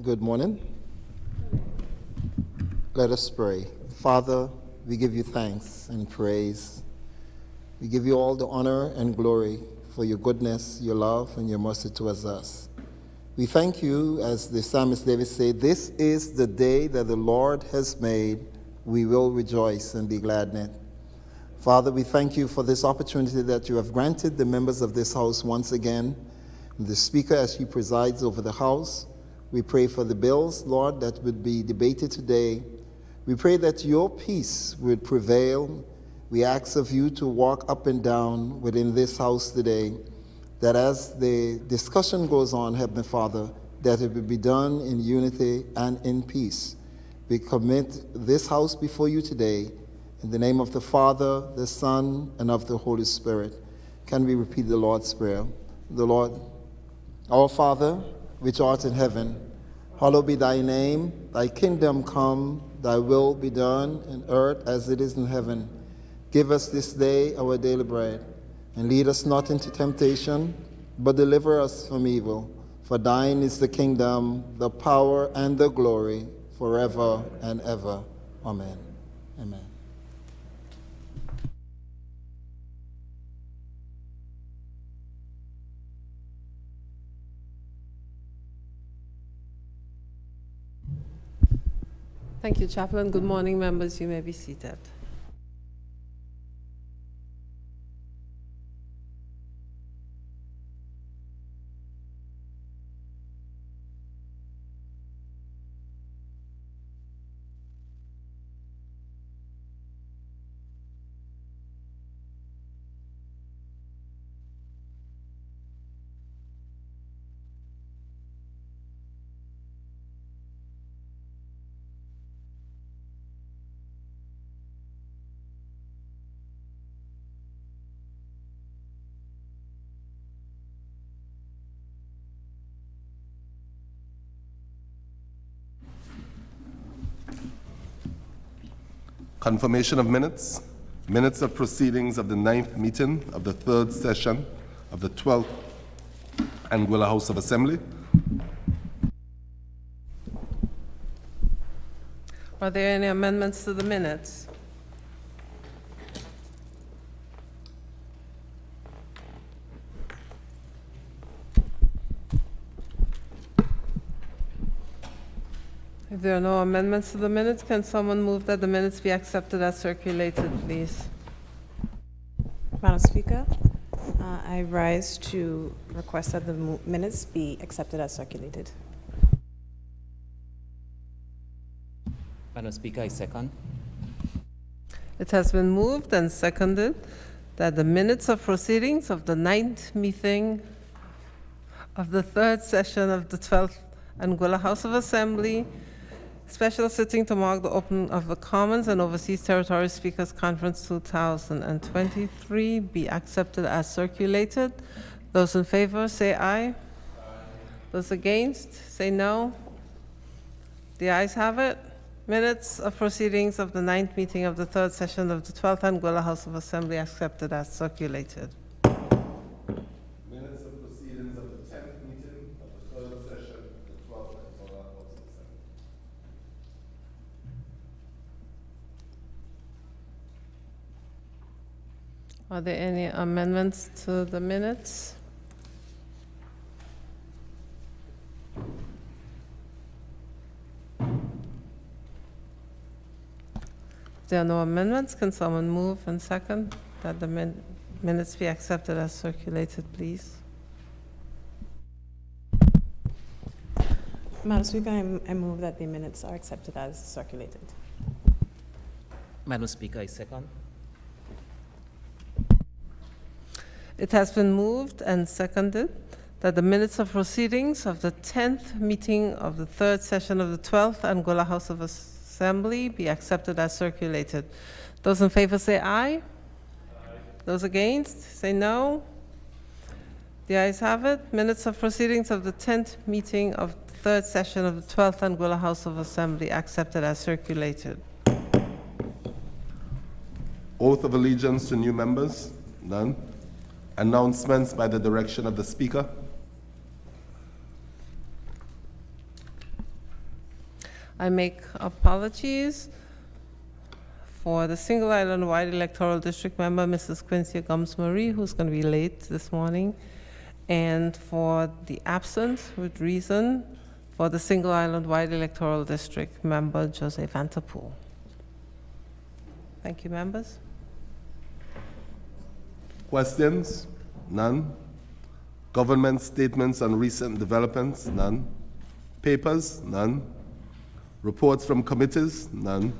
Good morning. Let us pray. Father, we give you thanks and praise. We give you all the honor and glory for your goodness, your love, and your mercy towards us. We thank you, as the psalmist David said, this is the day that the Lord has made. We will rejoice and be glad in it. Father, we thank you for this opportunity that you have granted the members of this house once again. The speaker, as he presides over the house, we pray for the bills, Lord, that would be debated today. We pray that your peace would prevail. We ask of you to walk up and down within this house today, that as the discussion goes on, Heavenly Father, that it would be done in unity and in peace. We commit this house before you today, in the name of the Father, the Son, and of the Holy Spirit. Can we repeat the Lord's Prayer? The Lord, our Father, which art in heaven, hallowed be thy name. Thy kingdom come, thy will be done in earth as it is in heaven. Give us this day our daily bread, and lead us not into temptation, but deliver us from evil. For thine is the kingdom, the power, and the glory, forever and ever. Amen. Amen. Thank you, Chaplain. Good morning, members. You may be seated. Confirmation of minutes. Minutes of proceedings of the 9th meeting of the 3rd session of the 12th Anguilla House of Assembly. Are there any amendments to the minutes? If there are no amendments to the minutes, can someone move that the minutes be accepted as circulated, please? Madam Speaker, I rise to request that the minutes be accepted as circulated. Madam Speaker, I second. It has been moved and seconded that the minutes of proceedings of the 9th meeting of the 3rd session of the 12th Anguilla House of Assembly, special sitting to mark the opening of the Commons and Overseas Territory Speakers Conference 2023 be accepted as circulated. Those in favor say aye. Aye. Those against say no. The ayes have it. Minutes of proceedings of the 9th meeting of the 3rd session of the 12th Anguilla House of Assembly accepted as circulated. Minutes of proceedings of the 10th meeting of the 3rd session of the 12th Anguilla House of Assembly. Are there any amendments to the minutes? If there are no amendments, can someone move and second that the minutes be accepted as circulated, please? Madam Speaker, I move that the minutes are accepted as circulated. Madam Speaker, I second. It has been moved and seconded that the minutes of proceedings of the 10th meeting of the 3rd session of the 12th Anguilla House of Assembly be accepted as circulated. Those in favor say aye. Aye. Those against say no. The ayes have it. Minutes of proceedings of the 10th meeting of the 3rd session of the 12th Anguilla House of Assembly accepted as circulated. Oath of allegiance to new members. None. Announcements by the direction of the Speaker. I make apologies for the single island-wide electoral district member, Mrs. Quincy Gums-Marie, who's going to be late this morning, and for the absence with reason for the single island-wide electoral district member, Jose Vanterpool. Thank you, members. Questions? None. Government statements on recent developments? None. Papers? None. Reports from committees? None.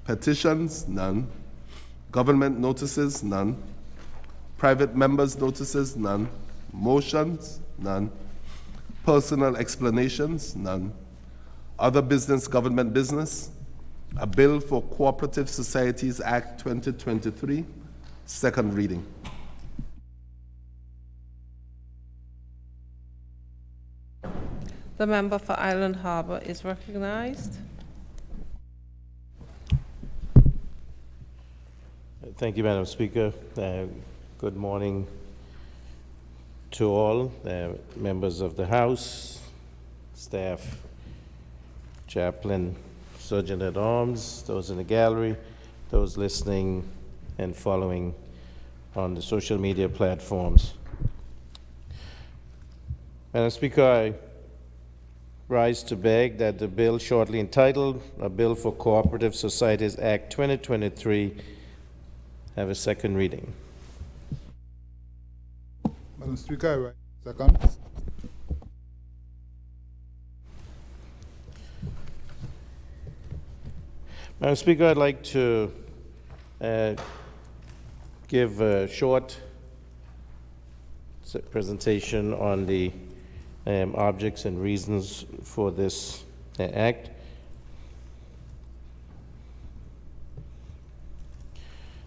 Petitions? None. Government notices? None. Private members' notices? None. Motions? None. Personal explanations? None. Other business, government business? A bill for Cooperative Societies Act 2023, second reading. The member for Island Harbor is recognized. Thank you, Madam Speaker. Good morning to all, members of the House, staff, chaplain, Surgeon at Arms, those in the gallery, those listening and following on the social media platforms. Madam Speaker, I rise to beg that the bill shortly entitled A Bill for Cooperative Societies Act 2023 have a second reading. Madam Speaker, I rise. Second. Madam Speaker, I'd like to give a short presentation on the objects and reasons for this act.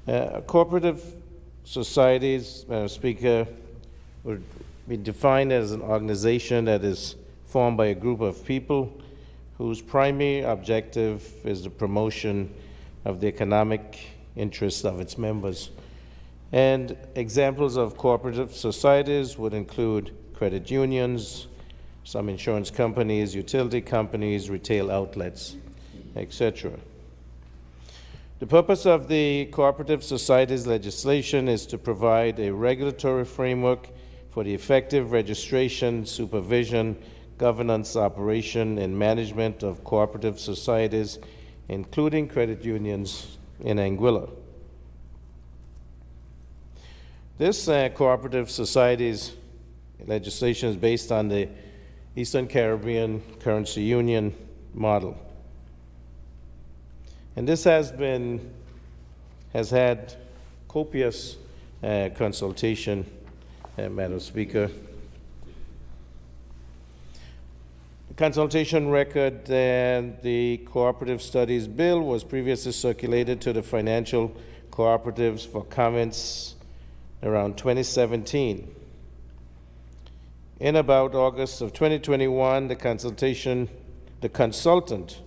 Cooperative societies, Madam Speaker, would be defined as an organization that is formed by a group of people whose primary objective is the promotion of the economic interests of its members. And examples of cooperative societies would include credit unions, some insurance companies, utility companies, retail outlets, etc. The purpose of the cooperative societies legislation is to provide a regulatory framework for the effective registration, supervision, governance, operation, and management of cooperative societies, including credit unions in Anguilla. This cooperative societies legislation is based on the Eastern Caribbean Currency Union model. And this has had copious consultation, Madam Speaker. The consultation record and the Cooperative Studies Bill was previously circulated to the financial cooperatives for comments around 2017. In about August of 2021, the consultant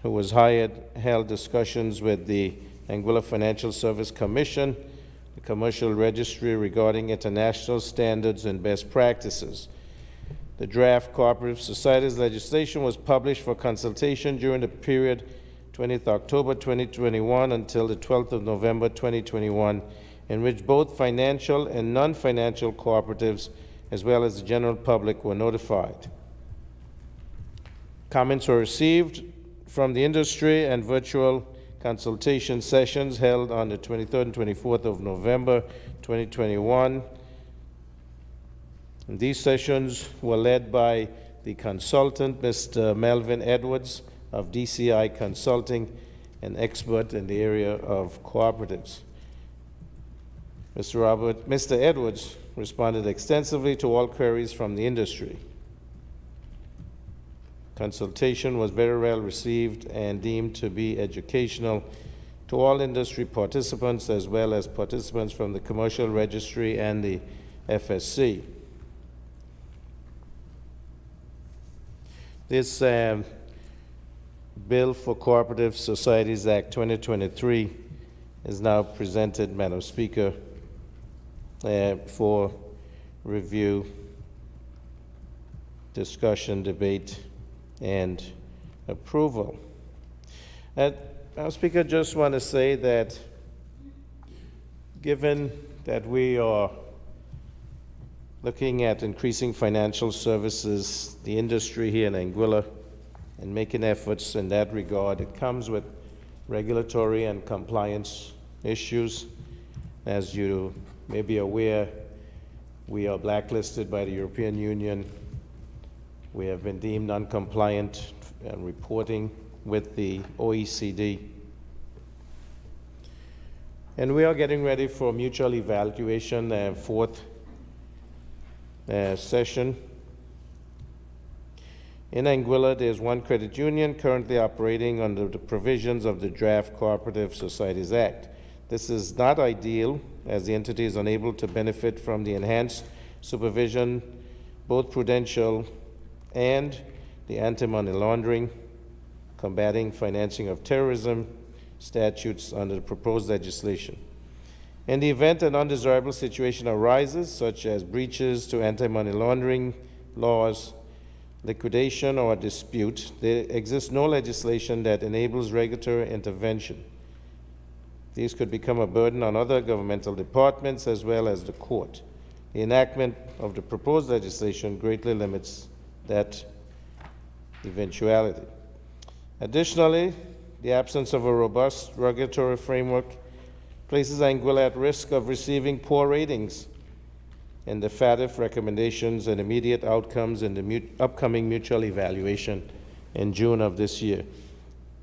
who was hired held discussions with the Anguilla Financial Service Commission, the Commercial Registry regarding international standards and best practices. The draft Cooperative Societies legislation was published for consultation during the period 20th October 2021 until the 12th of November 2021, in which both financial and non-financial cooperatives, as well as the general public, were notified. Comments were received from the industry, and virtual consultation sessions held on the 23rd and 24th of November 2021. And these sessions were led by the consultant, Mr. Melvin Edwards of DCI Consulting, an expert in the area of cooperatives. Mr. Edwards responded extensively to all queries from the industry. Consultation was very well received and deemed to be educational to all industry participants, as well as participants from the Commercial Registry and the FSC. This Bill for Cooperative Societies Act 2023 is now presented, Madam Speaker, for review, discussion, debate, and approval. Madam Speaker, just want to say that given that we are looking at increasing financial services, the industry here in Anguilla, and making efforts in that regard, it comes with regulatory and compliance issues. As you may be aware, we are blacklisted by the European Union. We have been deemed non-compliant and reporting with the OECD. And we are getting ready for mutual evaluation, fourth session. In Anguilla, there's one credit union currently operating under the provisions of the Draft Cooperative Societies Act. This is not ideal, as the entity is unable to benefit from the enhanced supervision, both prudential and the anti-money laundering, combating financing of terrorism statutes under the proposed legislation. In the event an undesirable situation arises, such as breaches to anti-money laundering laws, liquidation, or dispute, there exists no legislation that enables regulatory intervention. These could become a burden on other governmental departments as well as the court. The enactment of the proposed legislation greatly limits that eventuality. Additionally, the absence of a robust regulatory framework places Anguilla at risk of receiving poor ratings in the FATF recommendations and immediate outcomes in the upcoming mutual evaluation in June of this year.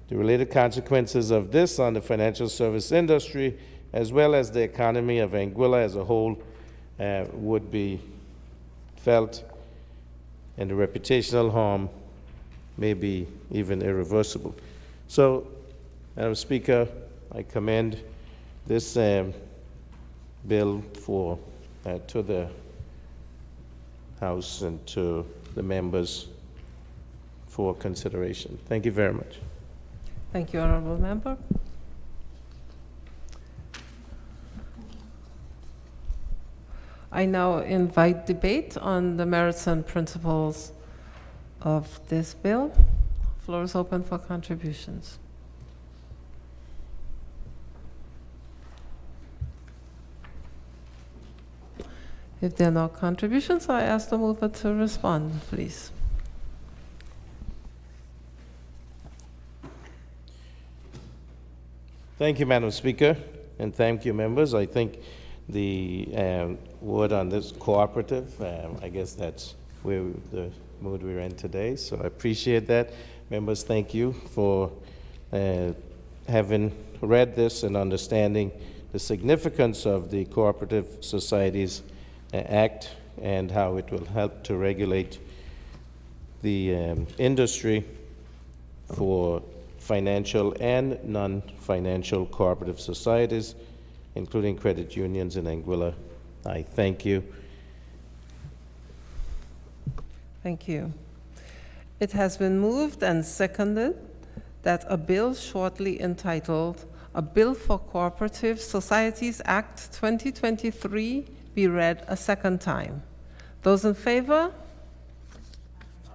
The related consequences of this on the financial service industry, as well as the economy of Anguilla as a whole, would be felt, and the reputational harm may be even irreversible. So, Madam Speaker, I commend this bill to the House and to the members for consideration. Thank you very much. Thank you, Honorable Member. I now invite debate on the merits and principles of this bill. Floor is open for contributions. If there are no contributions, I ask the mover to respond, please. Thank you, Madam Speaker, and thank you, members. I think the word on this cooperative, I guess that's where the mood we're in today, so I appreciate that. Members, thank you for having read this and understanding the significance of the Cooperative Societies Act and how it will help to regulate the industry for financial and non-financial cooperative societies, including credit unions in Anguilla. I thank you. Thank you. It has been moved and seconded that a bill shortly entitled A Bill for Cooperative Societies Act 2023 be read a second time. Those in favor? Aye.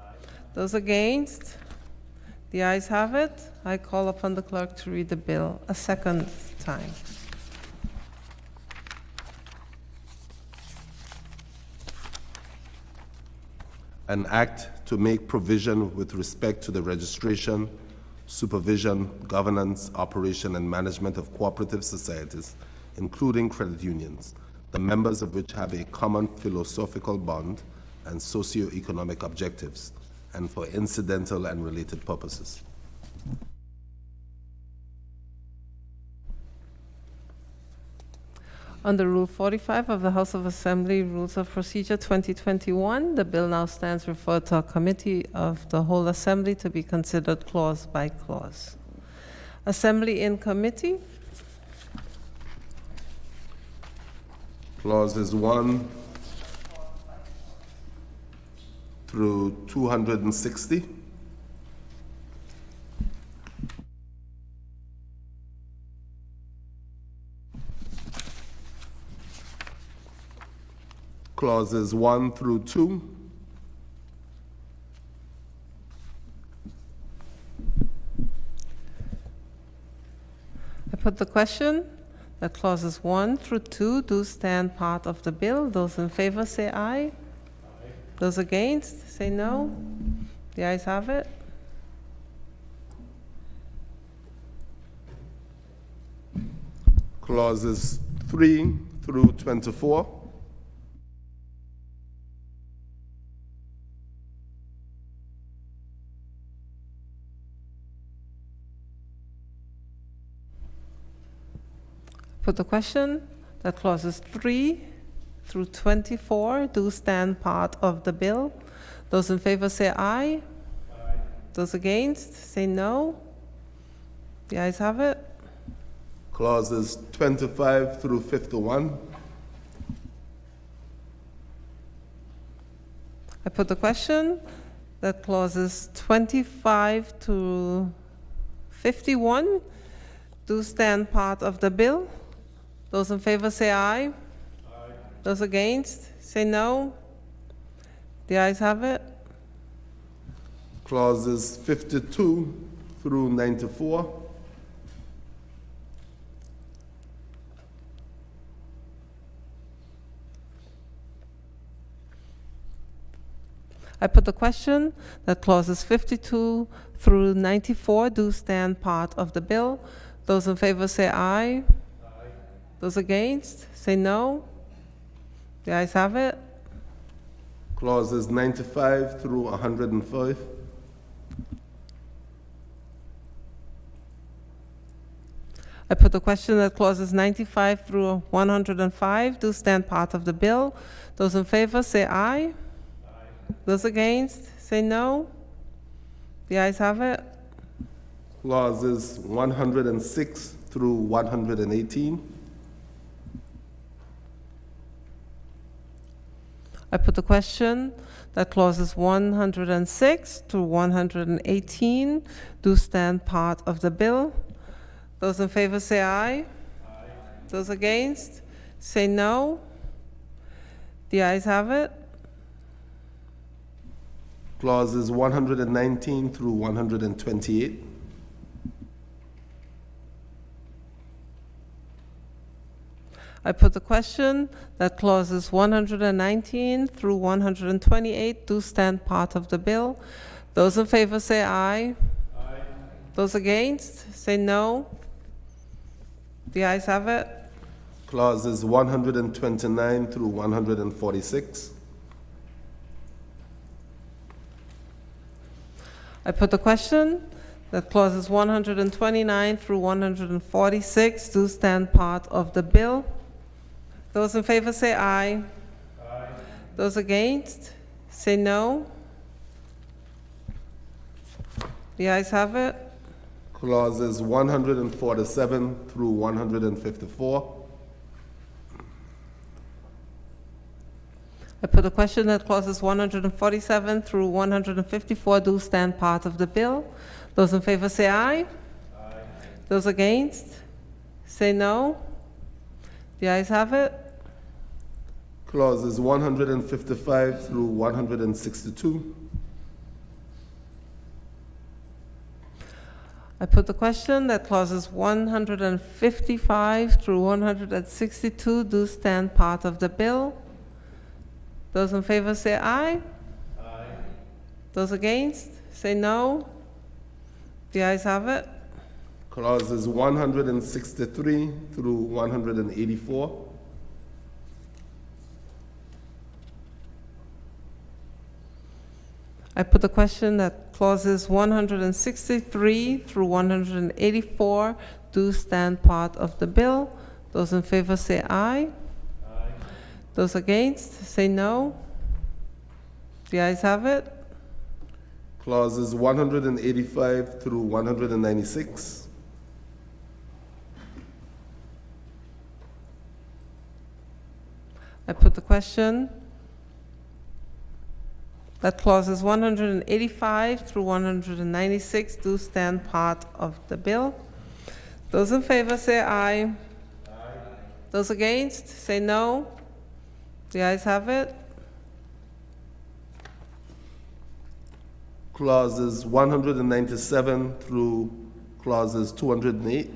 Those against? The ayes have it. I call upon the clerk to read the bill a second time. An act to make provision with respect to the registration, supervision, governance, operation, and management of cooperative societies, including credit unions, the members of which have a common philosophical bond and socio-economic objectives, and for incidental and related purposes. Under Rule 45 of the House of Assembly Rules of Procedure 2021, the bill now stands referred to a committee of the whole Assembly to be considered clause by clause. Assembly in committee. Clauses 1 through 260. Clauses 1 through 2. I put the question that clauses 1 through 2 do stand part of the bill. Those in favor say aye. Those against say no. The ayes have it. Clauses 3 through 24. Put the question that clauses 3 through 24 do stand part of the bill. Those in favor say aye. Those against say no. The ayes have it. Clauses 25 through 51. I put the question that clauses 25 to 51 do stand part of the bill. Those in favor say aye. Those against say no. The ayes have it. Clauses 52 through 94. I put the question that clauses 52 through 94 do stand part of the bill. Those in favor say aye. Those against say no. The ayes have it. Clauses 95 through 105. I put the question that clauses 95 through 105 do stand part of the bill. Those in favor say aye. Those against say no. The ayes have it. Clauses 106 through 118. I put the question that clauses 106 to 118 do stand part of the bill. Those in favor say aye. Those against say no. The ayes have it. Clauses 119 through 128. I put the question that clauses 119 through 128 do stand part of the bill. Those in favor say aye. Those against say no. The ayes have it. Clauses 129 through 146. I put the question that clauses 129 through 146 do stand part of the bill. Those in favor say aye. Those against say no. The ayes have it. Clauses 147 through 154. I put a question that clauses 147 through 154 do stand part of the bill. Those in favor say aye. Those against say no. The ayes have it. Clauses 155 through 162. I put the question that clauses 155 through 162 do stand part of the bill. Those in favor say aye. Those against say no. The ayes have it. Clauses 163 through 184. I put the question that clauses 163 through 184 do stand part of the bill. Those in favor say aye. Those against say no. The ayes have it. Clauses 185 through 196. I put the question that clauses 185 through 196 do stand part of the bill. Those in favor say aye. Those against say no. The ayes have it. Clauses 197 through clauses 208.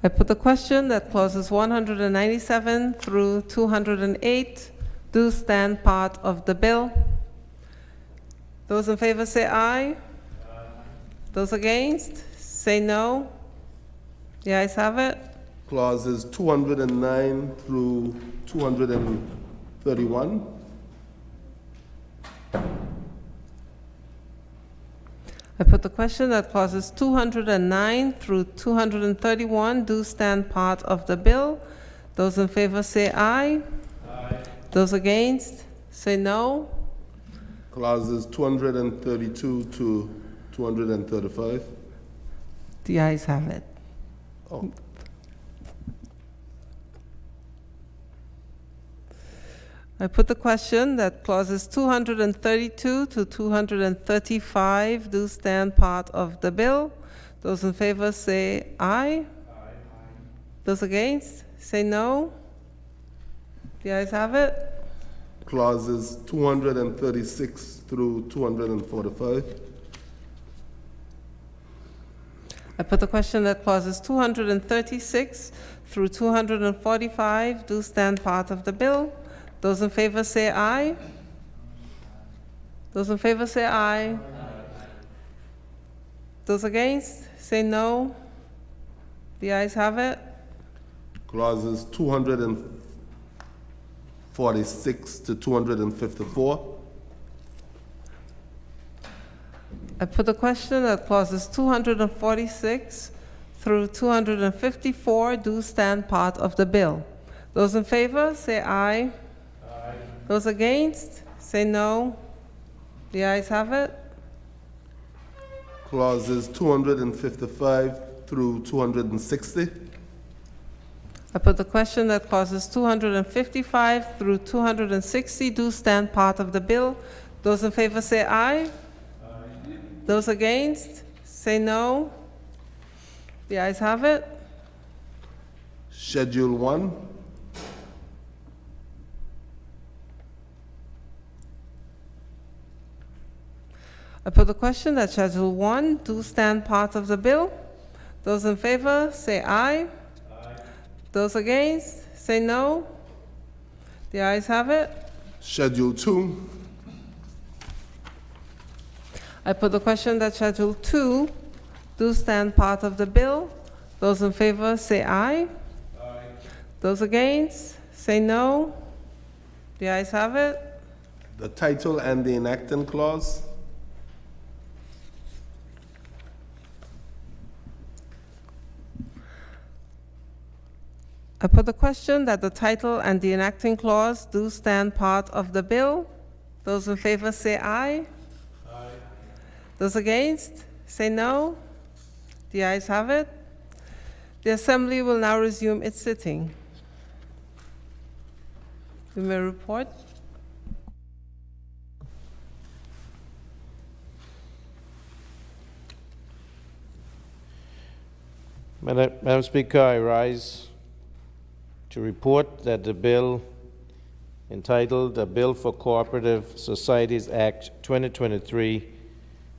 I put the question that clauses 197 through 208 do stand part of the bill. Those in favor say aye. Those against, say no. The ayes have it. Clauses 209 through 231. I put the question that clauses 209 through 231 do stand part of the bill. Those in favor say aye. Those against, say no. Clauses 232 to 235. The ayes have it. Oh. I put the question that clauses 232 to 235 do stand part of the bill. Those in favor say aye. Those against, say no. The ayes have it. Clauses 236 through 245. I put the question that clauses 236 through 245 do stand part of the bill. Those in favor say aye. Those in favor say aye. Those against, say no. The ayes have it. Clauses 246 to 254. I put the question that clauses 246 through 254 do stand part of the bill. Those in favor say aye. Those against, say no. The ayes have it. Clauses 255 through 260. I put the question that clauses 255 through 260 do stand part of the bill. Those in favor say aye. Those against, say no. The ayes have it. Schedule 1. I put the question that Schedule 1 do stand part of the bill. Those in favor say aye. Those against, say no. The ayes have it. Schedule 2. I put the question that Schedule 2 do stand part of the bill. Those in favor say aye. Those against, say no. The ayes have it. The title and the enacting clause. I put the question that the title and the enacting clause do stand part of the bill. Those in favor say aye. Those against, say no. The ayes have it. The Assembly will now resume its sitting. You may report. Madam Speaker, I rise to report that the bill entitled "A Bill for Cooperative Societies Act 2023"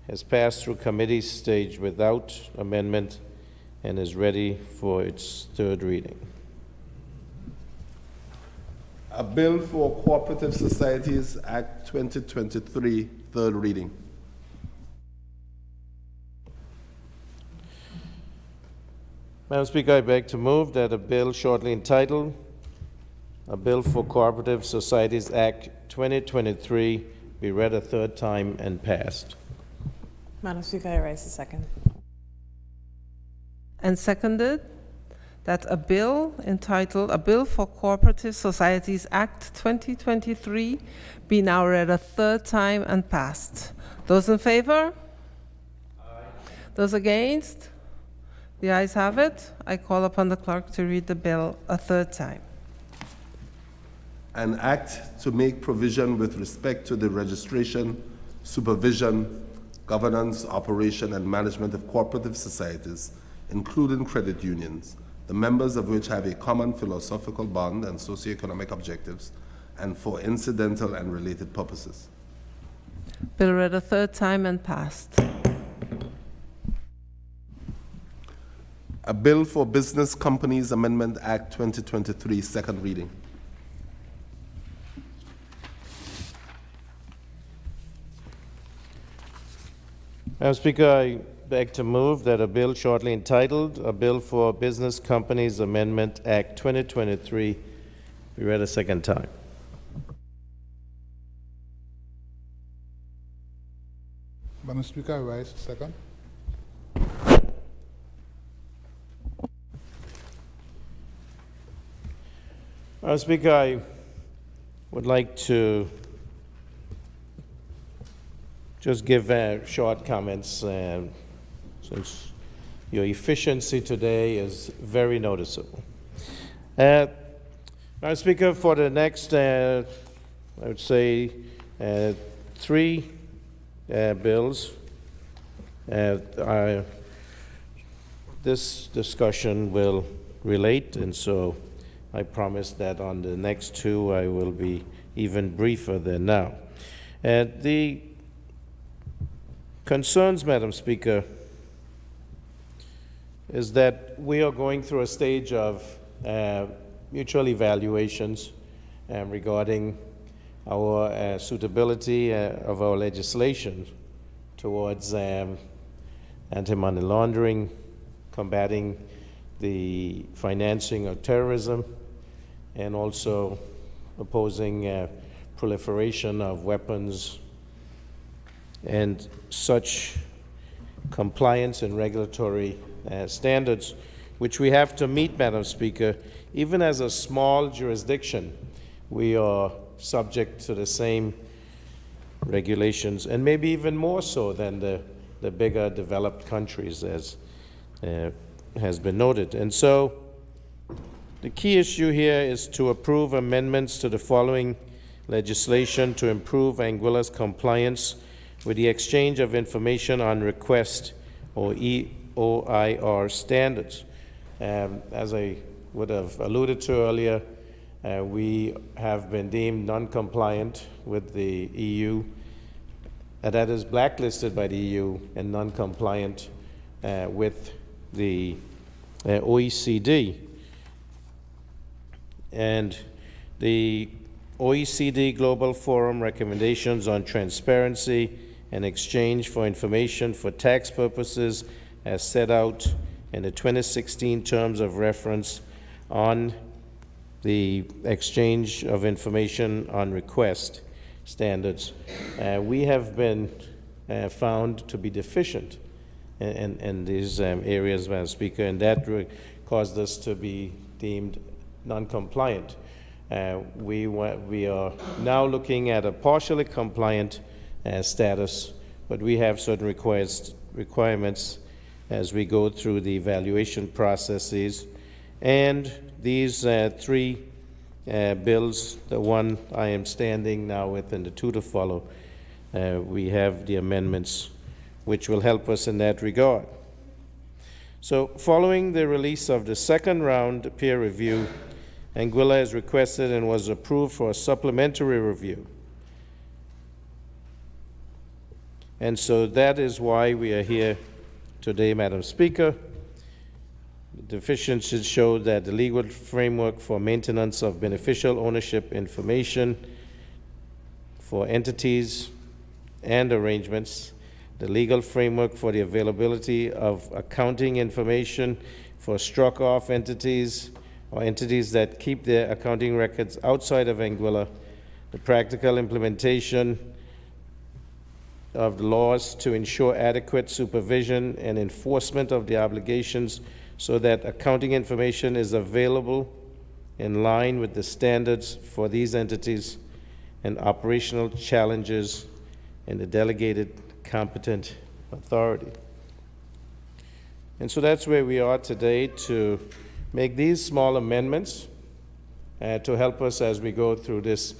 has passed through committee stage without amendment and is ready for its third reading. A Bill for Cooperative Societies Act 2023, third reading. Madam Speaker, I beg to move that a bill shortly entitled "A Bill for Cooperative Societies Act 2023" be read a third time and passed. Madam Speaker, I rise to second. And seconded that a bill entitled "A Bill for Cooperative Societies Act 2023" be now read a third time and passed. Those in favor? Those against? The ayes have it. I call upon the clerk to read the bill a third time. An act to make provision with respect to the registration, supervision, governance, operation, and management of cooperative societies, including credit unions, the members of which have a common philosophical bond and socioeconomic objectives, and for incidental and related purposes. Bill read a third time and passed. A bill for Business Companies Amendment Act 2023, second reading. Madam Speaker, I beg to move that a bill shortly entitled A Bill for Business Companies Amendment Act 2023 be read a second time. Madam Speaker, I rise. Second. Madam Speaker, I would like to just give short comments since your efficiency today is very noticeable. Madam Speaker, for the next, I would say, 3 bills, this discussion will relate, and so I promise that on the next 2 I will be even briefer than now. The concerns, Madam Speaker, is that we are going through a stage of mutual evaluations regarding our suitability of our legislation towards anti-money laundering, combating the financing of terrorism, and also opposing proliferation of weapons and such compliance and regulatory standards, which we have to meet, Madam Speaker. Even as a small jurisdiction, we are subject to the same regulations, and maybe even more so than the bigger developed countries, as has been noted. And so the key issue here is to approve amendments to the following legislation to improve Anguilla's compliance with the exchange of information on request, or EOIR standards. As I would have alluded to earlier, we have been deemed non-compliant with the EU, that is blacklisted by the EU, and non-compliant with the OECD. And the OECD Global Forum recommendations on transparency and exchange for information for tax purposes, as set out in the 2016 terms of reference on the exchange of information on request standards, we have been found to be deficient in these areas, Madam Speaker, and that caused us to be deemed non-compliant. We are now looking at a partially compliant status, but we have certain requirements as we go through the evaluation processes. And these 3 bills, the one I am standing now with and the 2 to follow, we have the amendments which will help us in that regard. So following the release of the second round peer review, Anguilla has requested and was approved for a supplementary review. And so that is why we are here today, Madam Speaker. The deficiencies show that the legal framework for maintenance of beneficial ownership information for entities and arrangements, the legal framework for the availability of accounting information for struck-off entities or entities that keep their accounting records outside of Anguilla, the practical implementation of the laws to ensure adequate supervision and enforcement of the obligations so that accounting information is available in line with the standards for these entities, and operational challenges in the delegated competent authority. And so that's where we are today, to make these small amendments to help us as we go through this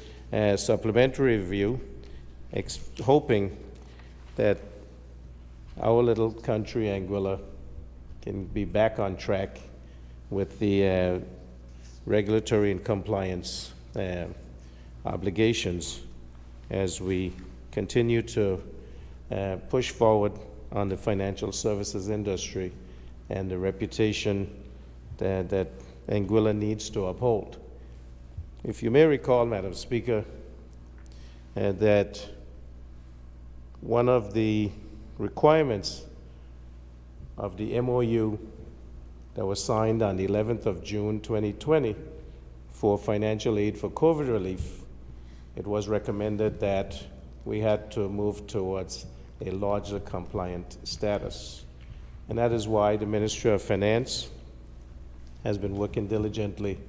supplementary review, hoping that our little country, Anguilla, can be back on track with the regulatory and compliance obligations as we continue to push forward on the financial services industry and the reputation that Anguilla needs to uphold. If you may recall, Madam Speaker, that one of the requirements of the MOU that was signed on the 11th of June 2020 for financial aid for COVID relief, it was recommended that we had to move towards a larger compliant status. And that is why the Ministry of Finance has been working diligently.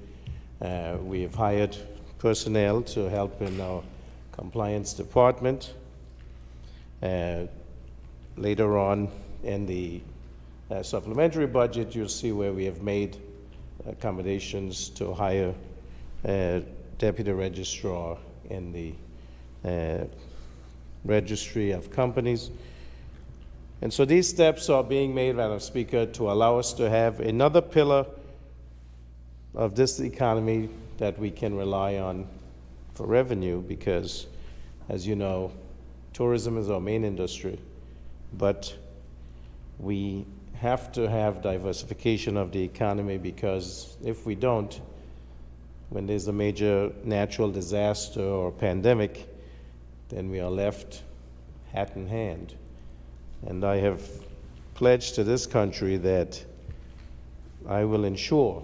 We have hired personnel to help in our compliance department. Later on in the supplementary budget, you'll see where we have made accommodations to hire a deputy registrar in the registry of companies. And so these steps are being made, Madam Speaker, to allow us to have another pillar of this economy that we can rely on for revenue, because, as you know, tourism is our main industry, but we have to have diversification of the economy, because if we don't, when there's a major natural disaster or pandemic, then we are left hat in hand. And I have pledged to this country that I will ensure,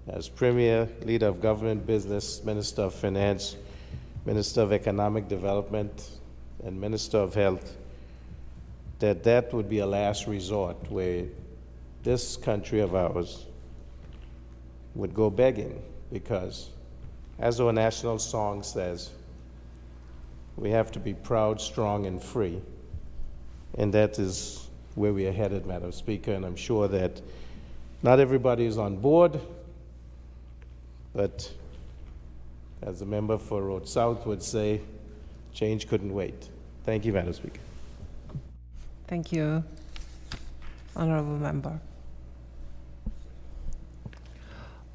as Premier, Leader of Government Business, Minister of Finance, Minister of Economic Development, and Minister of Health, that that would be a last resort where this country of ours would go begging, because, as our national song says, we have to be proud, strong, and free. And that is where we are headed, Madam Speaker, and I'm sure that not everybody is on board, but as the member for Road South would say, change couldn't wait. Thank you, Madam Speaker. Thank you, Honorable Member.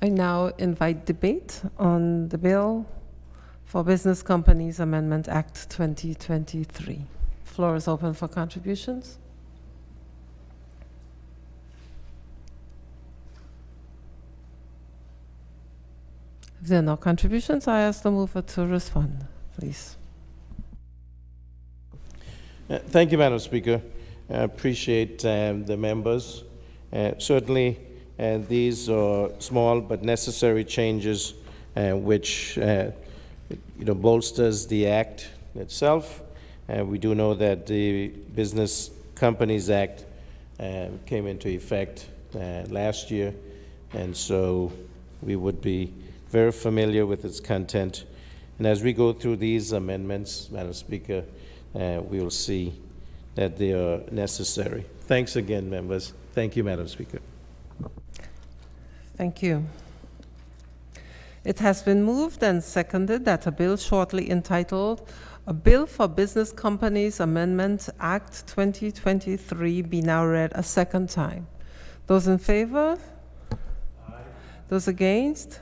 I now invite debate on the bill for Business Companies Amendment Act 2023. Floor is open for contributions. If there are no contributions, I ask the mover to respond, please. Thank you, Madam Speaker. I appreciate the members. Certainly, these are small but necessary changes which bolsters the Act itself. We do know that the Business Companies Act came into effect last year, and so we would be very familiar with its content. And as we go through these amendments, Madam Speaker, we will see that they are necessary. Thanks again, members. Thank you, Madam Speaker. Thank you. It has been moved and seconded that a bill shortly entitled A Bill for Business Companies Amendment Act 2023 be now read a second time. Those in favor? Aye. Those against?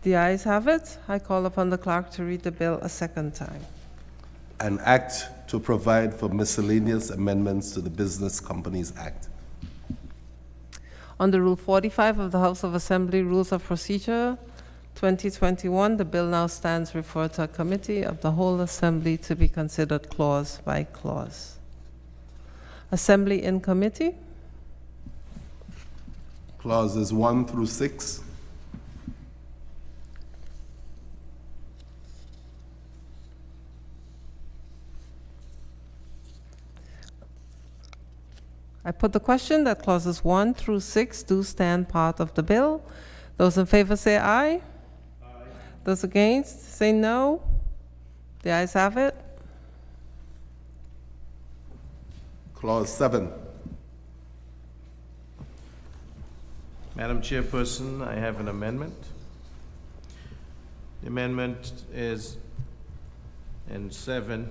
The ayes have it. I call upon the clerk to read the bill a second time. An act to provide for miscellaneous amendments to the Business Companies Act. Under Rule 45 of the House of Assembly Rules of Procedure 2021, the bill now stands referred to a committee of the whole Assembly to be considered clause by clause. Assembly in committee. Clauses 1 through 6. I put the question that clauses 1 through 6 do stand part of the bill. Those in favor say aye. Aye. Those against say no. The ayes have it. Clause 7. Madam Chairperson, I have an amendment. The amendment is in 7,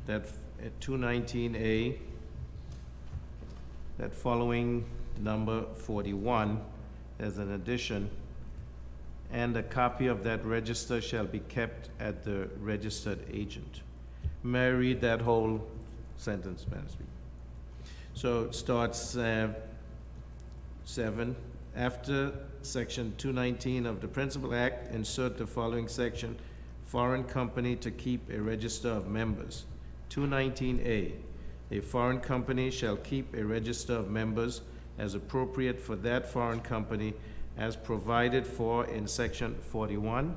that at 219A, that following number 41 as an addition, and a copy of that register shall be kept at the registered agent. May I read that whole sentence, Madam Speaker? So it starts 7. After Section 219 of the Principal Act, insert the following section: foreign company to keep a register of members. 219A, a foreign company shall keep a register of members as appropriate for that foreign company as provided for in Section 41,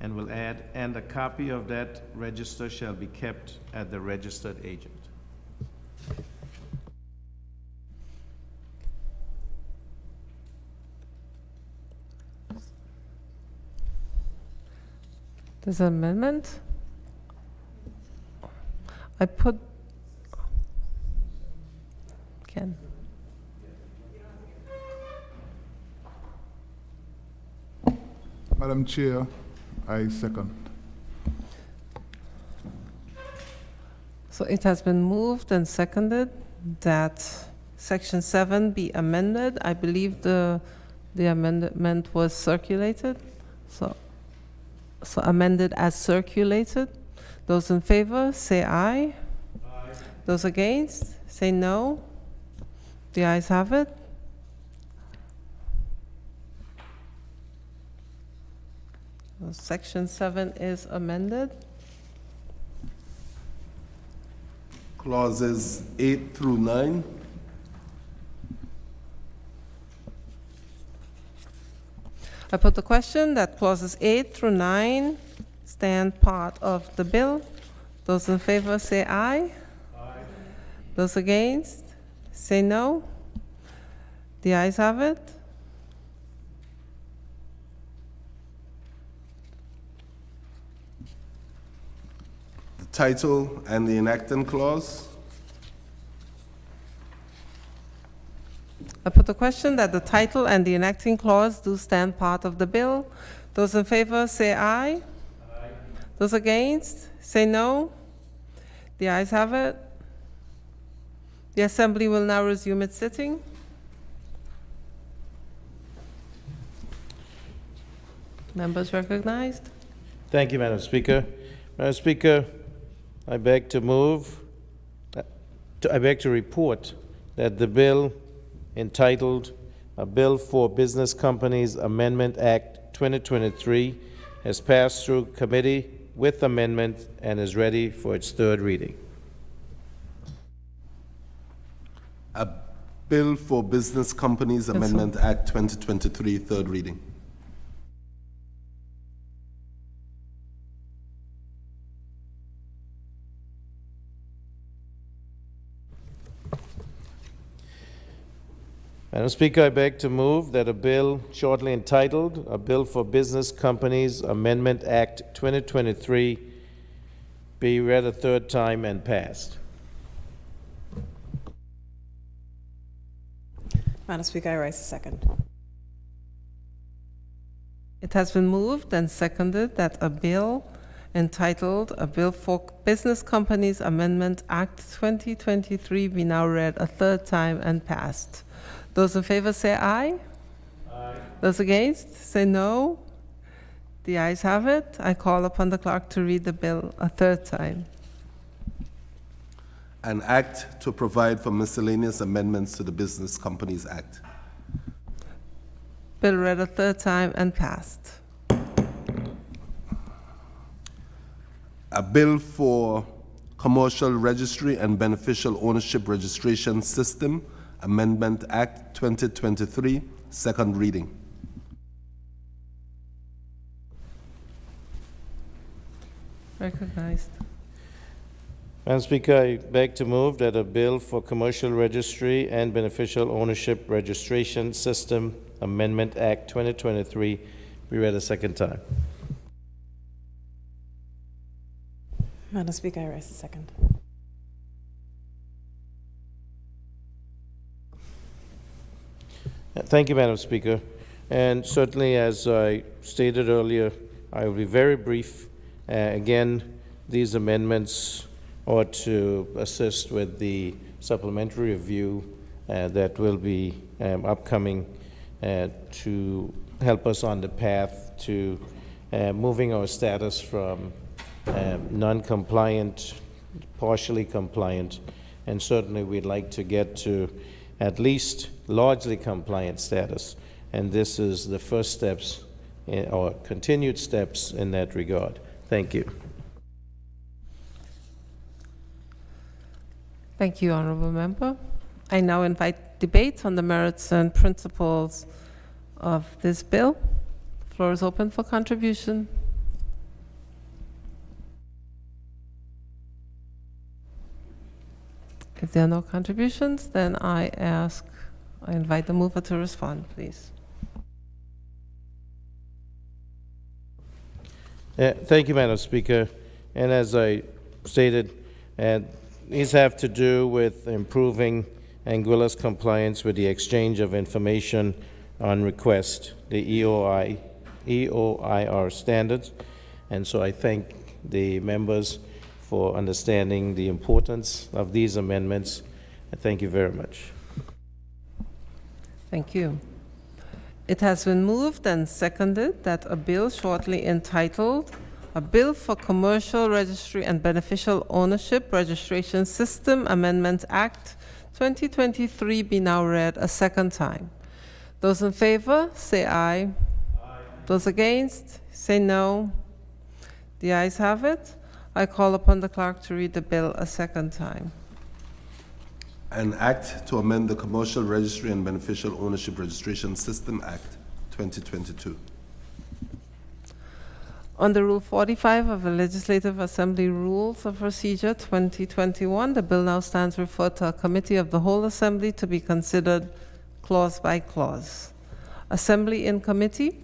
and will add, and a copy of that register shall be kept at the registered agent. There's an amendment. I put, Ken. Madam Chair, I second. So it has been moved and seconded that Section 7 be amended. I believe the amendment was circulated. So amended as circulated. Those in favor, say aye. Aye. Those against, say no. The ayes have it. So Section 7 is amended. Clauses 8 through 9. I put the question that clauses 8 through 9 stand part of the bill. Those in favor say aye. Aye. Those against say no. The ayes have it. The title and the enacting clause. I put the question that the title and the enacting clause do stand part of the bill. Those in favor say aye. Aye. Those against say no. The ayes have it. The Assembly will now resume its sitting. Members recognized. Thank you, Madam Speaker. Madam Speaker, I beg to report that the bill entitled "A Bill for Business Companies Amendment Act 2023" has passed through committee with amendment and is ready for its third reading. A Bill for Business Companies Amendment Act 2023, third reading. Madam Speaker, I beg to move that a bill shortly entitled "A Bill for Business Companies Amendment Act 2023" be read a third time and passed. Madam Speaker, I rise to second. It has been moved and seconded that a bill entitled "A Bill for Business Companies Amendment Act 2023" be now read a third time and passed. Those in favor say aye. Aye. Those against say no. The ayes have it. I call upon the clerk to read the bill a third time. An act to provide for miscellaneous amendments to the Business Companies Act. Bill read a third time and passed. A bill for Commercial Registry and Beneficial Ownership Registration System Amendment Act 2023, second reading. Recognized. Madam Speaker, I beg to move that a bill for Commercial Registry and Beneficial Ownership Registration System Amendment Act 2023 be read a second time. Madam Speaker, I rise to second. Thank you, Madam Speaker. And certainly, as I stated earlier, I will be very brief. Again, these amendments are to assist with the supplementary review that will be upcoming to help us on the path to moving our status from non-compliant, partially compliant, and certainly we'd like to get to at least largely compliant status. And this is the first steps or continued steps in that regard. Thank you. Thank you, Honorable Member. I now invite debate on the merits and principles of this bill. The floor is open for contribution. If there are no contributions, then I invite the mover to respond, please. Thank you, Madam Speaker. And as I stated, these have to do with improving Anguilla's compliance with the exchange of information on request, the EOIR standards. And so I thank the members for understanding the importance of these amendments. Thank you very much. Thank you. It has been moved and seconded that a bill shortly entitled "A Bill for Commercial Registry and Beneficial Ownership Registration System Amendment Act 2023" be now read a second time. Those in favor, say aye. Aye. Those against, say no. The ayes have it. I call upon the clerk to read the bill a second time. An act to amend the Commercial Registry and Beneficial Ownership Registration System Act 2022. Under Rule 45 of the Legislative Assembly Rules of Procedure 2021, the bill now stands referred to a committee of the whole Assembly to be considered clause by clause. Assembly in committee.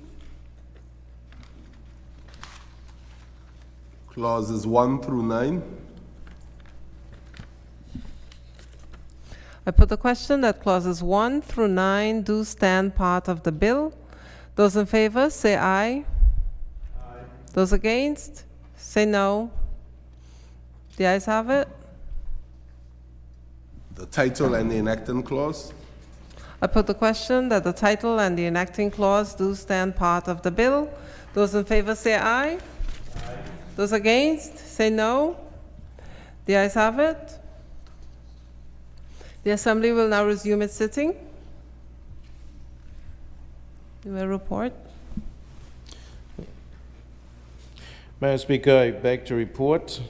Clauses 1 through 9. I put the question that clauses 1 through 9 do stand part of the bill. Those in favor, say aye. Aye. Those against, say no. The ayes have it. The title and the enacting clause. I put the question that the title and the enacting clause do stand part of the bill. Those in favor, say aye. Aye. Those against, say no. The ayes have it. The Assembly will now resume its sitting. You may report. Madam Speaker, I beg to report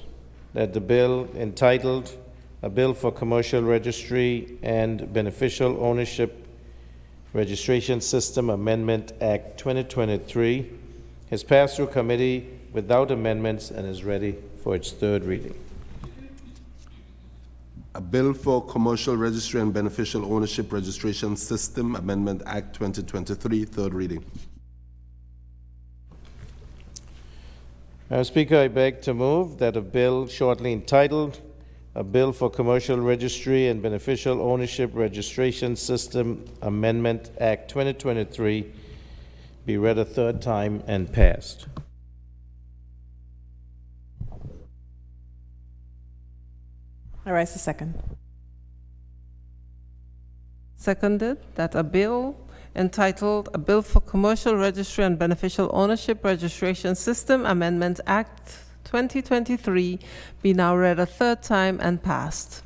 that the bill entitled "A Bill for Commercial Registry and Beneficial Ownership Registration System Amendment Act 2023 has passed through committee without amendments and is ready for its third reading. A bill for Commercial Registry and Beneficial Ownership Registration System Amendment Act 2023, third reading. Madam Speaker, I beg to move that a bill shortly entitled "A Bill for Commercial Registry and Beneficial Ownership Registration System Amendment Act 2023 be read a third time and passed. I rise to second. Seconded that a bill entitled "A Bill for Commercial Registry and Beneficial Ownership Registration System Amendment Act 2023 be now read a third time and passed.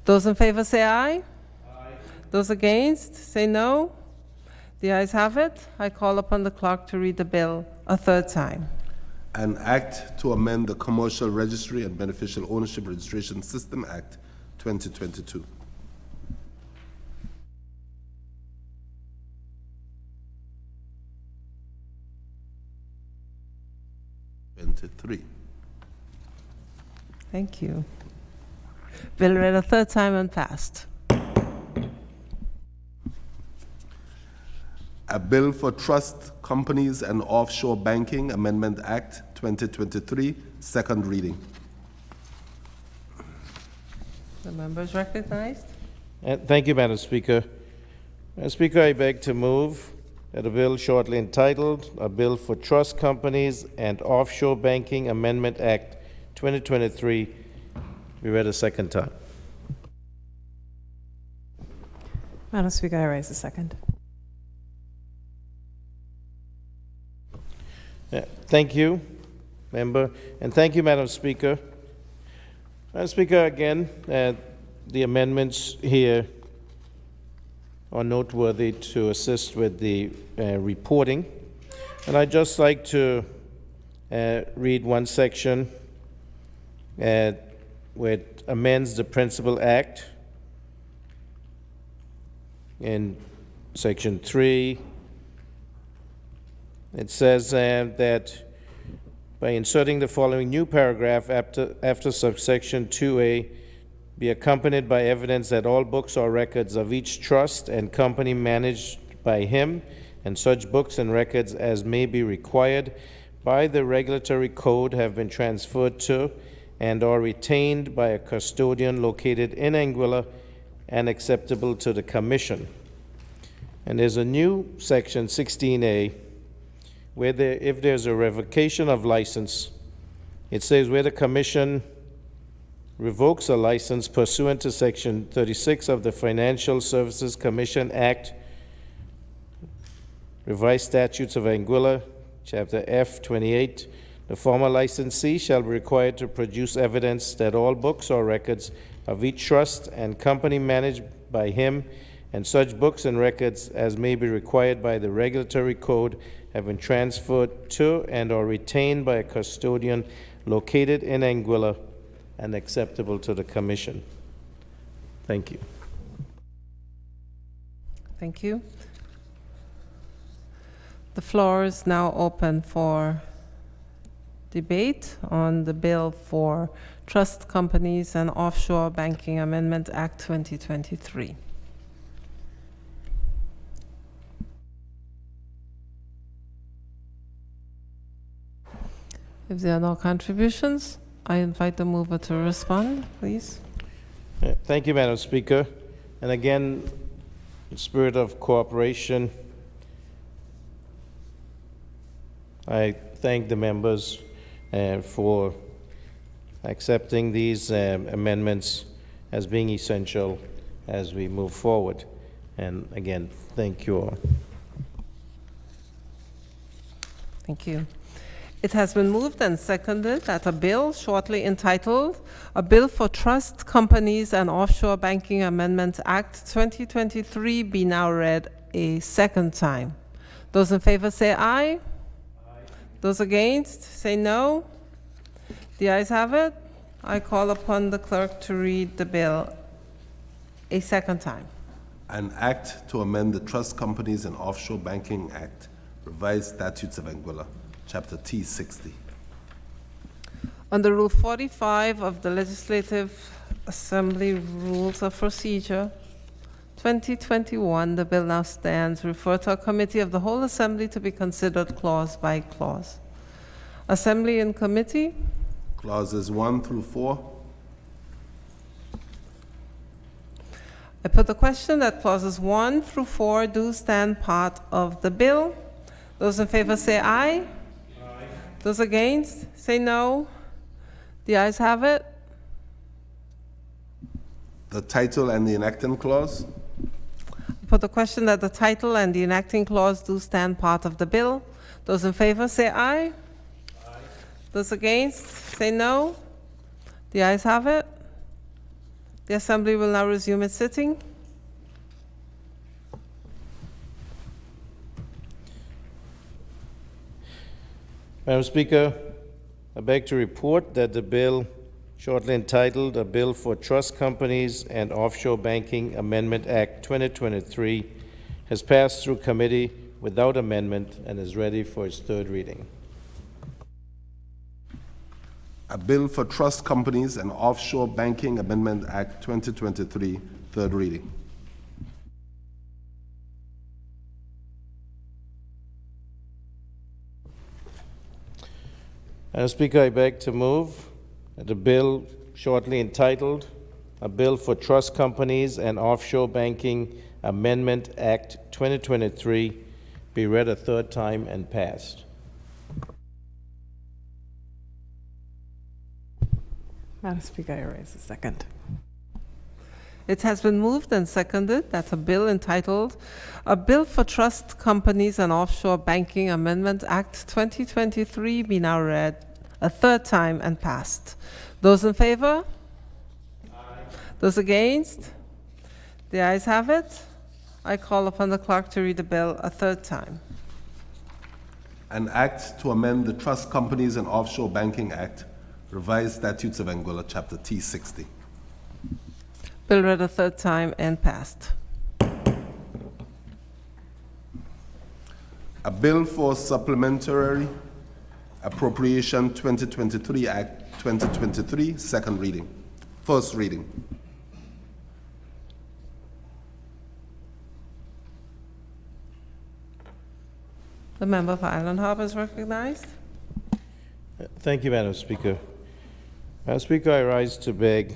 Those in favor say aye. Aye. Those against say no. The ayes have it. I call upon the clerk to read the bill a third time. An act to amend the Commercial Registry and Beneficial Ownership Registration System Act 2022. Thank you. Bill read a third time and passed. A bill for Trust Companies and Offshore Banking Amendment Act 2023, second reading. The member is recognized. Thank you, Madam Speaker. Madam Speaker, I beg to move that a bill shortly entitled "A Bill for Trust Companies and Offshore Banking Amendment Act 2023 be read a second time. Madam Speaker, I rise to second. Thank you, member, and thank you, Madam Speaker. Madam Speaker, again, the amendments here are noteworthy to assist with the reporting. And I'd just like to read one section where it amends the Principal Act in Section 3. It says that by inserting the following new paragraph after subsection 2A, be accompanied by evidence that all books or records of each trust and company managed by him, and such books and records as may be required by the regulatory code, have been transferred to and are retained by a custodian located in Anguilla and acceptable to the Commission. And there's a new section 16A where if there's a revocation of license, it says where the Commission revokes a license pursuant to Section 36 of the Financial Services Commission Act, Revised Statutes of Anguilla, Chapter F 28, the former licensee shall be required to produce evidence that all books or records of each trust and company managed by him, and such books and records as may be required by the regulatory code, have been transferred to and are retained by a custodian located in Anguilla and acceptable to the Commission. Thank you. Thank you. The floor is now open for debate on the bill for Trust Companies and Offshore Banking Amendment Act 2023. If there are no contributions, I invite the mover to respond, please. Thank you, Madam Speaker. And again, in spirit of cooperation, I thank the members for accepting these amendments as being essential as we move forward. And again, thank you all. Thank you. It has been moved and seconded that a bill shortly entitled A Bill for Trust Companies and Offshore Banking Amendment Act 2023 be now read a second time. Those in favor say aye. Aye. Those against say no. The ayes have it. I call upon the clerk to read the bill a second time. An act to amend the Trust Companies and Offshore Banking Act, Revised Statutes of Anguilla, Chapter T 60. Under Rule 45 of the Legislative Assembly Rules of Procedure, 2021, the bill now stands referred to a committee of the whole Assembly to be considered clause by clause. Assembly and committee. Clauses 1 through 4. I put the question that clauses 1 through 4 do stand part of the bill. Those in favor say aye. Aye. Those against say no. The ayes have it. The title and the enacting clause. I put the question that the title and the enacting clause do stand part of the bill. Those in favor say aye. Aye. Those against say no. The ayes have it. The Assembly will now resume its sitting. Madam Speaker, I beg to report that the bill shortly entitled A Bill for Trust Companies and Offshore Banking Amendment Act 2023 has passed through committee without amendment and is ready for its third reading. A Bill for Trust Companies and Offshore Banking Amendment Act 2023, third reading. Madam Speaker, I beg to move that the bill shortly entitled A Bill for Trust Companies and Offshore Banking Amendment Act 2023 be read a third time and passed. Madam Speaker, I raise a second. It has been moved and seconded that a bill entitled A Bill for Trust Companies and Offshore Banking Amendment Act 2023 be now read a third time and passed. Those in favor? Aye. Those against? The ayes have it. I call upon the clerk to read the bill a third time. An act to amend the Trust Companies and Offshore Banking Act, Revised Statutes of Anguilla, Chapter T60. Bill read a third time and passed. A bill for supplementary appropriation 2023 Act 2023, second reading. First reading. The member for Island Harbor is recognized. Thank you, Madam Speaker. Madam Speaker, I rise to beg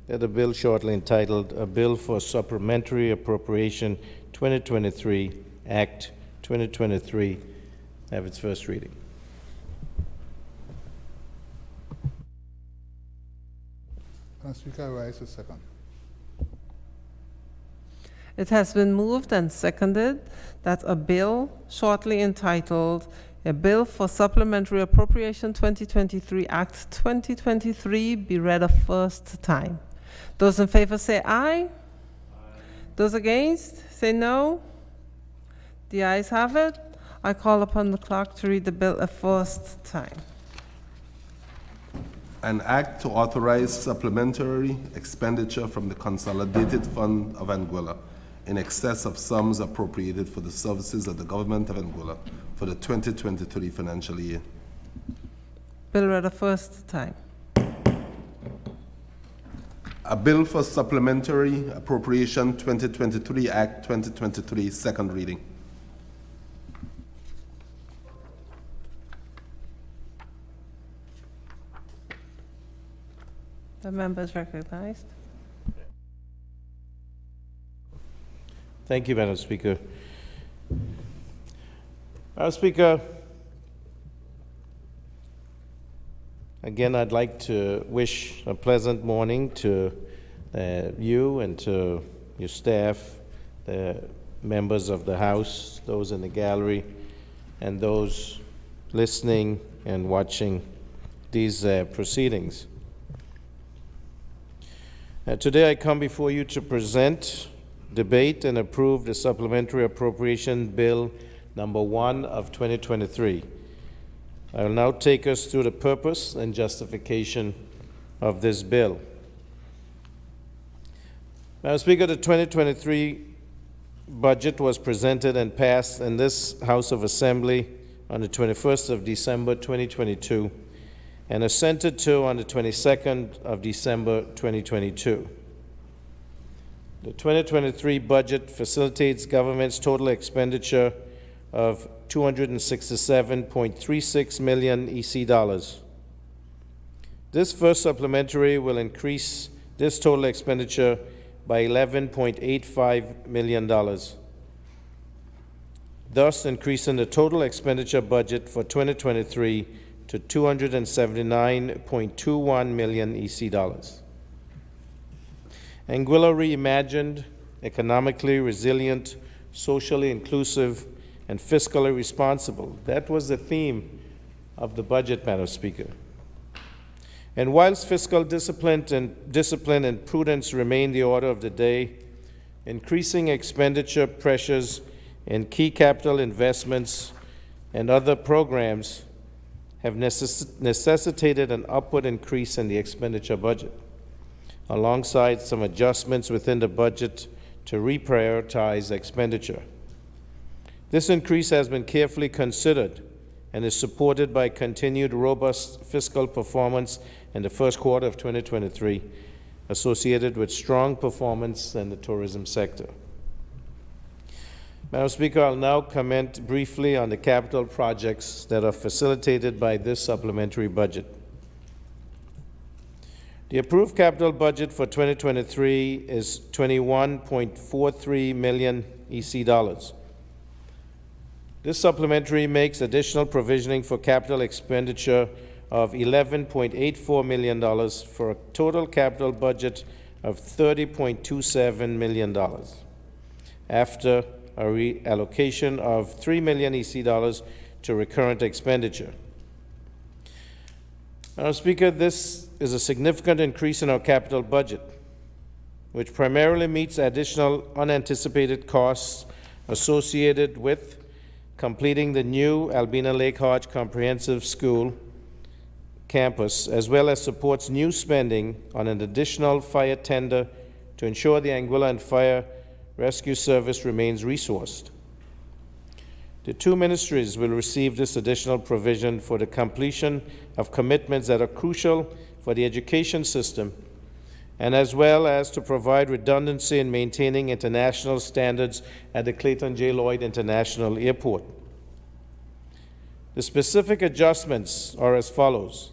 that a bill shortly entitled A Bill for Supplementary Appropriation 2023, Act 2023, have its first reading. Madam Speaker, I rise to second. It has been moved and seconded that a bill shortly entitled A Bill for Supplementary Appropriation 2023, Act 2023 be read a first time. Those in favor say aye. Those against say no. The ayes have it. I call upon the clerk to read the bill a first time. An act to authorize supplementary expenditure from the Consolidated Fund of Anguilla in excess of sums appropriated for the services of the Government of Anguilla for the 2023 financial year. Bill read a first time. A bill for supplementary appropriation 2023 Act 2023, second reading. The member is recognized. Thank you, Madam Speaker. Madam Speaker, again, I'd like to wish a pleasant morning to you and to your staff, the members of the House, those in the gallery, and those listening and watching these proceedings. Today I come before you to present, debate, and approve the Supplementary Appropriation Bill number 1 of 2023. I will now take us through the purpose and justification of this bill. Madam Speaker, the 2023 budget was presented and passed in this House of Assembly on the 21st of December 2022 and assented to on the 22nd of December 2022. The 2023 budget facilitates government's total expenditure of $267.36 million EC dollars. This first supplementary will increase this total expenditure by $11.85 million, thus increasing the total expenditure budget for 2023 to $279.21 million EC dollars. Anguilla reimagined, economically resilient, socially inclusive, and fiscally responsible. That was the theme of the budget, Madam Speaker. And whilst fiscal discipline and prudence remain the order of the day, increasing expenditure pressures in key capital investments and other programs have necessitated an upward increase in the expenditure budget, alongside some adjustments within the budget to reprioritize expenditure. This increase has been carefully considered and is supported by continued robust fiscal performance in the first quarter of 2023, associated with strong performance in the tourism sector. Madam Speaker, I'll now comment briefly on the capital projects that are facilitated by this supplementary budget. The approved capital budget for 2023 is $21.43 million EC dollars. This supplementary makes additional provisioning for capital expenditure of $11.84 million for a total capital budget of $30.27 million, after a reallocation of $3 million EC dollars to recurrent expenditure. Madam Speaker, this is a significant increase in our capital budget. which primarily meets additional unanticipated costs associated with completing the new Albina Lake Hodge Comprehensive School campus, as well as supports new spending on an additional fire tender to ensure the Anguilla and Fire Rescue Service remains resourced. The two ministries will receive this additional provision for the completion of commitments that are crucial for the education system, and as well as to provide redundancy in maintaining international standards at the Clayton J. Lloyd International Airport. The specific adjustments are as follows.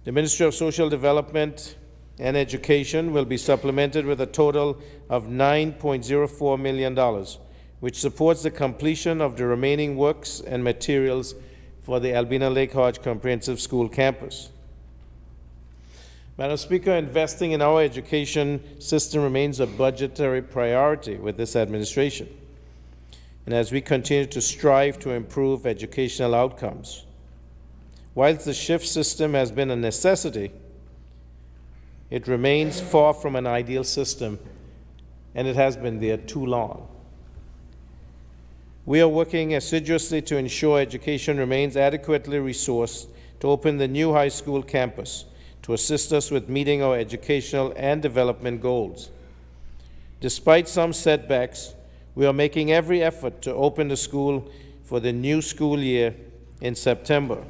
The Ministry of Social Development and Education will be supplemented with a total of $9.04 million, which supports the completion of the remaining works and materials for the Albina Lake Hodge Comprehensive School campus. Madam Speaker, investing in our education system remains a budgetary priority with this administration, and as we continue to strive to improve educational outcomes. Whilst the SHIFT system has been a necessity, it remains far from an ideal system, and it has been there too long. We are working assiduously to ensure education remains adequately resourced to open the new high school campus to assist us with meeting our educational and development goals. Despite some setbacks, we are making every effort to open the school for the new school year in September.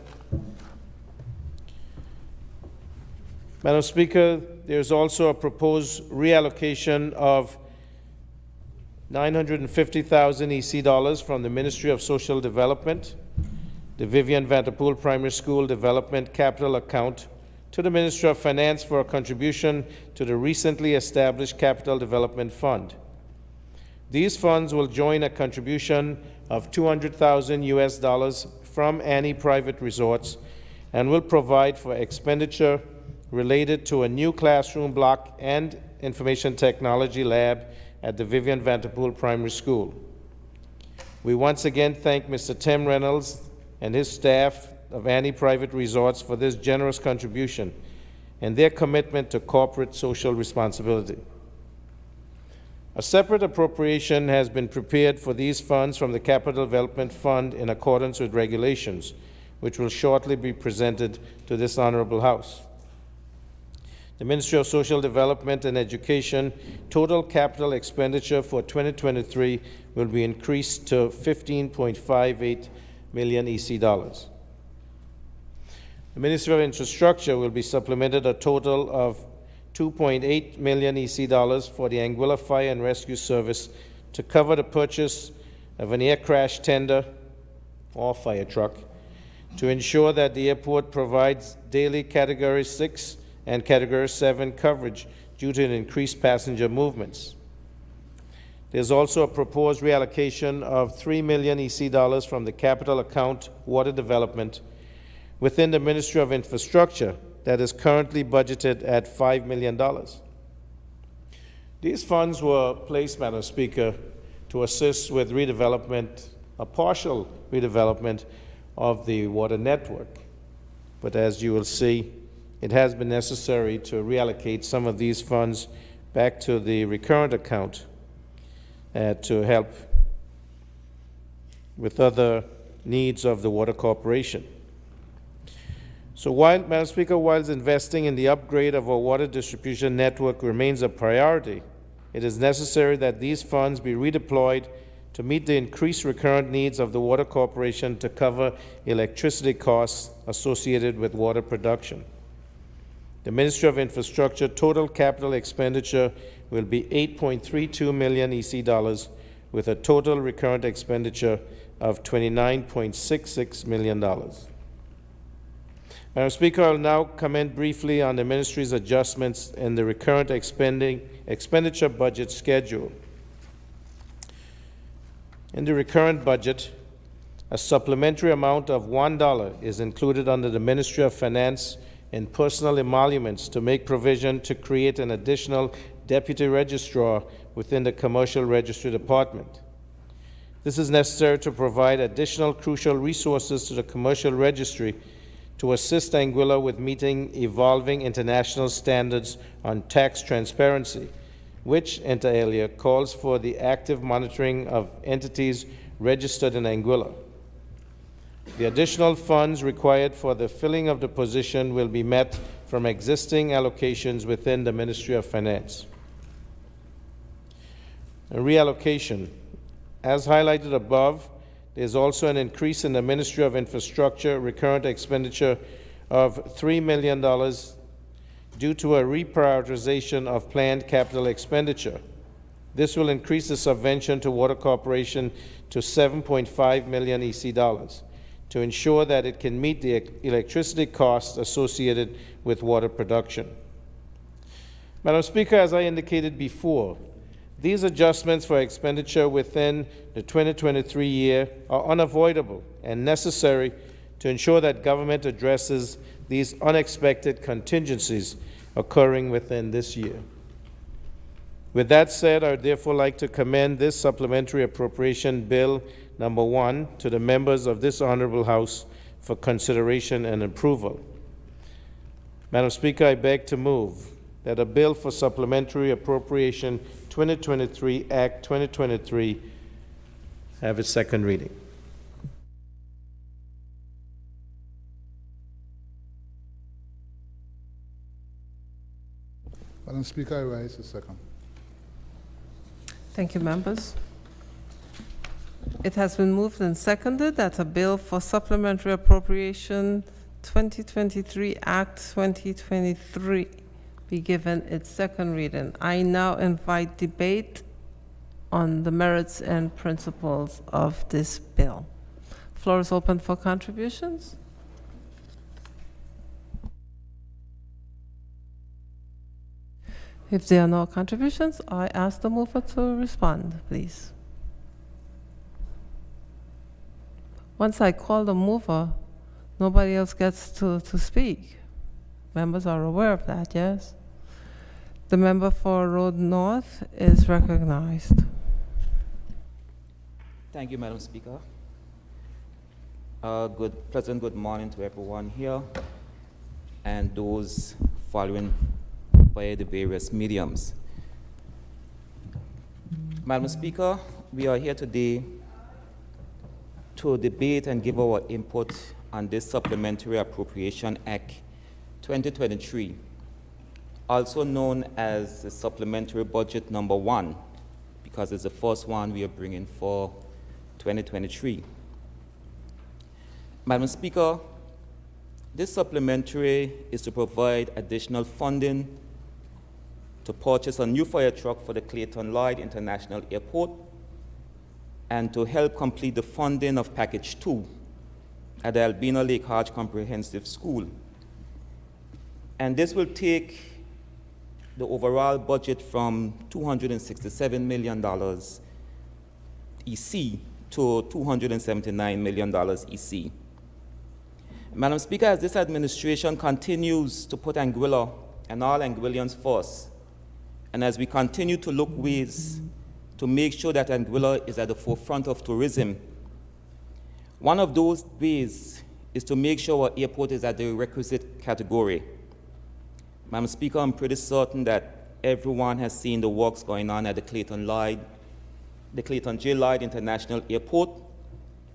Madam Speaker, there is also a proposed reallocation of $950,000 EC dollars from the Ministry of Social Development, the Vivian Vanderpool Primary School Development Capital Account, to the Ministry of Finance for a contribution to the recently established Capital Development Fund. These funds will join a contribution of $200,000 US from Annie Private Resorts and will provide for expenditure related to a new classroom block and information technology lab at the Vivian Vanderpool Primary School. We once again thank Mr. Tim Reynolds and his staff of Annie Private Resorts for this generous contribution and their commitment to corporate social responsibility. A separate appropriation has been prepared for these funds from the Capital Development Fund in accordance with regulations, which will shortly be presented to this Honorable House. The Ministry of Social Development and Education total capital expenditure for 2023 will be increased to $15.58 million EC dollars. The Ministry of Infrastructure will be supplemented a total of $2.8 million EC dollars for the Anguilla Fire and Rescue Service to cover the purchase of an air crash tender or fire truck to ensure that the airport provides daily Category 6 and Category 7 coverage due to increased passenger movements. There's also a proposed reallocation of $3 million EC dollars from the capital account Water Development within the Ministry of Infrastructure that is currently budgeted at $5 million. These funds were placed, Madam Speaker, to assist with redevelopment, a partial redevelopment of the water network. But as you will see, it has been necessary to reallocate some of these funds back to the recurrent account to help with other needs of the Water Corporation. So Madam Speaker, while investing in the upgrade of our water distribution network remains a priority, it is necessary that these funds be redeployed to meet the increased recurrent needs of the Water Corporation to cover electricity costs associated with water production. The Ministry of Infrastructure total capital expenditure will be $8.32 million EC dollars with a total recurrent expenditure of $29.66 million. Madam Speaker, I will now comment briefly on the Ministry's adjustments in the recurrent expenditure budget schedule. In the recurrent budget, a supplementary amount of $1 is included under the Ministry of Finance in personal emoluments to make provision to create an additional deputy registrar within the Commercial Registry Department. This is necessary to provide additional crucial resources to the Commercial Registry to assist Anguilla with meeting evolving international standards on tax transparency, which, inter alia, calls for the active monitoring of entities registered in Anguilla. The additional funds required for the filling of the position will be met from existing allocations within the Ministry of Finance. A reallocation. As highlighted above, there is also an increase in the Ministry of Infrastructure recurrent expenditure of $3 million due to a reprioritization of planned capital expenditure. This will increase the subvention to Water Corporation to $7.5 million EC dollars to ensure that it can meet the electricity costs associated with water production. Madam Speaker, as I indicated before, these adjustments for expenditure within the 2023 year are unavoidable and necessary to ensure that government addresses these unexpected contingencies occurring within this year. With that said, I would therefore like to commend this supplementary appropriation bill number 1 to the members of this honorable House for consideration and approval. Madam Speaker, I beg to move that a bill for supplementary appropriation 2023 Act 2023 have its second reading. Madam Speaker, I rise to second. Thank you, members. It has been moved and seconded that a bill for supplementary appropriation 2023 Act 2023 be given its second reading. I now invite debate on the merits and principles of this bill. Floor is open for contributions. If there are no contributions, I ask the mover to respond, please. Once I call the mover, nobody else gets to speak. Members are aware of that, yes? The member for Road North is recognized. Thank you, Madam Speaker. Good morning to everyone here and those following via the various mediums. Madam Speaker, we are here today to debate and give our input on this Supplementary Appropriation Act 2023, also known as the Supplementary Budget number 1, because it's the first one we are bringing for 2023. Madam Speaker, this supplementary is to provide additional funding to purchase a new fire truck for the Clayton Lloyd International Airport and to help complete the funding of Package 2 at the Albina Lake Hodge Comprehensive School. And this will take the overall budget from $267 million EC to $279 million EC. Madam Speaker, as this administration continues to put Anguilla and all Anguillians first, and as we continue to look ways to make sure that Anguilla is at the forefront of tourism, one of those ways is to make sure our airport is at the requisite category. Madam Speaker, I'm pretty certain that everyone has seen the works going on at the Clayton J. Lloyd International Airport,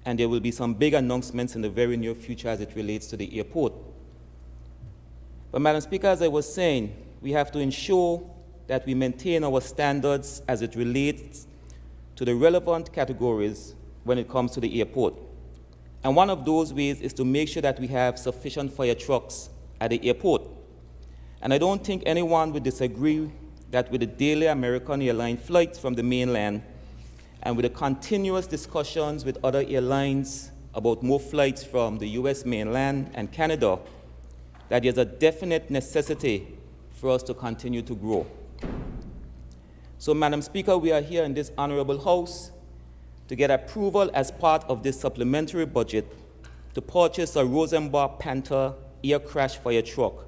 and there will be some big announcements in the very near future as it relates to the airport. But Madam Speaker, as I was saying, we have to ensure that we maintain our standards as it relates to the relevant categories when it comes to the airport. And one of those ways is to make sure that we have sufficient fire trucks at the airport. And I don't think anyone would disagree that with the daily American airline flights from the mainland and with the continuous discussions with other airlines about more flights from the US mainland and Canada, that there's a definite necessity for us to continue to grow. So, Madam Speaker, we are here in this honorable House to get approval as part of this supplementary budget to purchase a Rosenbach Panther air crash fire truck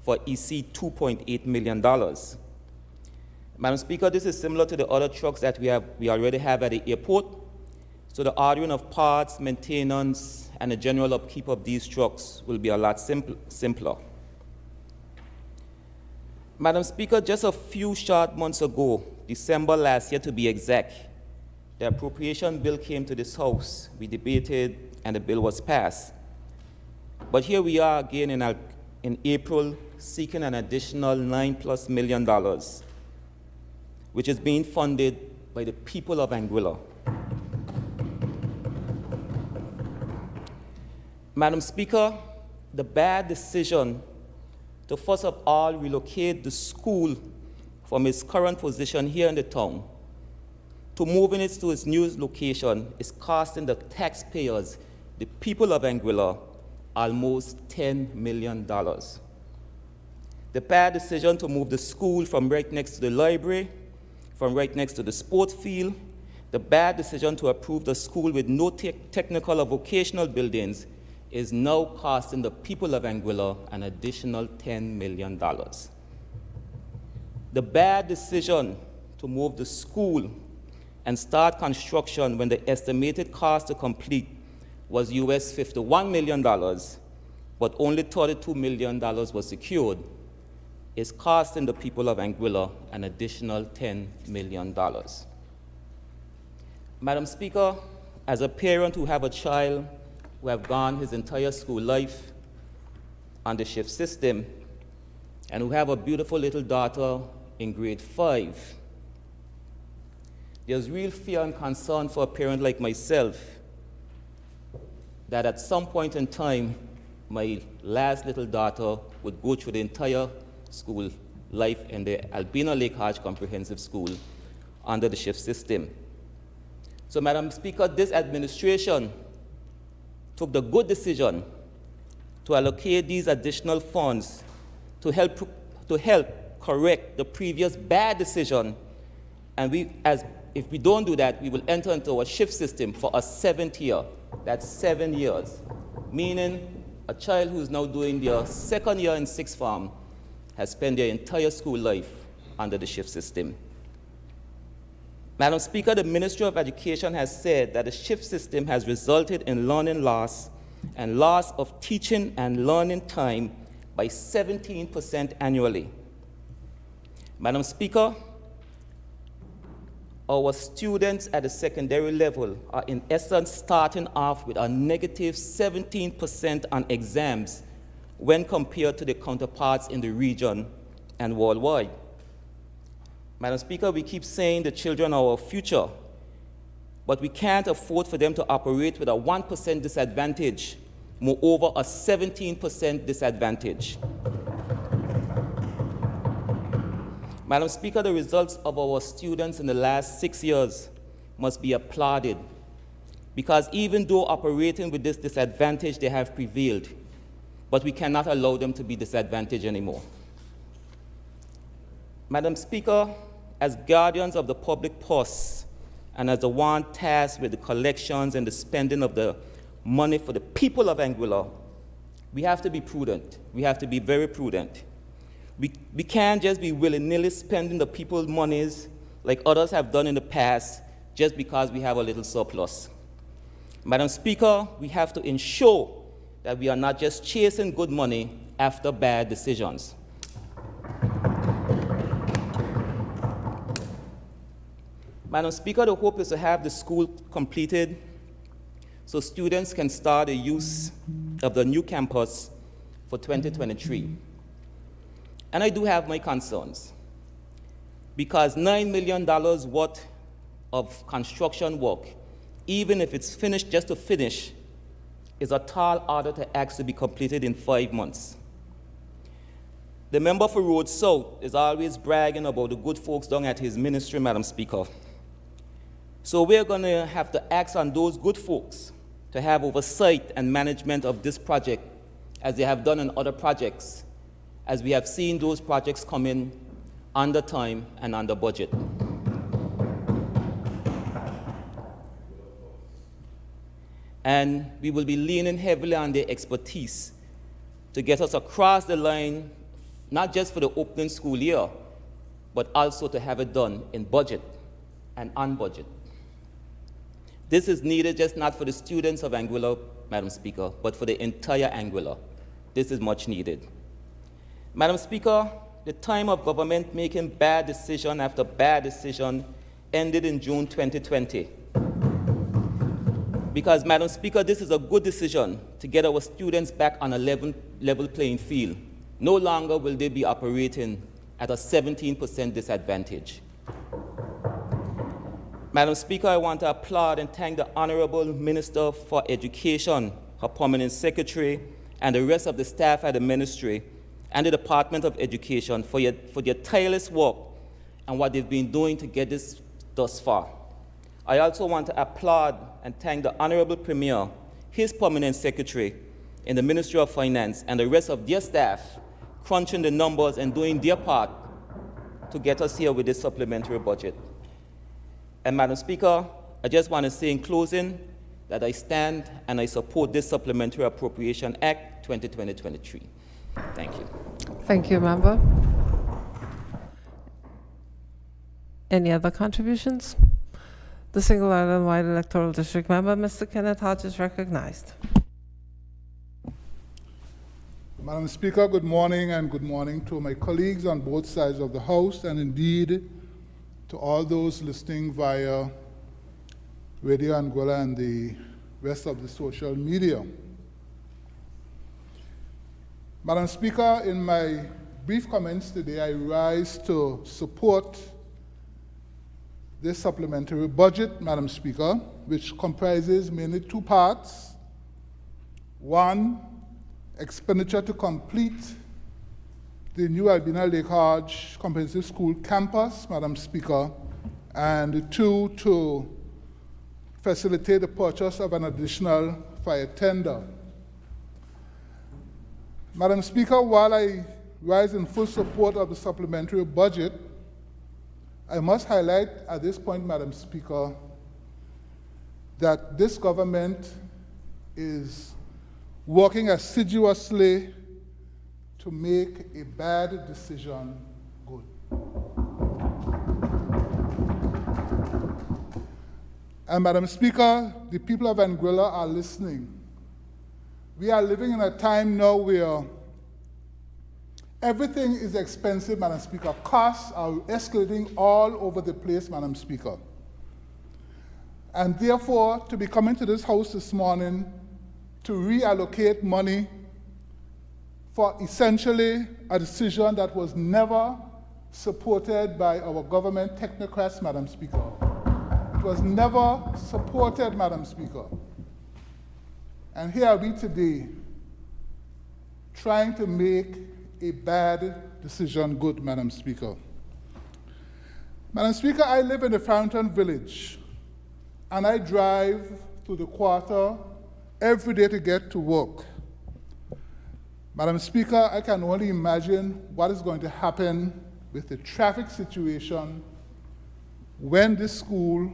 for EC $2.8 million. Madam Speaker, this is similar to the other trucks that we already have at the airport. So the ordering of parts, maintenance, and the general upkeep of these trucks will be a lot simpler. Madam Speaker, just a few short months ago, December last year to be exact, the appropriation bill came to this House. We debated, and the bill was passed. But here we are again in April, seeking an additional $9+ million, which is being funded by the people of Anguilla. Madam Speaker, the bad decision to first of all relocate the school from its current position here in the town to moving it to its new location is costing the taxpayers, the people of Anguilla, almost $10 million. The bad decision to move the school from right next to the library, from right next to the sports field, the bad decision to approve the school with no technical or vocational buildings is now costing the people of Anguilla an additional $10 million. The bad decision to move the school and start construction when the estimated cost to complete was US $51 million, but only $32 million was secured, is costing the people of Anguilla an additional $10 million. Madam Speaker, as a parent who have a child who have gone his entire school life on the shift system and who have a beautiful little daughter in grade 5, there's real fear and concern for a parent like myself that at some point in time, my last little daughter would go through the entire school life in the Albina Lake Hodge Comprehensive School under the shift system. So, Madam Speaker, this administration took the good decision to allocate these additional funds to help correct the previous bad decision. And if we don't do that, we will enter into a shift system for a 7th year. That's 7 years, meaning a child who's now doing their 2nd year in 6th form has spent their entire school life under the shift system. Madam Speaker, the Ministry of Education has said that the shift system has resulted in learning loss and loss of teaching and learning time by 17% annually. Madam Speaker, our students at the secondary level are in essence starting off with a negative 17% on exams when compared to their counterparts in the region and worldwide. Madam Speaker, we keep saying the children are our future, but we can't afford for them to operate with a 1% disadvantage, moreover a 17% disadvantage. Madam Speaker, the results of our students in the last 6 years must be applauded, because even though operating with this disadvantage, they have prevailed, but we cannot allow them to be disadvantaged anymore. Madam Speaker, as guardians of the public purse and as the one tasked with the collections and the spending of the money for the people of Anguilla, we have to be prudent. We have to be very prudent. We can't just be willy-nilly spending the people's monies like others have done in the past just because we have a little surplus. Madam Speaker, we have to ensure that we are not just chasing good money after bad decisions. Madam Speaker, the hope is to have the school completed so students can start the use of the new campus for 2023. And I do have my concerns, because $9 million worth of construction work, even if it's finished just to finish, is a tall order to ask to be completed in 5 months. The member for Road South is always bragging about the good folks down at his ministry, Madam Speaker. So we're going to have to ask on those good folks to have oversight and management of this project, as they have done in other projects, as we have seen those projects come in under time and under budget. And we will be leaning heavily on their expertise to get us across the line, not just for the opening school year, but also to have it done in budget and on budget. This is needed just not for the students of Anguilla, Madam Speaker, but for the entire Anguilla. This is much needed. Madam Speaker, the time of government making bad decision after bad decision ended in June 2020. Because, Madam Speaker, this is a good decision to get our students back on a level playing field. No longer will they be operating at a 17% disadvantage. Madam Speaker, I want to applaud and thank the Honorable Minister for Education, her permanent secretary, and the rest of the staff at the ministry and the Department of Education for their tireless work and what they've been doing to get this thus far. I also want to applaud and thank the Honorable Premier, his permanent secretary in the Ministry of Finance, and the rest of their staff crunching the numbers and doing their part to get us here with this supplementary budget. And Madam Speaker, I just want to say in closing that I stand and I support this Supplementary Appropriation Act 2020-23. Thank you. Thank you, Member. Any other contributions? The Single Island Wide Electoral District Member, Mr. Kenneth Hodge, is recognized. Madam Speaker, good morning, and good morning to my colleagues on both sides of the House, and indeed to all those listening via Radio Anguilla and the rest of the social media. Madam Speaker, in my brief comments today, I rise to support this supplementary budget, Madam Speaker, which comprises mainly two parts. One, expenditure to complete the new Albina Lake Hodge Comprehensive School campus, Madam Speaker, and two, to facilitate the purchase of an additional fire tender. Madam Speaker, while I rise in full support of the supplementary budget, I must highlight at this point, Madam Speaker, that this government is working assiduously to make a bad decision good. And Madam Speaker, the people of Anguilla are listening. We are living in a time now where everything is expensive, Madam Speaker. Costs are escalating all over the place, Madam Speaker. And therefore, to be coming to this House this morning to reallocate money for essentially a decision that was never supported by our government technocrats, Madam Speaker. It was never supported, Madam Speaker. And here are we today, trying to make a bad decision good, Madam Speaker. Madam Speaker, I live in the Farrington Village, and I drive to the quarter every day to get to work. Madam Speaker, I can only imagine what is going to happen with the traffic situation when this school,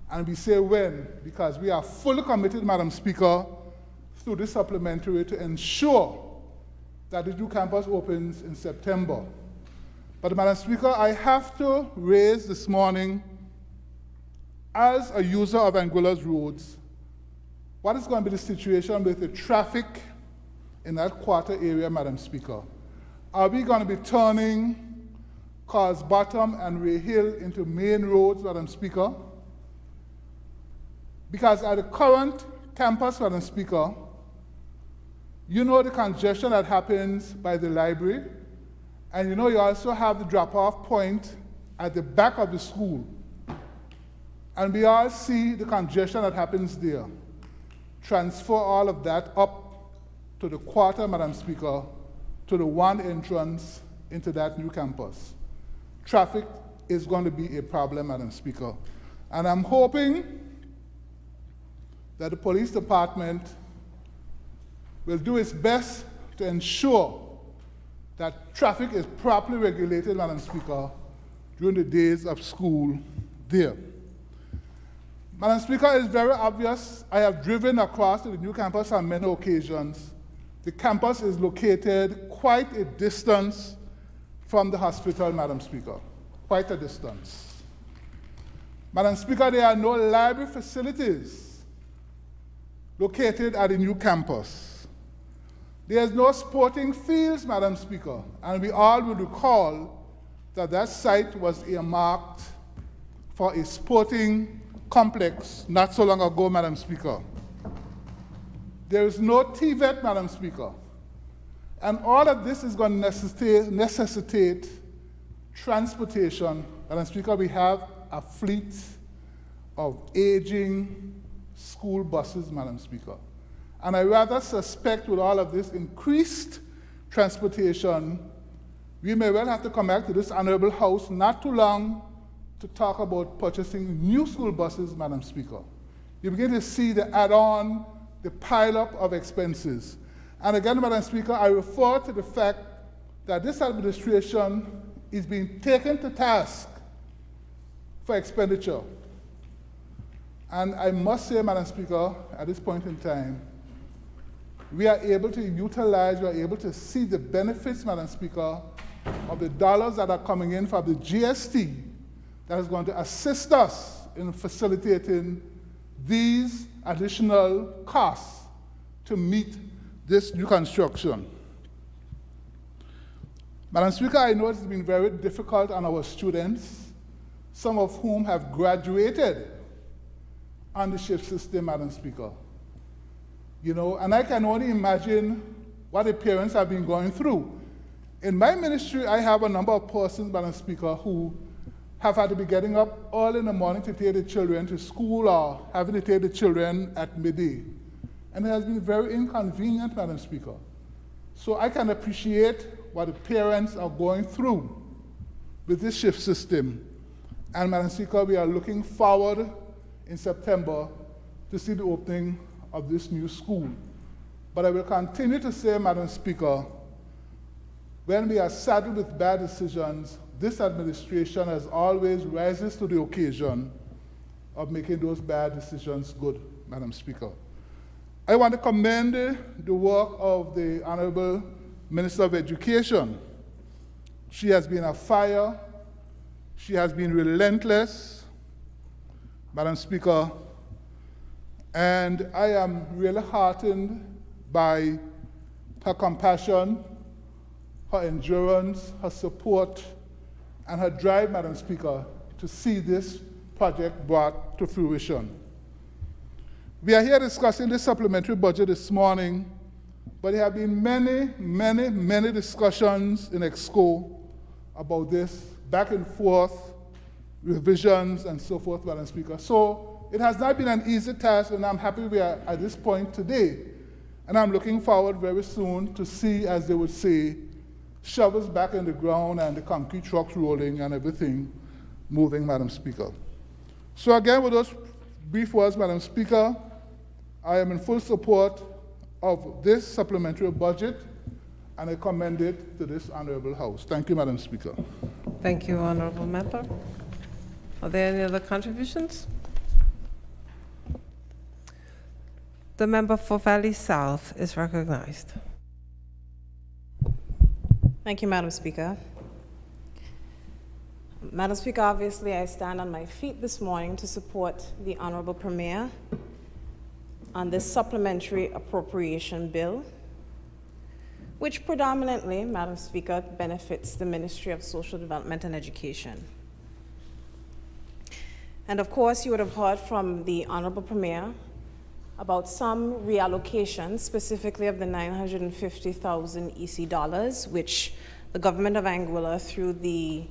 and we say when, because we are fully committed, Madam Speaker, through this supplementary to ensure that the new campus opens in September. But Madam Speaker, I have to raise this morning, as a user of Anguilla's roads, what is going to be the situation with the traffic in that quarter area, Madam Speaker? Are we going to be turning Cars Bottom and Ray Hill into main roads, Madam Speaker? Because at the current campus, Madam Speaker, you know the congestion that happens by the library, and you know you also have the drop-off point at the back of the school. And we all see the congestion that happens there. Transfer all of that up to the quarter, Madam Speaker, to the one entrance into that new campus. Traffic is going to be a problem, Madam Speaker. And I'm hoping that the police department will do its best to ensure that traffic is properly regulated, Madam Speaker, during the days of school there. Madam Speaker, it's very obvious. I have driven across to the new campus on many occasions. The campus is located quite a distance from the hospital, Madam Speaker, quite a distance. Madam Speaker, there are no library facilities located at the new campus. There's no sporting fields, Madam Speaker, and we all will recall that that site was earmarked for a sporting complex not so long ago, Madam Speaker. There is no TVET, Madam Speaker. And all of this is going to necessitate transportation. Madam Speaker, we have a fleet of aging school buses, Madam Speaker. And I rather suspect with all of this increased transportation, we may well have to come back to this honorable House not too long to talk about purchasing new school buses, Madam Speaker. You begin to see the add-on, the pile-up of expenses. And again, Madam Speaker, I refer to the fact that this administration is being taken to task for expenditure. And I must say, Madam Speaker, at this point in time, we are able to utilize, we are able to see the benefits, Madam Speaker, of the dollars that are coming in from the GST that is going to assist us in facilitating these additional costs to meet this new construction. Madam Speaker, I know it's been very difficult on our students, some of whom have graduated on the shift system, Madam Speaker. You know, and I can only imagine what the parents have been going through. In my ministry, I have a number of persons, Madam Speaker, who have had to be getting up early in the morning to take the children to school or having to take the children at midday. And it has been very inconvenient, Madam Speaker. So I can appreciate what the parents are going through with this shift system. And Madam Speaker, we are looking forward in September to see the opening of this new school. But I will continue to say, Madam Speaker, when we are saddled with bad decisions, this administration as always rises to the occasion of making those bad decisions good, Madam Speaker. I want to commend the work of the Honorable Minister of Education. She has been a fire. She has been relentless, Madam Speaker, and I am really heartened by her compassion, her endurance, her support, and her drive, Madam Speaker, to see this project brought to fruition. We are here discussing this supplementary budget this morning, but there have been many discussions in EXCO about this, back and forth, revisions and so forth, Madam Speaker. So it has not been an easy task, and I'm happy we are at this point today. And I'm looking forward very soon to see, as they would say, shovels back in the ground and the concrete trucks rolling and everything moving, Madam Speaker. So again, with those brief words, Madam Speaker, I am in full support of this supplementary budget, and I commend it to this honorable House. Thank you, Madam Speaker. Thank you, Honorable Member. Are there any other contributions? The member for Valley South is recognized. Thank you, Madam Speaker. Madam Speaker, obviously I stand on my feet this morning to support the Honorable Premier on this supplementary appropriation bill, which predominantly, Madam Speaker, benefits the Ministry of Social Development and Education. And of course, you would have heard from the Honorable Premier about some reallocations, specifically of the 950,000 EC dollars, which the government of Anguilla, through the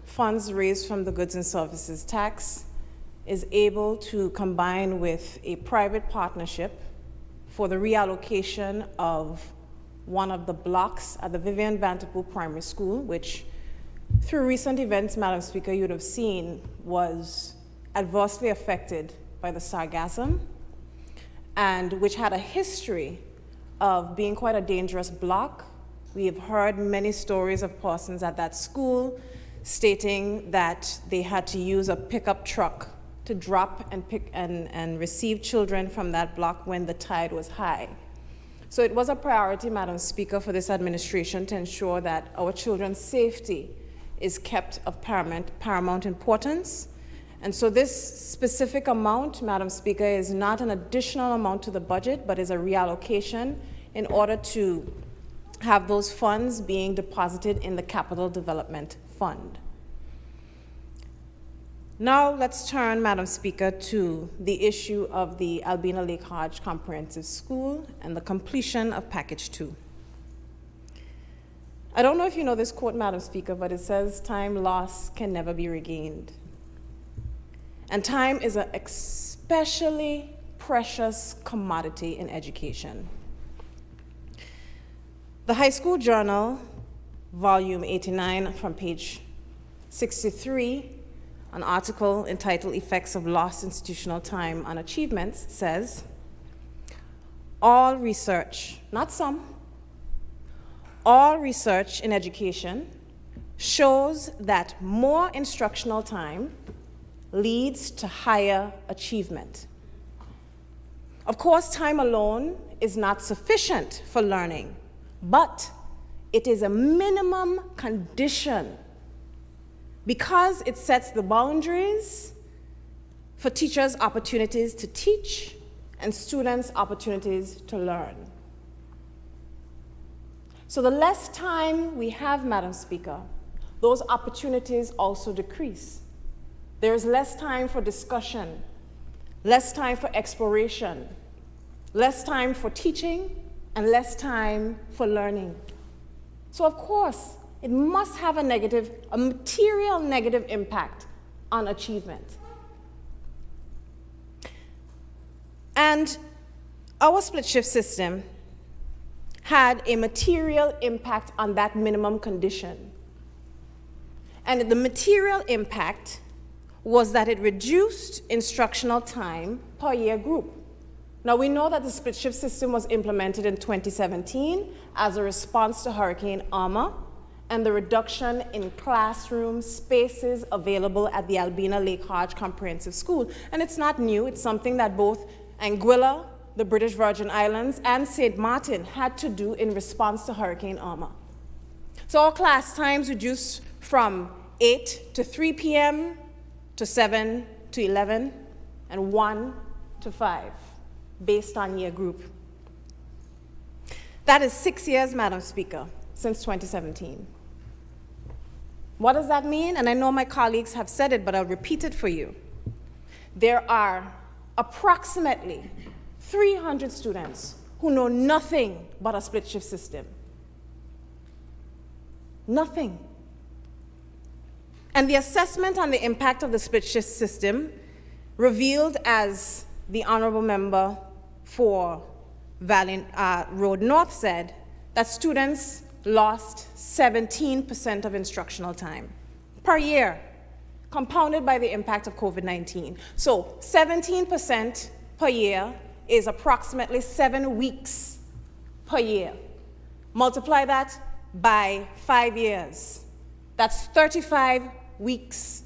funds raised from the goods and services tax, is able to combine with a private partnership for the reallocation of one of the blocks at the Vivian Vanderpool Primary School, which through recent events, Madam Speaker, you'd have seen was adversely affected by the sargassum, and which had a history of being quite a dangerous block. We have heard many stories of persons at that school stating that they had to use a pickup truck to drop and pick and receive children from that block when the tide was high. So it was a priority, Madam Speaker, for this administration to ensure that our children's safety is kept of paramount importance. And so this specific amount, Madam Speaker, is not an additional amount to the budget, but is a reallocation in order to have those funds being deposited in the Capital Development Fund. Now let's turn, Madam Speaker, to the issue of the Albina Lake Hodge Comprehensive School and the completion of Package 2. I don't know if you know this quote, Madam Speaker, but it says, "Time lost can never be regained." And time is an especially precious commodity in education. The High School Journal, volume 89, from page 63, an article entitled "Effects of Lost Institutional Time on Achievements," says, all research, not some, all research in education shows that more instructional time leads to higher achievement. Of course, time alone is not sufficient for learning, but it is a minimum condition because it sets the boundaries for teachers' opportunities to teach and students' opportunities to learn. So the less time we have, Madam Speaker, those opportunities also decrease. There is less time for discussion, less time for exploration, less time for teaching, and less time for learning. So of course, it must have a material negative impact on achievement. And our split shift system had a material impact on that minimum condition. And the material impact was that it reduced instructional time per year group. Now, we know that the split shift system was implemented in 2017 as a response to Hurricane Irma and the reduction in classroom spaces available at the Albina Lake Hodge Comprehensive School. And it's not new, it's something that both Anguilla, the British Virgin Islands, and St. Martin had to do in response to Hurricane Irma. So our class times reduced from 8 to 3 p.m., to 7 to 11, and 1 to 5, based on year group. That is 6 years, Madam Speaker, since 2017. What does that mean? And I know my colleagues have said it, but I'll repeat it for you. There are approximately 300 students who know nothing but a split shift system. Nothing. And the assessment on the impact of the split shift system revealed, as the honorable member for Valley Road North said, that students lost 17% of instructional time per year, compounded by the impact of COVID-19. So 17% per year is approximately 7 weeks per year. Multiply that by 5 years. That's 35 weeks.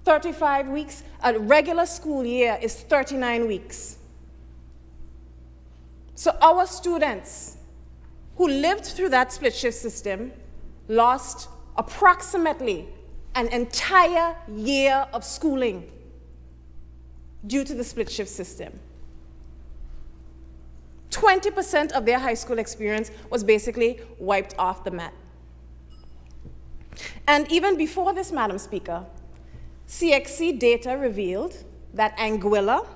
35 weeks. A regular school year is 39 weeks. So our students who lived through that split shift system lost approximately an entire year of schooling due to the split shift system. 20% of their high school experience was basically wiped off the mat. And even before this, Madam Speaker, CXC data revealed that Anguilla,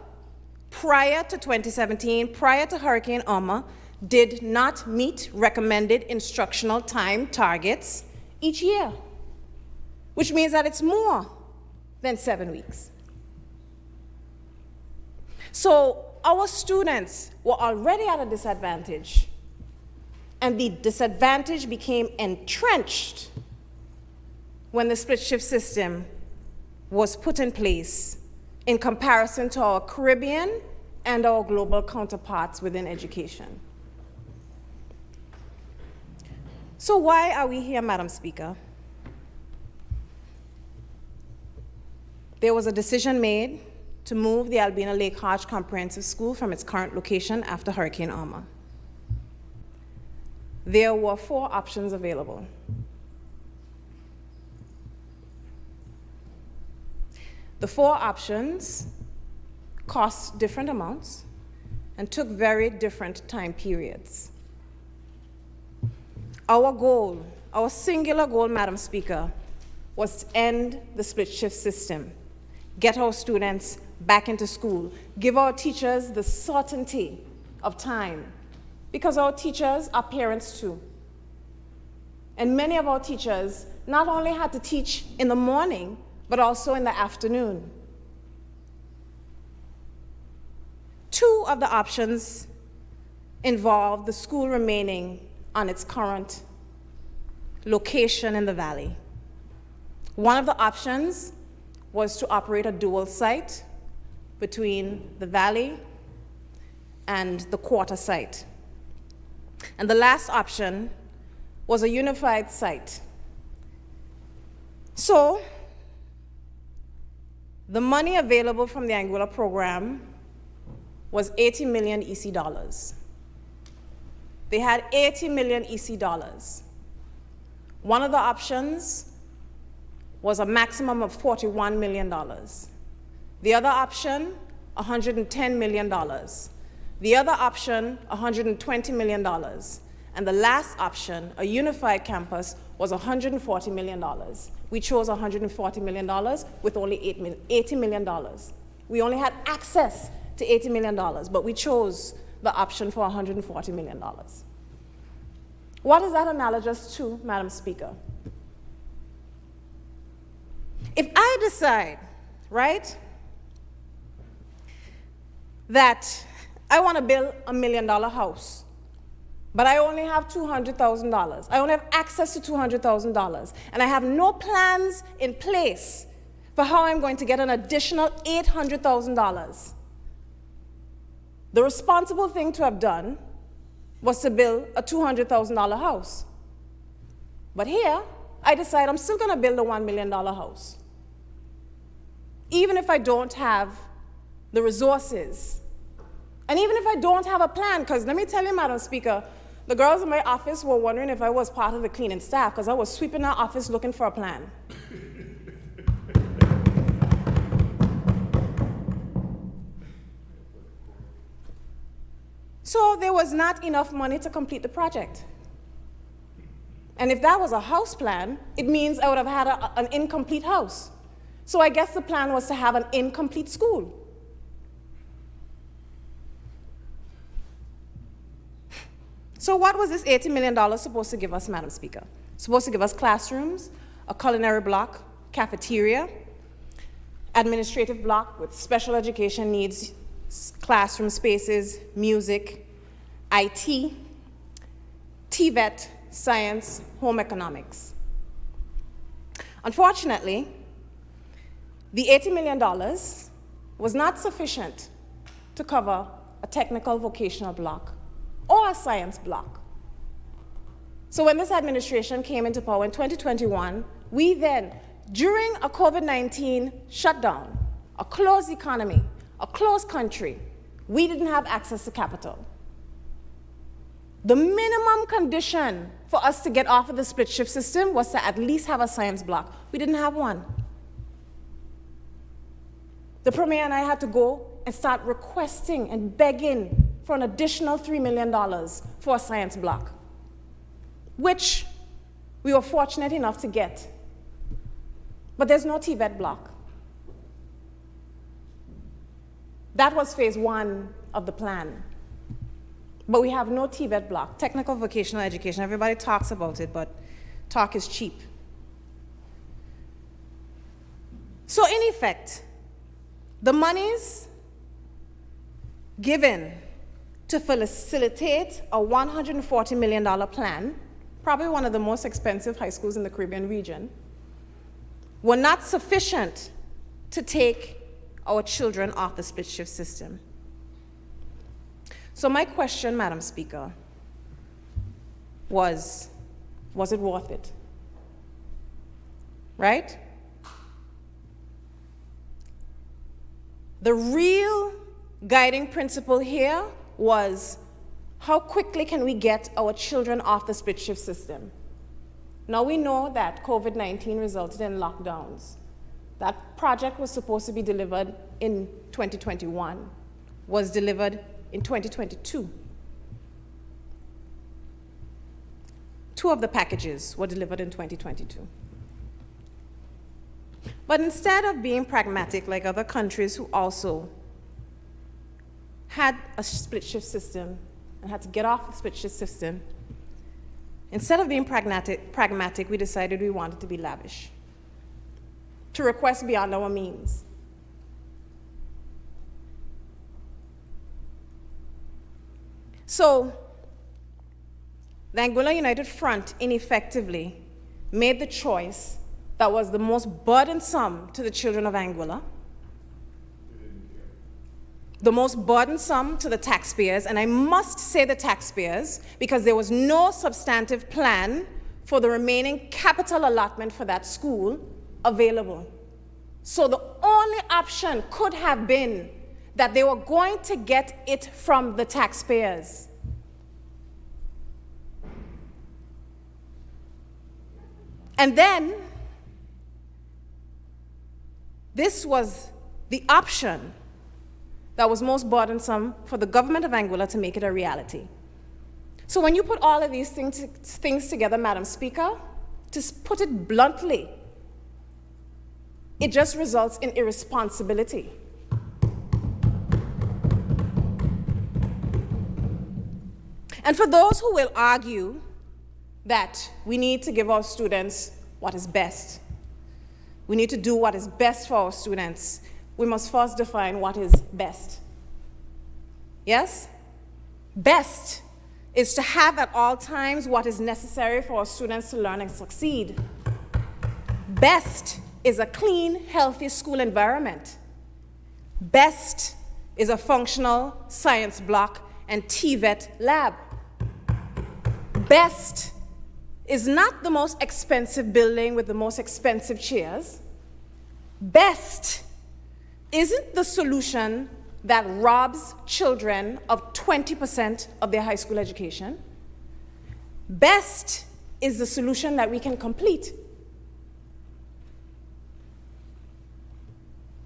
prior to 2017, prior to Hurricane Irma, did not meet recommended instructional time targets each year, which means that it's more than 7 weeks. So our students were already at a disadvantage, and the disadvantage became entrenched when the split shift system was put in place in comparison to our Caribbean and our global counterparts within education. So why are we here, Madam Speaker? There was a decision made to move the Albina Lake Hodge Comprehensive School from its current location after Hurricane Irma. There were 4 options available. The 4 options cost different amounts and took very different time periods. Our goal, our singular goal, Madam Speaker, was to end the split shift system, get our students back into school, give our teachers the certainty of time, because our teachers are parents too. And many of our teachers not only had to teach in the morning, but also in the afternoon. 2 of the options involved the school remaining on its current location in the valley. One of the options was to operate a dual site between the valley and the quarter site. And the last option was a unified site. So, the money available from the Anguilla program was 80 million EC dollars. They had 80 million EC dollars. One of the options was a maximum of $41 million. The other option, $110 million. The other option, $120 million. And the last option, a unified campus, was $140 million. We chose $140 million with only $80 million. We only had access to $80 million, but we chose the option for $140 million. What is that analogous to, Madam Speaker? If I decide, right, that I want to build $1 million house, but I only have $200,000. I only have access to $200,000, and I have no plans in place for how I'm going to get an additional $800,000. The responsible thing to have done was to build a $200,000 house. But here, I decide I'm still going to build a $1 million house, even if I don't have the resources, and even if I don't have a plan, because let me tell you, Madam Speaker, the girls in my office were wondering if I was part of the cleaning staff, because I was sweeping our office looking for a plan. So there was not enough money to complete the project. And if that was a house plan, it means I would have had an incomplete house. So I guess the plan was to have an incomplete school. So what was this $80 million supposed to give us, Madam Speaker? Supposed to give us classrooms, a culinary block, cafeteria, administrative block with special education needs, classroom spaces, music, IT, TVET, science, home economics. Unfortunately, the $80 million was not sufficient to cover a technical vocational block or a science block. So when this administration came into power in 2021, we then, during a COVID-19 shutdown, a closed economy, a closed country, we didn't have access to capital. The minimum condition for us to get off of the split shift system was to at least have a science block. We didn't have one. The Premier and I had to go and start requesting and begging for an additional $3 million for a science block, which we were fortunate enough to get. But there's no TVET block. That was phase 1 of the plan. But we have no TVET block, technical vocational education. Everybody talks about it, but talk is cheap. So in effect, the monies given to facilitate a $140 million plan, probably one of the most expensive high schools in the Caribbean region, were not sufficient to take our children off the split shift system. So my question, Madam Speaker, was it worth it? Right? The real guiding principle here was, how quickly can we get our children off the split shift system? Now we know that COVID-19 resulted in lockdowns. That project was supposed to be delivered in 2021, was delivered in 2022. 2 of the packages were delivered in 2022. But instead of being pragmatic like other countries who also had a split shift system and had to get off the split shift system, instead of being pragmatic, we decided we wanted to be lavish, to request beyond our means. So, the Anguilla United Front ineffectively made the choice that was the most burdensome to the children of Anguilla, the most burdensome to the taxpayers, and I must say the taxpayers, because there was no substantive plan for the remaining capital allotment for that school available. So the only option could have been that they were going to get it from the taxpayers. And then, this was the option that was most burdensome for the government of Anguilla to make it a reality. So when you put all of these things together, Madam Speaker, to put it bluntly, it just results in irresponsibility. And for those who will argue that we need to give our students what is best, we need to do what is best for our students, we must first define what is best. Yes? Best is to have at all times what is necessary for our students to learn and succeed. Best is a clean, healthy school environment. Best is a functional science block and TVET lab. Best is not the most expensive building with the most expensive chairs. Best isn't the solution that robs children of 20% of their high school education. Best is the solution that we can complete.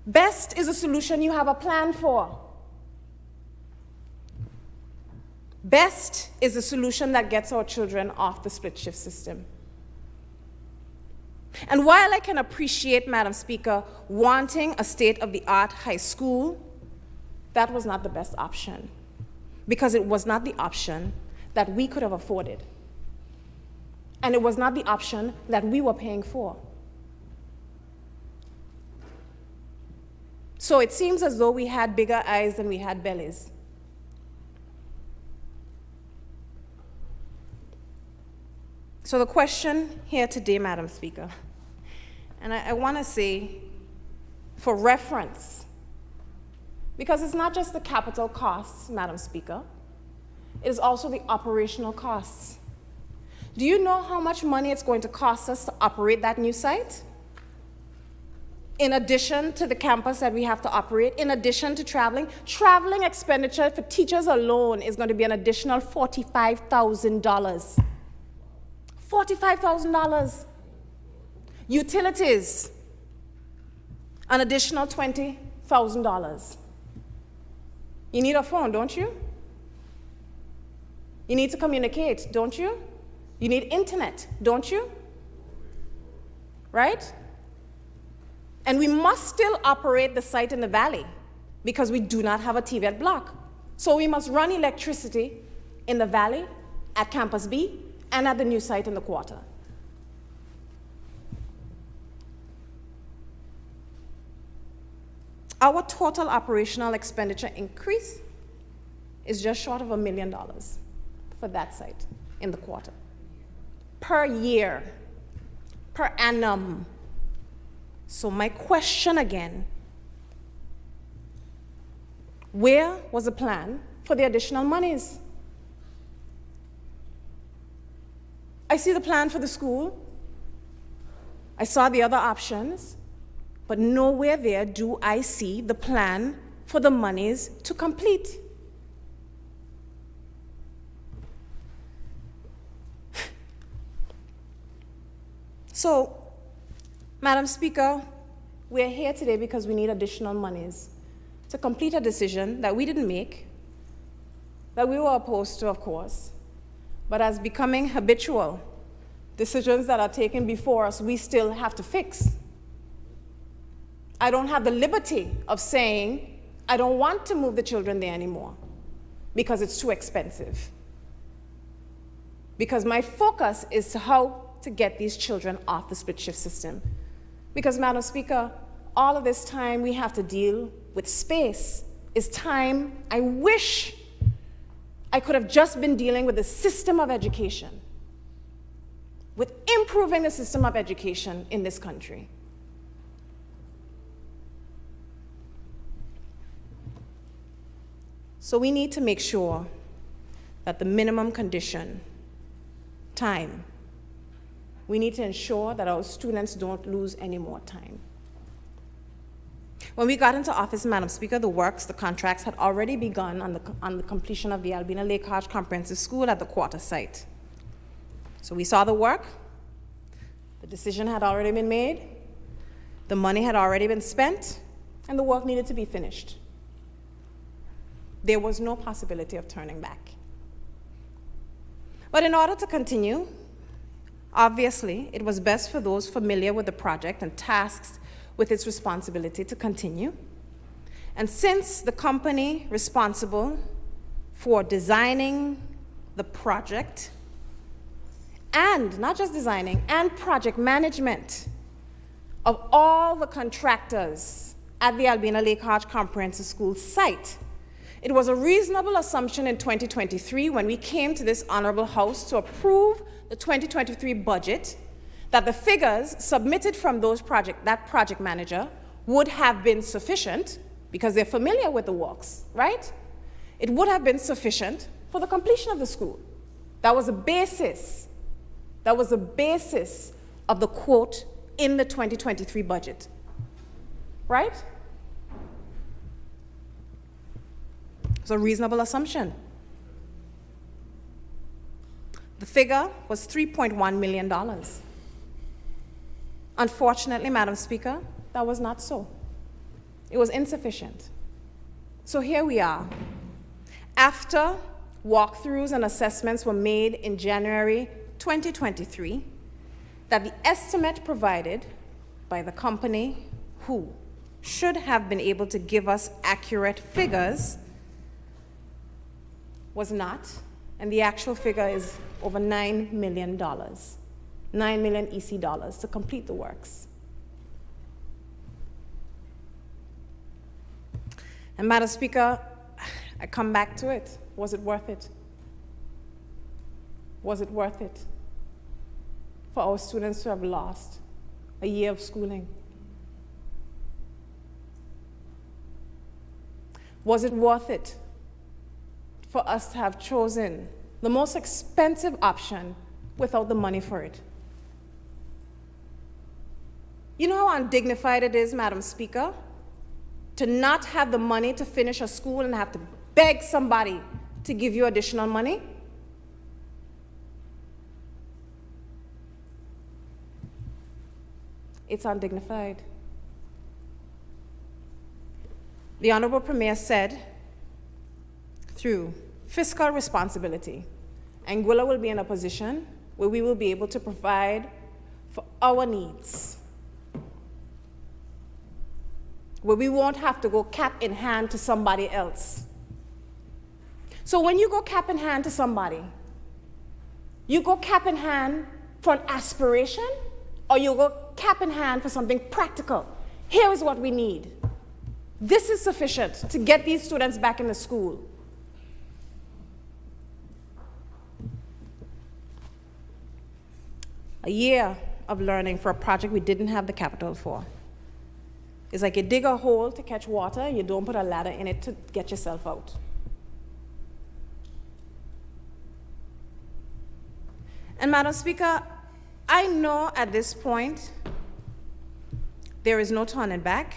Best is a solution you have a plan for. Best is a solution that gets our children off the split shift system. And while I can appreciate, Madam Speaker, wanting a state-of-the-art high school, that was not the best option, because it was not the option that we could have afforded. And it was not the option that we were paying for. So it seems as though we had bigger eyes than we had bellies. So the question here today, Madam Speaker, and I want to say for reference, because it's not just the capital costs, Madam Speaker, it is also the operational costs. Do you know how much money it's going to cost us to operate that new site? In addition to the campus that we have to operate, in addition to traveling expenditure for teachers alone is going to be an additional $45,000. $45,000. Utilities, an additional $20,000. You need a phone, don't you? You need to communicate, don't you? You need internet, don't you? Right? And we must still operate the site in the valley because we do not have a TVET block. So we must run electricity in the valley, at Campus B, and at the new site in the quarter. Our total operational expenditure increase is just short of $1 million for that site in the quarter. Per year, per annum. So my question again, where was the plan for the additional monies? I see the plan for the school. I saw the other options, but nowhere there do I see the plan for the monies to complete. So, Madam Speaker, We're here today because we need additional monies to complete a decision that we didn't make, that we were opposed to, of course, but as becoming habitual, decisions that are taken before us, we still have to fix. I don't have the liberty of saying, I don't want to move the children there anymore because it's too expensive. Because my focus is to how to get these children off the split shift system. Because, Madam Speaker, all of this time we have to deal with space is time I wish I could have just been dealing with the system of education, with improving the system of education in this country. So we need to make sure that the minimum condition, time, we need to ensure that our students don't lose any more time. When we got into office, Madam Speaker, the contracts had already begun on the completion of the Albina Lake Hodge Comprehensive School at the quarter site. So we saw the work, the decision had already been made, the money had already been spent, and the work needed to be finished. There was no possibility of turning back. But in order to continue, obviously, it was best for those familiar with the project and tasked with its responsibility to continue. And since the company responsible for designing the project, and not just designing, and project management of all the contractors at the Albina Lake Hodge Comprehensive School site, it was a reasonable assumption in 2023 when we came to this honorable house to approve the 2023 budget that the figures submitted from that project manager would have been sufficient, because they're familiar with the works, right? It would have been sufficient for the completion of the school. That was the basis. That was the basis of the quote in the 2023 budget, right? It's a reasonable assumption. The figure was $3.1 million. Unfortunately, Madam Speaker, that was not so. It was insufficient. So here we are. After walkthroughs and assessments were made in January 2023, that the estimate provided by the company, who should have been able to give us accurate figures, was not, and the actual figure is over $9 million. 9 million EC dollars to complete the works. And Madam Speaker, I come back to it. Was it worth it? Was it worth it for our students to have lost a year of schooling? Was it worth it for us to have chosen the most expensive option without the money for it? You know how undignified it is, Madam Speaker, to not have the money to finish a school and have to beg somebody to give you additional money? It's undignified. The Honorable Premier said, through fiscal responsibility, Anguilla will be in a position where we will be able to provide for our needs, where we won't have to go cap in hand to somebody else. So when you go cap in hand to somebody, you go cap in hand for an aspiration, or you go cap in hand for something practical. Here is what we need. This is sufficient to get these students back in the school. A year of learning for a project we didn't have the capital for. It's like you dig a hole to catch water, and you don't put a ladder in it to get yourself out. And Madam Speaker, I know at this point there is no turning back.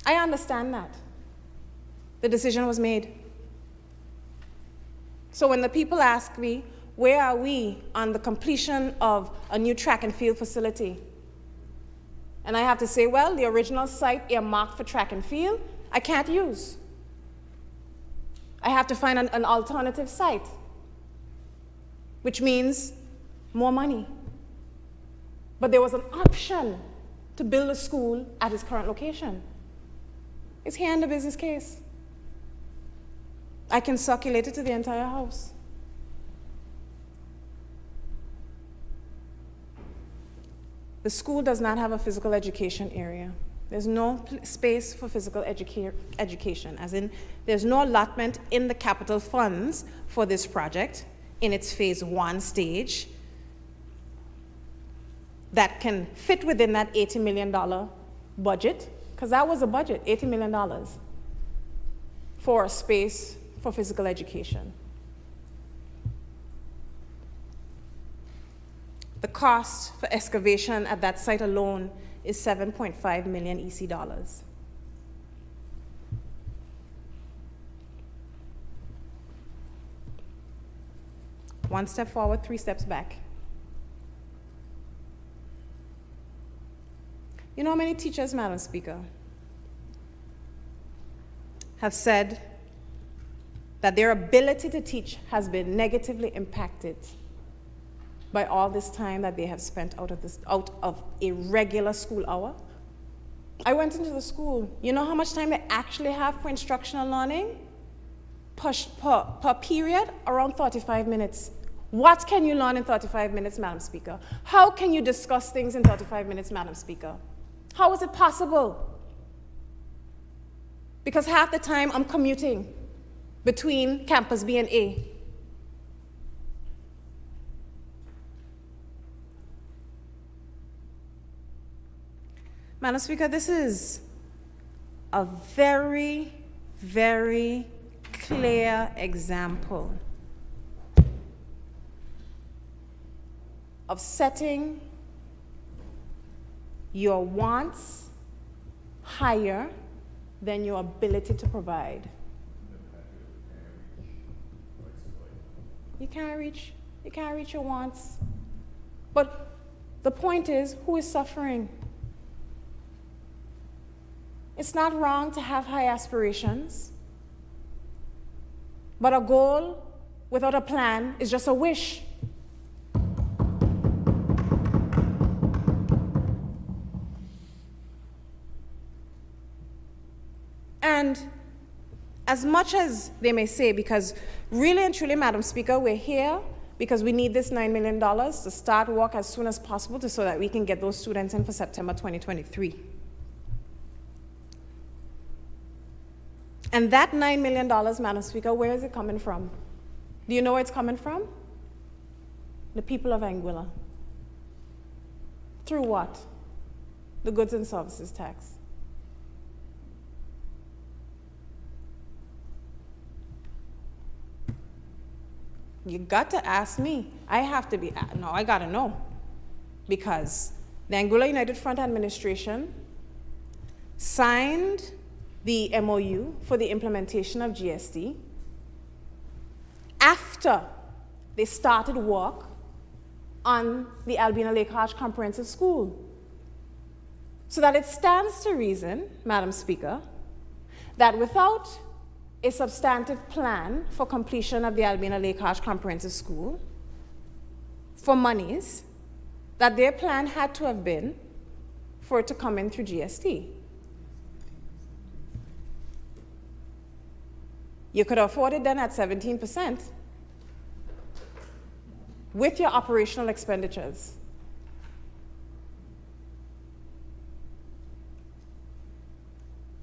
I understand that. The decision was made. So when the people ask me, where are we on the completion of a new track and field facility? And I have to say, well, the original site earmarked for track and field, I can't use. I have to find an alternative site, which means more money. But there was an option to build a school at its current location. It's here in the business case. I can circulate it to the entire house. The school does not have a physical education area. There's no space for physical education, as in there's no allotment in the capital funds for this project in its phase 1 stage that can fit within that $80 million budget, because that was a budget, $80 million for a space for physical education. The cost for excavation at that site alone is 7.5 million EC dollars. One step forward, 3 steps back. You know how many teachers, Madam Speaker, have said that their ability to teach has been negatively impacted by all this time that they have spent out of a regular school hour? I went into the school. You know how much time they actually have for instructional learning? Per period, around 35 minutes. What can you learn in 35 minutes, Madam Speaker? How can you discuss things in 35 minutes, Madam Speaker? How is it possible? Because half the time I'm commuting between campus B and A. Madam Speaker, this is a very, very clear example of setting your wants higher than your ability to provide. You can't reach your wants. But the point is, who is suffering? It's not wrong to have high aspirations, but a goal without a plan is just a wish. And as much as they may say, because really and truly, Madam Speaker, we're here because we need this $9 million to start work as soon as possible so that we can get those students in for September 2023. And that $9 million, Madam Speaker, where is it coming from? Do you know where it's coming from? The people of Anguilla. Through what? The goods and services tax. You got to ask me. I gotta know. Because the Anguilla United Front administration signed the MOU for the implementation of GST after they started work on the Albina Lake Arch Comprehensive School. So that it stands to reason, Madam Speaker, that without a substantive plan for completion of the Albina Lake Arch Comprehensive School for monies, that their plan had to have been for it to come in through GST. You could afford it then at 17% with your operational expenditures.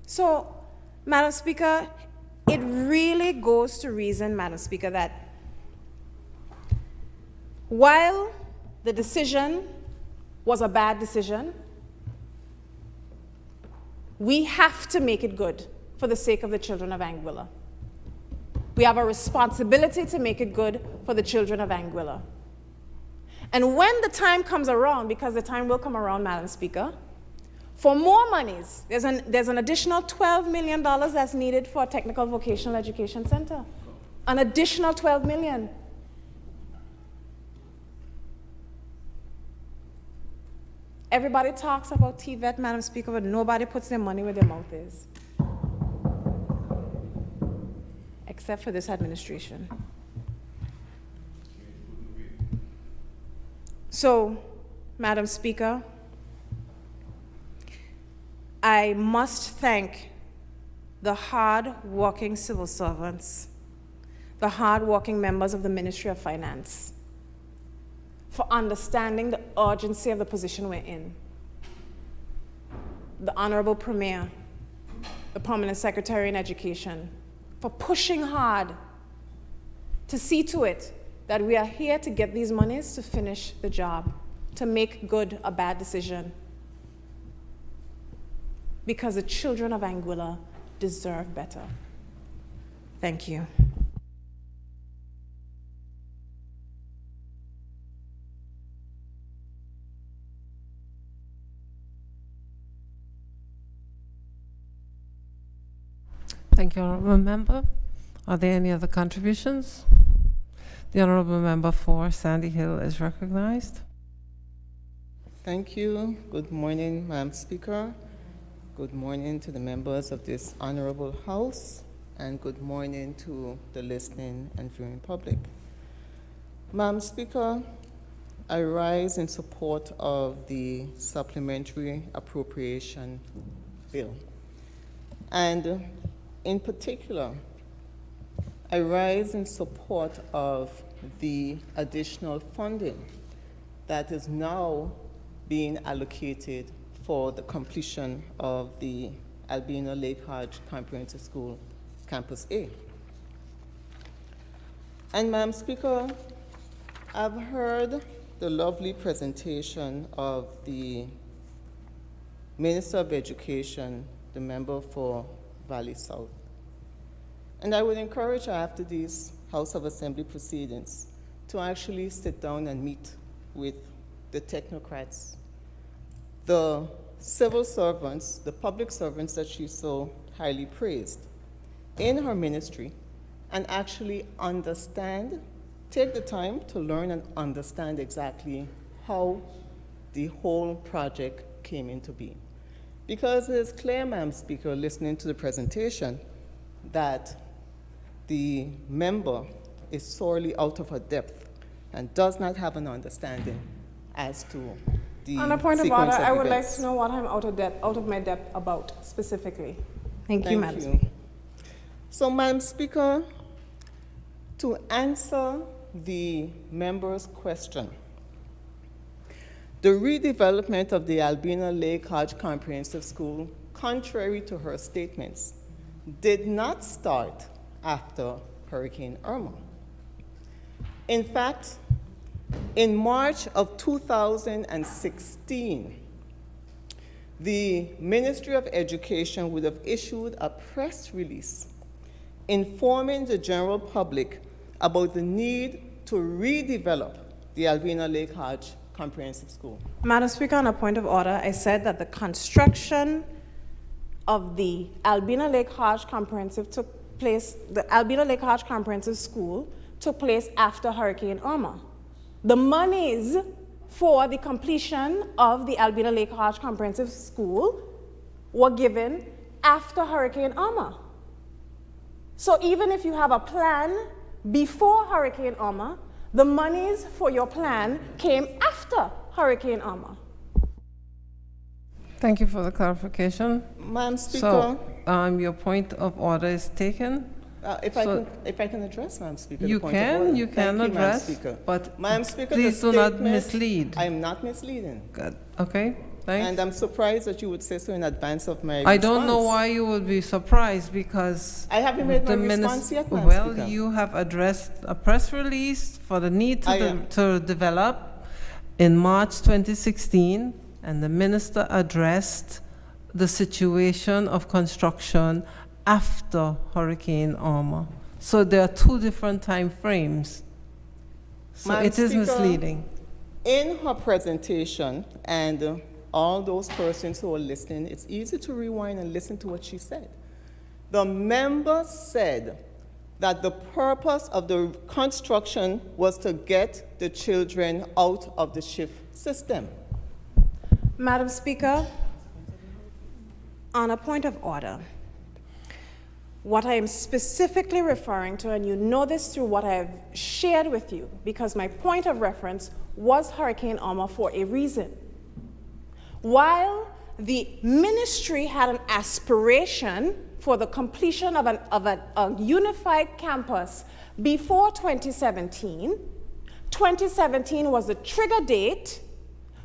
So, Madam Speaker, it really goes to reason, Madam Speaker, that while the decision was a bad decision, we have to make it good for the sake of the children of Anguilla. We have a responsibility to make it good for the children of Anguilla. And when the time comes around, because the time will come around, Madam Speaker, for more monies, there's an additional $12 million that's needed for a technical vocational education center. An additional $12 million. Everybody talks about TVET, Madam Speaker, but nobody puts their money where their mouth is. Except for this administration. So, Madam Speaker, I must thank the hard-working civil servants, the hard-working members of the Ministry of Finance, for understanding the urgency of the position we're in. The Honorable Premier, the Permanent Secretary in Education, for pushing hard to see to it that we are here to get these monies to finish the job, to make good a bad decision. Because the children of Anguilla deserve better. Thank you. Thank you, Honourable Member. Are there any other contributions? The Honourable Member for Sandy Hill is recognized. Thank you. Good morning, Madam Speaker. Good morning to the members of this honorable House, and good morning to the listening and viewing public. Madam Speaker, I rise in support of the supplementary appropriation bill. And in particular, I rise in support of the additional funding that is now being allocated for the completion of the Albina Lake Hodge Comprehensive School Campus A. And Madam Speaker, I've heard the lovely presentation of the Minister of Education, the member for Valley South. And I would encourage her after these House of Assembly proceedings to actually sit down and meet with the technocrats, the civil servants, the public servants that she so highly praised in her ministry, and actually understand, take the time to learn and understand exactly how the whole project came into being. Because it is clear, Madam Speaker, listening to the presentation, that the member is sorely out of her depth and does not have an understanding as to the On a point of sequence order, I would like events. to know what I'm out of my depth about specifically. Thank you, Madam Thank Speaker. you. So, Madam Speaker, to answer the member's question, the redevelopment of the Albina Lake Hodge Comprehensive School, contrary to her statements, did not start after Hurricane Irma. In fact, in March of 2016, the Ministry of Education would have issued a press release informing the general public about the need to redevelop the Albina Lake Hodge Comprehensive School. Madam Speaker, on a point of order, I said that the construction of the Albina Lake Hodge Comprehensive School took place after Hurricane Irma. The monies for the completion of the Albina Lake Hodge Comprehensive School were given after Hurricane Irma. So even if you have a plan before Hurricane Irma, the monies for your plan came after Hurricane Irma. Thank you for the clarification. Madam Speaker, So, your point of order is taken. if I can address, Madam Speaker, You the point of order. you can Thank you, Madam address, Speaker. but Madam Speaker, please the do not statement- mislead. I am not misleading. Good. Okay, thanks. And I'm surprised that you would say so in advance of my I don't know response. why you would be surprised, because I haven't made my the response yet, Madam well, Speaker. you have addressed a press release for the need I am. to develop in March 2016, and the minister addressed the situation of construction after Hurricane Irma. So there are two different time frames. So Madam it is Speaker, misleading. In her presentation, and all those persons who are listening, it's easy to rewind and listen to what she said. The member said that the purpose of the construction was to get the children out of the shift system. Madam Speaker, on a point of order, what I am specifically referring to, and you know this through what I have shared with you, because my point of reference was Hurricane Irma for a reason. While the ministry had an aspiration for the completion of a unified campus before 2017, 2017 was the trigger date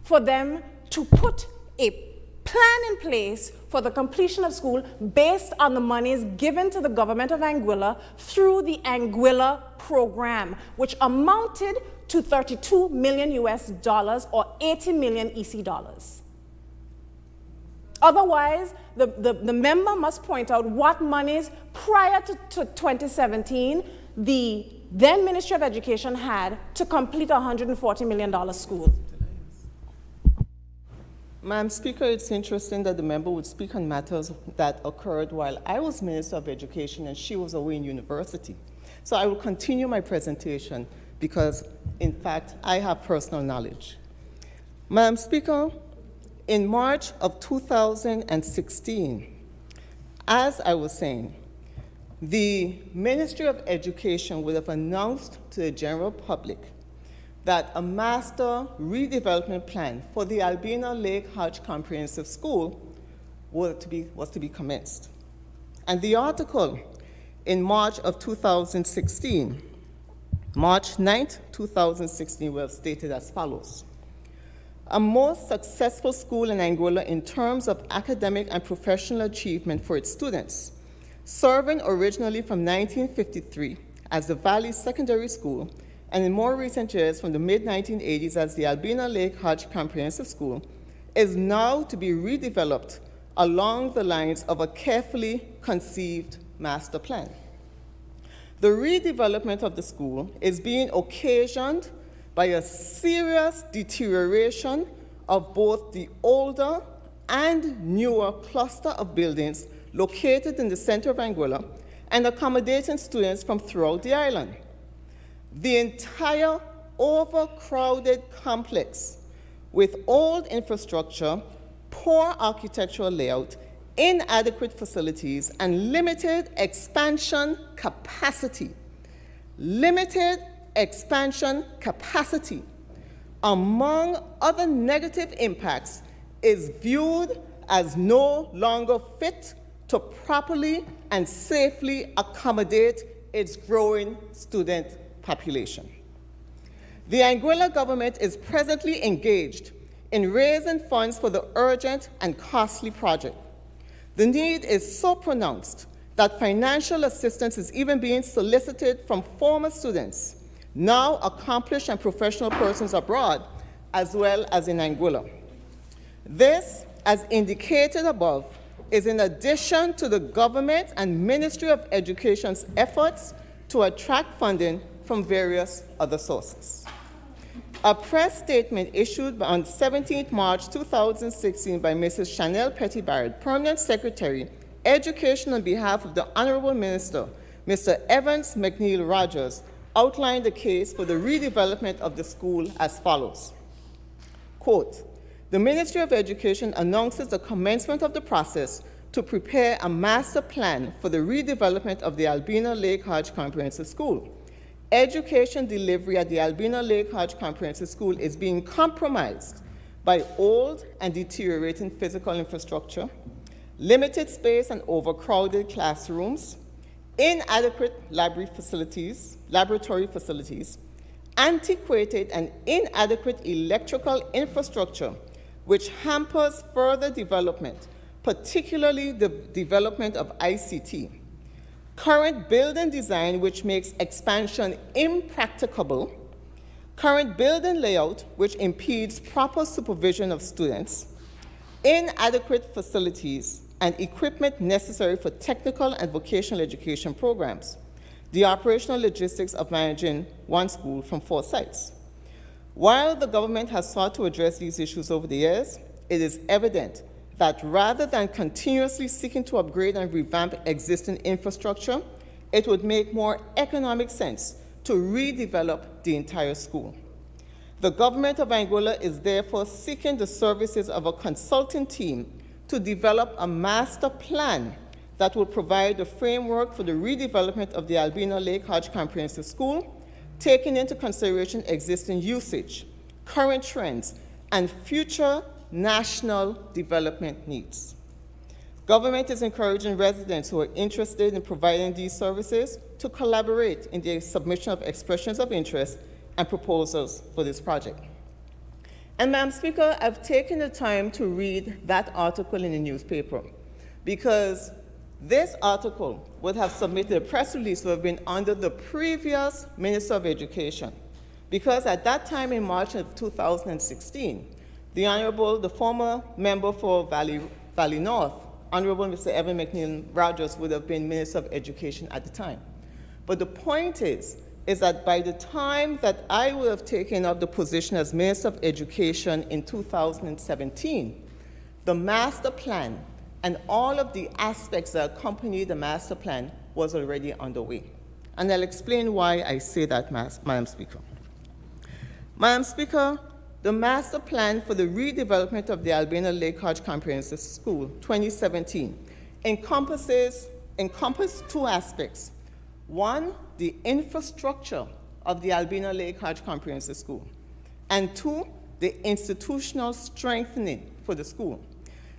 for them to put a plan in place for the completion of school based on the monies given to the government of Anguilla through the Anguilla program, which amounted to $32 million or 80 million EC dollars. Otherwise, the member must point out what monies prior to 2017 the then Ministry of Education had to complete a $140 million school. Madam Speaker, it's interesting that the member would speak on matters that occurred while I was Minister of Education and she was away in university. So I will continue my presentation because, in fact, I have personal knowledge. Madam Speaker, in March of 2016, as I was saying, the Ministry of Education would have announced to the general public that a master redevelopment plan for the Albina Lake Hodge Comprehensive School was to be commenced. And the article in March of 2016, March 9th, 2016, was stated as follows. A most successful school in Anguilla in terms of academic and professional achievement for its students, serving originally from 1953 as the Valley Secondary School, and in more recent years from the mid-1980s as the Albina Lake Hodge Comprehensive School, is now to be redeveloped along the lines of a carefully conceived master plan. The redevelopment of the school is being occasioned by a serious deterioration of both the older and newer cluster of buildings located in the center of Anguilla and accommodating students from throughout the island. The entire overcrowded complex with old infrastructure, poor architectural layout, inadequate facilities, and limited expansion capacity. Among other negative impacts, is viewed as no longer fit to properly and safely accommodate its growing student population. The Anguilla government is presently engaged in raising funds for the urgent and costly project. The need is so pronounced that financial assistance is even being solicited from former students, now accomplished and professional persons abroad, as well as in Anguilla. This, as indicated above, is in addition to the government and Ministry of Education's efforts to attract funding from various other sources. A press statement issued on 17 March 2016 by Mrs. Chanel Petty Barrett, Permanent Secretary, Education, on behalf of the Honorable Minister, Mr. Evans McNeil Rogers, outlined the case for the redevelopment of the school as follows. Quote, the Ministry of Education announces the commencement of the process to prepare a master plan for the redevelopment of the Albina Lake Hodge Comprehensive School. Education delivery at the Albina Lake Hodge Comprehensive School is being compromised by old and deteriorating physical infrastructure, limited space and overcrowded classrooms, inadequate laboratory facilities, antiquated and inadequate electrical infrastructure, which hampers further development, particularly the development of ICT. Current building design, which makes expansion impracticable, current building layout, which impedes proper supervision of students, inadequate facilities and equipment necessary for technical and vocational education programs, the operational logistics of managing one school from 4 sites. While the government has sought to address these issues over the years, it is evident that rather than continuously seeking to upgrade and revamp existing infrastructure, it would make more economic sense to redevelop the entire school. The government of Anguilla is therefore seeking the services of a consulting team to develop a master plan that will provide a framework for the redevelopment of the Albina Lake Hodge Comprehensive School, taking into consideration existing usage, current trends, and future national development needs. Government is encouraging residents who are interested in providing these services to collaborate in the submission of expressions of interest and proposals for this project. And Madam Speaker, I've taken the time to read that article in the newspaper because this article would have submitted a press release would have been under the previous Minister of Education, because at that time in March of 2016, the former member for Valley North, Honorable Mr. Evan McNeil Rogers, would have been Minister of Education at the time. But the point is that by the time that I would have taken up the position as Minister of Education in 2017, the master plan and all of the aspects that accompany the master plan was already underway. And I'll explain why I say that, Madam Speaker. Madam Speaker, the master plan for the redevelopment of the Albina Lake Hodge Comprehensive School 2017 encompassed two aspects. One, the infrastructure of the Albina Lake Hodge Comprehensive School, and two, the institutional strengthening for the school.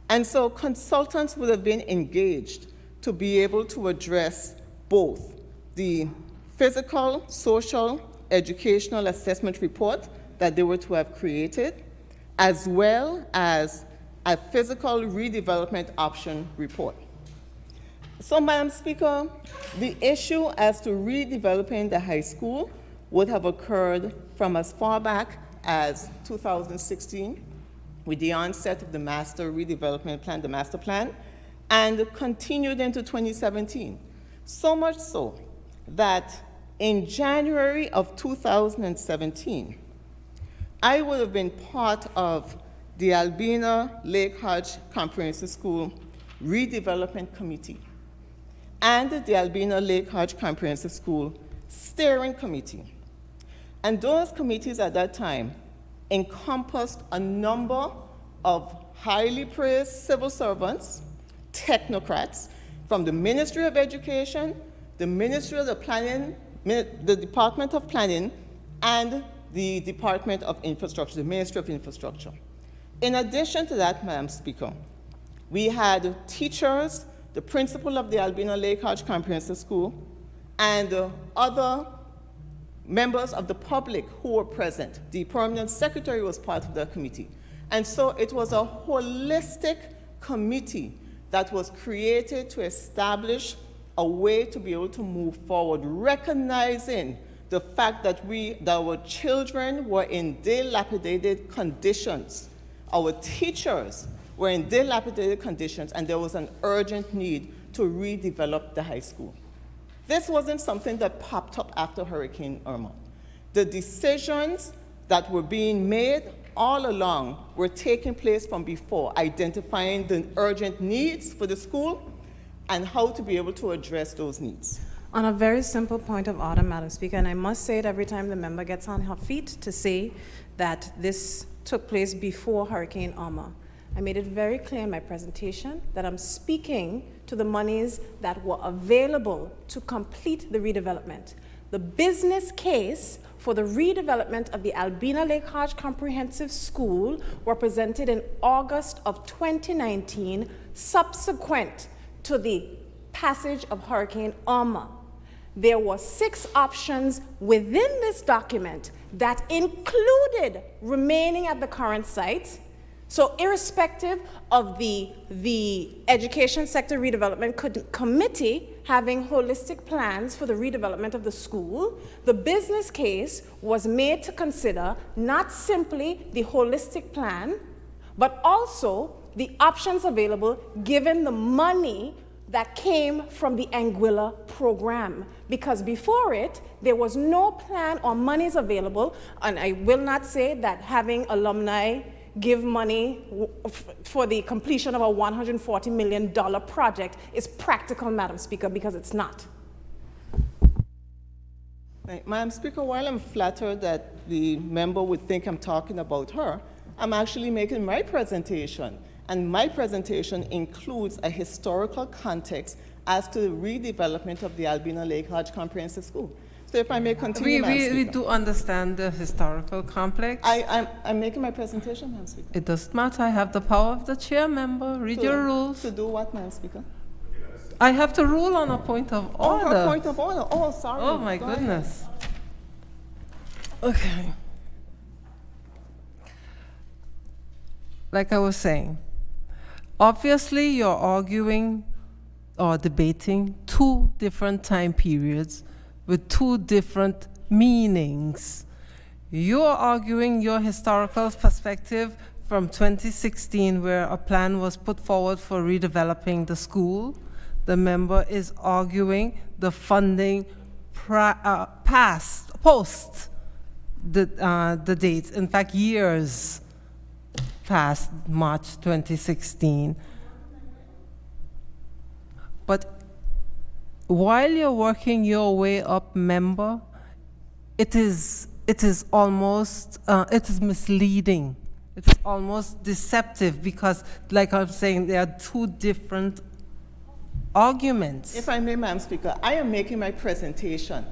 And so consultants would have been engaged to be able to address both the physical, social, educational assessment report that they were to have created, as well as a physical redevelopment option report. So, Madam Speaker, the issue as to redeveloping the high school would have occurred from as far back as 2016, with the onset of the master redevelopment plan, the master plan, and continued into 2017. So much so that in January of 2017, I would have been part of the Albina Lake Hodge Comprehensive School Redevelopment Committee and the Albina Lake Hodge Comprehensive School Steering Committee. And those committees at that time encompassed a number of highly praised civil servants, technocrats from the Ministry of Education, the Ministry of Planning, the Department of Planning, and the Department of Infrastructure, the Ministry of Infrastructure. In addition to that, Madam Speaker, we had teachers, the principal of the Albina Lake Hodge Comprehensive School, and other members of the public who were present. The permanent secretary was part of that committee. And so it was a holistic committee that was created to establish a way to be able to move forward, recognizing the fact that our children were in dilapidated conditions. Our teachers were in dilapidated conditions, and there was an urgent need to redevelop the high school. This wasn't something that popped up after Hurricane Irma. The decisions that were being made all along were taking place from before, identifying the urgent needs for the school and how to be able to address those needs. On a very simple point of order, Madam Speaker, and I must say it every time the member gets on her feet to say that this took place before Hurricane Irma. I made it very clear in my presentation that I'm speaking to the monies that were available to complete the redevelopment. The business case for the redevelopment of the Albina Lake Hodge Comprehensive School were presented in August of 2019, subsequent to the passage of Hurricane Irma. There were 6 options within this document that included remaining at the current site. So irrespective of the Education Sector Redevelopment Committee having holistic plans for the redevelopment of the school, the business case was made to consider not simply the holistic plan, but also the options available given the money that came from the Anguilla program. Because before it, there was no plan or monies available, and I will not say that having alumni give money for the completion of a $140 million project is practical, Madam Speaker, because it's not. Madam Speaker, while I'm flattered that the member would think I'm talking about her, I'm actually making my presentation. And my presentation includes a historical context as to the redevelopment of the Albina Lake Lodge Comprehensive School. So if I may continue, Madam Speaker. We do understand the historical complex. I'm making my presentation, Madam Speaker. It doesn't matter. I have the power of the chair member. Read your rules. To do what, Madam Speaker? I have to rule on a point of order. Oh, her point of order. Oh, sorry. Oh, my Go ahead. goodness. Okay. Like I was saying, obviously you're arguing or debating two different time periods with two different meanings. You're arguing your historical perspective from 2016, where a plan was put forward for redeveloping the school. The member is arguing the funding post the dates, in fact, years past March 2016. But while you're working your way up, member, it is almost misleading. It is almost deceptive because, like I'm saying, there are two different arguments. If I may, Madam Speaker, I am making my presentation.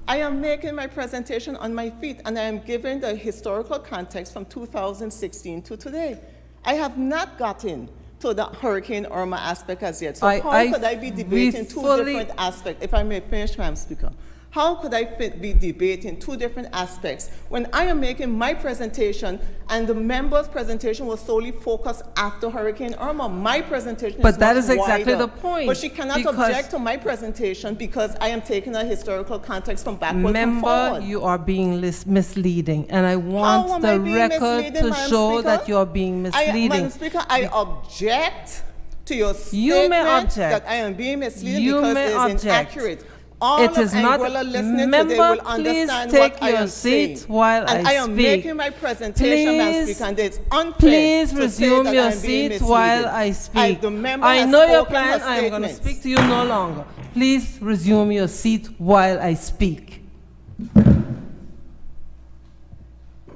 I am making my presentation on my feet, and I am giving the historical context from 2016 to today. I have not gotten to the Hurricane Irma aspect as yet. So how could I be debating two different aspects? If I may finish, Madam Speaker. How could I be debating two different aspects when I am making my presentation and the member's presentation was solely focused after Hurricane Irma? My presentation is But that is much exactly wider. the point. But she cannot object to my presentation because I am taking a historical context from backward and forward. Member, you are being misleading, and I want the record to show that you are being misleading. Madam Speaker, I object to your You may statement object. that I am being misleading You because may it is object. inaccurate. All It is of not. Anguilla listening Member, today will please understand take what I your am seat saying. while and I am speak. making my presentation, Madam Speaker, and it's unfair Please to say resume that your I'm being seat while misleading. I speak. The member I has know your spoken her plan. I am going to statements. speak to you no longer. Please resume your seat while I speak.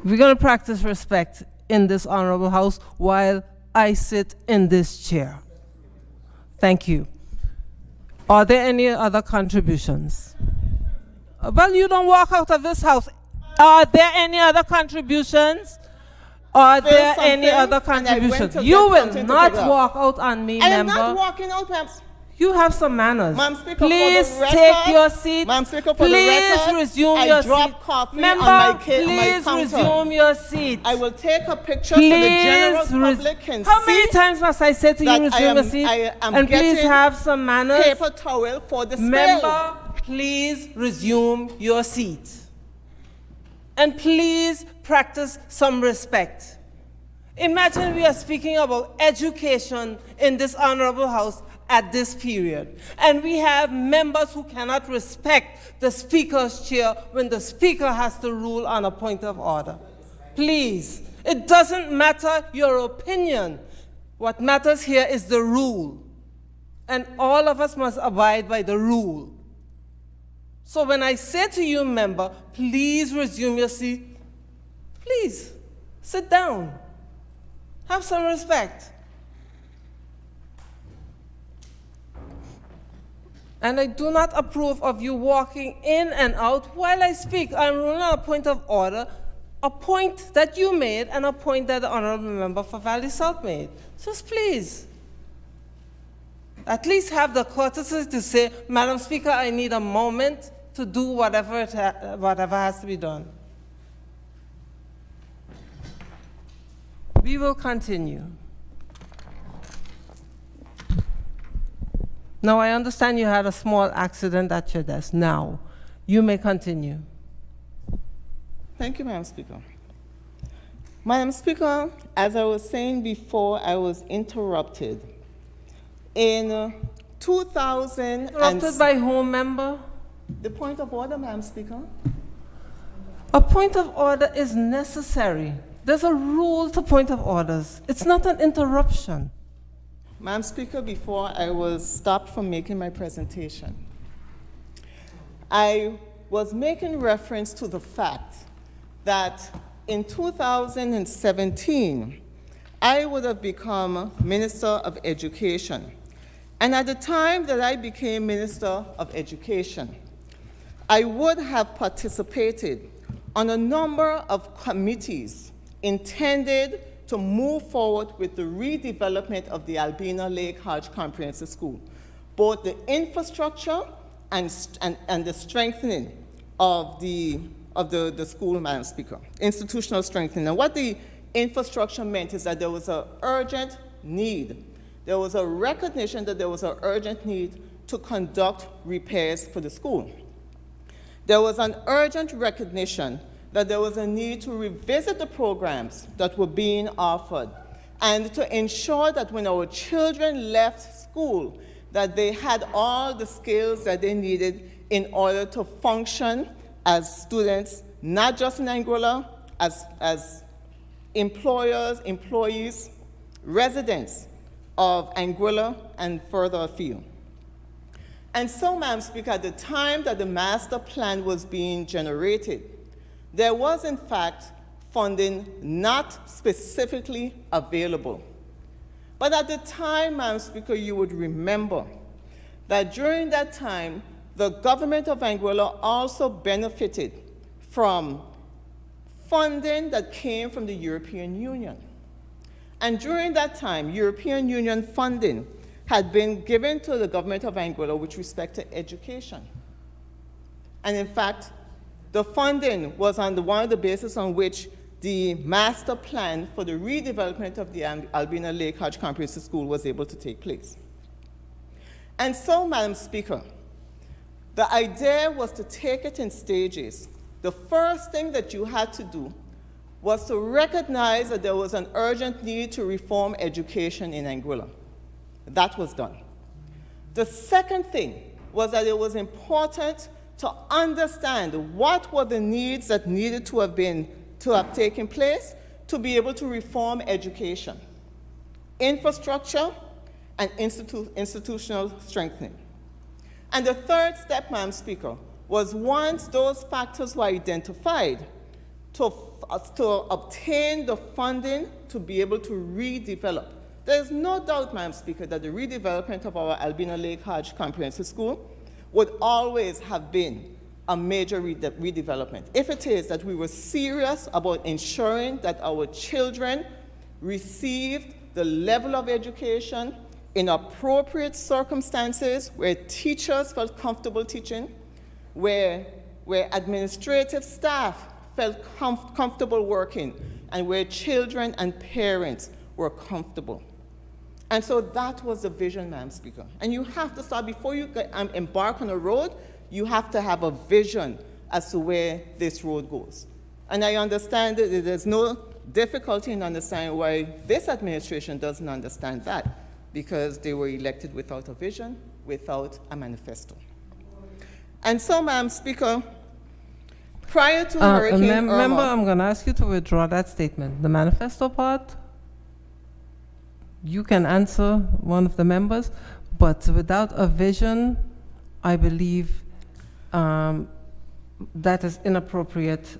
We're going to practice respect in this honorable house while I sit in this chair. Thank you. Are there any other contributions? Well, you don't walk out of this house. Are there any other contributions? Are there any other contributions? You will not walk out on me, I am member. not walking out, Madam. You have some manners. Madam Speaker, Please for the record, take your seat. Madam Speaker, for the Please record, resume I your dropped seat. coffee Member, on my please counter. resume your seat. I will take a picture so the general public can How see many times must I say to you, that resume your seat? I am And please getting have some manners. paper towel for the spill. Member, please resume your seat. And please practice some respect. Imagine we are speaking about education in this honorable house at this period. And we have members who cannot respect the speaker's chair when the speaker has to rule on a point of order. Please, it doesn't matter your opinion. What matters here is the rule. And all of us must abide by the rule. So when I say to you, member, please resume your seat, please sit down. Have some respect. And I do not approve of you walking in and out while I speak. I'm ruling on a point of order, a point that you made and a point that the honorable member for Valley South made. Just please, at least have the courtesy to say, Madam Speaker, I need a moment to do whatever has to be done. We will continue. Now, I understand you had a small accident at your desk. Now, you may continue. Thank you, Madam Speaker. Madam Speaker, as I was saying before, I was interrupted. In 2000, Interrupted by whom, member? The point of order, Madam Speaker. A point of order is necessary. There's a rule to point of orders. It's not an interruption. Madam Speaker, before I was stopped from making my presentation, I was making reference to the fact that in 2017, I would have become Minister of Education. And at the time that I became Minister of Education, I would have participated on a number of committees intended to move forward with the redevelopment of the Albina Lake Hodge Comprehensive School, both the infrastructure and the strengthening of the school, Madam Speaker, institutional strengthening. And what the infrastructure meant is that there was an urgent need. There was a recognition that there was an urgent need to conduct repairs for the school. There was an urgent recognition that there was a need to revisit the programs that were being offered and to ensure that when our children left school, that they had all the skills that they needed in order to function as students, not just in Anguilla, as employers, employees, residents of Anguilla and further afield. And so, Madam Speaker, at the time that the master plan was being generated, there was, in fact, funding not specifically available. But at the time, Madam Speaker, you would remember that during that time, the government of Anguilla also benefited from funding that came from the European Union. And during that time, European Union funding had been given to the government of Anguilla with respect to education. And in fact, the funding was on one of the bases on which the master plan for the redevelopment of the Albina Lake Hodge Comprehensive School was able to take place. And so, Madam Speaker, the idea was to take it in stages. The first thing that you had to do was to recognize that there was an urgent need to reform education in Anguilla. That was done. The second thing was that it was important to understand what were the needs that needed to have taken place to be able to reform education, infrastructure, and institutional strengthening. And the third step, Madam Speaker, was once those factors were identified, to obtain the funding to be able to redevelop. There is no doubt, Madam Speaker, that the redevelopment of our Albina Lake Hodge Comprehensive School would always have been a major redevelopment. If it is that we were serious about ensuring that our children received the level of education in appropriate circumstances where teachers felt comfortable teaching, where administrative staff felt comfortable working, and where children and parents were comfortable. And so that was the vision, Madam Speaker. And you have to start, before you embark on a road, you have to have a vision as to where this road goes. And I understand that there's no difficulty in understanding why this administration doesn't understand that, because they were elected without a vision, without a manifesto. And so, Madam Speaker, prior to Hurricane Irma... Member, I'm going to ask you to withdraw that statement. The manifesto part, you can answer one of the members, but without a vision, I believe that is inappropriate.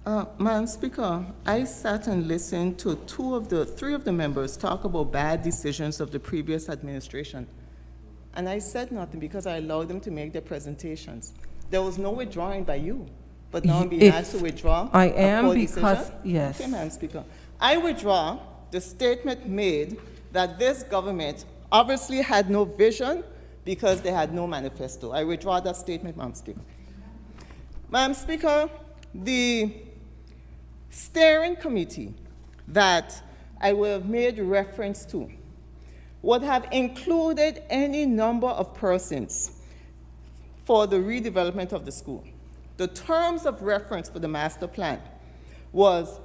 Madam Speaker, I sat and listened to three of the members talk about bad decisions of the previous administration. And I said nothing because I allowed them to make their presentations. There was no withdrawing by you, but now I'm being asked to withdraw. I am decision. yes. Okay, Madam Speaker. I withdraw the statement made that this government obviously had no vision because they had no manifesto. I withdraw that statement, Madam Speaker. Madam Speaker, the steering committee that I would have made reference to would have included any number of persons for the redevelopment of the school. The terms of reference for the master plan was,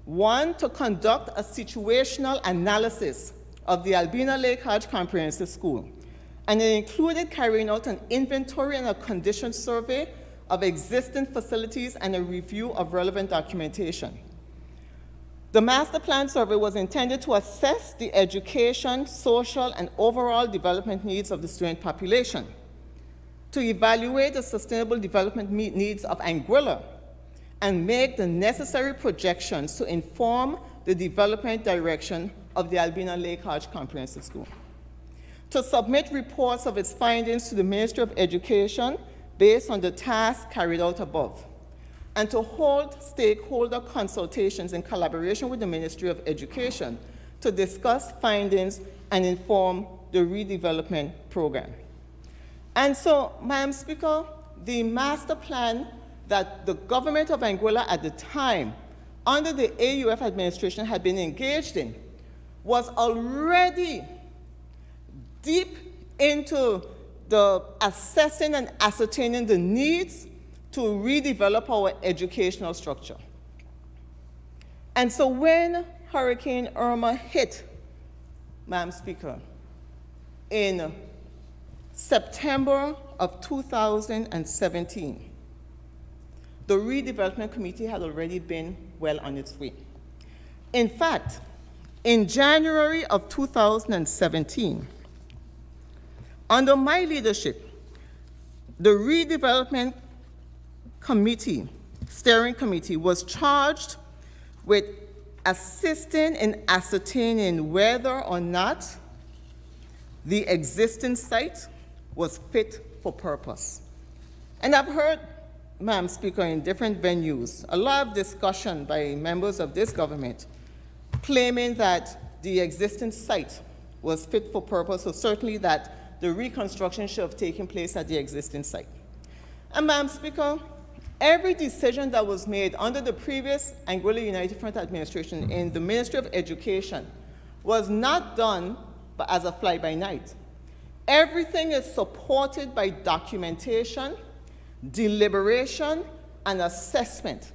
one, to conduct a situational analysis of the Albina Lake Hodge Comprehensive School, and it included carrying out an inventory and a condition survey of existing facilities and a review of relevant documentation. The master plan survey was intended to assess the education, social, and overall development needs of the student population. to evaluate the sustainable development needs of Anguilla and make the necessary projections to inform the development direction of the Albina Lake Hodge Comprehensive School, to submit reports of its findings to the Ministry of Education based on the tasks carried out above, and to hold stakeholder consultations in collaboration with the Ministry of Education to discuss findings and inform the redevelopment program. And so, Madam Speaker, the master plan that the government of Anguilla at the time, under the AUF administration, had been engaged in was already deep into the assessing and ascertaining the needs to redevelop our educational structure. And so when Hurricane Irma hit, Madam Speaker, in September of 2017, the redevelopment committee had already been well on its way. In fact, in January of 2017, under my leadership, the redevelopment committee, steering committee, was charged with assisting in ascertaining whether or not the existing site was fit for purpose. And I've heard, Madam Speaker, in different venues, a lot of discussion by members of this government claiming that the existing site was fit for purpose, or certainly that the reconstruction should have taken place at the existing site. And Madam Speaker, every decision that was made under the previous Anguilla United Front administration in the Ministry of Education was not done as a fly-by-night. Everything is supported by documentation, deliberation, and assessment.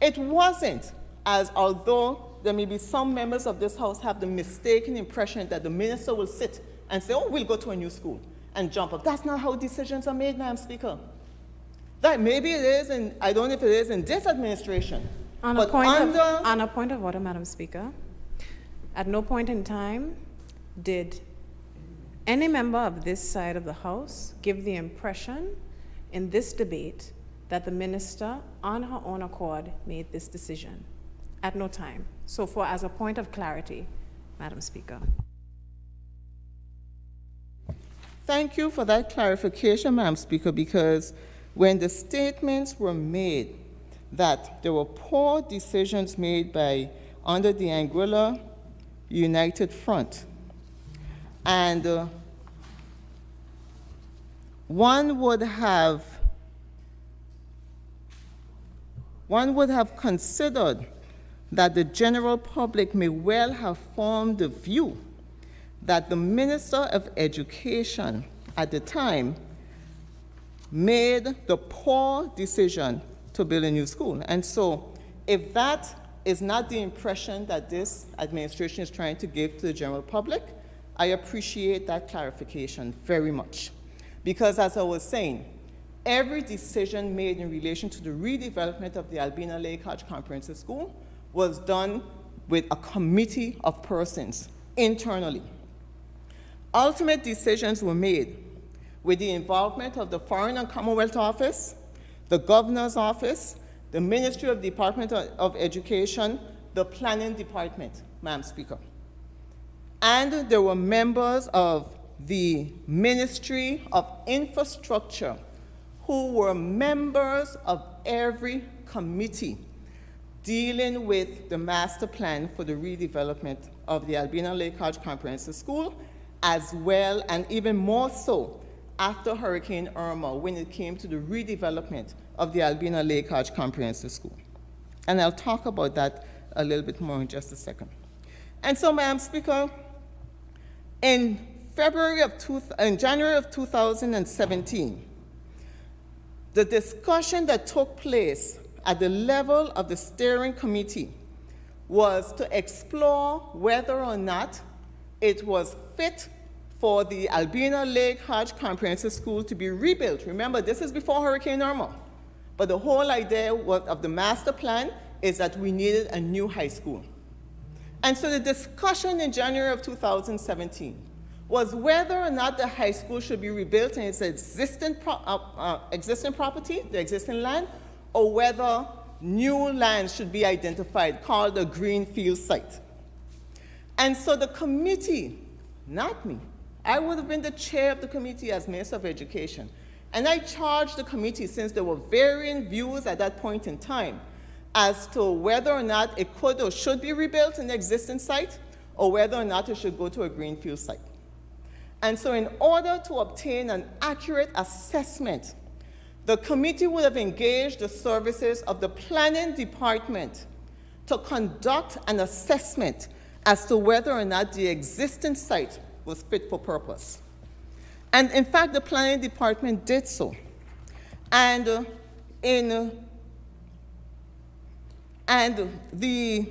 It wasn't as although there may be some members of this House have the mistaken impression that the minister will sit and say, oh, we'll go to a new school and jump up. That's not how decisions are made, Madam Speaker. That maybe it is, and I don't know if it is in this administration. On a point of order, Madam Speaker, at no point in time did any member of this side of the House give the impression in this debate that the minister, on her own accord, made this decision. At no time. So as a point of clarity, Madam Speaker. Thank you for that clarification, Madam Speaker, because when the statements were made that there were poor decisions made under the Anguilla United Front, and one would have considered that the general public may well have formed the view that the Minister of Education at the time made the poor decision to build a new school. And so if that is not the impression that this administration is trying to give to the general public, I appreciate that clarification very much. Because as I was saying, every decision made in relation to the redevelopment of the Albina Lake Hodge Comprehensive School was done with a committee of persons internally. Ultimate decisions were made with the involvement of the Foreign and Commonwealth Office, the Governor's Office, the Ministry of Department of Education, the Planning Department, Madam Speaker. And there were members of the Ministry of Infrastructure who were members of every committee dealing with the master plan for the redevelopment of the Albina Lake Hodge Comprehensive School, as well, and even more so, after Hurricane Irma, when it came to the redevelopment of the Albina Lake Hodge Comprehensive School. And I'll talk about that a little bit more in just a second. And so, Madam Speaker, in January of 2017, the discussion that took place at the level of the steering committee was to explore whether or not it was fit for the Albina Lake Hodge Comprehensive School to be rebuilt. Remember, this is before Hurricane Irma. But the whole idea of the master plan is that we needed a new high school. And so the discussion in January of 2017 was whether or not the high school should be rebuilt in its existing property, the existing land, or whether new land should be identified, called a greenfield site. And so the committee, not me, I would have been the chair of the committee as Minister of Education, and I charged the committee, since there were varying views at that point in time, as to whether or not it could or should be rebuilt in the existing site, or whether or not it should go to a greenfield site. And so in order to obtain an accurate assessment, the committee would have engaged the services of the planning department to conduct an assessment as to whether or not the existing site was fit for purpose. And in fact, the planning department did so. And the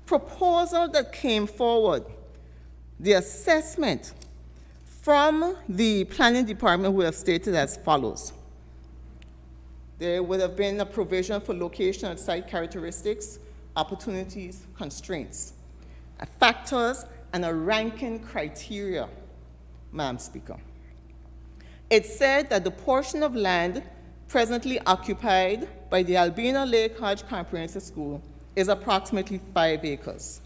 proposal that came forward, the assessment from the planning department would have stated as follows. There would have been a provision for location and site characteristics, opportunities, constraints, factors, and a ranking criteria, Madam Speaker. It said that the portion of land presently occupied by the Albina Lake Hodge Comprehensive School is approximately 5 acres.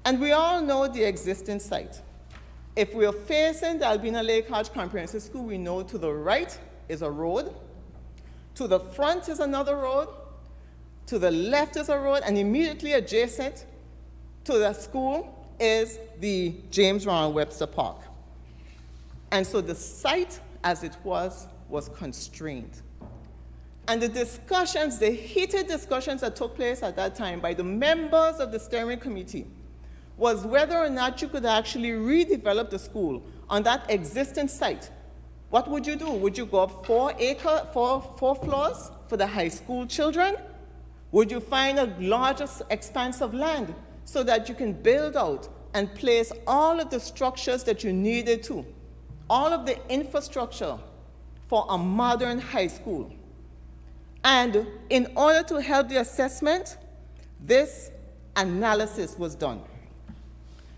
And we all know the existing site. If we are facing the Albina Lake Hodge Comprehensive School, we know to the right is a road, to the front is another road, to the left is a road, and immediately adjacent to the school is the James Ron Webster Park. And so the site, as it was constrained. And the discussions, the heated discussions that took place at that time by the members of the steering committee was whether or not you could actually redevelop the school on that existing site. What would you do? Would you go up 4 floors for the high school children? Would you find a larger expanse of land so that you can build out and place all of the structures that you needed to, all of the infrastructure for a modern high school? And in order to help the assessment, this analysis was done.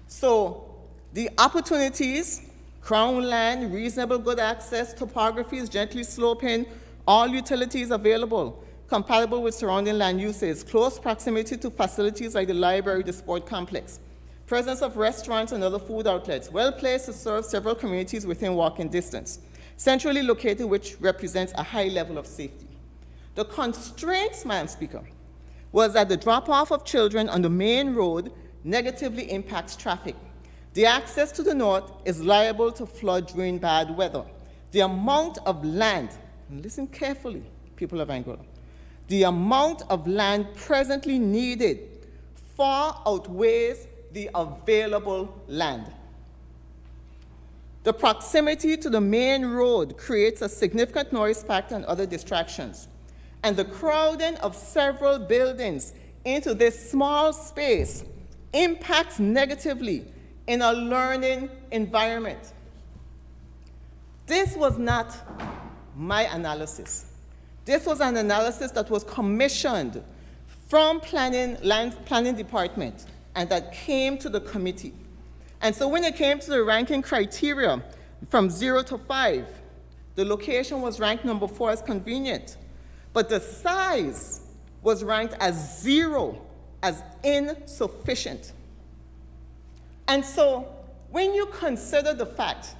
So the opportunities, crown land, reasonable good access, topography is gently sloping, all utilities available, compatible with surrounding land uses, close proximity to facilities like the library, the sport complex, presence of restaurants and other food outlets, well placed to serve several communities within walking distance, centrally located, which represents a high level of safety. The constraints, Madam Speaker, was that the drop-off of children on the main road negatively impacts traffic. The access to the north is liable to flood during bad weather. The amount of land, and listen carefully, people of Anguilla, the amount of land presently needed far outweighs the available land. The proximity to the main road creates a significant noise factor and other distractions. And the crowding of several buildings into this small space impacts negatively in a learning environment. This was not my analysis. This was an analysis that was commissioned from land planning department and that came to the committee. And so when it came to the ranking criteria from 0 to 5, the location was ranked number 4 as convenient, but the size was ranked as 0, as insufficient. And so when you consider the fact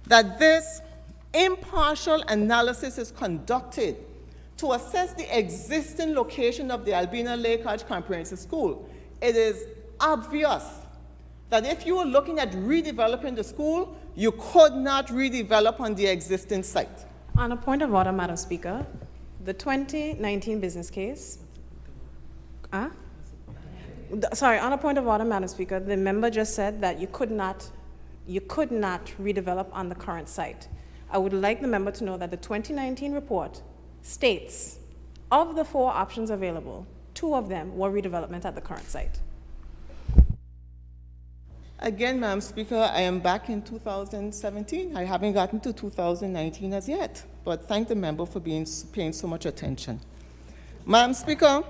that this impartial analysis is conducted to assess the existing location of the Albina Lake Hodge Comprehensive School, it is obvious that if you were looking at redeveloping the school, you could not redevelop on the existing site. On a point of order, Madam Speaker, the 2019 business case, sorry, on a point of order, Madam Speaker, the member just said that you could not redevelop on the current site. I would like the member to know that the 2019 report states of the 4 options available, 2 of them were redevelopment at the current site. Again, Madam Speaker, I am back in 2017. I haven't gotten to 2019 as yet, but thank the member for paying so much attention. Madam Speaker,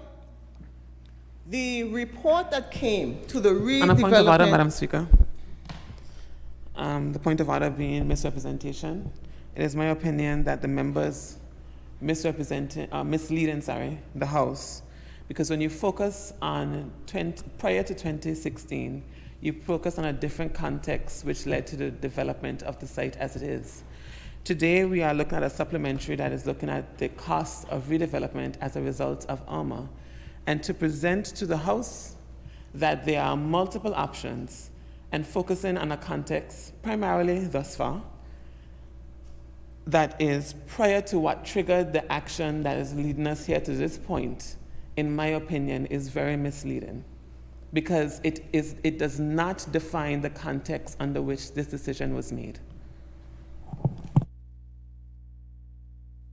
the report that came to the redevelopment... On a point of order, Madam Speaker. the point of order being misrepresentation. It is my opinion that the members misleading the House, because when you focus on prior to 2016, you focus on a different context which led to the development of the site as it is. Today, we are looking at a supplementary that is looking at the cost of redevelopment as a result of Irma, and to present to the House that there are multiple options and focusing on a context, primarily thus far, that is prior to what triggered the action that is leading us here to this point, in my opinion, is very misleading, because it does not define the context under which this decision was made.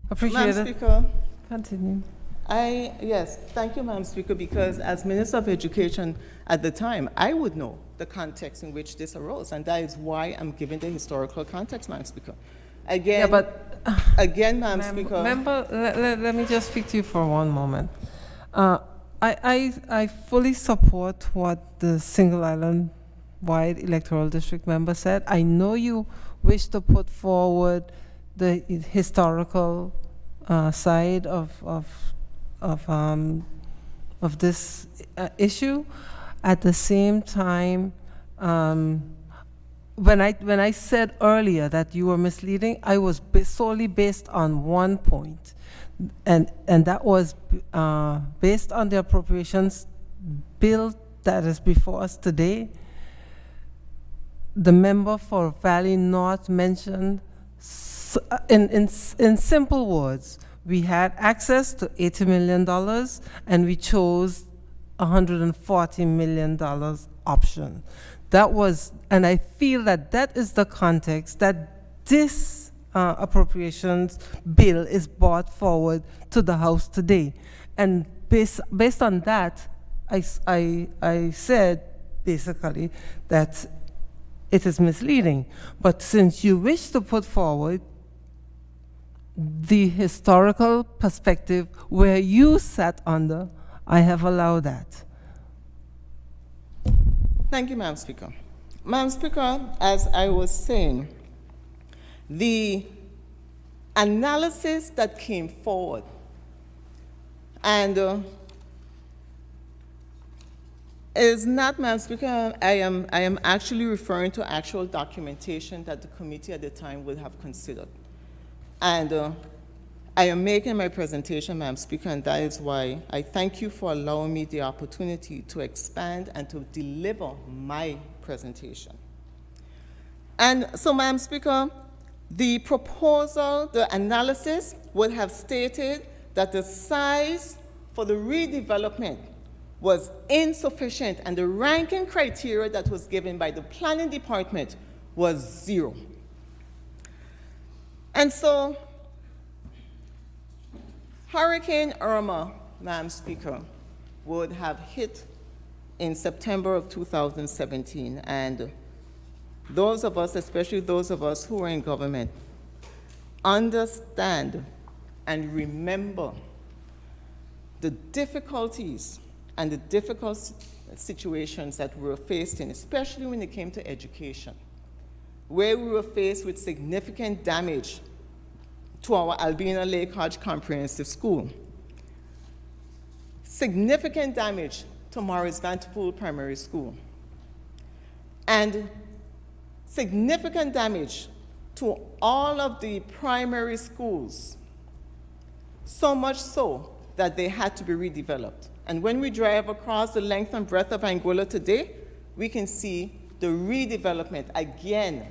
Appreciate Madam it. Speaker, Continue. yes, thank you, Madam Speaker, because as Minister of Education at the time, I would know the context in which this arose, and that is why I'm giving the historical context, Madam Speaker. Again, Yeah, but again, Madam Speaker. Member, let me just speak to you for one moment. I fully support what the Single Island Wide Electoral District member said. I know you wish to put forward the historical side of this issue. At the same time, when I said earlier that you were misleading, I was solely based on one point, and that was based on the appropriations bill that is before us today. The member for Valley North mentioned, in simple words, we had access to $80 million, and we chose $140 million option. That was, and I feel that that is the context that this appropriations bill is brought forward to the House today. And based on that, I said basically that it is misleading. But since you wish to put forward the historical perspective where you sat under, I have allowed that. Thank you, Madam Speaker. Madam Speaker, as I was saying, the analysis that came forward, and is not, Madam Speaker, I am actually referring to actual documentation that the committee at the time would have considered. And I am making my presentation, Madam Speaker, and that is why I thank you for allowing me the opportunity to expand and to deliver my presentation. And so, Madam Speaker, the proposal, the analysis would have stated that the size for the redevelopment was insufficient, and the ranking criteria that was given by the planning department was 0. And so, Hurricane Irma, Madam Speaker, would have hit in September of 2017, and those of us, especially those of us who are in government, understand and remember the difficulties and the difficult situations that we were faced in, especially when it came to education, where we were faced with significant damage to our Albina Lake Hodge Comprehensive School, significant damage to Morris Vanderpool Primary School, and significant damage to all of the primary schools, so much so that they had to be redeveloped. And when we drive across the length and breadth of Anguilla today, we can see the redevelopment. Again,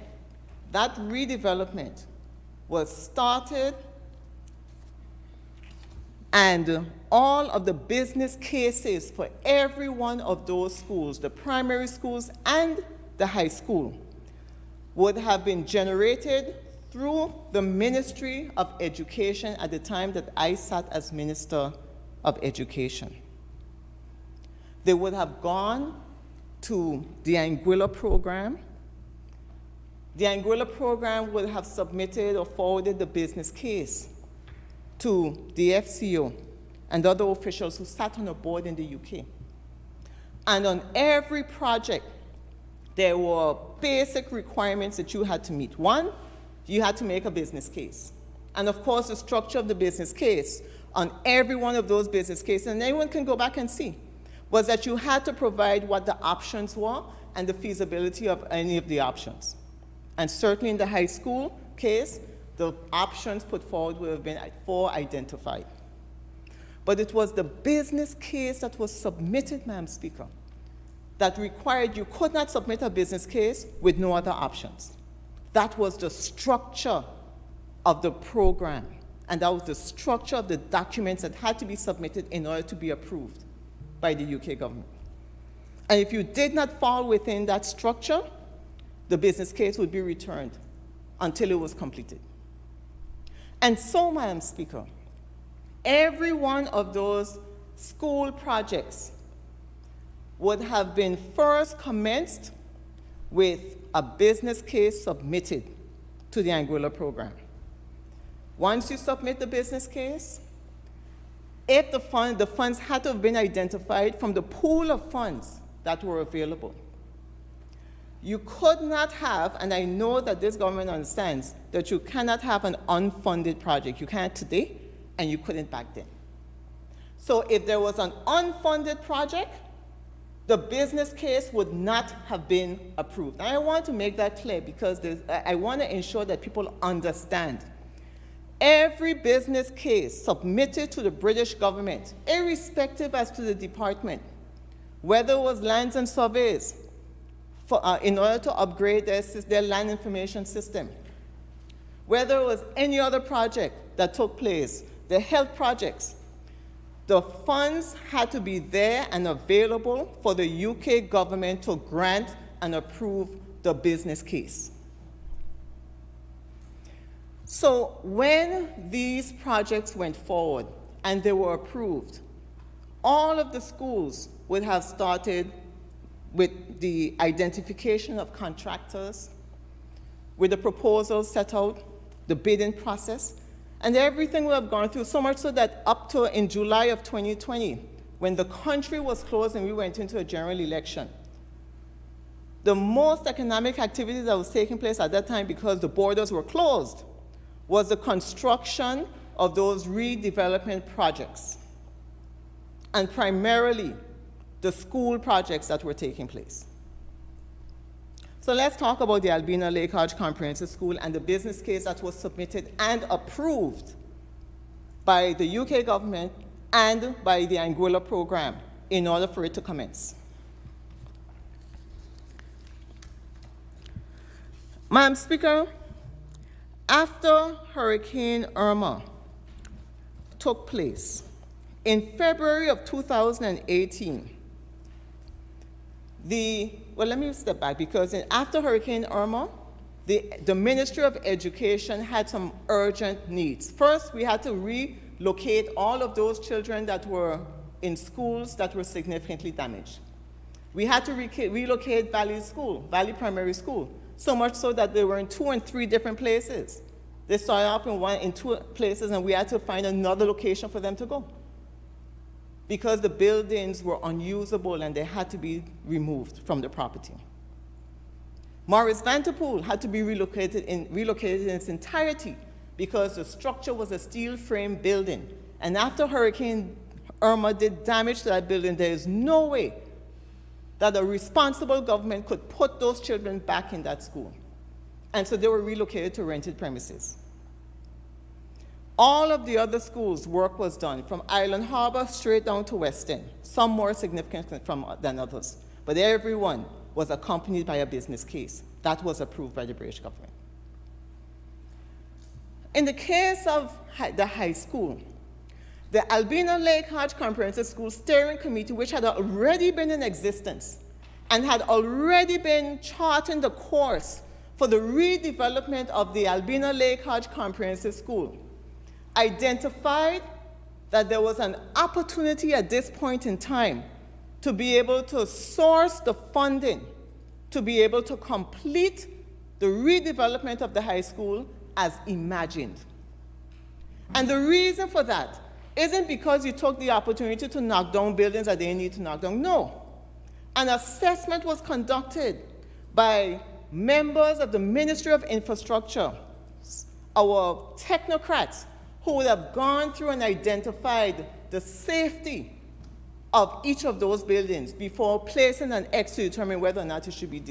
that redevelopment was started, and all of the business cases for every one of those schools, the primary schools and the high school, would have been generated through the Ministry of Education at the time that I sat as Minister of Education. They would have gone to the Anguilla program. The Anguilla program would have submitted or forwarded the business case to the FCO and other officials who sat on a board in the UK. And on every project there were basic requirements that you had to meet. One, you had to make a business case. And of course, the structure of the business case on every one of those business cases, and anyone can go back and see, was that you had to provide what the options were and the feasibility of any of the options. And certainly in the high school case, the options put forward would have been 4 identified. But it was the business case that was submitted, Madam Speaker, that required you could not submit a business case with no other options. That was the structure of the program, and that was the structure of the documents that had to be submitted in order to be approved by the UK government. And if you did not fall within that structure, the business case would be returned until it was completed. And so, Madam Speaker, every one of those school projects would have been first commenced with a business case submitted to the Anguilla program. Once you submit the business case, if the funds had to have been identified from the pool of funds that were available. You could not have, and I know that this government understands, that you cannot have an unfunded project. You can't today, and you couldn't back then. So if there was an unfunded project, the business case would not have been approved. And I want to make that clear because I want to ensure that people understand. Every business case submitted to the British government, irrespective as to the department, whether it was lands and surveys, in order to upgrade their land information system, whether it was any other project that took place, the health projects, the funds had to be there and available for the UK government to grant and approve the business case. So when these projects went forward and they were approved, all of the schools would have started with the identification of contractors, with the proposals set out, the bidding process, and everything would have gone through, so much so that up to in July of 2020, when the country was closed and we went into a general election, the most economic activity that was taking place at that time, because the borders were closed, was the construction of those redevelopment projects, and primarily the school projects that were taking place. So let's talk about the Albina Lake Hodge Comprehensive School and the business case that was submitted and approved by the UK government and by the Anguilla program in order for it to commence. Madam Speaker, after Hurricane Irma took place in February of 2018, let me step back, because after Hurricane Irma, the Ministry of Education had some urgent needs. First, we had to relocate all of those children that were in schools that were significantly damaged. We had to relocate Valley Primary School, so much so that they were in 2 and 3 different places. They started off in 2 places, and we had to find another location for them to go, because the buildings were unusable and they had to be removed from the property. Morris Vanterpool had to be relocated in its entirety because the structure was a steel frame building. And after Hurricane Irma did damage to that building, there is no way that a responsible government could put those children back in that school. And so they were relocated to rented premises. All of the other schools, work was done from Island Harbor straight down to West End, some more significant than others. But everyone was accompanied by a business case that was approved by the British government. In the case of the high school, the Albina Lake Hodge Comprehensive School Steering Committee, which had already been in existence and had already been charting the course for the redevelopment of the Albina Lake Hodge Comprehensive School, identified that there was an opportunity at this point in time to be able to source the funding to be able to complete the redevelopment of the high school as imagined. And the reason for that isn't because you took the opportunity to knock down buildings that they need to knock down. No. An assessment was conducted by members of the Ministry of Infrastructure, our technocrats who would have gone through and identified the safety of each of those buildings before placing an X to determine whether or not it should be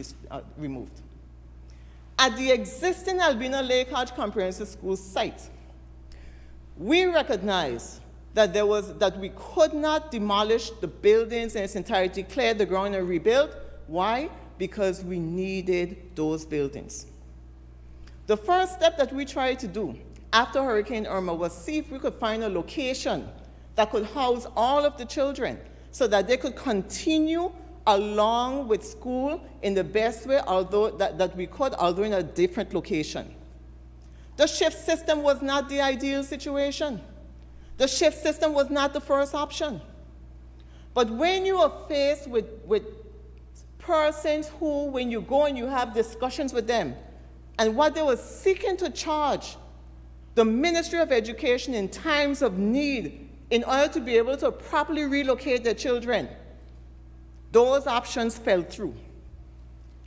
removed. At the existing Albina Lake Arch Comprehensive School site, we recognize that we could not demolish the buildings in its entirety, clear the ground and rebuild. Why? Because we needed those buildings. The first step that we tried to do after Hurricane Irma was see if we could find a location that could house all of the children so that they could continue along with school in the best way, although that we could, although in a different location. The shift system was not the ideal situation. The shift system was not the first option. But when you are faced with persons who, when you go and you have discussions with them, and what they were seeking to charge the Ministry of Education in times of need in order to be able to properly relocate their children, those options fell through.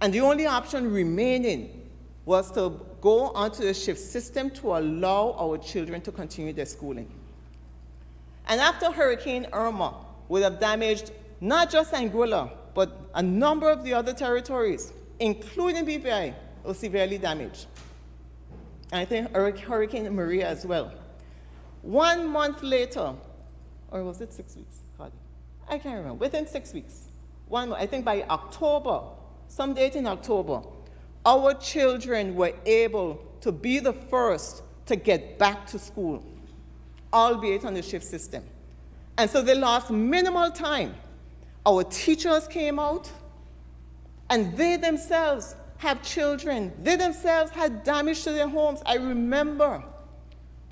And the only option remaining was to go onto the shift system to allow our children to continue their schooling. And after Hurricane Irma would have damaged not just Anguilla, but a number of the other territories, including BVI, was severely damaged. And I think Hurricane Maria as well. 1 month later, or was it 6 weeks? God, I can't remember. Within 6 weeks, I think by October, some date in October, our children were able to be the first to get back to school, albeit on the shift system. And so they lost minimal time. Our teachers came out, and they themselves have children. They themselves had damage to their homes. I remember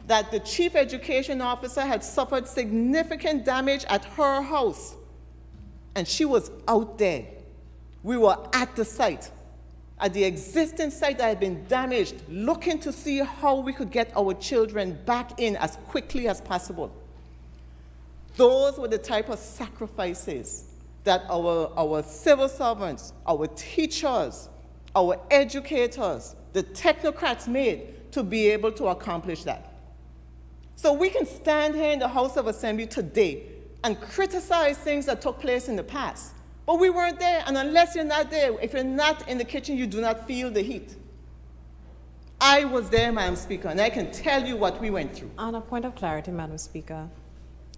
that the chief education officer had suffered significant damage at her house, and she was out there. We were at the site, at the existing site that had been damaged, looking to see how we could get our children back in as quickly as possible. Those were the type of sacrifices that our civil servants, our teachers, our educators, the technocrats made to be able to accomplish that. So we can stand here in the House of Assembly today and criticize things that took place in the past, but we weren't there, and unless you're not there, if you're not in the kitchen, you do not feel the heat. I was there, Madam Speaker, and I can tell you what we went through. On a point of clarity, Madam Speaker,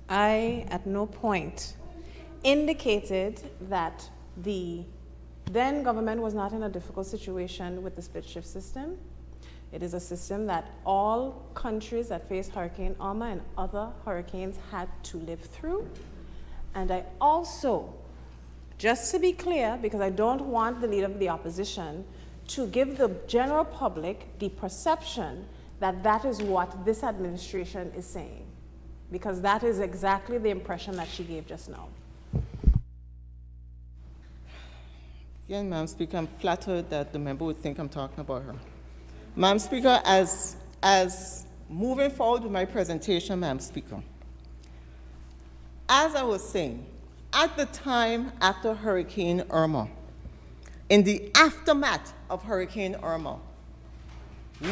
I at no point indicated that the then government was not in a difficult situation with the split shift system. It is a system that all countries that face Hurricane Irma and other hurricanes had to live through. And I also, just to be clear, because I don't want the leader of the opposition to give the general public the perception that that is what this administration is saying, because that is exactly the impression that she gave just now. Again, Madam Speaker, I'm flattered that the member would think I'm talking about her. Madam Speaker, as moving forward with my presentation, Madam Speaker, as I was saying, at the time after Hurricane Irma, in the aftermath of Hurricane Irma,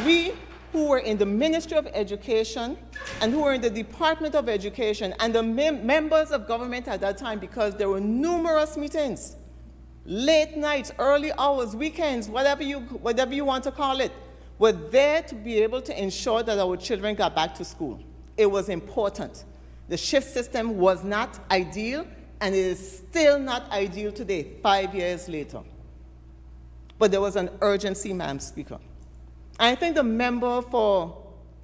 we who were in the Ministry of Education and who were in the Department of Education and the members of government at that time, because there were numerous meetings, late nights, early hours, weekends, whatever you want to call it, were there to be able to ensure that our children got back to school. It was important. The shift system was not ideal, and it is still not ideal today, 5 years later. But there was an urgency, Madam Speaker. And I think the member for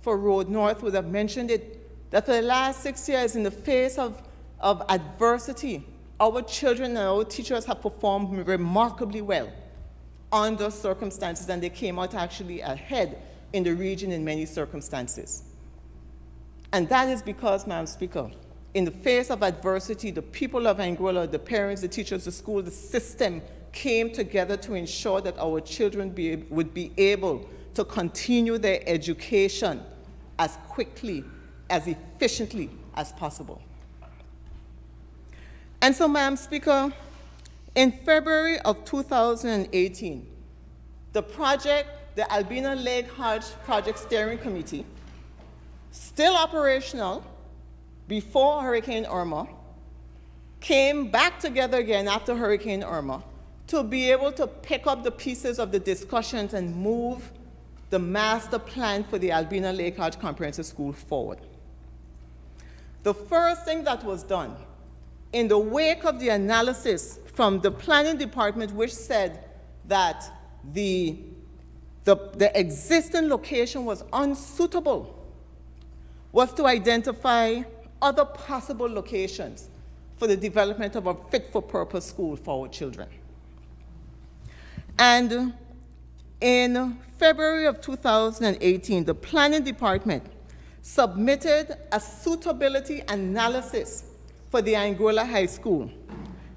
Road North would have mentioned it, that for the last 6 years, in the face of adversity, our children and our teachers have performed remarkably well under circumstances, and they came out actually ahead in the region in many circumstances. And that is because, Madam Speaker, in the face of adversity, the people of Anguilla, the parents, the teachers, the school, the system came together to ensure that our children would be able to continue their education as quickly, as efficiently as possible. And so, Madam Speaker, in February of 2018, the project, the Albina Lake Hodge Project Steering Committee, still operational before Hurricane Irma, came back together again after Hurricane Irma to be able to pick up the pieces of the discussions and move the master plan for the Albina Lake Hodge Comprehensive School forward. The first thing that was done in the wake of the analysis from the planning department, which said that the existing location was unsuitable, was to identify other possible locations for the development of a fit-for-purpose school for our children. And in February of 2018, the planning department submitted a suitability analysis for the Anguilla High School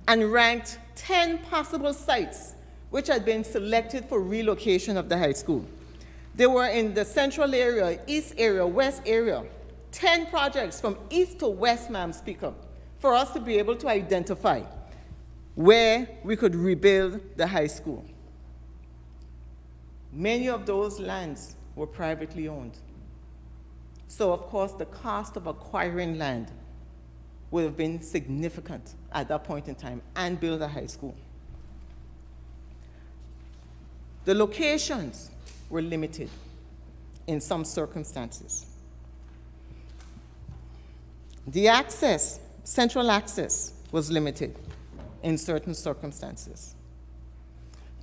and ranked 10 possible sites which had been selected for relocation of the high school. They were in the central area, east area, west area, 10 projects from east to west, Madam Speaker, for us to be able to identify where we could rebuild the high school. Many of those lands were privately owned. So, of course, the cost of acquiring land would have been significant at that point in time and build a high school. The locations were limited in some circumstances. The access, central access, was limited in certain circumstances.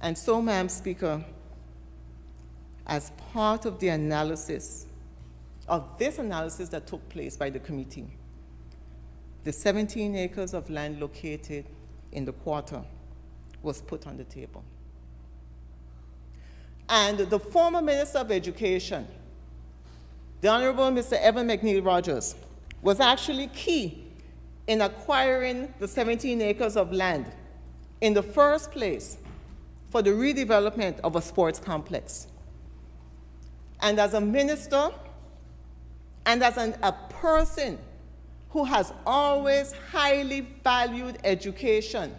And so, Madam Speaker, as part of the analysis, of this analysis that took place by the committee, the 17 acres of land located in the quarter was put on the table. And the former Minister of Education, the Honorable Mr. Evan McNeil Rogers, was actually key in acquiring the 17 acres of land in the first place for the redevelopment of a sports complex. And as a minister, and as a person who has always highly valued education,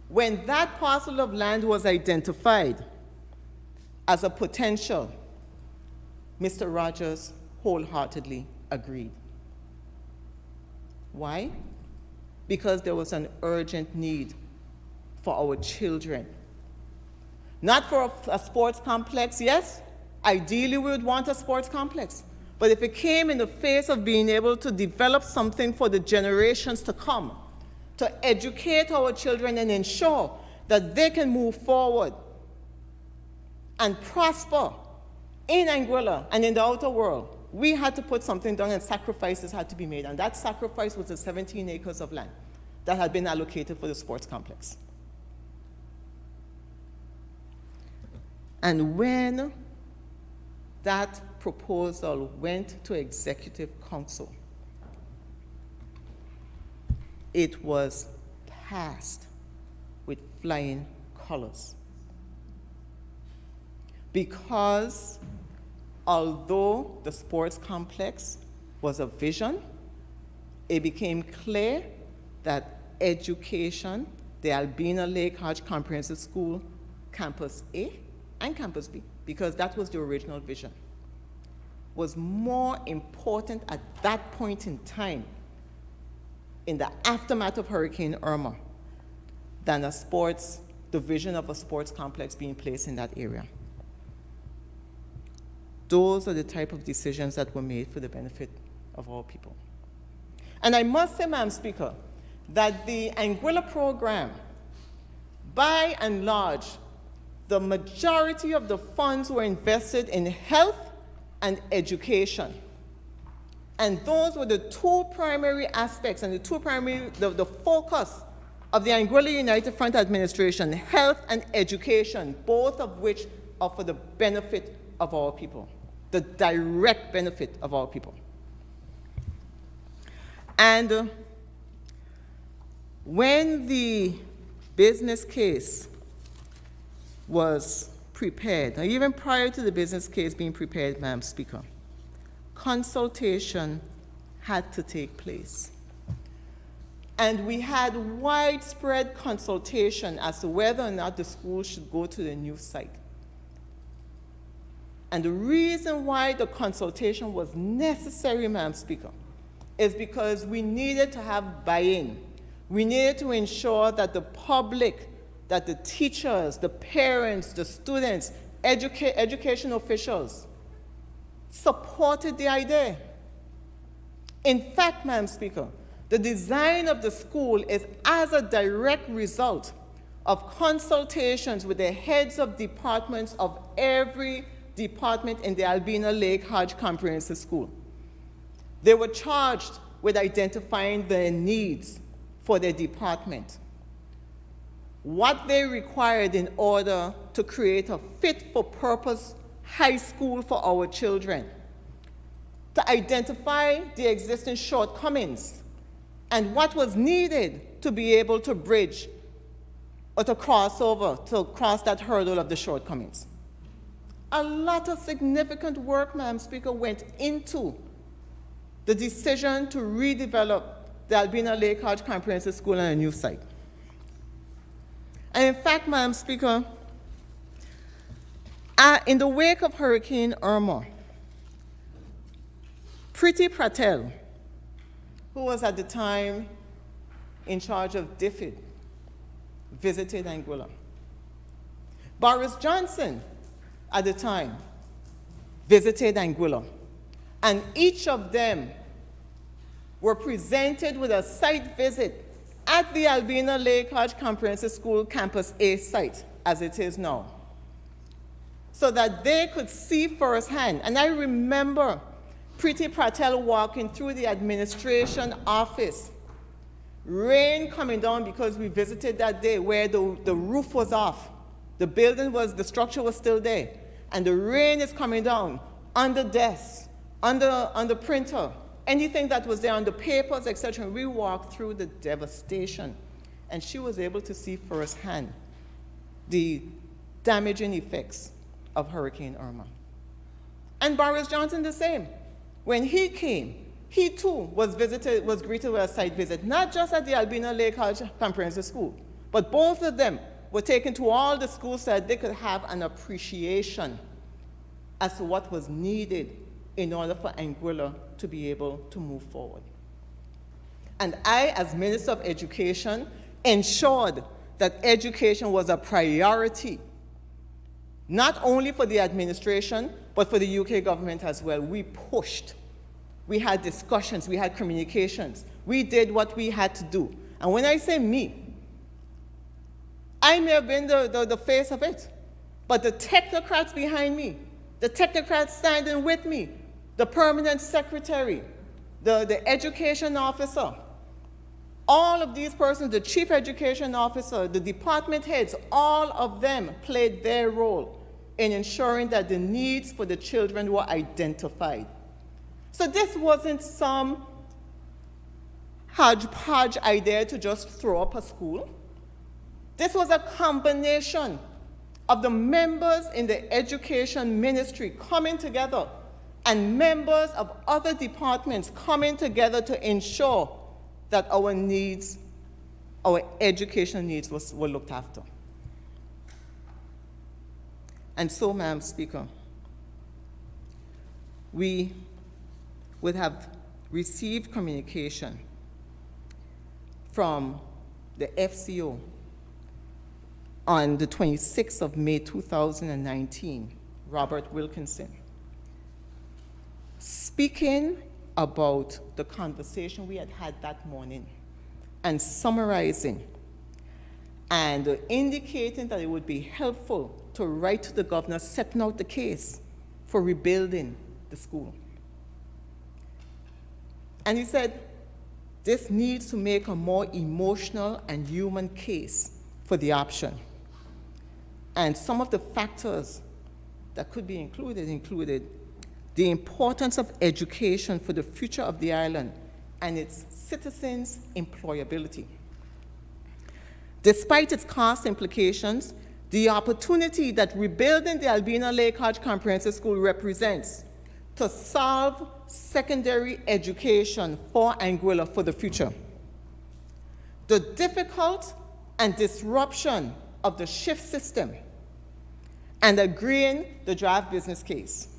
when that parcel of land was identified as a potential, Mr. Rogers wholeheartedly agreed. Why? Because there was an urgent need for our children. Not for a sports complex, yes, ideally we would want a sports complex, but if it came in the face of being able to develop something for the generations to come, to educate our children and ensure that they can move forward and prosper in Anguilla and in the outer world, we had to put something down and sacrifices had to be made. And that sacrifice was the 17 acres of land that had been allocated for the sports complex. And when that proposal went to Executive Council, it was passed with flying colors. Because although the sports complex was a vision, it became clear that education, the Albina Lake Hodge Comprehensive School, Campus A and Campus B, because that was the original vision, was more important at that point in time in the aftermath of Hurricane Irma than the vision of a sports complex being placed in that area. Those are the type of decisions that were made for the benefit of all people. And I must say, Madam Speaker, that the Anguilla program, by and large, the majority of the funds were invested in health and education. And those were the two primary aspects and the focus of the Anguilla United Front administration, health and education, both of which are for the benefit of our people, the direct benefit of our people. And when the business case was prepared, or even prior to the business case being prepared, Madam Speaker, consultation had to take place. And we had widespread consultation as to whether or not the school should go to the new site. And the reason why the consultation was necessary, Madam Speaker, is because we needed to have buy-in. We needed to ensure that the public, that the teachers, the parents, the students, education officials supported the idea. In fact, Madam Speaker, the design of the school is as a direct result of consultations with the heads of departments of every department in the Albina Lake Hodge Comprehensive School. They were charged with identifying their needs for their department, what they required in order to create a fit-for-purpose high school for our children, to identify the existing shortcomings, and what was needed to be able to bridge or to cross that hurdle of the shortcomings. A lot of significant work, Madam Speaker, went into the decision to redevelop the Albina Lake Hodge Comprehensive School on a new site. And in fact, Madam Speaker, in the wake of Hurricane Irma, Priti Patel, who was at the time in charge of DFID, visited Anguilla. Boris Johnson, at the time, visited Anguilla. And each of them were presented with a site visit at the Albina Lake Hodge Comprehensive School Campus A site, as it is now, so that they could see firsthand. And I remember Priti Patel walking through the administration office, rain coming down because we visited that day where the roof was off. The structure was still there, and the rain is coming down on the desks, on the printer, anything that was there on the papers, etc. We walked through the devastation, and she was able to see firsthand the damaging effects of Hurricane Irma. And Boris Johnson the same. When he came, he too was greeted with a site visit, not just at the Albina Lake Hodge Comprehensive School, but both of them were taken to all the schools so that they could have an appreciation as to what was needed in order for Anguilla to be able to move forward. And I, as Minister of Education, ensured that education was a priority, not only for the administration, but for the UK government as well. We pushed. We had discussions, we had communications. We did what we had to do. And when I say me, I may have been the face of it, but the technocrats behind me, the technocrats standing with me, the permanent secretary, the education officer, all of these persons, the chief education officer, the department heads, all of them played their role in ensuring that the needs for the children were identified. So this wasn't some hodgepodge idea to just throw up a school. This was a combination of the members in the education ministry coming together and members of other departments coming together to ensure that our needs, our education needs were looked after. And so, Madam Speaker, we would have received communication from the FCO on the 26th of May 2019, Robert Wilkinson, speaking about the conversation we had had that morning and summarizing and indicating that it would be helpful to write to the governor setting out the case for rebuilding the school. And he said, this needs to make a more emotional and human case for the option. And some of the factors that could be included the importance of education for the future of the island and its citizens' employability. Despite its cost implications, the opportunity that rebuilding the Albina Lake Hodge Comprehensive School represents to solve secondary education for Anguilla for the future. The difficult and disruption of the shift system and agreeing the draft business case.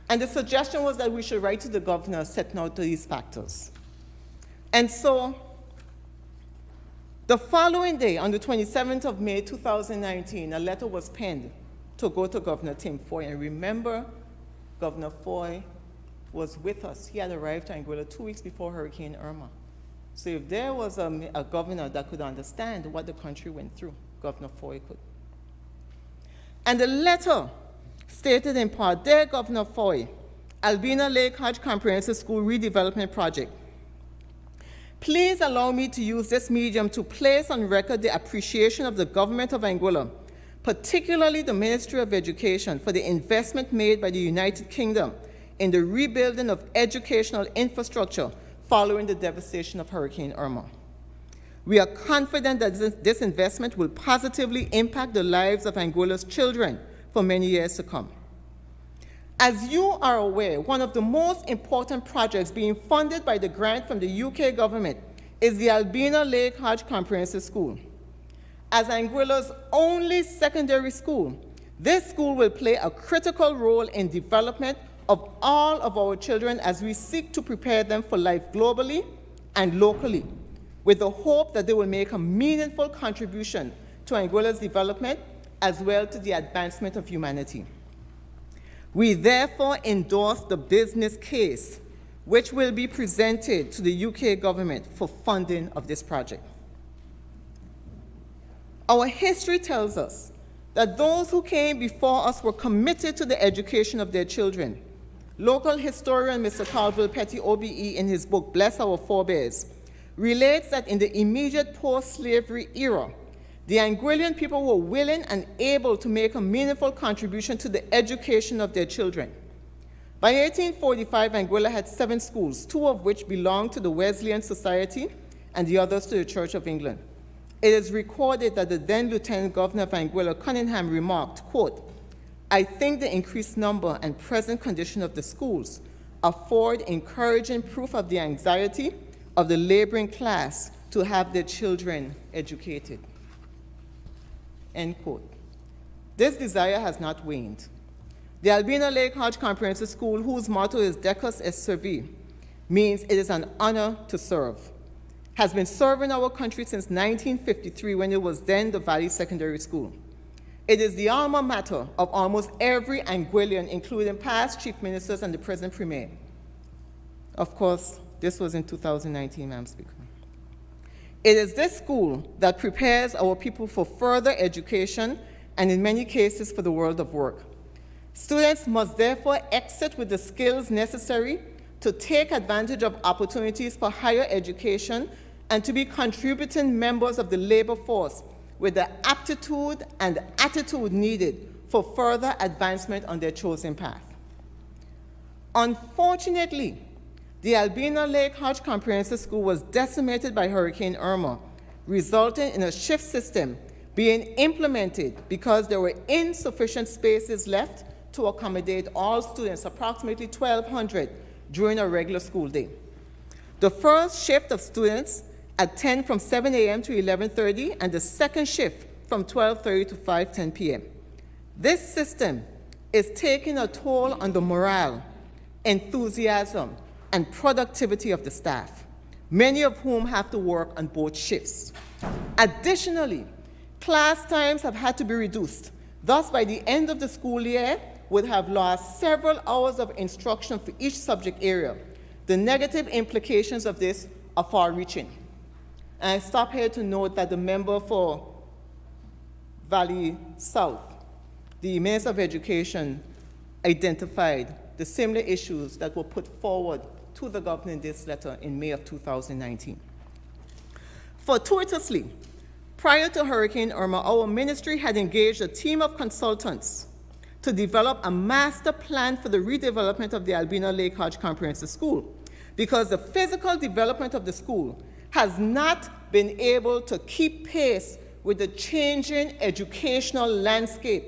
And the suggestion was that we should write to the governor setting out these factors. And so, the following day, on the 27th of May, 2019, a letter was penned to go to Governor Tim Foy. And remember, Governor Foy was with us. He had arrived to Anguilla 2 weeks before Hurricane Irma. So if there was a governor that could understand what the country went through, Governor Foy could. And the letter stated in part, "Dear Governor Foy, Albina Lake Hodge Comprehensive School Redevelopment Project. Please allow me to use this medium to place on record the appreciation of the government of Anguilla, particularly the Ministry of Education, for the investment made by the United Kingdom in the rebuilding of educational infrastructure following the devastation of Hurricane Irma. We are confident that this investment will positively impact the lives of Anguilla's children for many years to come. As you are aware, one of the most important projects being funded by the grant from the UK government is the Albina Lake Hodge Comprehensive School. As Anguilla's only secondary school, this school will play a critical role in development of all of our children as we seek to prepare them for life globally and locally, with the hope that they will make a meaningful contribution to Anguilla's development as well to the advancement of humanity. We therefore endorse the business case, which will be presented to the UK government for funding of this project. Our history tells us that those who came before us were committed to the education of their children. Local historian Mr. Carville Petty, OBE, in his book, Bless Our Forebears, relates that in the immediate post-slavery era, the Anguillan people were willing and able to make a meaningful contribution to the education of their children. By 1845, Anguilla had 7 schools, 2 of which belonged to the Wesleyan Society and the others to the Church of England. It is recorded that the then Lieutenant Governor of Anguilla, Cunningham, remarked, quote, "I think the increased number and present condition of the schools afford encouraging proof of the anxiety of the laboring class to have their children educated." End quote. This desire has not waned. The Albina Lake Hodge Comprehensive School, whose motto is Decus est servi, means it is an honor to serve, has been serving our country since 1953, when it was then the Valley Secondary School. It is the alma mater of almost every Anguillian, including past chief ministers and the present premier. Of course, this was in 2019, Madam Speaker. It is this school that prepares our people for further education and in many cases for the world of work. Students must therefore exit with the skills necessary to take advantage of opportunities for higher education and to be contributing members of the labor force with the aptitude and attitude needed for further advancement on their chosen path. Unfortunately, the Albina Lake Hodge Comprehensive School was decimated by Hurricane Irma, resulting in a shift system being implemented because there were insufficient spaces left to accommodate all students, approximately 1,200, during a regular school day. The first shift of students attend from 7 a.m. to 11:30, and the second shift from 12:30 to 5:10 p.m. This system is taking a toll on the morale, enthusiasm, and productivity of the staff, many of whom have to work on both shifts. Additionally, class times have had to be reduced. Thus, by the end of the school year, would have lost several hours of instruction for each subject area. The negative implications of this are far-reaching. And I stop here to note that the member for Valley South, the Minister of Education, identified the similar issues that were put forward to the governor in this letter in May of 2019. Fortuitously, prior to Hurricane Irma, our ministry had engaged a team of consultants to develop a master plan for the redevelopment of the Albina Lake Hodge Comprehensive School, because the physical development of the school has not been able to keep pace with the changing educational landscape.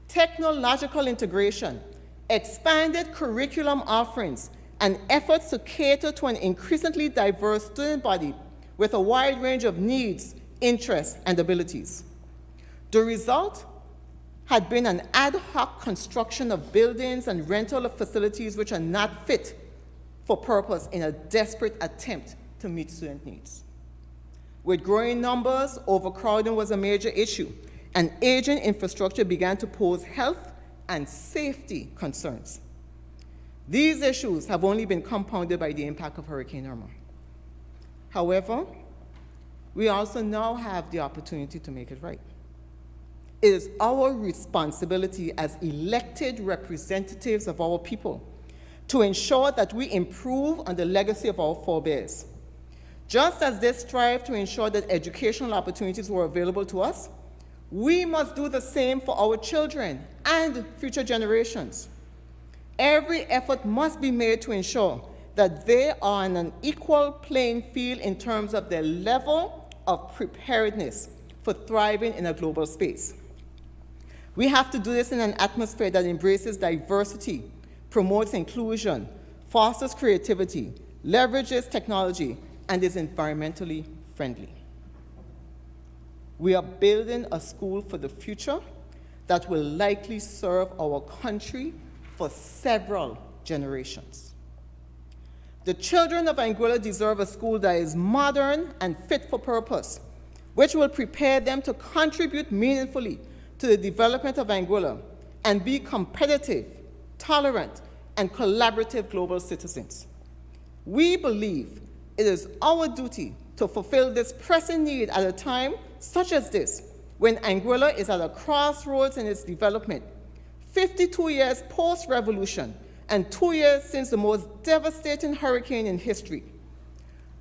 Technological integration, expanded curriculum offerings, and efforts to cater to an increasingly diverse student body with a wide range of needs, interests, and abilities. The result had been an ad hoc construction of buildings and rental of facilities which are not fit for purpose in a desperate attempt to meet student needs. With growing numbers, overcrowding was a major issue, and aging infrastructure began to pose health and safety concerns. These issues have only been compounded by the impact of Hurricane Irma. However, we also now have the opportunity to make it right. It is our responsibility as elected representatives of our people to ensure that we improve on the legacy of our forebears. Just as they strive to ensure that educational opportunities were available to us, we must do the same for our children and future generations. Every effort must be made to ensure that they are on an equal playing field in terms of their level of preparedness for thriving in a global space. We have to do this in an atmosphere that embraces diversity, promotes inclusion, fosters creativity, leverages technology, and is environmentally friendly. We are building a school for the future that will likely serve our country for several generations. The children of Anguilla deserve a school that is modern and fit for purpose, which will prepare them to contribute meaningfully to the development of Anguilla and be competitive, tolerant, and collaborative global citizens. We believe it is our duty to fulfill this pressing need at a time such as this, when Anguilla is at a crossroads in its development, 52 years post-revolution, and 2 years since the most devastating hurricane in history.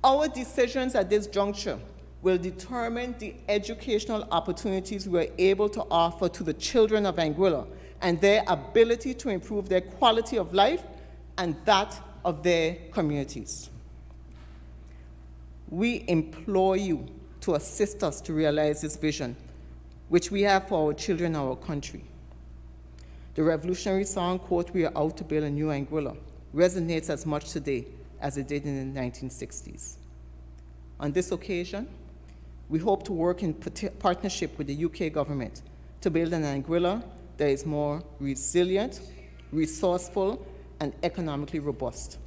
Our decisions at this juncture will determine the educational opportunities we are able to offer to the children of Anguilla and their ability to improve their quality of life and that of their communities. We implore you to assist us to realize this vision, which we have for our children and our country. The revolutionary song, quote, "We are out to build a new Anguilla," resonates as much today as it did in the 1960s. On this occasion, we hope to work in partnership with the UK government to build an Anguilla that is more resilient, resourceful, and economically robust.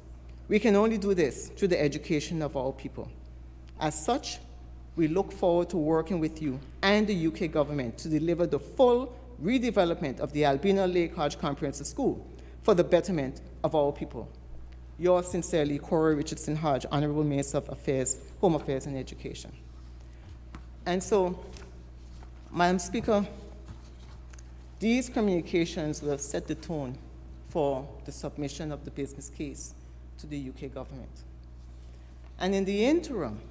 We can only do this through the education of our people. As such, we look forward to working with you and the UK government to deliver the full redevelopment of the Albina Lake Hodge Comprehensive School for the betterment of our people. Yours sincerely, Cora Richardson Hodge, Honorable Minister of Affairs, Home Affairs and Education. And so, Madam Speaker, these communications will have set the tone for the submission of the business case to the UK government. And in the interim,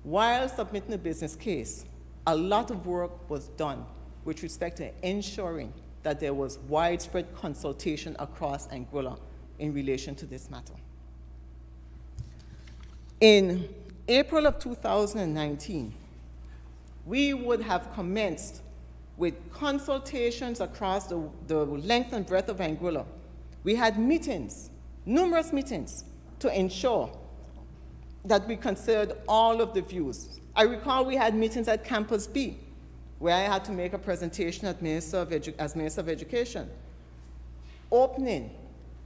while submitting the business case, a lot of work was done with respect to ensuring that there was widespread consultation across Anguilla in relation to this matter. In April of 2019, we would have commenced with consultations across the length and breadth of Anguilla. We had meetings, numerous meetings, to ensure that we considered all of the views. I recall we had meetings at Campus B, where I had to make a presentation as Minister of Education, opening,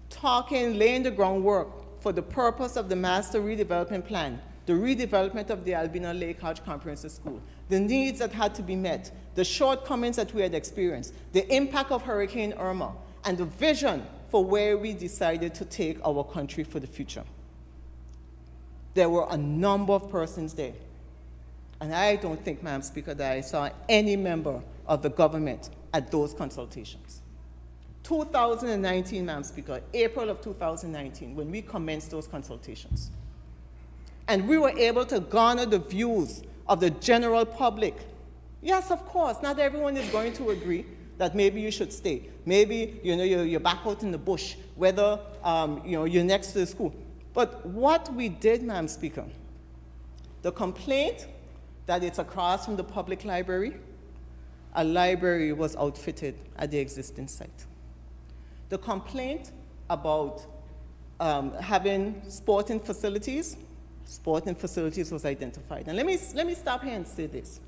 talking, laying the groundwork for the purpose of the Master Redevelopment Plan, the redevelopment of the Albina Lake Hodge Comprehensive School, the needs that had to be met, the shortcomings that we had experienced, the impact of Hurricane Irma, and the vision for where we decided to take our country for the future. There were a number of persons there. And I don't think, Madam Speaker, that I saw any member of the government at those consultations. 2019, Madam Speaker, April of 2019, when we commenced those consultations. And we were able to garner the views of the general public. Yes, of course, not everyone is going to agree that maybe you should stay. Maybe you're back out in the bush, whether you're next to the school. But what we did, Madam Speaker, the complaint that it's across from the public library, a library was outfitted at the existing site. The complaint about having sporting facilities was identified. And let me stop here and say this.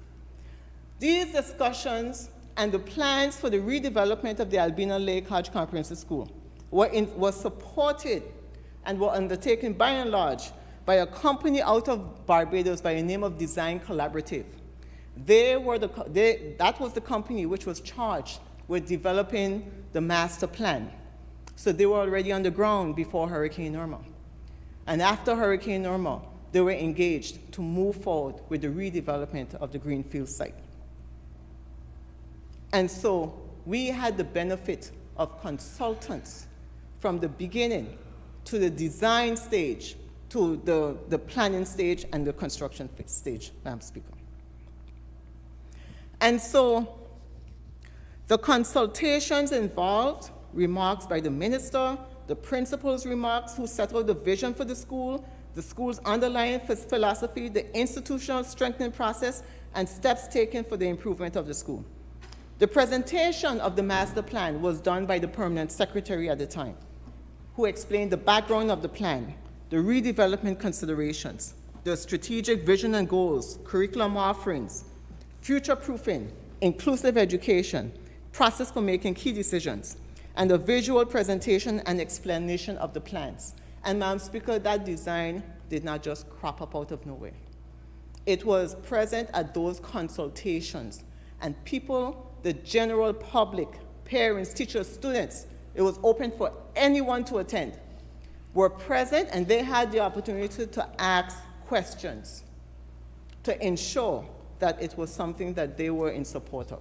These discussions and the plans for the redevelopment of the Albina Lake Hodge Comprehensive School was supported and were undertaken by and large by a company out of Barbados by the name of Design Collaborative. That was the company which was charged with developing the master plan. So they were already on the ground before Hurricane Irma. And after Hurricane Irma, they were engaged to move forward with the redevelopment of the Greenfield site. And so we had the benefit of consultants from the beginning to the design stage, to the planning stage and the construction stage, Madam Speaker. And so the consultations involved remarks by the minister, the principal's remarks who set out the vision for the school's underlying philosophy, the institutional strengthening process, and steps taken for the improvement of the school. The presentation of the master plan was done by the permanent secretary at the time, who explained the background of the plan, the redevelopment considerations, the strategic vision and goals, curriculum offerings, future-proofing, inclusive education, process for making key decisions, and a visual presentation and explanation of the plans. And Madam Speaker, that design did not just crop up out of nowhere. It was present at those consultations, and people, the general public, parents, teachers, students, it was open for anyone to attend, were present, and they had the opportunity to ask questions to ensure that it was something that they were in support of.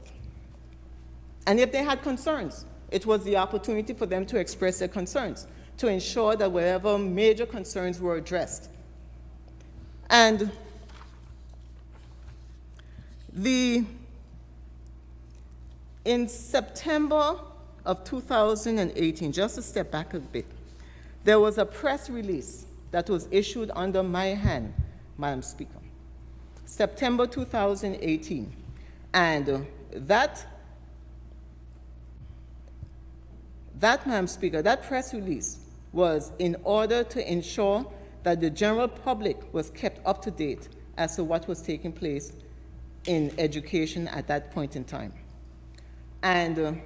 And if they had concerns, it was the opportunity for them to express their concerns, to ensure that whatever major concerns were addressed. And in September of 2018, just to step back a bit, there was a press release that was issued under my hand, Madam Speaker, September 2018. And that, Madam Speaker, that press release was in order to ensure that the general public was kept up to date as to what was taking place in education at that point in time. And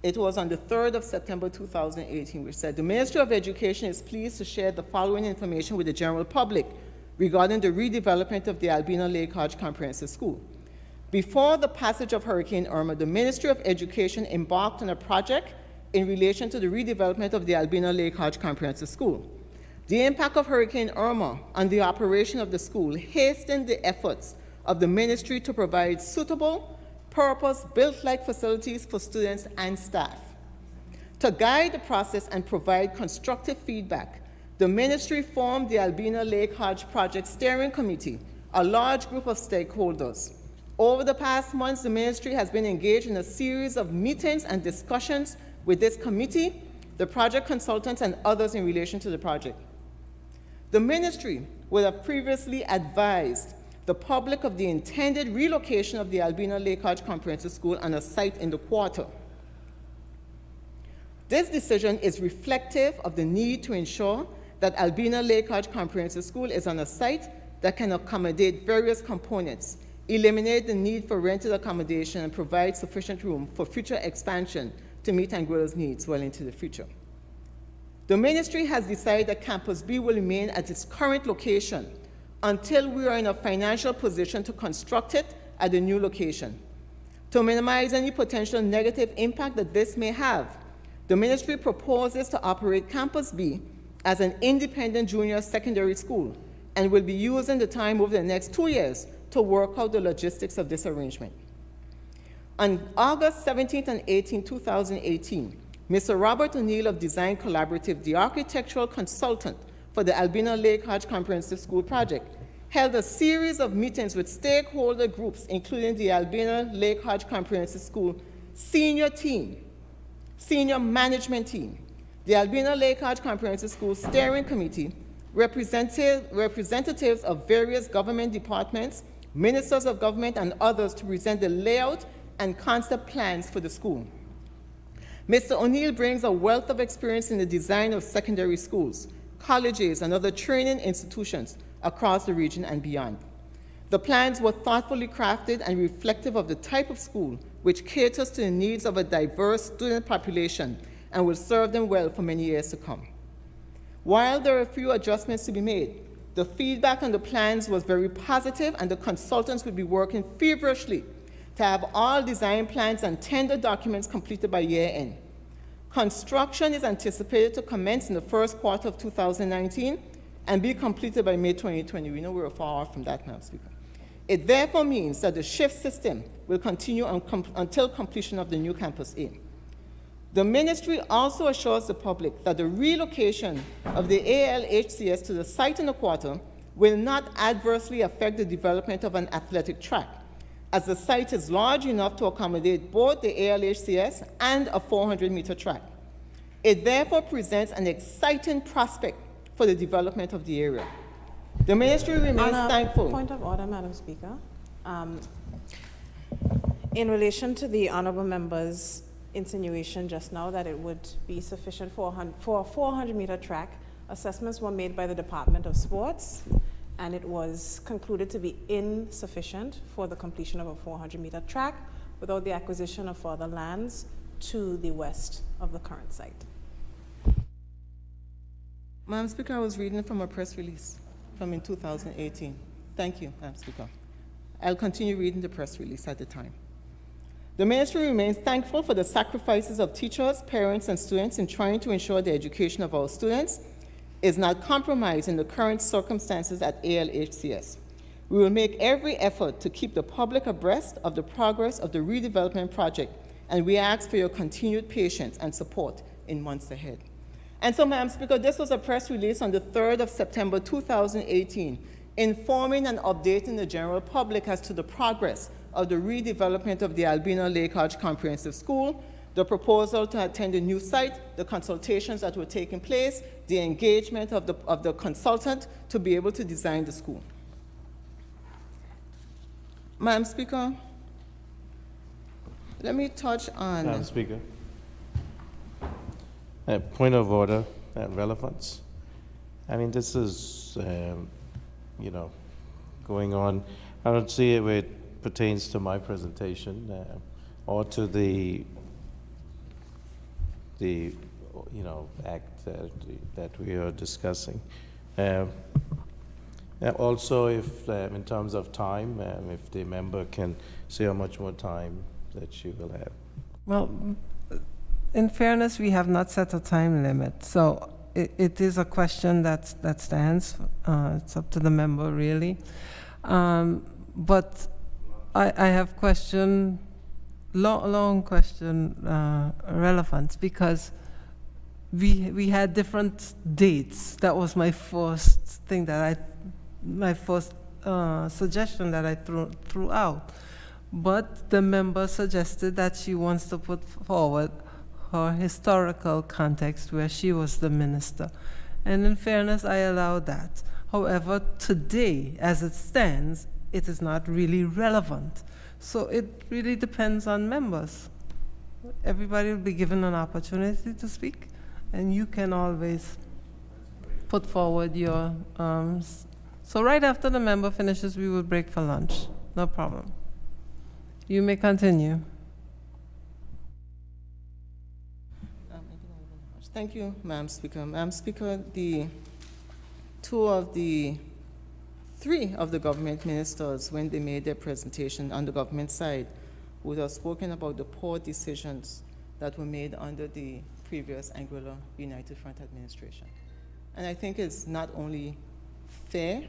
it was on the 3rd of September 2018, which said, the Ministry of Education is pleased to share the following information with the general public regarding the redevelopment of the Albina Lake Hodge Comprehensive School. Before the passage of Hurricane Irma, the Ministry of Education embarked on a project in relation to the redevelopment of the Albina Lake Hodge Comprehensive School. The impact of Hurricane Irma on the operation of the school hastened the efforts of the ministry to provide suitable, purpose-built-like facilities for students and staff. To guide the process and provide constructive feedback, the ministry formed the Albina Lake Hodge Project Steering Committee, a large group of stakeholders. Over the past months, the ministry has been engaged in a series of meetings and discussions with this committee, the project consultants, and others in relation to the project. The ministry would have previously advised the public of the intended relocation of the Albina Lake Hodge Comprehensive School on a site in the quarter. This decision is reflective of the need to ensure that Albina Lake Hodge Comprehensive School is on a site that can accommodate various components, eliminate the need for rented accommodation, and provide sufficient room for future expansion to meet Anguilla's needs well into the future. The ministry has decided that Campus B will remain at its current location until we are in a financial position to construct it at the new location. To minimize any potential negative impact that this may have, the ministry proposes to operate Campus B as an independent junior secondary school and will be using the time over the next 2 years to work out the logistics of this arrangement. On August 17 and 18, 2018, Mr. Robert O'Neill of Design Collaborative, the architectural consultant for the Albina Lake Hodge Comprehensive School project, held a series of meetings with stakeholder groups, including the Albina Lake Hodge Comprehensive School senior management team, the Albina Lake Hodge Comprehensive School Steering Committee, representatives of various government departments, ministers of government, and others to present the layout and concept plans for the school. Mr. O'Neill brings a wealth of experience in the design of secondary schools, colleges, and other training institutions across the region and beyond. The plans were thoughtfully crafted and reflective of the type of school which caters to the needs of a diverse student population and will serve them well for many years to come. While there are a few adjustments to be made, the feedback on the plans was very positive, and the consultants will be working feverishly to have all design plans and tender documents completed by year end. Construction is anticipated to commence in the first quarter of 2019 and be completed by May 2020. We know we're far off from that, Madam Speaker. It therefore means that the shift system will continue until completion of the new Campus A. The ministry also assures the public that the relocation of the ALHCS to the site in the quarter will not adversely affect the development of an athletic track, as the site is large enough to accommodate both the ALHCS and a 400-meter track. It therefore presents an exciting prospect for the development of the area. The ministry remains thankful. Point of order, Madam Speaker. In relation to the honourable member's insinuation just now that it would be sufficient for a 400-meter track, assessments were made by the Department of Sports, and it was concluded to be insufficient for the completion of a 400-meter track without the acquisition of further lands to the west of the current site. Madam Speaker, I was reading from a press release from in 2018. Thank you, Madam Speaker. I'll continue reading the press release at the time. The ministry remains thankful for the sacrifices of teachers, parents, and students in trying to ensure the education of our students is not compromised in the current circumstances at ALHCS. We will make every effort to keep the public abreast of the progress of the redevelopment project, and we ask for your continued patience and support in months ahead. And so, Madam Speaker, this was a press release on the 3rd of September 2018, informing and updating the general public as to the progress of the redevelopment of the Albina Lake Hodge Comprehensive School, the proposal to attend a new site, the consultations that were taking place, the engagement of the consultant to be able to design the school. Madam Speaker, let me touch on... Madam Speaker. Point of order and relevance. I mean, this is, going on. I don't see it where it pertains to my presentation or to the act that we are discussing. Also, if in terms of time, if the member can say how much more time that she will have. Well, in fairness, we have not set a time limit, so it is a question that stands. It's up to the member, really. But I have long question relevance, because we had different dates. That was my first thing my first suggestion that I threw out. But the member suggested that she wants to put forward her historical context where she was the minister. And in fairness, I allow that. However, today, as it stands, it is not really relevant. So it really depends on members. Everybody will be given an opportunity to speak, and you can always put forward your... So right after the member finishes, we will break for lunch. No problem. You may continue. Thank you, Madam Speaker. Madam Speaker, three of the government ministers, when they made their presentation on the government side, would have spoken about the poor decisions that were made under the previous Anguilla United Front administration. And I think it's not only fair,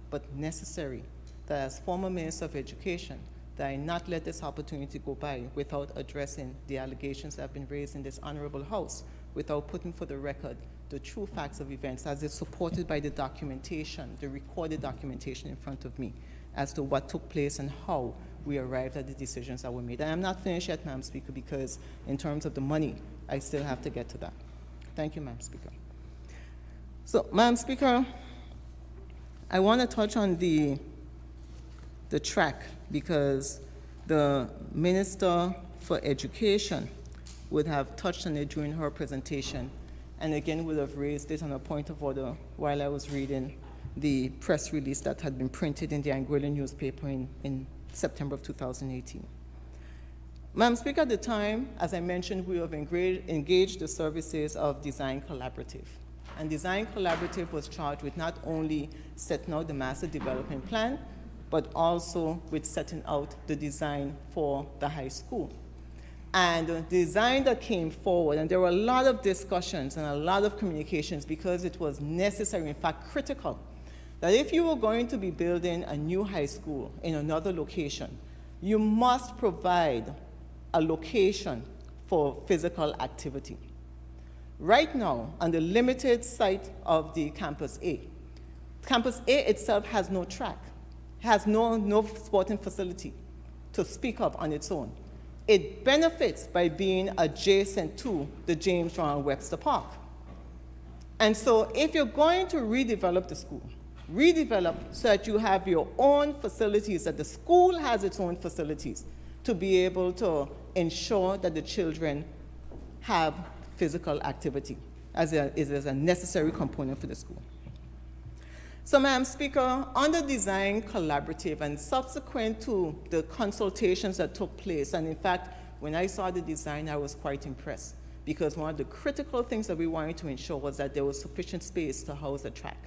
but necessary that as former Minister of Education, that I not let this opportunity go by without addressing the allegations that have been raised in this honorable House, without putting for the record the true facts of events as it's supported by the documentation, the recorded documentation in front of me, as to what took place and how we arrived at the decisions that were made. And I'm not finished yet, Madam Speaker, because in terms of the money, I still have to get to that. Thank you, Madam Speaker. So, Madam Speaker, I want to touch on the track, because the Minister for Education would have touched on it during her presentation, and again would have raised it on a point of order while I was reading the press release that had been printed in the Anguilla newspaper in September of 2018. Madam Speaker, at the time, as I mentioned, we have engaged the services of Design Collaborative. And Design Collaborative was charged with not only setting out the master development plan, but also with setting out the design for the high school. And the design that came forward, and there were a lot of discussions and a lot of communications because it was necessary, in fact critical, that if you were going to be building a new high school in another location, you must provide a location for physical activity. Right now, on the limited site of the Campus A itself has no track, has no sporting facility to speak of on its own. It benefits by being adjacent to the James Brown Webster Park. And so if you're going to redevelop the school, redevelop so that you have your own facilities, that the school has its own facilities to be able to ensure that the children have physical activity as a necessary component for the school. So, Madam Speaker, on the Design Collaborative and subsequent to the consultations that took place, and in fact, when I saw the design, I was quite impressed because one of the critical things that we wanted to ensure was that there was sufficient space to house a track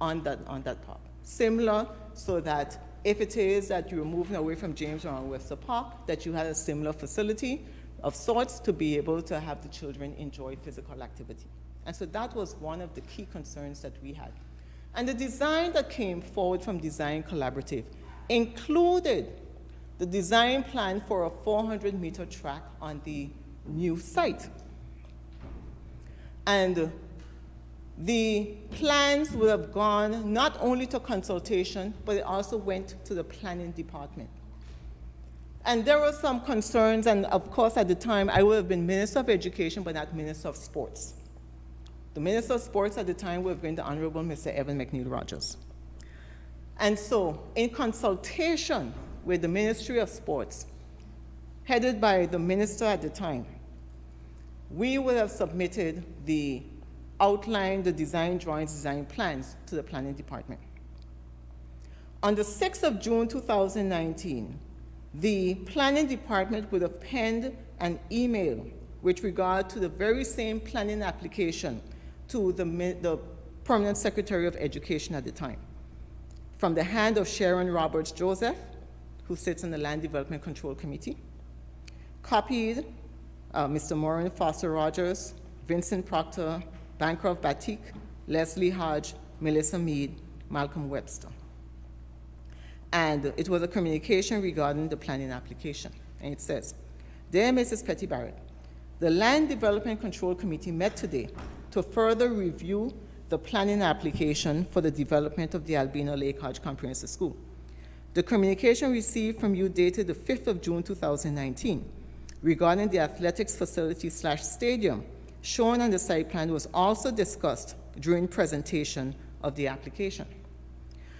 on that park. Similar, so that if it is that you're moving away from James Brown Webster Park, that you had a similar facility of sorts to be able to have the children enjoy physical activity. And so that was one of the key concerns that we had. And the design that came forward from Design Collaborative included the design plan for a 400-meter track on the new site. And the plans would have gone not only to consultation, but it also went to the planning department. And there were some concerns, and of course at the time I would have been Minister of Education, but not Minister of Sports. The Minister of Sports at the time would have been the Honorable Mr. Evan McNeil Rogers. And so, in consultation with the Ministry of Sports, headed by the minister at the time, we would have submitted the outline, the design drawings, design plans to the planning department. On the 6th of June 2019, the planning department would have penned an email with regard to the very same planning application to the Permanent Secretary of Education at the time, from the hand of Sharon Roberts Joseph, who sits on the Land Development Control Committee, copied Mr. Maureen Foster Rogers, Vincent Proctor, Bancroft Batik, Leslie Hodge, Melissa Mead, Malcolm Webster. And it was a communication regarding the planning application. And it says, "Dear Mrs. Petty Barrett, the Land Development Control Committee met today to further review the planning application for the development of the Albina Lake Hodge Comprehensive School. The communication received from you dated the 5th of June 2019 regarding the athletics facility/stadium shown on the site plan was also discussed during presentation of the application.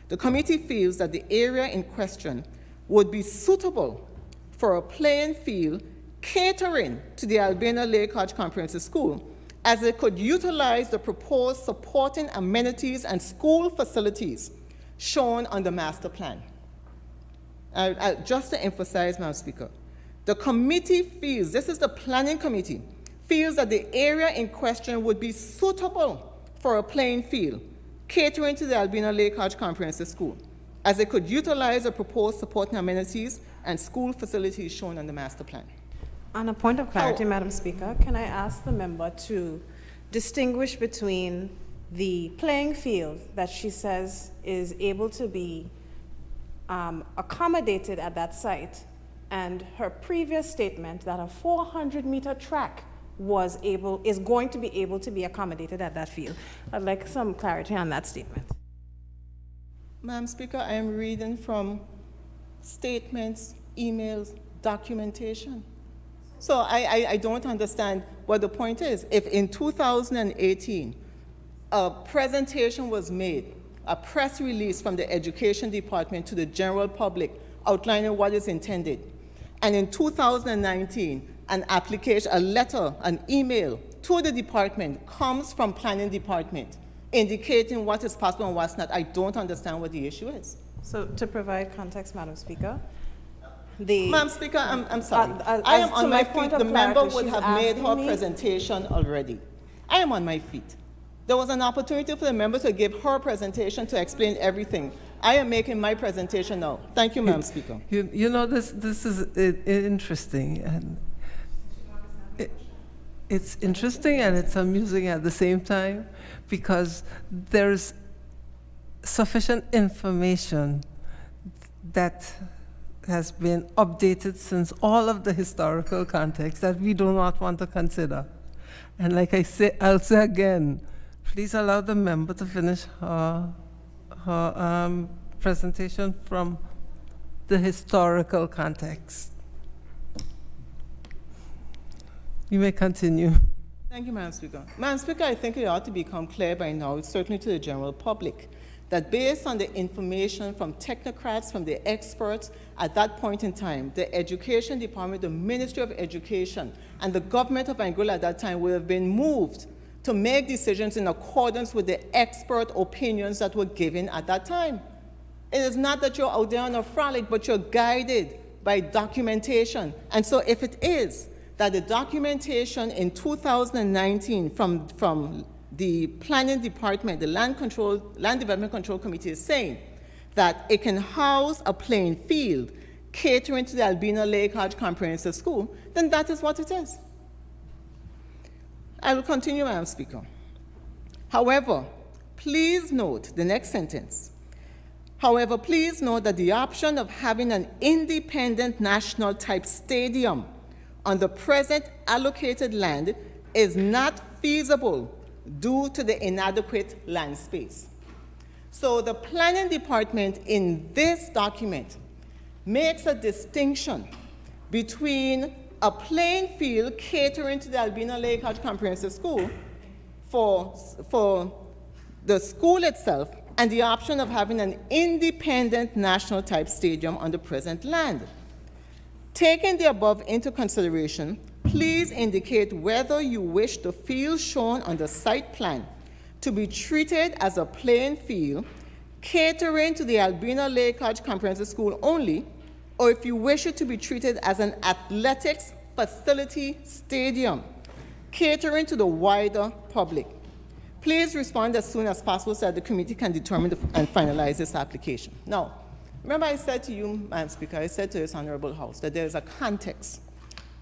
The committee feels that the area in question would be suitable for a playing field catering to the Albina Lake Hodge Comprehensive School, as it could utilize the proposed supporting amenities and school facilities shown on the master plan." Just to emphasize, Madam Speaker, the committee feels, this is the planning committee, feels that the area in question would be suitable for a playing field catering to the Albina Lake Hodge Comprehensive School, as it could utilize the proposed supporting amenities and school facilities shown on the master plan. On a point of clarity, Madam Speaker, can I ask the member to distinguish between the playing field that she says is able to be accommodated at that site and her previous statement that a 400-meter track is going to be able to be accommodated at that field? I'd like some clarity on that statement. Madam Speaker, I am reading from statements, emails, documentation. So I don't understand what the point is. If in 2018 a presentation was made, a press release from the Education Department to the general public outlining what is intended, and in 2019 an application, a letter, an email to the department comes from Planning Department indicating what is possible and what's not. I don't understand what the issue is. So to provide context, Madam Speaker, the... Madam Speaker, I'm sorry. as I am to on my my point feet. of The member clarity, would she's have made asking her me- presentation already. I am on my feet. There was an opportunity for the member to give her presentation to explain everything. I am making my presentation now. Thank you, Madam Speaker. You know, this is interesting, and it's interesting and it's amusing at the same time, because there's sufficient information that has been updated since all of the historical context that we do not want to consider. And like I say, I'll say again, please allow the member to finish her presentation from the historical context. You may continue. Thank you, Madam Speaker. Madam Speaker, I think it ought to become clear by now, certainly to the general public, that based on the information from technocrats, from the experts at that point in time, the Education Department, the Ministry of Education, and the government of Anguilla at that time would have been moved to make decisions in accordance with the expert opinions that were given at that time. It is not that you're out there on a frolic, but you're guided by documentation. And so if it is that the documentation in 2019 from the Planning Department, the Land Development Control Committee is saying that it can house a playing field catering to the Albina Lake Hodge Comprehensive School, then that is what it is. I will continue, Madam Speaker. However, please note the next sentence. However, please note that the option of having an independent national type stadium on the present allocated land is not feasible due to the inadequate land space. So the Planning Department in this document makes a distinction between a playing field catering to the Albina Lake Hodge Comprehensive School for the school itself and the option of having an independent national type stadium on the present land. Taking the above into consideration, please indicate whether you wish the field shown on the site plan to be treated as a playing field catering to the Albina Lake Hodge Comprehensive School only, or if you wish it to be treated as an athletics facility stadium catering to the wider public. Please respond as soon as possible so that the committee can determine and finalize this application. Now, remember I said to you, Madam Speaker, I said to this Honorable House that there is a context.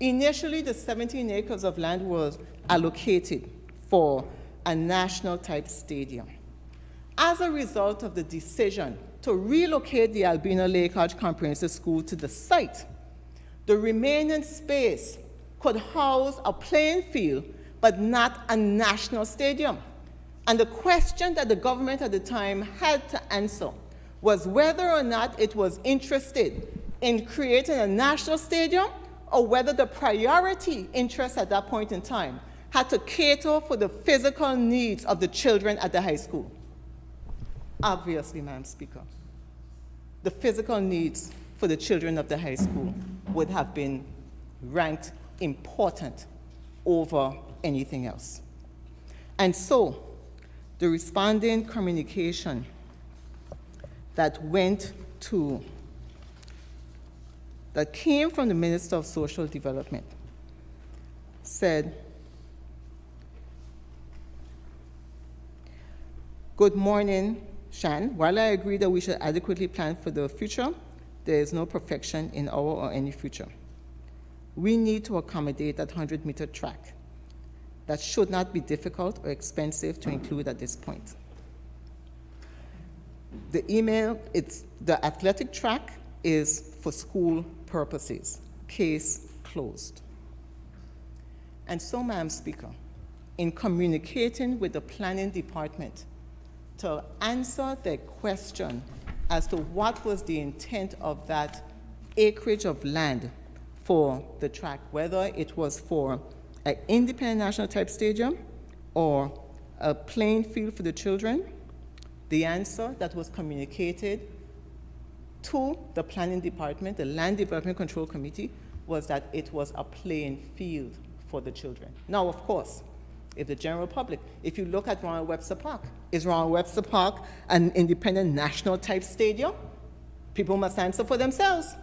Initially, the 17 acres of land was allocated for a national type stadium. As a result of the decision to relocate the Albina Lake Hodge Comprehensive School to the site, the remaining space could house a playing field, but not a national stadium. And the question that the government at the time had to answer was whether or not it was interested in creating a national stadium, or whether the priority interest at that point in time had to cater for the physical needs of the children at the high school. Obviously, Madam Speaker, the physical needs for the children of the high school would have been ranked important over anything else. And so, the responding communication that came from the Minister of Social Development said, "Good morning, Shan. While I agree that we should adequately plan for the future, there is no perfection in our or any future. We need to accommodate that 100-meter track. That should not be difficult or expensive to include at this point." The email, the athletic track is for school purposes. Case closed. And so, Madam Speaker, in communicating with the Planning Department to answer their question as to what was the intent of that acreage of land for the track, whether it was for an independent national type stadium or a playing field for the children, the answer that was communicated to the Planning Department, the Land Development Control Committee, was that it was a playing field for the children. Now, of course, if the general public, if you look at Ronald Webster Park, is Ronald Webster Park an independent national type stadium? People must answer for themselves.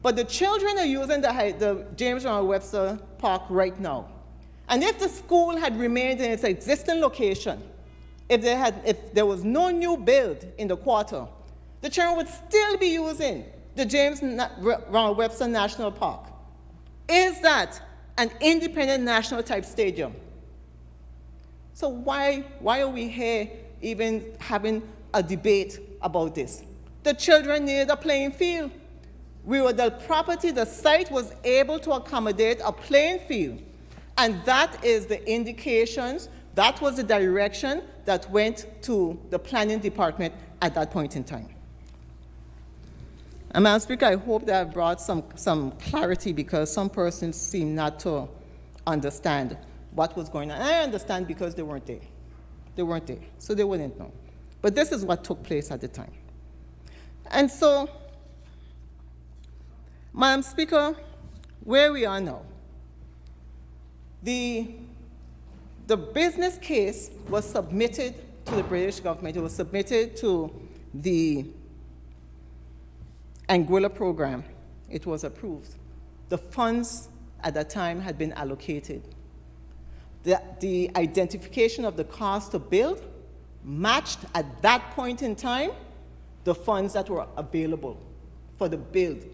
But the children are using the James Ronald Webster Park right now. And if the school had remained in its existing location, if there was no new build in the quarter, the children would still be using the James Ronald Webster National Park. Is that an independent national type stadium? So why are we here even having a debate about this? The children needed a playing field. We were the property, the site was able to accommodate a playing field. And that is the indications, that was the direction that went to the planning department at that point in time. And Madam Speaker, I hope that I've brought some clarity, because some persons seem not to understand what was going on. I understand because they weren't there. They weren't there, so they wouldn't know. But this is what took place at the time. And so, Madam Speaker, where we are now, the business case was submitted to the British government. It was submitted to the Anguilla program. It was approved. The funds at that time had been allocated. The identification of the cost to build matched at that point in time the funds that were available for the build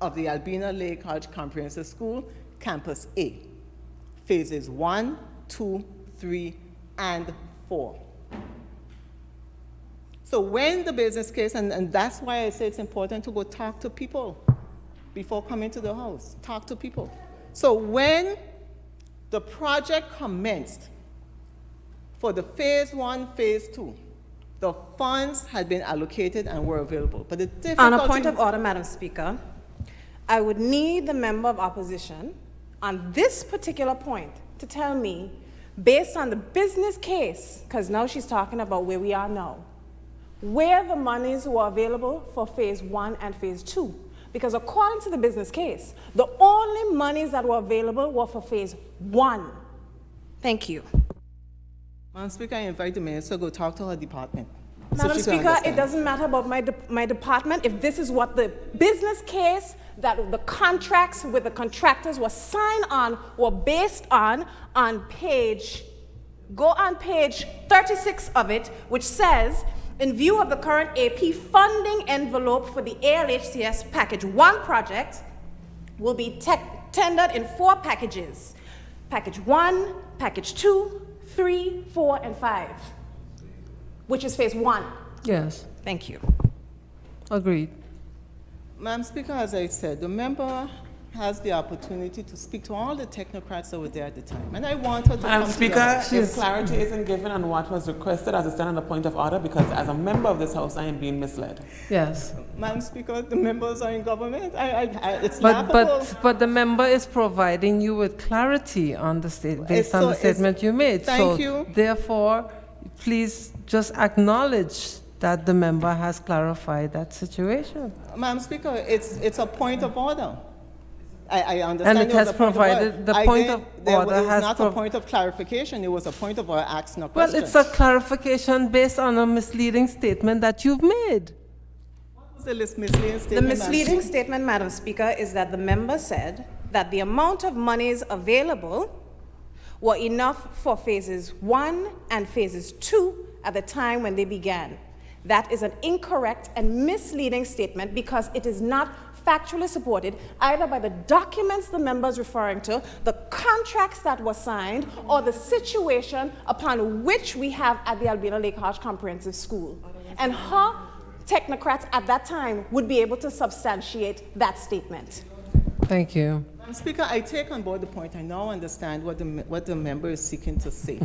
of the Albina Lake College Comprehensive School, Campus A, phases 1, 2, 3, and 4. So when the business case, and that's why I say it's important to go talk to people before coming to the House, talk to people. So when the project commenced for the phase 1, phase 2, the funds had been allocated and were available. But the difficulty— On a point of order, Madam Speaker, I would need the member of opposition on this particular point to tell me, based on the business case, because now she's talking about where we are now, where the monies were available for phase 1 and phase 2. Because according to the business case, the only monies that were available were for phase 1. Thank you. Madam Speaker, I invite the minister to go talk to her department. Madam Speaker, it doesn't matter about my department. If this is what the business case that the contracts with the contractors were signed on were based on page 36 of it, which says, in view of the current AP funding envelope for the ALHCS Package 1 project, will be tendered in 4 packages. Package 1, Package 2, 3, 4, and 5, which is phase 1. Yes, Thank you. agreed. Madam Speaker, as I said, the member has the opportunity to speak to all the technocrats that were there at the time. And I want her to Madam come Speaker, to if clarity isn't given on what was requested as a stand on the point of order, because as a member of this House, I am being misled. Yes. Madam Speaker, the members are in government. It's laughable. But the member is providing you with clarity on the based on the statement you made. Thank you. Therefore, please just acknowledge that the member has clarified that situation. Madam Speaker, it's a point of order. I understand. And it has provided, the point of order It was has not a point of clarification, it was a point of order asking a question. Well, it's a clarification based on a misleading statement that you've made. What was the misleading statement? The misleading statement, Madam Speaker, is that the member said that the amount of monies available were enough for phases 1 and phases 2 at the time when they began. That is an incorrect and misleading statement because it is not factually supported either by the documents the member is referring to, the contracts that were signed, or the situation upon which we have at the Albina Lake College Comprehensive School. And how technocrats at that time would be able to substantiate that statement. Thank you. Madam Speaker, I take on board the point. I now understand what the member is seeking to say.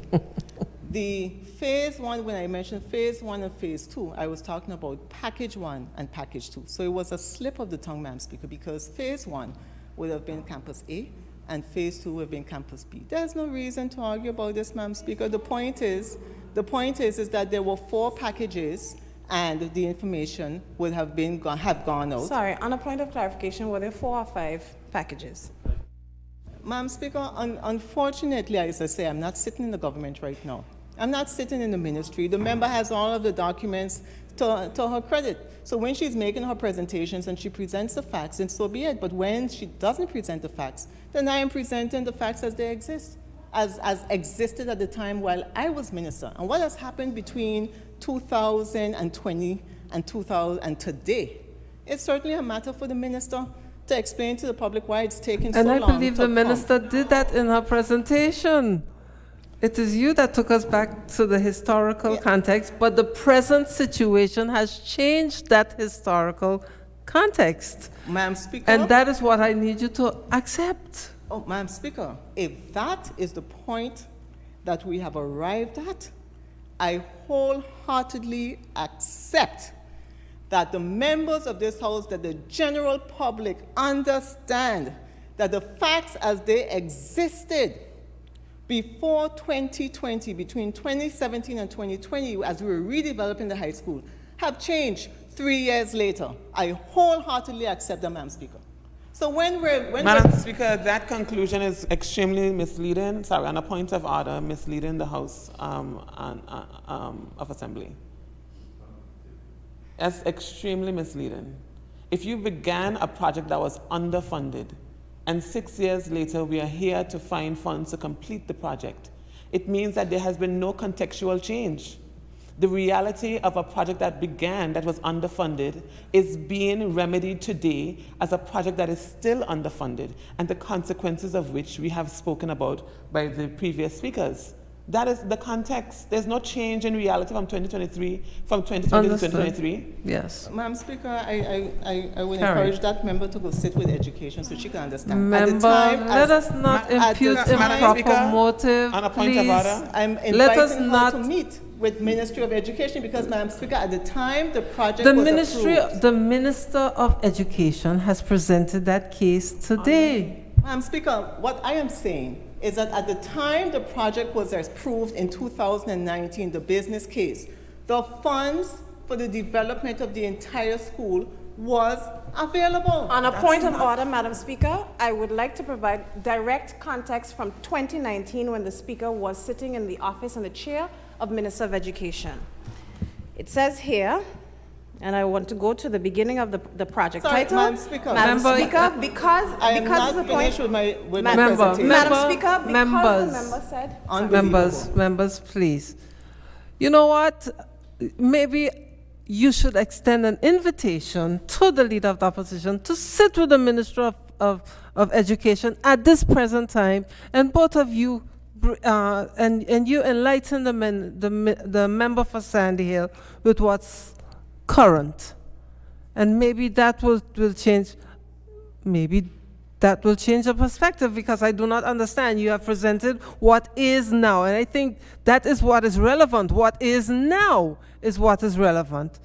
The phase 1, when I mentioned phase 1 and phase 2, I was talking about package 1 and package 2. So it was a slip of the tongue, Madam Speaker, because phase 1 would have been campus A and phase 2 would have been campus B. There's no reason to argue about this, Madam Speaker. The point is that there were 4 packages and the information would have gone out. Sorry, on a point of clarification, were there 4 or 5 packages? Madam Speaker, unfortunately, as I say, I'm not sitting in the government right now. I'm not sitting in the ministry. The member has all of the documents to her credit. So when she's making her presentations and she presents the facts, then so be it. But when she doesn't present the facts, then I am presenting the facts as they exist, as existed at the time while I was minister. And what has happened between 2020 and 2000 and today, it's certainly a matter for the minister to explain to the public why it's taking so long. And I believe the minister did that in her presentation. It is you that took us back to the historical context, but the present situation has changed that historical context. Madam Speaker. And that is what I need you to accept. Oh, Madam Speaker, if that is the point that we have arrived at, I wholeheartedly accept that the members of this House, that the general public understand that the facts as they existed before 2020, between 2017 and 2020, as we were redeveloping the high school, have changed 3 years later. I wholeheartedly accept that, Madam Speaker. So Madam Speaker, that conclusion is extremely misleading. Sorry, on a point of order, misleading the House of Assembly. That's extremely misleading. If you began a project that was underfunded, and 6 years later we are here to find funds to complete the project, it means that there has been no contextual change. The reality of a project that began, that was underfunded, is being remedied today as a project that is still underfunded, and the consequences of which we have spoken about by the previous speakers. That is the context. There's no change in reality from 2023, from 2020 Understood. to 2023. Yes. Madam Speaker, I would encourage that member to go sit with education so she can understand. Member, At the time, let us not impute Madam improper Speaker, motive, on a point please. of order. I'm Let us inviting her not- to meet with Ministry of Education because, Madam Speaker, at the time the project The was approved. the Minister of Education has presented that case today. Madam Speaker, what I am saying is that at the time the project was approved in 2019, the business case, the funds for the development of the entire school was available. On a point of order, Madam Speaker, I would like to provide direct context from 2019 when the Speaker was sitting in the office in the chair of Minister of Education. It says here, and I want to go to the beginning of the project Sorry, title. Madam Speaker. Madam Member, Speaker, because I am because not of the point. finished with my Member, presentation. Madam Member, Speaker, because members. the member said. Unbelievable. Members, please. You know what? Maybe you should extend an invitation to the Leader of the Opposition to sit with the Minister of Education at this present time, and both of you, and you enlighten the member for Sandy Hill with what's current. And maybe that will change, maybe that will change the perspective, because I do not understand. You have presented what is now, and I think that is what is relevant. What is now is what is relevant.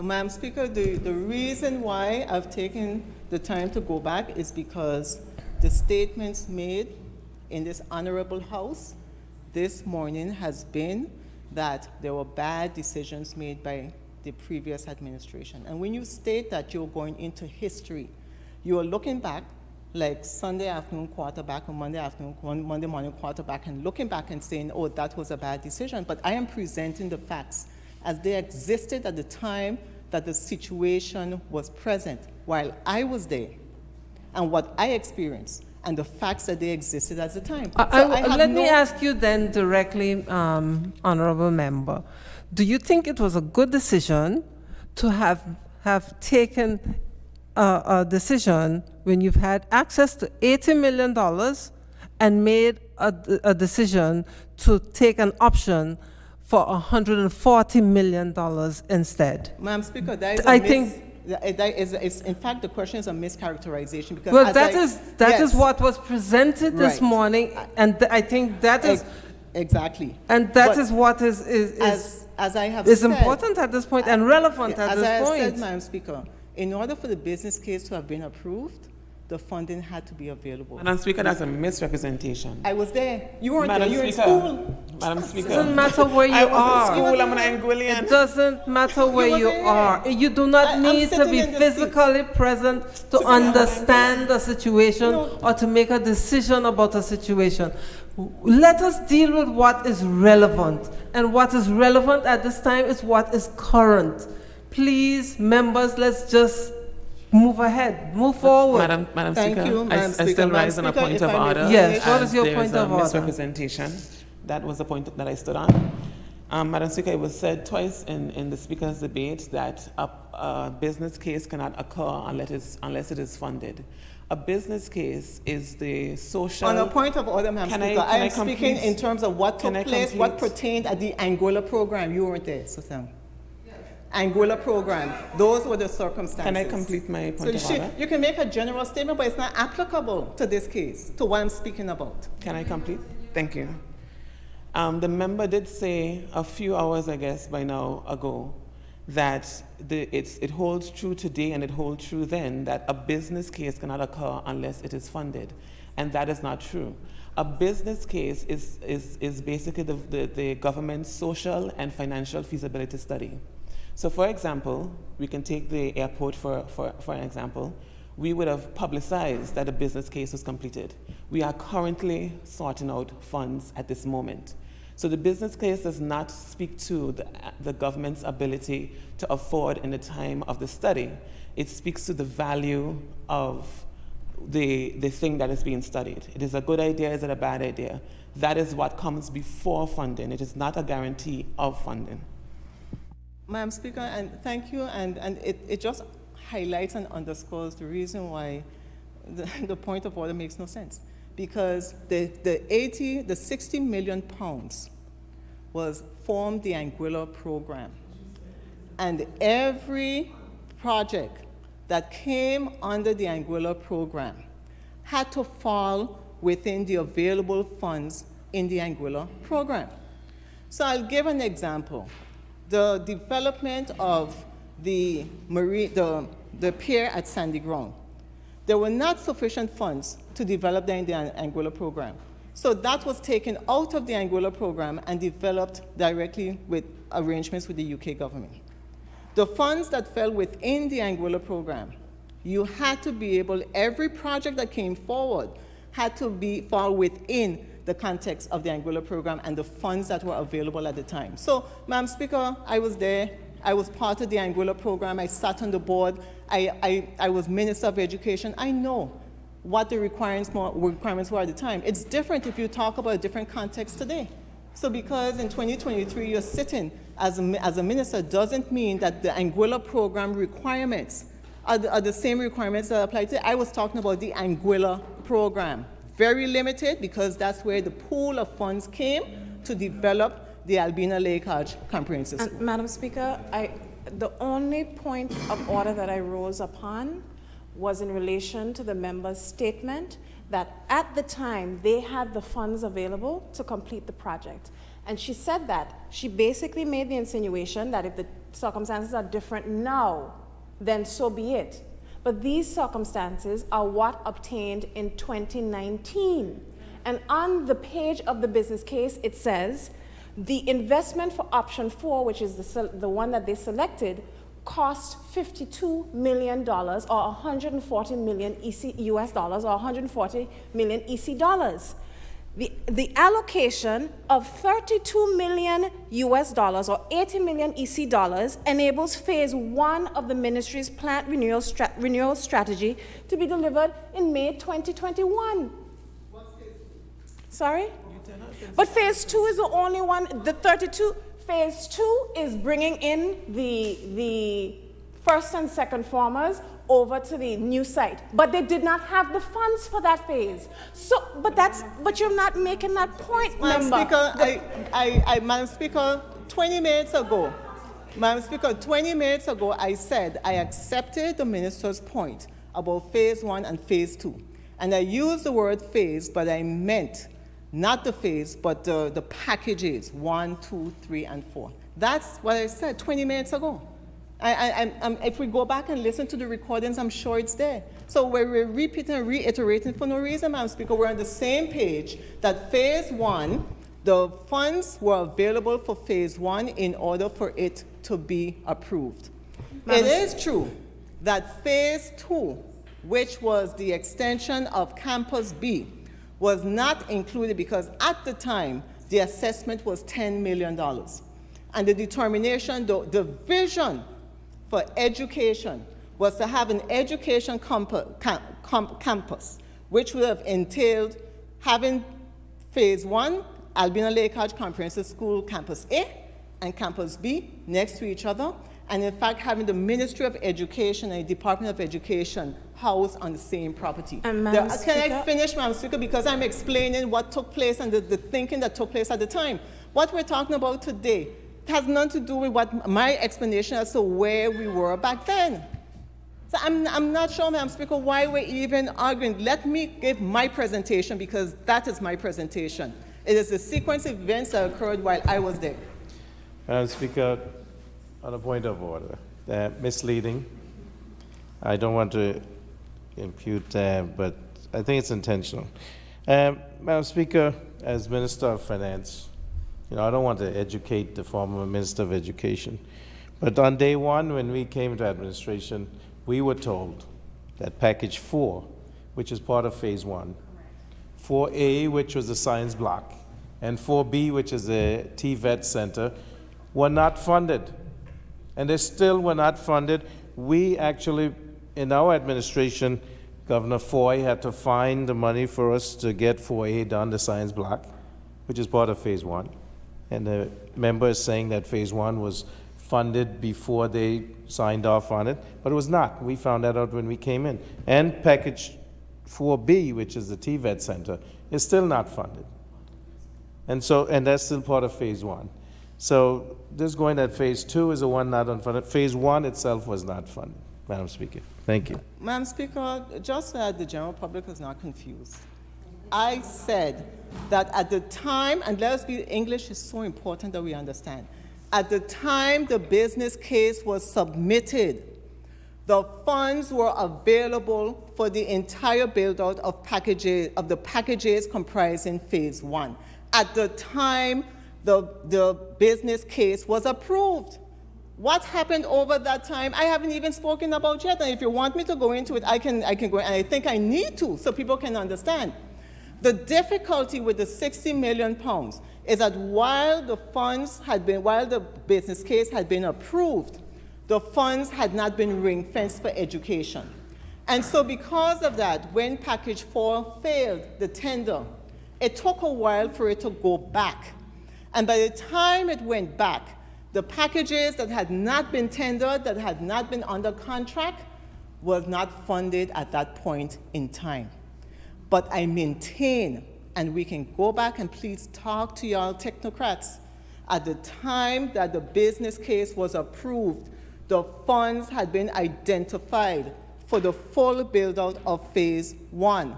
Madam Speaker, the reason why I've taken the time to go back is because the statements made in this honorable House this morning has been that there were bad decisions made by the previous administration. And when you state that you're going into history, you are looking back like Sunday afternoon quarterback or Monday morning quarterback, and looking back and saying, oh, that was a bad decision. But I am presenting the facts as they existed at the time that the situation was present while I was there, and what I experienced, and the facts that they existed at the time. Let me ask you then directly, honorable member, do you think it was a good decision to have taken a decision when you've had access to $80 million and made a decision to take an option for $140 million instead? Madam Speaker, in fact, the question is a mischaracterization because well, that is what was presented this morning, and I think that is exactly, and that is what is I have is said, important at this point and relevant at this point. As I have said, Madam Speaker, in order for the business case to have been approved, the funding had to be available. Madam Speaker, that's a misrepresentation. I was there. You weren't Madam there. You were in Speaker, school. Madam Speaker, It doesn't matter where you I was are. in school. I'm an Anguillian. It doesn't matter where you wasn't are. here. You do not I'm need to sitting be in the physically present to understand the situation No. or to make a decision about a situation. Let us deal with what is relevant. And what is relevant at this time is what is current. Please, members, let's just move ahead, move forward. Madam Thank Speaker, you, Madam I Speaker. still Madam rise on a Speaker, point if of I may order. Yes, what as is your there point a of order? misrepresentation. That was the point that I stood on. Madam Speaker, it was said twice in the Speaker's debate that a business case cannot occur unless it is funded. A business case is the social... On a point of order, Madam Speaker, I am speaking complete? in terms of what took Can I place, what complete? pertained at the Anguilla program. You weren't there, Susan. Anguilla program. Those were the circumstances. Can I complete my point of order? You can make a general statement, but it's not applicable to this case, to what I'm speaking about. Can I complete? Thank you. The member did say a few hours, I guess, by now ago, that it holds true today and it holds true then that a business case cannot occur unless it is funded. And that is not true. A business case is basically the government's social and financial feasibility study. So for example, we can take the airport for an example. We would have publicized that a business case was completed. We are currently sorting out funds at this moment. So the business case does not speak to the government's ability to afford in the time of the study. It speaks to the value of the thing that is being studied. It is a good idea, is it a bad idea? That is what comes before funding. It is not a guarantee of funding. Madam Speaker, and thank you, and it just highlights and underscores the reason why the point of order makes no sense. Because the 60 million pounds was formed the Anguilla program. And every project that came under the Anguilla program had to fall within the available funds in the Anguilla program. So I'll give an example. The development of the pier at Sandy Ground. There were not sufficient funds to develop that in the Anguilla program. So that was taken out of the Anguilla program and developed directly with arrangements with the UK government. The funds that fell within the Anguilla program, you had to be able, every project that came forward had to fall within the context of the Anguilla program and the funds that were available at the time. So, Madam Speaker, I was there. I was part of the Anguilla program. I sat on the board. I was Minister of Education. I know what the requirements were at the time. It's different if you talk about a different context today. So because in 2023 you're sitting as a minister doesn't mean that the Anguilla program requirements are the same requirements that apply today. I was talking about the Anguilla program. Very limited because that's where the pool of funds came to develop the Albina Lake Arch comprehensive school. Madam Speaker, the only point of order that I rose upon was in relation to the member's statement that at the time they had the funds available to complete the project. And she said that. She basically made the insinuation that if the circumstances are different now, then so be it. But these circumstances are what obtained in 2019. And on the page of the business case, it says, the investment for option 4, which is the one that they selected, cost $52 million or 140 million US dollars or 140 million EC dollars. The allocation of 32 million US dollars or 80 million EC dollars enables phase 1 of the ministry's plant renewal strategy to be delivered in May 2021. Sorry? But phase 2 is the only one, the 32. Phase 2 is bringing in the first and second formers over to the new site, but they did not have the funds for that phase. So, but you're not making that point, Madam member. Speaker, Madam Speaker, 20 minutes ago, Madam Speaker, 20 minutes ago, I said I accepted the minister's point about phase 1 and phase 2, and I used the word phase, but I meant not the phase, but the packages 1, 2, 3, and 4. That's what I said 20 minutes ago. If we go back and listen to the recordings, I'm sure it's there. So we're repeating and reiterating for no reason, Madam Speaker. We're on the same page that phase one, the funds were available for phase one in order for it to be approved. It is true that phase two, which was the extension of Campus B, was not included because at the time, the assessment was $10 million. And the determination, the vision for education was to have an education campus, which would have entailed having phase one, Albina Lake Hodge Comprehensive School Campus A and Campus B next to each other, and in fact having the Ministry of Education and the Department of Education housed on the same property. Can I finish, Madam Speaker, because I'm explaining what took place and the thinking that took place at the time. What we're talking about today has nothing to do with what my explanation as to where we were back then. So I'm not sure, Madam Speaker, why we're even arguing. Let me give my presentation because that is my presentation. It is the sequence of events that occurred while I was there. Madam Speaker, on a point of order, misleading. I don't want to impute, but I think it's intentional. Madam Speaker, as Minister of Finance, I don't want to educate the former Minister of Education, but on day one, when we came to administration, we were told that package 4, which is part of phase 1, 4A, which was the science block, and 4B, which is the TVET center, were not funded. And they still were not funded. We actually, in our administration, Governor Foy had to find the money for us to get 4A done, the science block, which is part of phase 1. And the member is saying that phase 1 was funded before they signed off on it, but it was not. We found that out when we came in. And package 4B, which is the TVET center, is still not funded. And that's still part of phase 1. So this going that phase 2 is the one not unfunded. Phase 1 itself was not funded, Madam Speaker. Thank you. Madam Speaker, just so that the general public is not confused, I said that at the time, and let us be, English is so important that we understand. At the time the business case was submitted, the funds were available for the entire build-out of the packages comprising phase 1. At the time the business case was approved. What happened over that time, I haven't even spoken about yet, and if you want me to go into it, I can go, and I think I need to so people can understand. The difficulty with the 60 million pounds is that while the business case had been approved, the funds had not been ring-fenced for education. And so because of that, when package 4 failed the tender, it took a while for it to go back. And by the time it went back, the packages that had not been tendered, that had not been under contract, was not funded at that point in time. But I maintain, and we can go back and please talk to y'all technocrats, at the time that the business case was approved, the funds had been identified for the full build-out of phase 1,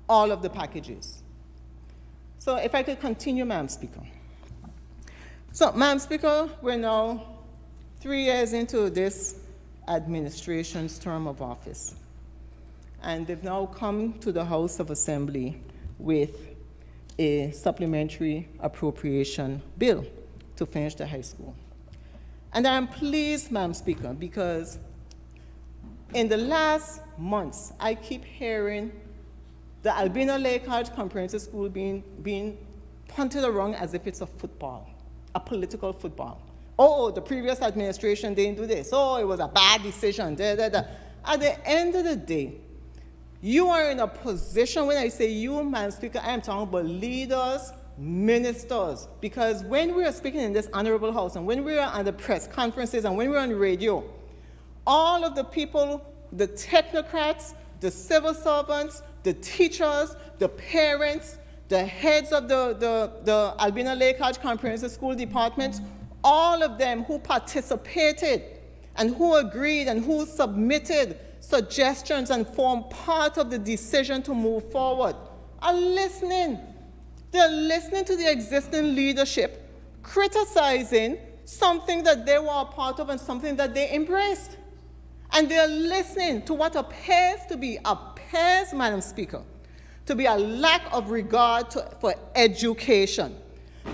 all of the packages. So if I could continue, Madam Speaker. So, Madam Speaker, we're now 3 years into this administration's term of office. And they've now come to the House of Assembly with a supplementary appropriation bill to finish the high school. And I'm pleased, Madam Speaker, because in the last months, I keep hearing the Albina Lake Hodge Comprehensive School being punted around as if it's a football, a political football. Oh, the previous administration didn't do this. Oh, it was a bad decision. At the end of the day, you are in a position, when I say you, Madam Speaker, I am talking about leaders, ministers, because when we are speaking in this honorable house and when we are on the press conferences and when we're on the radio, all of the people, the technocrats, the civil servants, the teachers, the parents, the heads of the Albina Lake Hodge Comprehensive School departments, all of them who participated and who agreed and who submitted suggestions and form part of the decision to move forward are listening. They're listening to the existing leadership, criticizing something that they were a part of and something that they embraced. And they're listening to what appears, Madam Speaker, to be a lack of regard for education.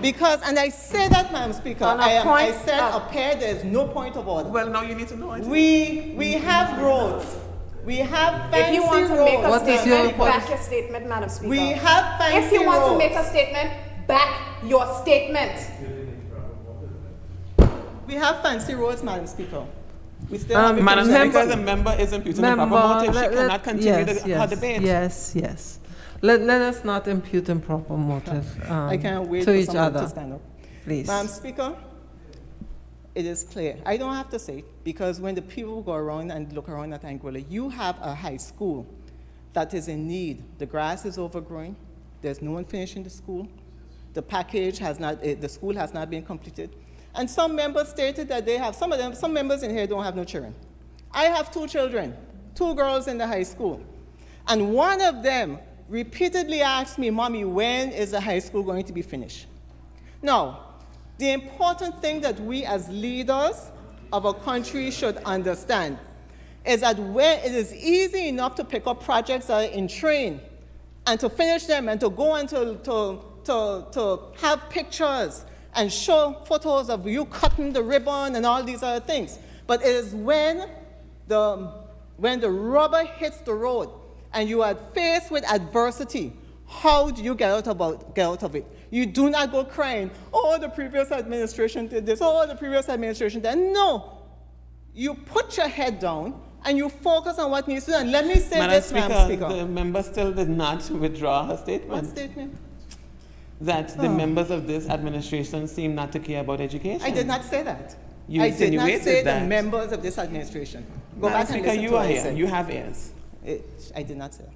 Because, and I say that, Madam Speaker, I said there's no point of order. Well, now you need to know it. We have roads. We have fancy roads. If you want to make a What is your statement, back your statement, Madam Speaker. We have fancy roads. If you want to make a statement, back your statement. We have fancy roads, Madam Speaker. We still have a Madam fancy Speaker, road. the member is imputing the proper motive. She cannot continue her debate. Yes. Let us not impute improper motive I can't wait to for each someone other. to stand up. Please. Madam Speaker, it is clear. I don't have to say, because when the people go around and look around at Anguilla, you have a high school that is in need. The grass is overgrowing. There's no one finishing the school. The package has not, the school has not been completed. And some members stated that they have, some members in here don't have no children. I have 2 children, 2 girls in the high school. And one of them repeatedly asked me, Mommy, when is the high school going to be finished? Now, the important thing that we as leaders of a country should understand is that where it is easy enough to pick up projects that are in train and to finish them and to go and to have pictures and show photos of you cutting the ribbon and all these other things. But it is when the rubber hits the road and you are faced with adversity, how do you get out of it? You do not go crying, oh, the previous administration did this, oh, the previous administration did that. No. You put your head down and you focus on what needs to be done. Let me say this, Madam Speaker. The member still did not withdraw her statement. What statement? That the members of this administration seem not to care about education. I did not say that. You I did not insinuated say that. the members of this administration. Go Madam back and Speaker, listen you to are what I here. said. You have ears. I did not say that.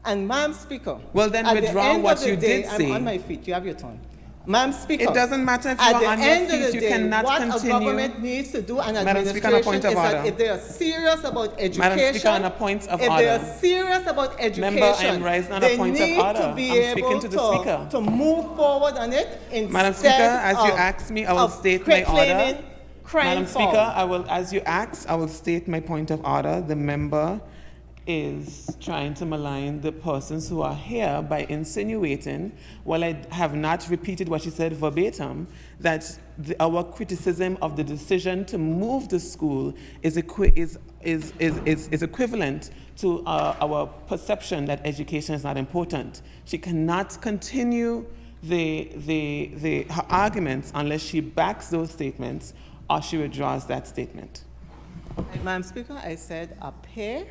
And Madam Speaker, Well, then at the withdraw end what of the you day, did I'm say. on my feet. You have your turn. Madam Speaker, It doesn't matter if you at are the on your end of feet, the you day, cannot what continue. a government needs to do, and Madam Speaker, on a administration, point is of that order. if they are serious about education, Madam Speaker, on a point of if order. they are serious about education, Member, I am rising on a they point of need order. to be I'm speaking able to the Speaker. to move forward on it instead Madam Speaker, as you of- asked me, I will of state my order. claiming crime Madam forward. Speaker, as you asked, I will state my point of order. The member is trying to malign the persons who are here by insinuating, while I have not repeated what she said verbatim, that our criticism of the decision to move the school is equivalent to our perception that education is not important. She cannot continue her arguments unless she backs those statements or she withdraws that statement. Madam Speaker, I said up here,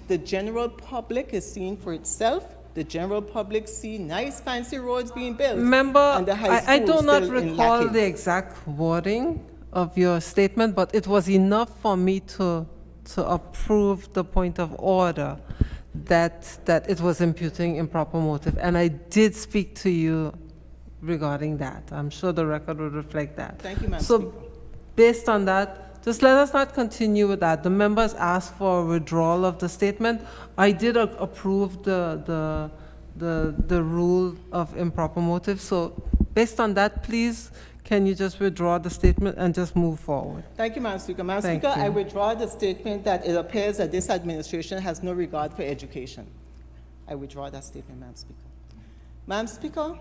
the general public is seeing for itself. The general public see nice fancy roads being built. Member, and the high I school do not still in recall lacking. the exact wording of your statement, but it was enough for me to approve the point of order that it was imputing improper motive. And I did speak to you regarding that. I'm sure the record will reflect that. Thank you, Madam So Speaker. based on that, just let us not continue with that. The members asked for a withdrawal of the statement. I did approve the rule of improper motive. So based on that, please, can you just withdraw the statement and just move forward? Thank you, Madam Speaker. Madam Thank Speaker, I you. withdraw the statement that it appears that this administration has no regard for education. I withdraw that statement, Madam Speaker. Madam Speaker,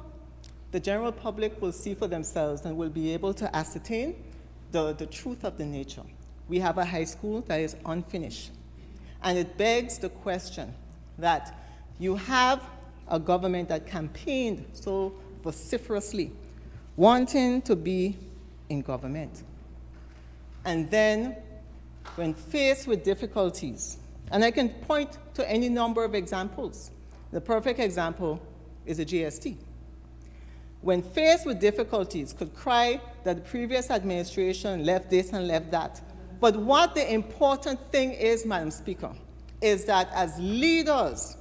the general public will see for themselves and will be able to ascertain the truth of the nature. We have a high school that is unfinished. And it begs the question that you have a government that campaigned so vociferously, wanting to be in government. And then, when faced with difficulties, and I can point to any number of examples, the perfect example is the GST. When faced with difficulties, could cry that the previous administration left this and left that. But what the important thing is, Madam Speaker, is that as leaders,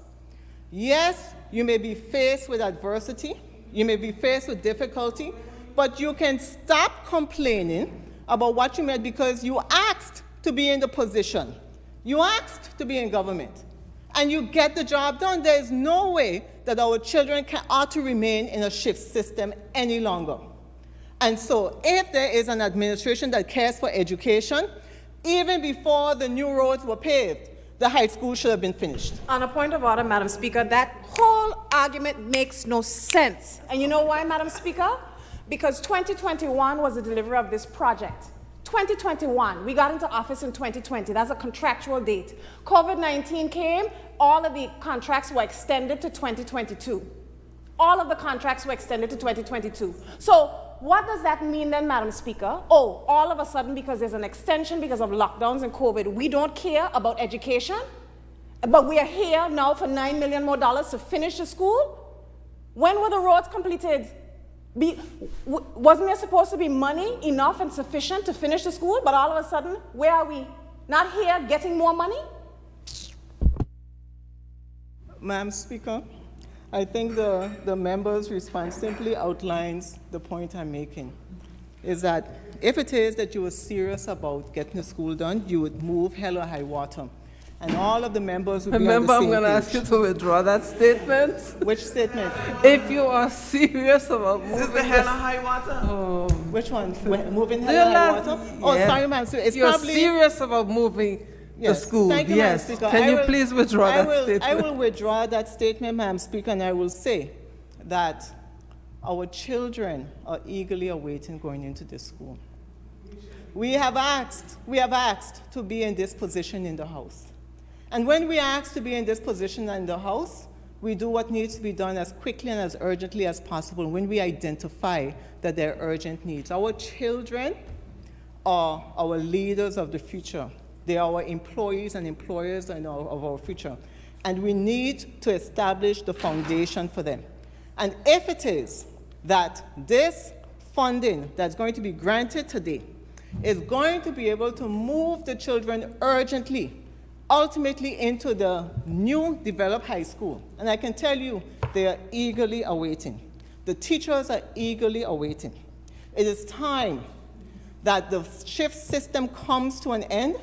yes, you may be faced with adversity, you may be faced with difficulty, but you can stop complaining about what you made because you asked to be in the position. You asked to be in government. And you get the job done. There is no way that our children ought to remain in a shift system any longer. And so if there is an administration that cares for education, even before the new roads were paved, the high school should have been finished. On a point of order, Madam Speaker, that whole argument makes no sense. And you know why, Madam Speaker? Because 2021 was the delivery of this project. 2021, we got into office in 2020. That's a contractual date. COVID-19 came, all of the contracts were extended to 2022. All of the contracts were extended to 2022. So what does that mean then, Madam Speaker? Oh, all of a sudden, because there's an extension because of lockdowns and COVID, we don't care about education? But we are here now for $9 million more to finish the school? When were the roads completed? Wasn't there supposed to be money enough and sufficient to finish the school? But all of a sudden, where are we? Not here getting more money? Madam Speaker, I think the member's response simply outlines the point I'm making, is that if it is that you were serious about getting the school done, you would move hell or high water. And all of the members would be on the same I'm going to page. ask you to withdraw that statement. Which statement? If you are serious about Is moving the hell or high water? Which one? Moving hell You're or high not- water? Oh, yeah. sorry, ma'am. So it's You're probably serious about moving Yes. the school. Thank you, Yes. Madam Speaker. Can I you will- please withdraw I that will, statement? I will withdraw that statement, Madam Speaker, and I will say that our children are eagerly awaiting going into this school. We have asked to be in this position in the House. And when we ask to be in this position in the House, we do what needs to be done as quickly and as urgently as possible when we identify that there are urgent needs. Our children are our leaders of the future. They are our employees and employers of our future. And we need to establish the foundation for them. And if it is that this funding that's going to be granted today is going to be able to move the children urgently, ultimately into the new developed high school, and I can tell you they are eagerly awaiting. The teachers are eagerly awaiting. It is time that the shift system comes to an end.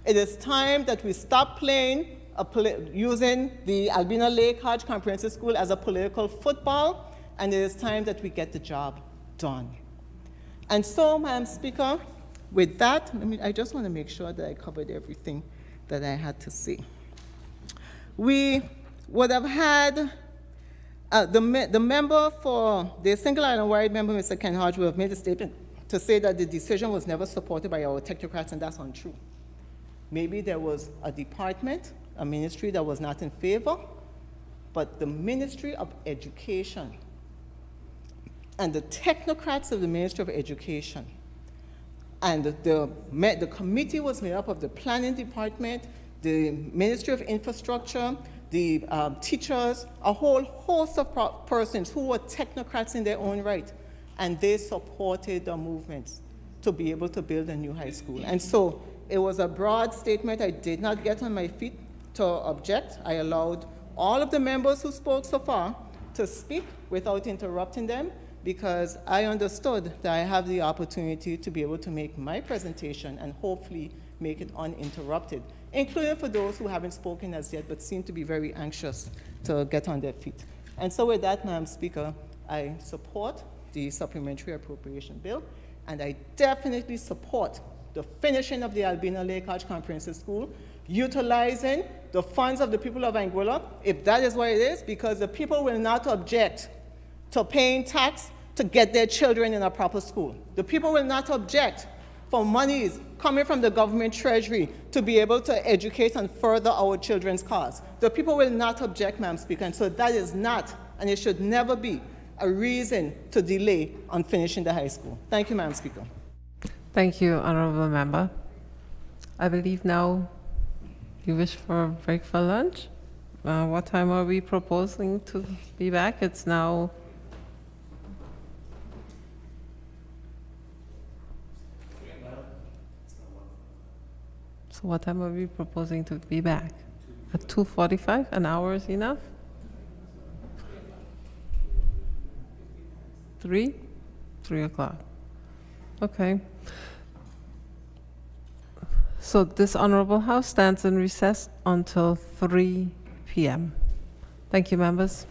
It is time that we stop playing using the Albina Lake Hodge Comprehensive School as a political football, and it is time that we get the job done. And so, Madam Speaker, with that, I just want to make sure that I covered everything that I had to say. We would have had the member for the Single Island Wide member, Mr. Ken Hodge, would have made a statement to say that the decision was never supported by our technocrats, and that's untrue. Maybe there was a department, a ministry that was not in favor, but the Ministry of Education and the technocrats of the Ministry of Education and the committee was made up of the planning department, the Ministry of Infrastructure, the teachers, a whole host of persons who were technocrats in their own right, and they supported the movements to be able to build a new high school. And so it was a broad statement. I did not get on my feet to object. I allowed all of the members who spoke so far to speak without interrupting them, because I understood that I have the opportunity to be able to make my presentation and hopefully make it uninterrupted, including for those who haven't spoken as yet but seem to be very anxious to get on their feet. And so with that, Madam Speaker, I support the supplementary appropriation bill, and I definitely support the finishing of the Albina Lake Hodge Comprehensive School, utilizing the funds of the people of Anguilla, if that is what it is, because the people will not object to paying tax to get their children in a proper school. The people will not object for monies coming from the government treasury to be able to educate and further our children's cause. The people will not object, Madam Speaker, and so that is not, and it should never be, a reason to delay on finishing the high school. Thank you, Madam Speaker. Thank you, Honorable Member. I believe now you wish for a break for lunch. What time are we proposing to be back? It's now So what time are we proposing to be back? At 2:45? An hour is enough? 3? 3 o'clock. Okay. So this Honorable House stands in recess until 3 p.m. Thank you, members.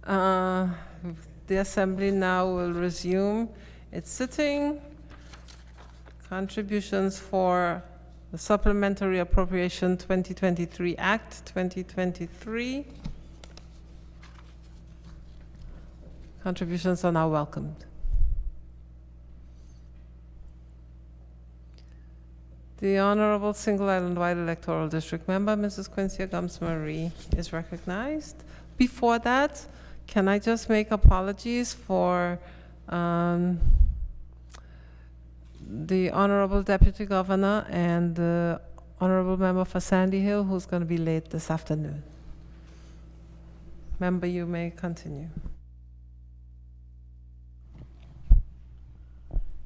Uh, The Assembly now will resume its sitting. Contributions for the Supplementary Appropriation 2023 Act 2023. Contributions are now welcomed. The Honorable Single Island White Electoral District Member, Mrs. Quincy Gums-Marie, is recognized. Before that, can I just make apologies for the Honorable Deputy Governor and the Honorable Member for Sandy Hill, who's going to be late this afternoon. Member, you may continue.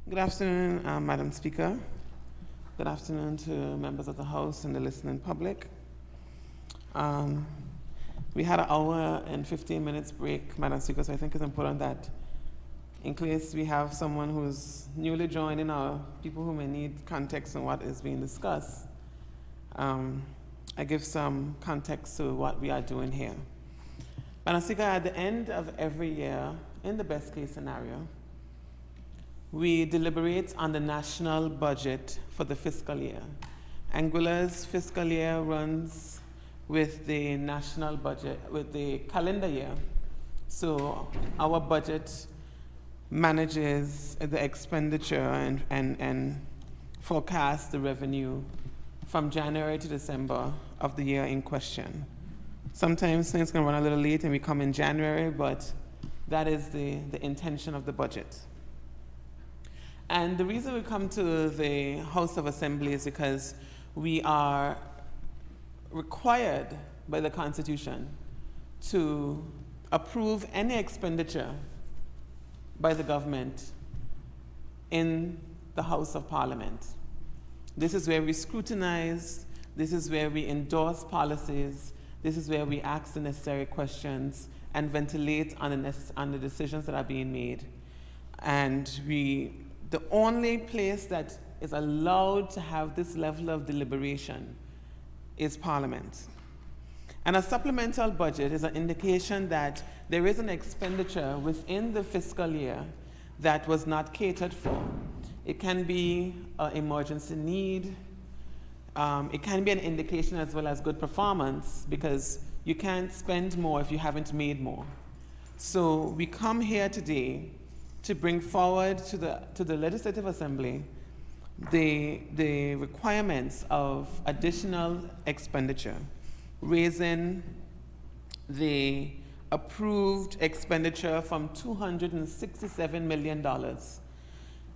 Good afternoon, Madam Speaker. Good afternoon to members of the House and the listening public. We had an hour and 15 minutes break, Madam Speaker, so I think it's important that in case we have someone who's newly joining or people who may need context on what is being discussed, I give some context to what we are doing here. Madam Speaker, at the end of every year, in the best case scenario, we deliberate on the national budget for the fiscal year. Anguilla's fiscal year runs with the national budget, with the calendar year. So our budget manages the expenditure and forecasts the revenue from January to December of the year in question. Sometimes things can run a little late and we come in January, but that is the intention of the budget. And the reason we come to the House of Assembly is because we are required by the Constitution to approve any expenditure by the government in the House of Parliament. This is where we scrutinize, this is where we endorse policies, this is where we ask the necessary questions and ventilate on the decisions that are being made. And the only place that is allowed to have this level of deliberation is Parliament. And a supplemental budget is an indication that there is an expenditure within the fiscal year that was not catered for. It can be an emergency need. It can be an indication as well as good performance, because you can't spend more if you haven't made more. So we come here today to bring forward to the Legislative Assembly the requirements of additional expenditure, raising the approved expenditure from $267 million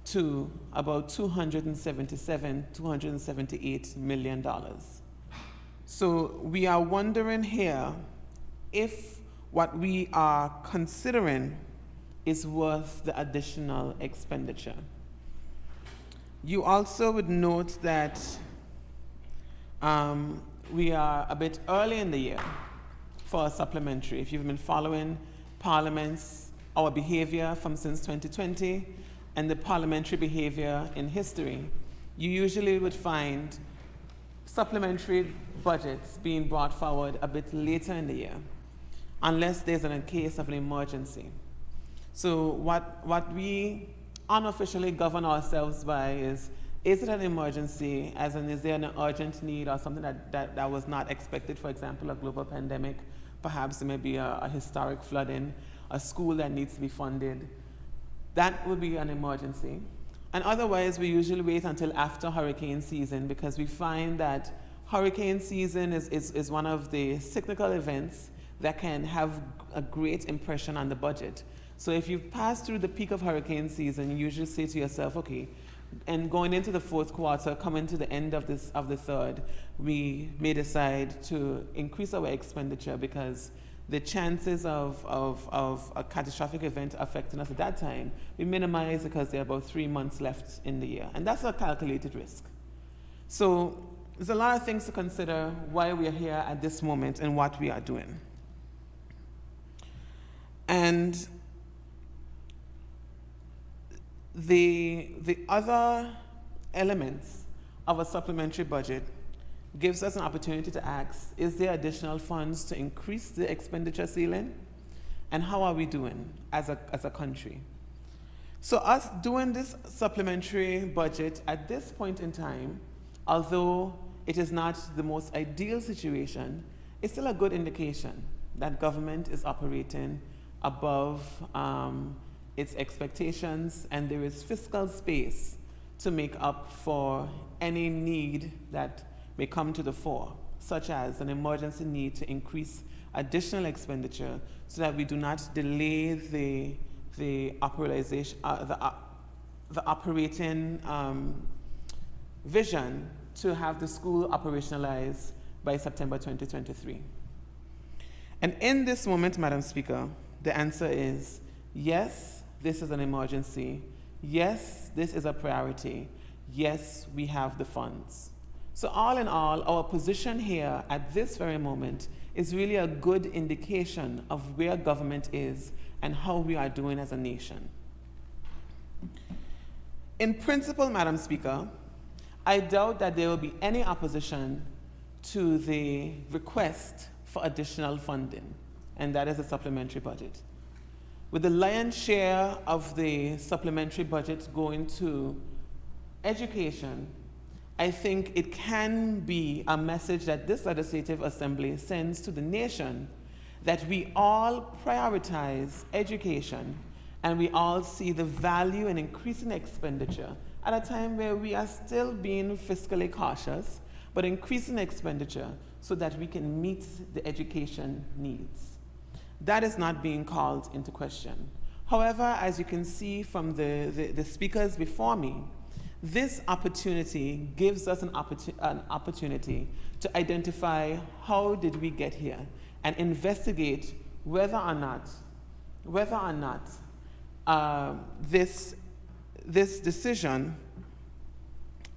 to about $278 million. So we are wondering here if what we are considering is worth the additional expenditure. You also would note that we are a bit early in the year for a supplementary. If you've been following our behavior from since 2020 and the parliamentary behavior in history, you usually would find supplementary budgets being brought forward a bit later in the year, unless there's a case of an emergency. So what we unofficially govern ourselves by is it an emergency, as in is there an urgent need or something that was not expected, for example, a global pandemic, perhaps there may be a historic flooding, a school that needs to be funded. That would be an emergency. And otherwise, we usually wait until after hurricane season, because we find that hurricane season is one of the cyclical events that can have a great impression on the budget. So if you pass through the peak of hurricane season, you usually say to yourself, okay, and going into the fourth quarter, coming to the end of the third, we may decide to increase our expenditure because the chances of a catastrophic event affecting us at that time, we minimize because there are about 3 months left in the year. And that's a calculated risk. So there's a lot of things to consider why we are here at this moment and what we are doing. And the other elements of a supplementary budget gives us an opportunity to ask, is there additional funds to increase the expenditure ceiling? and how are we doing as a country. So us doing this supplementary budget at this point in time, although it is not the most ideal situation, it's still a good indication that government is operating above its expectations, and there is fiscal space to make up for any need that may come to the fore, such as an emergency need to increase additional expenditure so that we do not delay the operating vision to have the school operationalized by September 2023. And in this moment, Madam Speaker, the answer is yes, this is an emergency. Yes, this is a priority. Yes, we have the funds. So all in all, our position here at this very moment is really a good indication of where government is and how we are doing as a nation. In principle, Madam Speaker, I doubt that there will be any opposition to the request for additional funding, and that is a supplementary budget. With the lion's share of the supplementary budget going to education, I think it can be a message that this Legislative Assembly sends to the nation that we all prioritize education and we all see the value in increasing expenditure at a time where we are still being fiscally cautious, but increasing expenditure so that we can meet the education needs. That is not being called into question. However, as you can see from the speakers before me, this opportunity gives us an opportunity to identify how did we get here and investigate whether or not this decision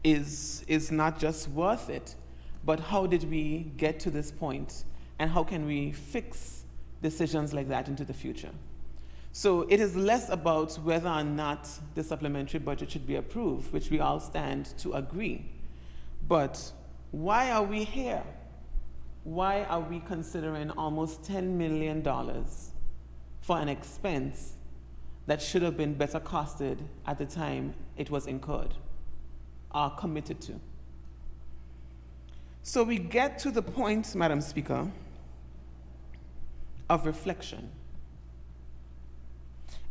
is not just worth it, but how did we get to this point, and how can we fix decisions like that into the future. So it is less about whether or not the supplementary budget should be approved, which we all stand to agree. But why are we here? Why are we considering almost $10 million for an expense that should have been better costed at the time it was incurred or committed to? So we get to the point, Madam Speaker, of reflection.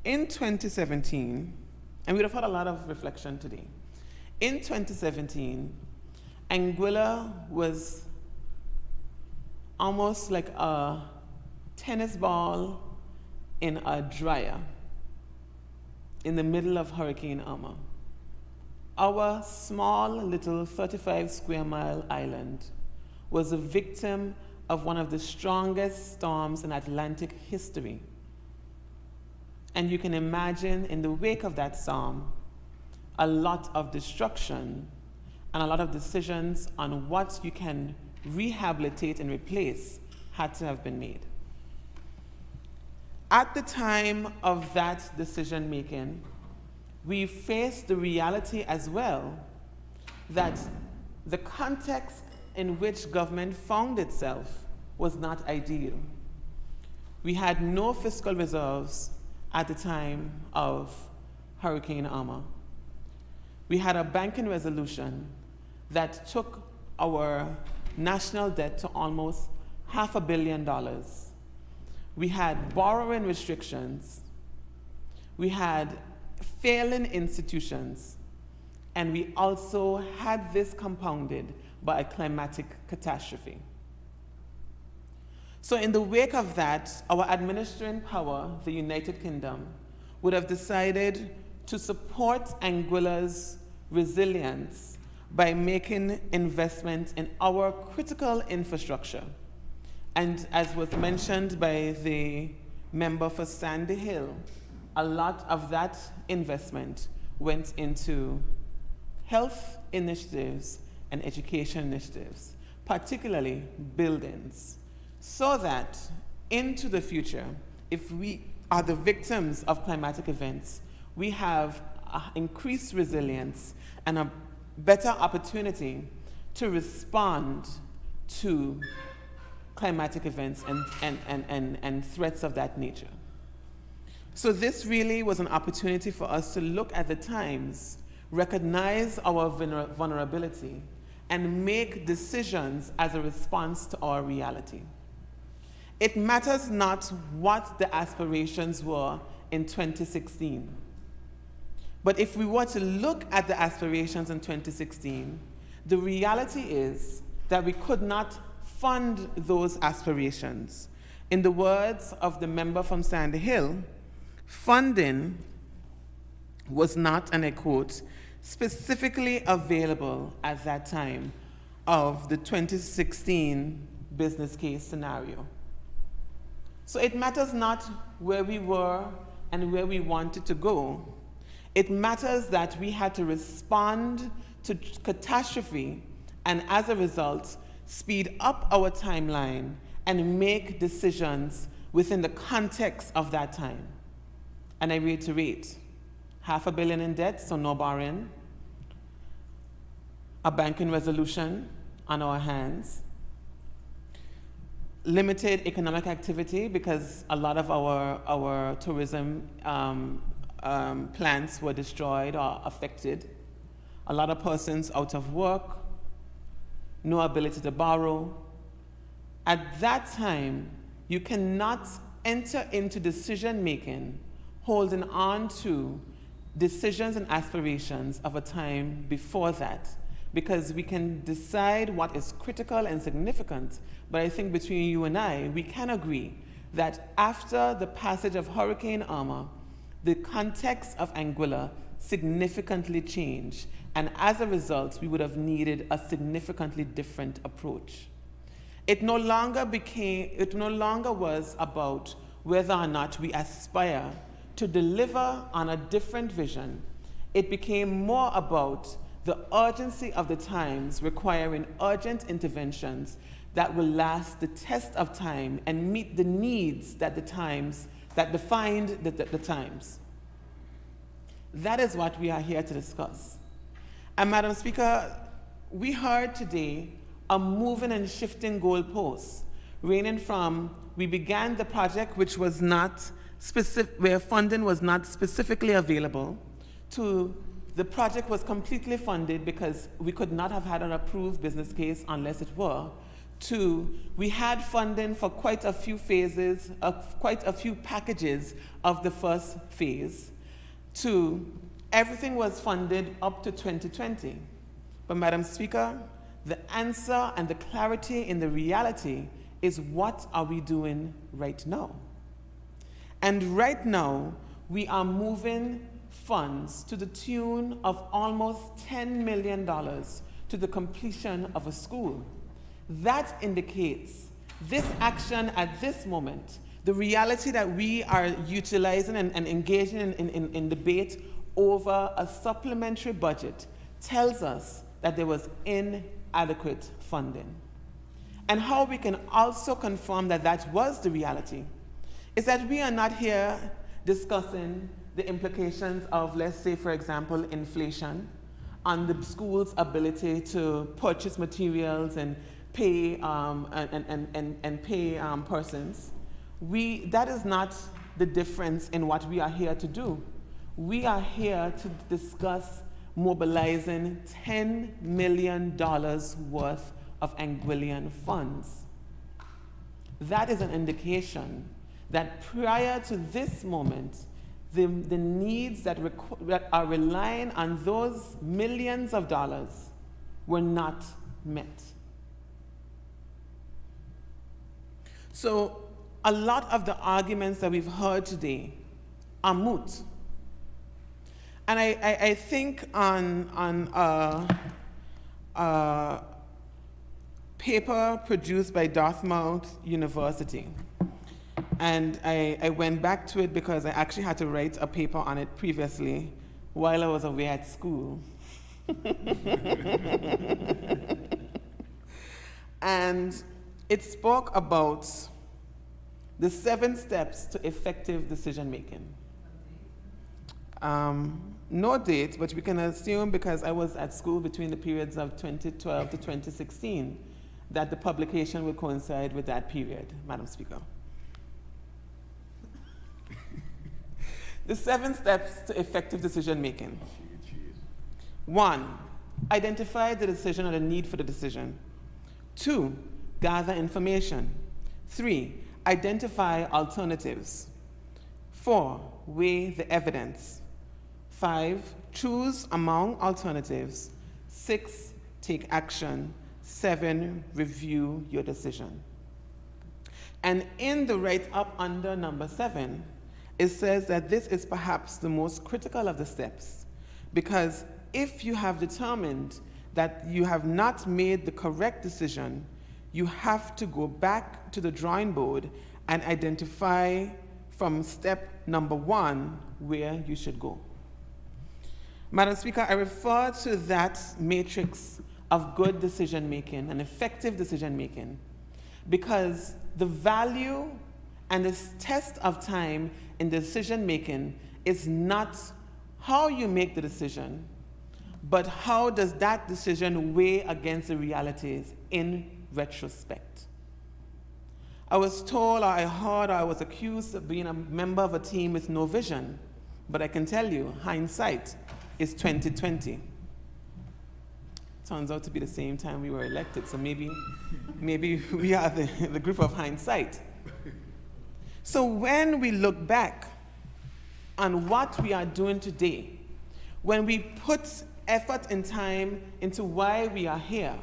In 2017, and we'd have had a lot of reflection today. In 2017, Anguilla was almost like a tennis ball in a dryer in the middle of Hurricane Irma. Our small little 35 square mile island was a victim of one of the strongest storms in Atlantic history. And you can imagine in the wake of that storm, a lot of destruction and a lot of decisions on what you can rehabilitate and replace had to have been made. At the time of that decision making, we faced the reality as well that the context in which government found itself was not ideal. We had no fiscal reserves at the time of Hurricane Irma. We had a banking resolution that took our national debt to almost $500 million. We had borrowing restrictions. We had failing institutions. And we also had this compounded by a climatic catastrophe. So in the wake of that, our administering power, the United Kingdom, would have decided to support Anguilla's resilience by making investments in our critical infrastructure. And as was mentioned by the member for Sandy Hill, a lot of that investment went into health initiatives and education initiatives, particularly buildings, so that into the future, if we are the victims of climatic events, we have increased resilience and a better opportunity to respond to climatic events and threats of that nature. So this really was an opportunity for us to look at the times, recognize our vulnerability, and make decisions as a response to our reality. It matters not what the aspirations were in 2016. But if we were to look at the aspirations in 2016, the reality is that we could not fund those aspirations. In the words of the member from Sandy Hill, funding was not, and I quote, specifically available at that time of the 2016 business case scenario. So it matters not where we were and where we wanted to go. It matters that we had to respond to catastrophe and as a result, speed up our timeline and make decisions within the context of that time. And I reiterate, $500 million in debt, so no borrowing, a banking resolution on our hands, limited economic activity because a lot of our tourism plants were destroyed or affected, a lot of persons out of work, no ability to borrow. At that time, you cannot enter into decision-making holding on to decisions and aspirations of a time before that, because we can decide what is critical and significant, but I think between you and I, we can agree that after the passage of Hurricane Irma, the context of Anguilla significantly changed, and as a result, we would have needed a significantly different approach. It no longer was about whether or not we aspire to deliver on a different vision. It became more about the urgency of the times requiring urgent interventions that will last the test of time and meet the needs that defined the times. That is what we are here to discuss. And Madam Speaker, we heard today a moving and shifting goalposts, ranging from we began the project which was not where funding was not specifically available, to the project was completely funded because we could not have had an approved business case unless it were, to we had funding for quite a few phases, quite a few packages of the first phase, to everything was funded up to 2020. But Madam Speaker, the answer and the clarity in the reality is what are we doing right now? And right now, we are moving funds to the tune of almost $10 million to the completion of a school. That indicates this action at this moment, the reality that we are utilizing and engaging in debate over a supplementary budget tells us that there was inadequate funding. And how we can also confirm that that was the reality is that we are not here discussing the implications of, let's say, for example, inflation on the school's ability to purchase materials and pay persons. That is not the difference in what we are here to do. We are here to discuss mobilizing $10 million worth of Anguillian funds. That is an indication that prior to this moment, the needs that are relying on those millions of dollars were not met. So a lot of the arguments that we've heard today are moot. And I think on a paper produced by Dartmouth University, and I went back to it because I actually had to write a paper on it previously while I was away at school. And it spoke about the 7 steps to effective decision-making. No date, but we can assume, because I was at school between the periods of 2012 to 2016, that the publication will coincide with that period, Madam Speaker. The 7 steps to effective decision making. 1, identify the decision or the need for the decision. 2, gather information. 3, identify alternatives. 4, weigh the evidence. 5, choose among alternatives. 6, take action. 7, review your decision. And in the write-up under number 7, it says that this is perhaps the most critical of the steps, because if you have determined that you have not made the correct decision, you have to go back to the drawing board and identify from step number 1 where you should go. Madam Speaker, I refer to that matrix of good decision making and effective decision making because the value and the test of time in decision making is not how you make the decision, but how does that decision weigh against the realities in retrospect. I was told, or I heard, or I was accused of being a member of a team with no vision, but I can tell you, hindsight is 2020. Turns out to be the same time we were elected, so maybe we are the group of hindsight. So when we look back on what we are doing today, when we put effort and time into why we are here,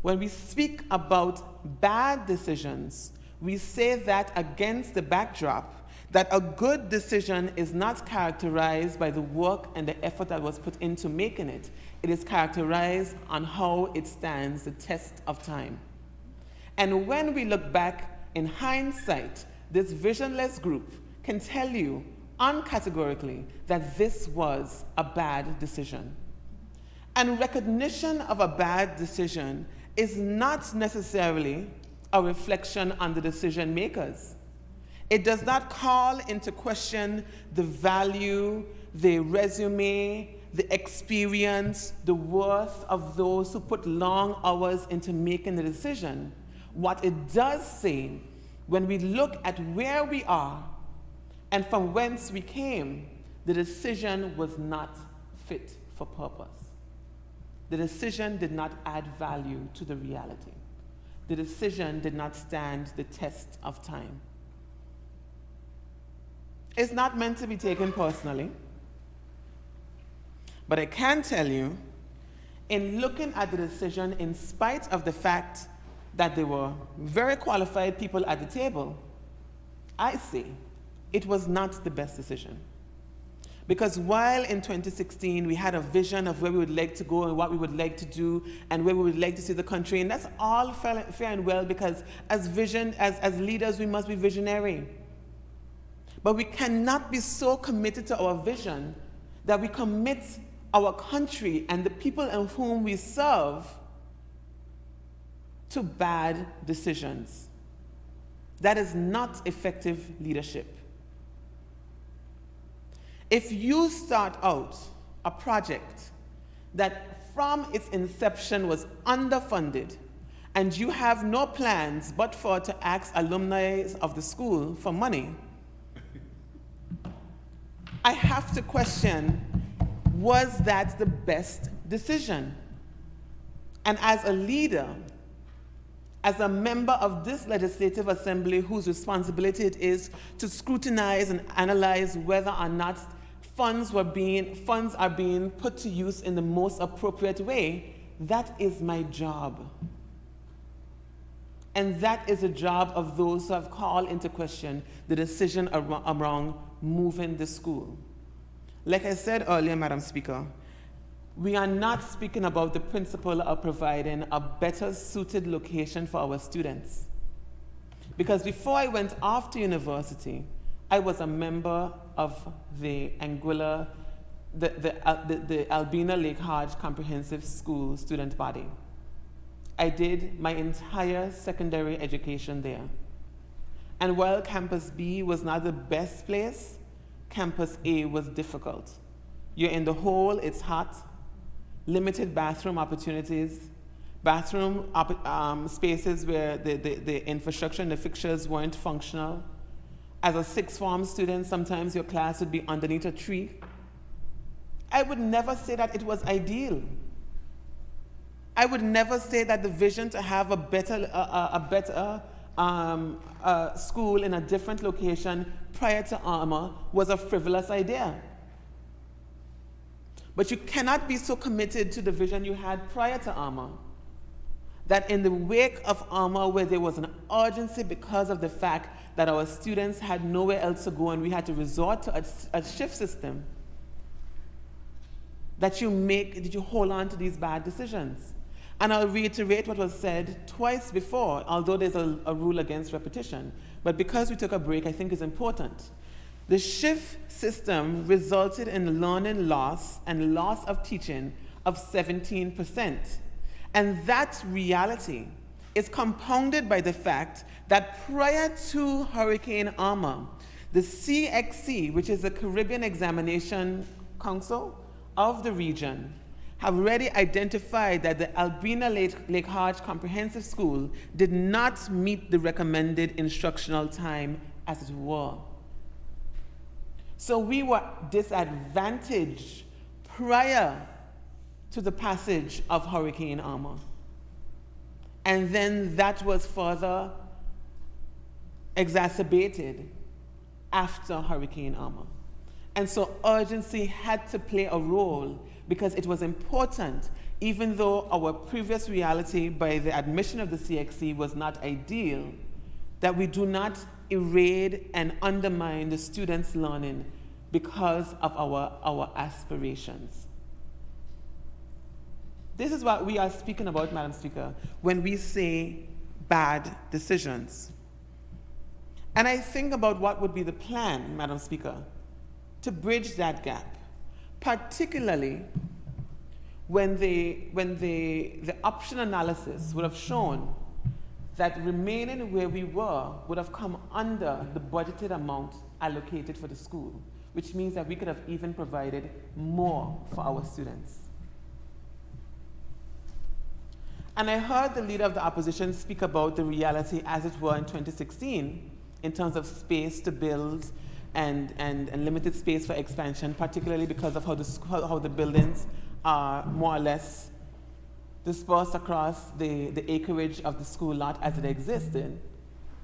when we speak about bad decisions, we say that against the backdrop that a good decision is not characterized by the work and the effort that was put into making it. It is characterized on how it stands the test of time. And when we look back in hindsight, this visionless group can tell you uncategorically that this was a bad decision. And recognition of a bad decision is not necessarily a reflection on the decision makers. It does not call into question the value, the resume, the experience, the worth of those who put long hours into making the decision. What it does say, when we look at where we are and from whence we came, the decision was not fit for purpose. The decision did not add value to the reality. The decision did not stand the test of time. It's not meant to be taken personally, but I can tell you, in looking at the decision, in spite of the fact that there were very qualified people at the table, I say it was not the best decision. Because while in 2016 we had a vision of where we would like to go and what we would like to do and where we would like to see the country, and that's all fair and well, because as leaders we must be visionary. But we cannot be so committed to our vision that we commit our country and the people in whom we serve to bad decisions. That is not effective leadership. If you start out a project that from its inception was underfunded and you have no plans but for to ask alumni of the school for money, I have to question, was that the best decision? And as a leader, as a member of this legislative assembly whose responsibility it is to scrutinize and analyze whether or not funds are being put to use in the most appropriate way, that is my job. And that is the job of those who have called into question the decision around moving the school. Like I said earlier, Madam Speaker, we are not speaking about the principle of providing a better suited location for our students. Because before I went off to university, I was a member of the Anguilla, the Albina Lake Hodge Comprehensive School student body. I did my entire secondary education there. And while Campus B was not the best place, Campus A was difficult. You're in the hole, it's hot, limited bathroom opportunities, bathroom spaces where the infrastructure and the fixtures weren't functional, As a sixth form student, sometimes your class would be underneath a tree. I would never say that it was ideal. I would never say that the vision to have a better school in a different location prior to Armour was a frivolous idea. But you cannot be so committed to the vision you had prior to Armour that in the wake of Armour, where there was an urgency because of the fact that our students had nowhere else to go and we had to resort to a shift system, that you hold on to these bad decisions. And I'll reiterate what was said twice before, although there's a rule against repetition. But because we took a break, I think is important. The shift system resulted in learning loss and loss of teaching of 17%. And that reality is compounded by the fact that prior to Hurricane Irma, the CXC, which is the Caribbean Examination Council of the region, have already identified that the Albina Lake Hodge Comprehensive School did not meet the recommended instructional time as it were. So we were disadvantaged prior to the passage of Hurricane Irma. And then that was further exacerbated after Hurricane Irma. And so urgency had to play a role because it was important, even though our previous reality by the admission of the CXC was not ideal, that we do not erode and undermine the students' learning because of our aspirations. This is what we are speaking about, Madam Speaker, when we say bad decisions. And I think about what would be the plan, Madam Speaker, to bridge that gap, particularly when the option analysis would have shown that remaining where we were would have come under the budgeted amount allocated for the school, which means that we could have even provided more for our students. And I heard the leader of the opposition speak about the reality as it were in 2016 in terms of space to build and limited space for expansion, particularly because of how the buildings are more or less dispersed across the acreage of the school lot as it existed.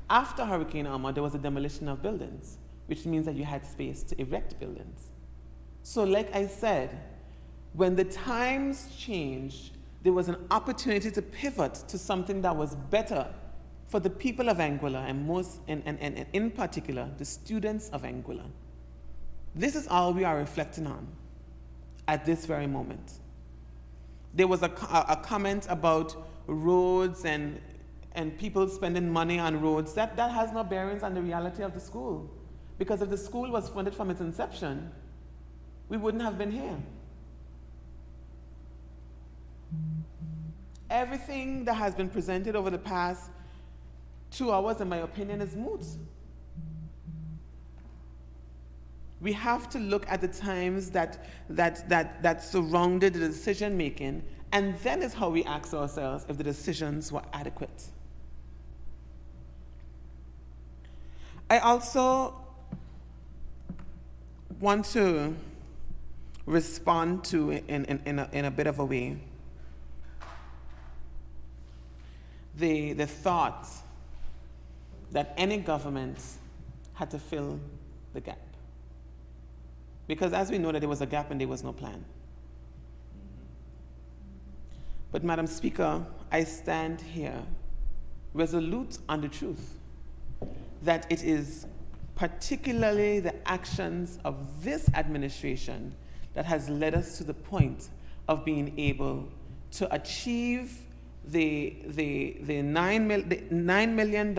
After Hurricane Irma, there was a demolition of buildings, which means that you had space to erect buildings. So like I said, when the times changed, there was an opportunity to pivot to something that was better for the people of Anguilla and in particular, the students of Anguilla. This is all we are reflecting on at this very moment. There was a comment about roads and people spending money on roads. That has no bearings on the reality of the school. Because if the school was funded from its inception, we wouldn't have been here. Everything that has been presented over the past 2 hours, in my opinion, is moot. We have to look at the times that surrounded the decision making, and then is how we ask ourselves if the decisions were adequate. I also want to respond to, in a bit of a way, the thought that any government had to fill the gap. Because as we know that there was a gap and there was no plan. But Madam Speaker, I stand here resolute on the truth that it is particularly the actions of this administration that has led us to the point of being able to achieve the $9 million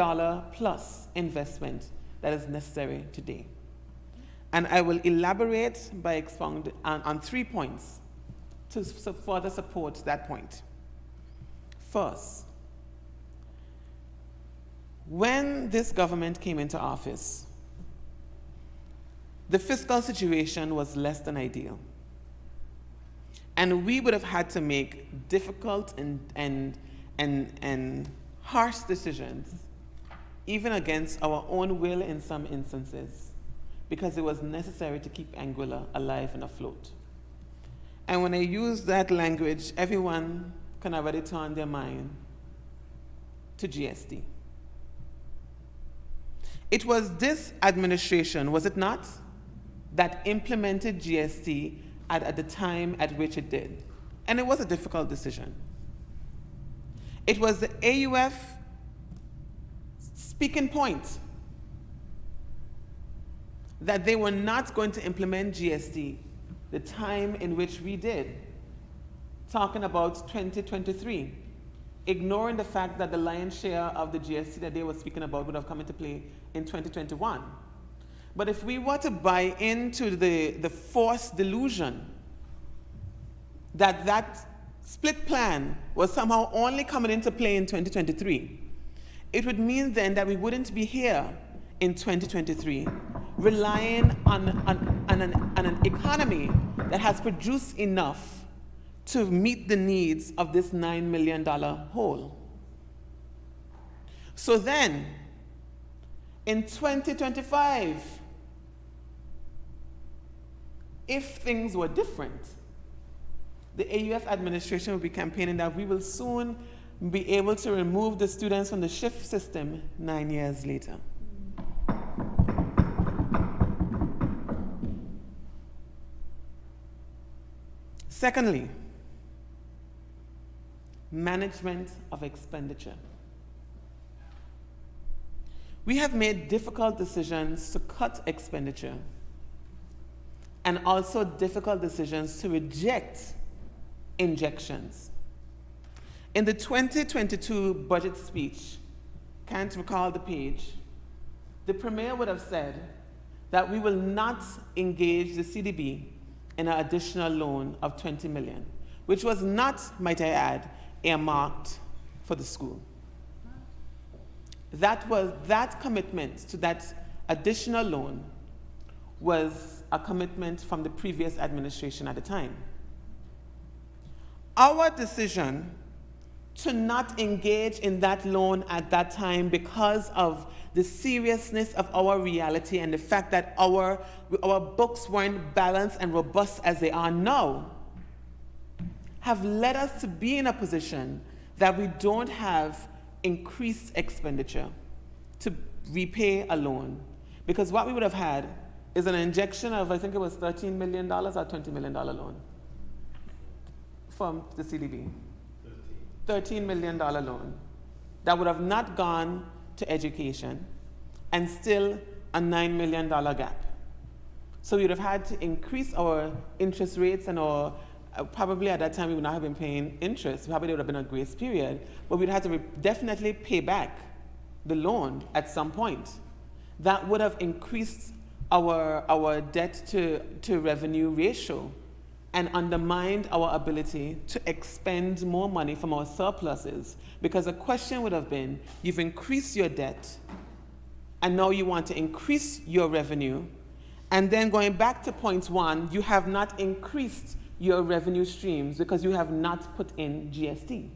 plus investment that is necessary today. And I will elaborate by expounding on 3 points to further support that point. First, when this government came into office, the fiscal situation was less than ideal. And we would have had to make difficult and harsh decisions even against our own will in some instances, because it was necessary to keep Anguilla alive and afloat. And when I use that language, everyone can already turn their mind to GST. It was this administration, was it not, that implemented GST at the time at which it did. And it was a difficult decision. It was the AUF speaking point that they were not going to implement GST the time in which we did, talking about 2023, ignoring the fact that the lion's share of the GST that they were speaking about would have come into play in 2021. But if we were to buy into the false delusion that that split plan was somehow only coming into play in 2023, it would mean then that we wouldn't be here in 2023 relying on an economy that has produced enough to meet the needs of this $9 million hole. So then, in 2025, if things were different, the AUF administration will be campaigning that we will soon be able to remove the students from the shift system 9 years later. Secondly, management of expenditure. We have made difficult decisions to cut expenditure and also difficult decisions to reject injections. In the 2022 budget speech, can't recall the page, the Premier would have said that we will not engage the CDB in an additional loan of $20 million, which was not, might I add, earmarked for the school. That commitment to that additional loan was a commitment from the previous administration at the time. Our decision to not engage in that loan at that time because of the seriousness of our reality and the fact that our books weren't balanced and robust as they are now have led us to be in a position that we don't have increased expenditure to repay a loan. Because what we would have had is an injection of, I think it was $13 million or $20 million loan from the CDB. $13 million loan that would have not gone to education and still a $9 million gap. So we would have had to increase our interest rates and our, probably at that time we would not have been paying interest. Probably there would have been a grace period, but we'd have to definitely pay back the loan at some point. That would have increased our debt to revenue ratio and undermined our ability to expend more money from our surpluses, because the question would have been, you've increased your debt and now you want to increase your revenue, and then going back to point one, you have not increased your revenue streams because you have not put in GST.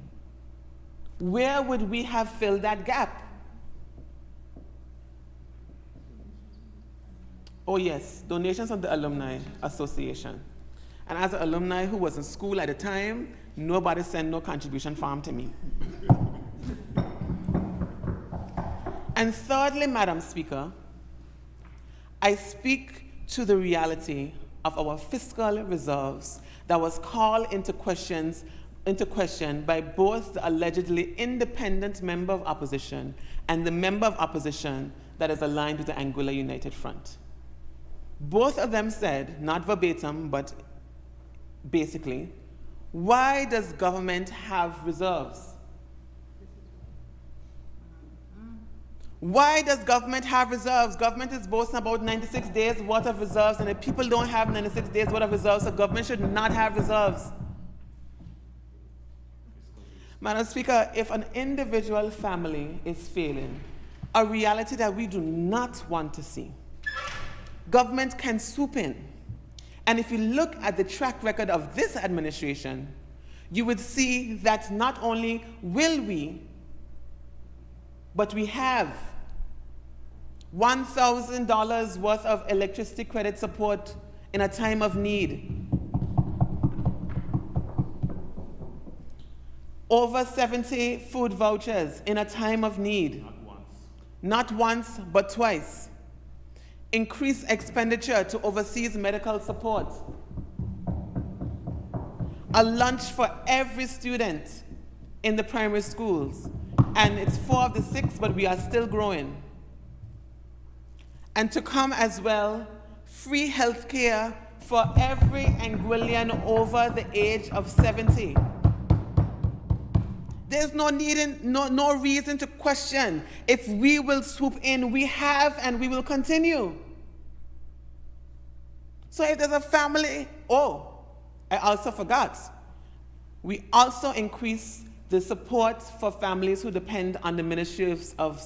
Where would we have filled that gap? Oh yes, donations of the Alumni Association. And as an alumni who was in school at the time, nobody sent no contribution form to me. And thirdly, Madam Speaker, I speak to the reality of our fiscal reserves that was called into question by both the allegedly independent member of opposition and the member of opposition that is aligned with the Anguilla United Front. Both of them said, not verbatim, but basically, why does government have reserves? Why does government have reserves? Government is boasting about 96 days worth of reserves, and if people don't have 96 days worth of reserves, so government should not have reserves. Madam Speaker, if an individual family is failing, a reality that we do not want to see, government can swoop in. And if you look at the track record of this administration, you would see that not only will we, but we have $1,000 worth of electricity credit support in a time of need. Over 70 food vouchers in a time of need. Not once, but twice. Increased expenditure to overseas medical support. A lunch for every student in the primary schools. And it's 4 of the 6, but we are still growing. And to come as well, free health care for every Anguillian over the age of 70. There's no reason to question if we will swoop in. We have and we will continue. So if there's a family, I also forgot. We also increase the support for families who depend on the Ministry of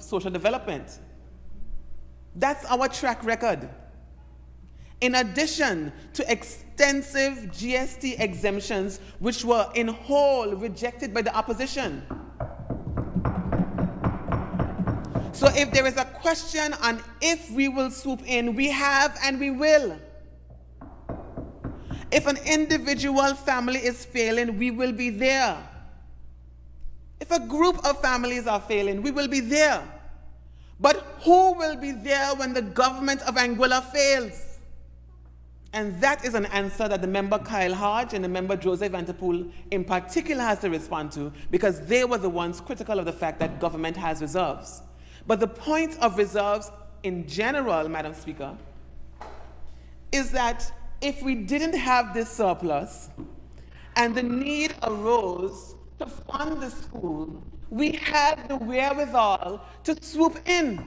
Social Development. That's our track record. In addition to extensive GST exemptions, which were in whole rejected by the opposition. So if there is a question on if we will swoop in, we have and we will. If an individual family is failing, we will be there. If a group of families are failing, we will be there. But who will be there when the government of Anguilla fails? And that is an answer that the member Kyle Hodge and the member Joseph Vanterpool in particular has to respond to, because they were the ones critical of the fact that government has reserves. But the point of reserves in general, Madam Speaker, is that if we didn't have this surplus and the need arose to fund the school, we had the wherewithal to swoop in.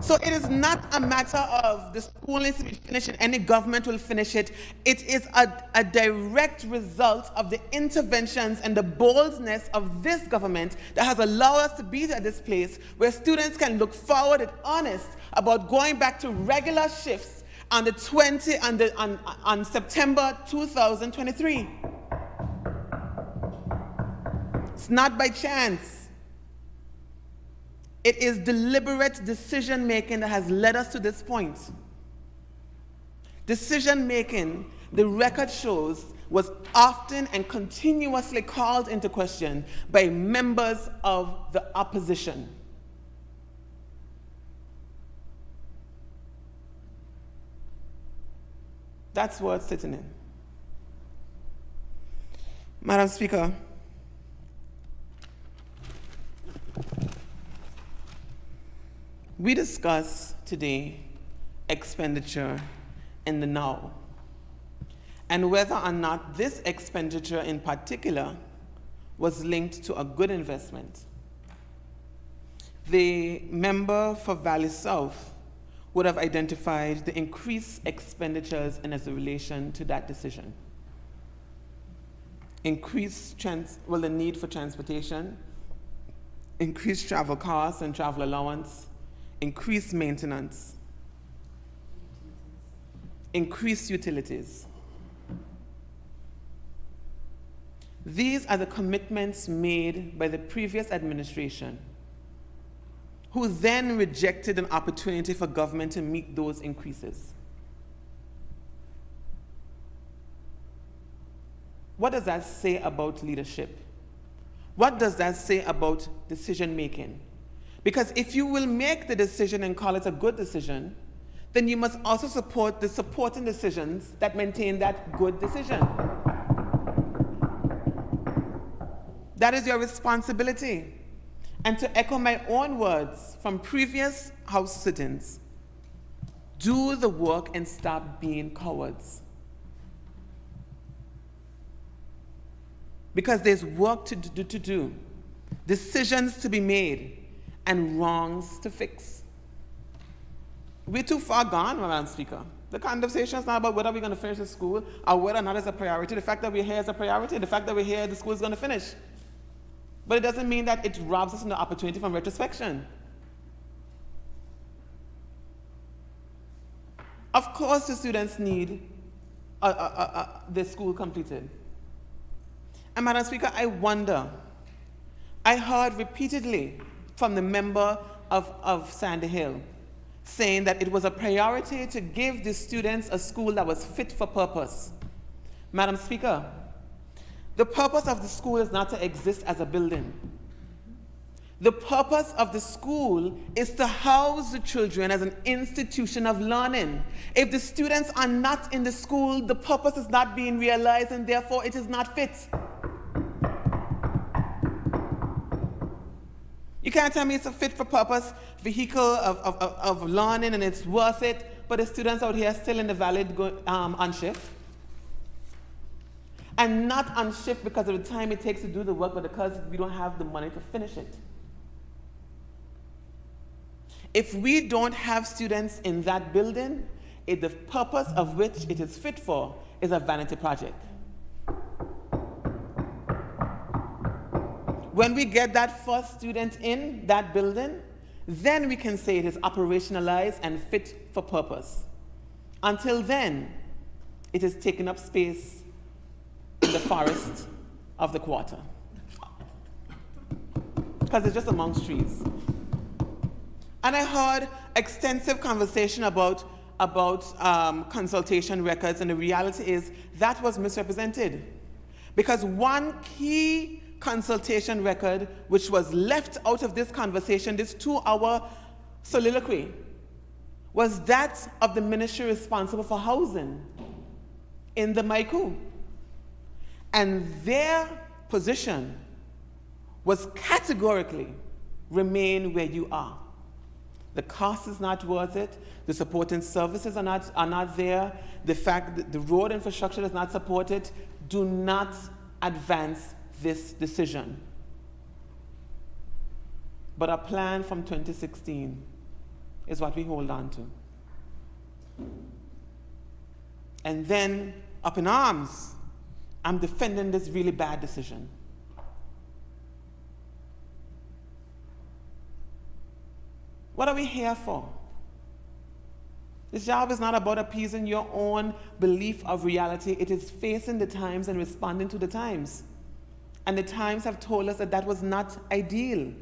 So it is not a matter of the school needs to be finished and any government will finish it. It is a direct result of the interventions and the boldness of this government that has allowed us to be at this place where students can look forward and honest about going back to regular shifts on on September 2023. It's not by chance. It is deliberate decision-making that has led us to this point. Decision-making, the record shows, was often and continuously called into question by members of the opposition. That's worth sitting in. Madam Speaker, we discuss today expenditure in the now, and whether or not this expenditure in particular was linked to a good investment. The member for Valley South would have identified the increased expenditures in as a relation to that decision. The need for transportation, increased travel costs and travel allowance, increased maintenance, increased utilities. These are the commitments made by the previous administration, who then rejected an opportunity for government to meet those increases. What does that say about leadership? What does that say about decision-making? Because if you will make the decision and call it a good decision, then you must also support the supporting decisions that maintain that good decision. That is your responsibility. And to echo my own words from previous House sittings, do the work and stop being cowards. Because there's work to do, decisions to be made, and wrongs to fix. We're too far gone, Madam Speaker. The conversation is not about whether we're going to finish the school or whether or not it's a priority. The fact that we're here is a priority. The fact that we're here, the school is going to finish. But it doesn't mean that it robs us of the opportunity from retrospection. Of course, the students need the school completed. And Madam Speaker, I wonder, I heard repeatedly from the member of Sandy Hill, saying that it was a priority to give the students a school that was fit for purpose. Madam Speaker, the purpose of the school is not to exist as a building. The purpose of the school is to house the children as an institution of learning. If the students are not in the school, the purpose is not being realized, and therefore it is not fit. You can't tell me it's a fit for purpose vehicle of learning and it's worth it, but the students out here still in the valley on shift. And not on shift because of the time it takes to do the work, but because we don't have the money to finish it. If we don't have students in that building, the purpose of which it is fit for is a vanity project. When we get that first student in that building, then we can say it is operationalized and fit for purpose. Until then, it is taking up space in the forest of the quarter. Because it's just amongst trees. And I heard extensive conversation about consultation records, and the reality is that was misrepresented. Because one key consultation record, which was left out of this conversation, this 2-hour soliloquy, was that of the ministry responsible for housing in the Maiku. And their position was categorically remain where you are. The cost is not worth it. The supporting services are not there. The fact that the road infrastructure is not supported. Do not advance this decision. But our plan from 2016 is what we hold on to. And then, up in arms, I'm defending this really bad decision. What are we here for? This job is not about appeasing your own belief of reality. It is facing the times and responding to the times. And the times have told us that that was not ideal.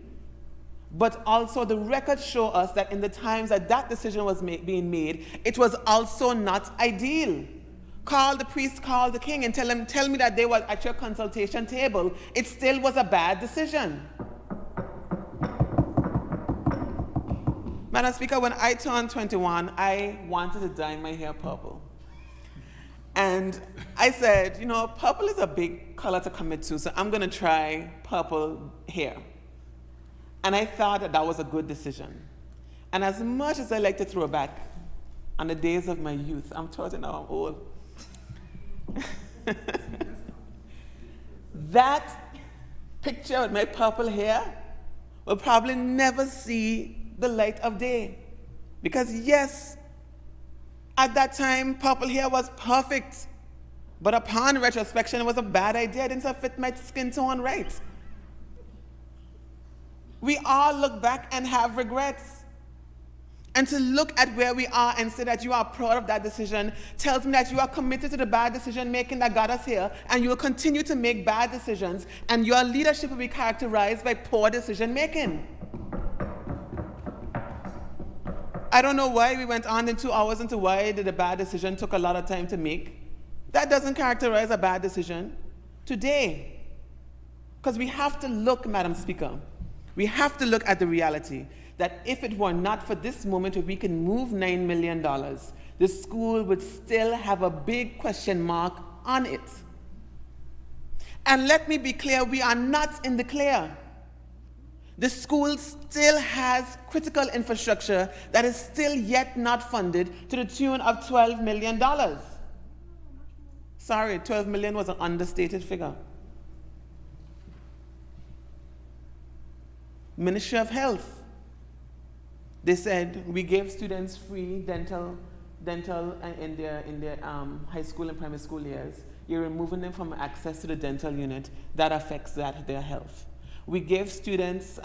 But also the records show us that in the times that that decision was being made, it was also not ideal. Call the priest, call the king, and tell me that they were at your consultation table. It still was a bad decision. Madam Speaker, when I turned 21, I wanted to dye my hair purple. And I said, you know, purple is a big color to commit to, so I'm going to try purple hair. And I thought that was a good decision. And as much as I like to throw back on the days of my youth, I'm 30 now, I'm old. That picture with my purple hair will probably never see the light of day. Because yes, at that time, purple hair was perfect. But upon retrospection, it was a bad idea. It didn't fit my skin tone right. We all look back and have regrets. And to look at where we are and say that you are proud of that decision tells me that you are committed to the bad decision making that got us here, and you will continue to make bad decisions, and your leadership will be characterized by poor decision making. I don't know why we went on in 2 hours into why the bad decision took a lot of time to make. That doesn't characterize a bad decision today. Because we have to look, Madam Speaker, we have to look at the reality that if it were not for this moment where we can move $9 million, the school would still have a big question mark on it. And let me be clear, we are not in the clear. The school still has critical infrastructure that is still yet not funded to the tune of $12 million. Sorry, 12 million was an understated figure. Ministry of Health, they said we gave students free dental in their high school and primary school years. You're removing them from access to the dental unit. That affects their health. We gave students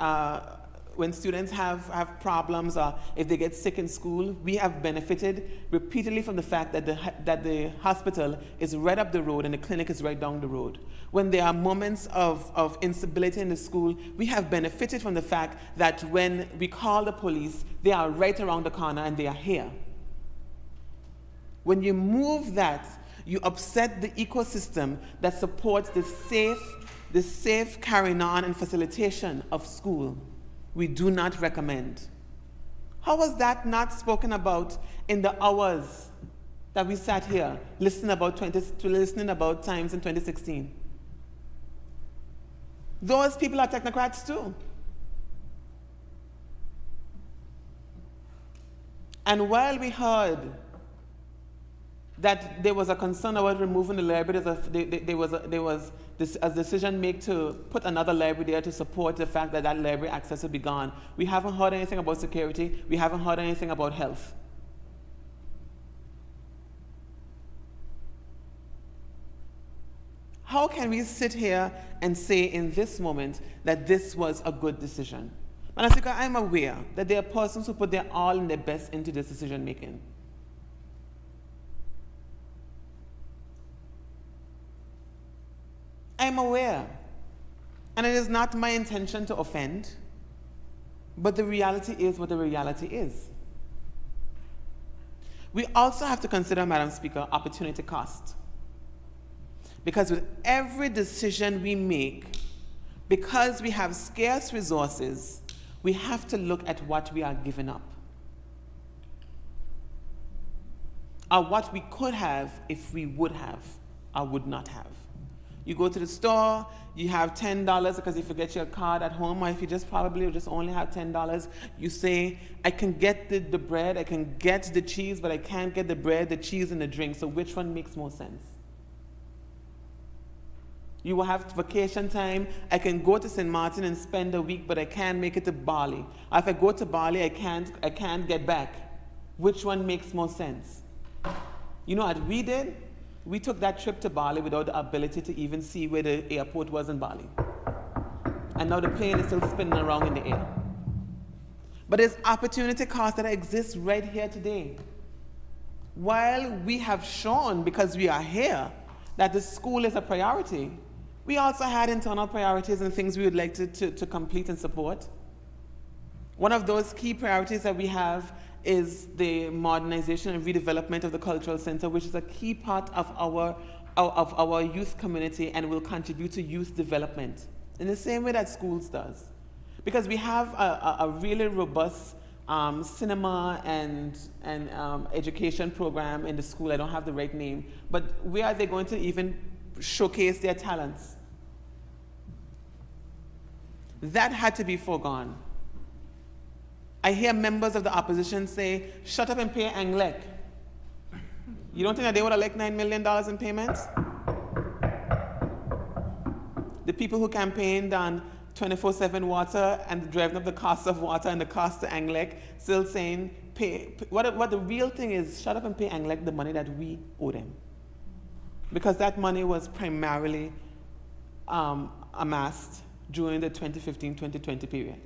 when students have problems or if they get sick in school, we have benefited repeatedly from the fact that the hospital is right up the road and the clinic is right down the road. When there are moments of instability in the school, we have benefited from the fact that when we call the police, they are right around the corner and they are here. When you move that, you upset the ecosystem that supports the safe carrying on and facilitation of school. We do not recommend. How was that not spoken about in the hours that we sat here listening about times in 2016? Those people are technocrats too. And while we heard that there was a concern about removing the library, there was a decision made to put another library there to support the fact that library access would be gone. We haven't heard anything about security. We haven't heard anything about health. How can we sit here and say in this moment that this was a good decision? Madam Speaker, I'm aware that there are persons who put their all and their best into this decision making. I'm aware, and it is not my intention to offend, but the reality is what the reality is. We also have to consider, Madam Speaker, opportunity cost. Because with every decision we make, because we have scarce resources, we have to look at what we are giving up. Or what we could have if we would have or would not have. You go to the store, you have $10 because you forget your card at home, or if you just only have $10, you say, I can get the bread, I can get the cheese, but I can't get the bread, the cheese, and the drink, so which one makes more sense? You will have vacation time, I can go to St. Martin and spend a week, but I can't make it to Bali. Or if I go to Bali, I can't get back. Which one makes more sense? You know what we did? We took that trip to Bali without the ability to even see where the airport was in Bali. And now the plane is still spinning around in the air. But there's opportunity cost that exists right here today. While we have shown, because we are here, that the school is a priority, we also had internal priorities and things we would like to complete and support. One of those key priorities that we have is the modernization and redevelopment of the cultural center, which is a key part of our youth community and will contribute to youth development in the same way that schools does. Because we have a really robust cinema and education program in the school. I don't have the right name, but where are they going to even showcase their talents? That had to be foregone. I hear members of the opposition say, shut up and pay Anglec. You don't think that they would have liked $9 million in payments? The people who campaigned on 24/7 water and driving up the cost of water and the cost to Anglec, still saying, what the real thing is, shut up and pay Anglec the money that we owe them. Because that money was primarily amassed during the 2015-2020 period.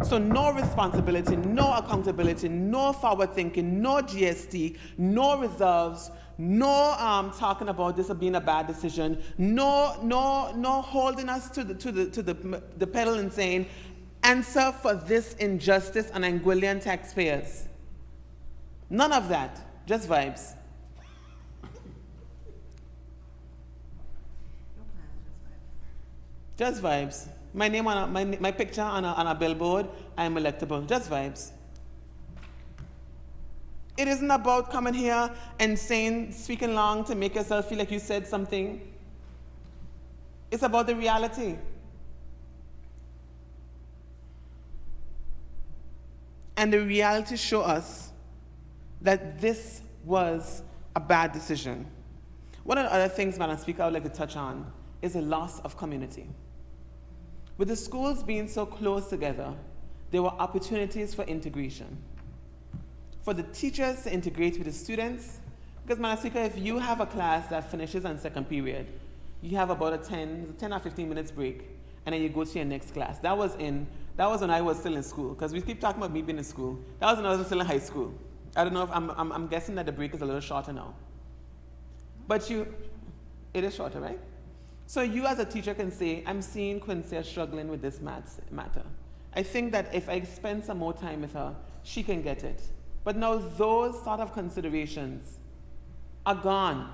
So no responsibility, no accountability, no forward thinking, no GST, no reserves, no talking about this being a bad decision, no holding us to the pedal and saying, answer for this injustice on Anguillian taxpayers. None of that, just vibes. Just vibes. My name on my picture on a billboard, I am electable. Just vibes. It isn't about coming here and speaking long to make yourself feel like you said something. It's about the reality. And the reality show us that this was a bad decision. One of the other things, Madam Speaker, I would like to touch on is a loss of community. With the schools being so close together, there were opportunities for integration. For the teachers to integrate with the students, because Madam Speaker, if you have a class that finishes on second period, you have about a 10 or 15 minutes break, and then you go to your next class. That was when I was still in school, because we keep talking about me being in school. That was when I was still in high school. I don't know if I'm guessing that the break is a little shorter now. But it is shorter, right? So you as a teacher can say, I'm seeing Quincy struggling with this matter. I think that if I spend some more time with her, she can get it. But now those sort of considerations are gone.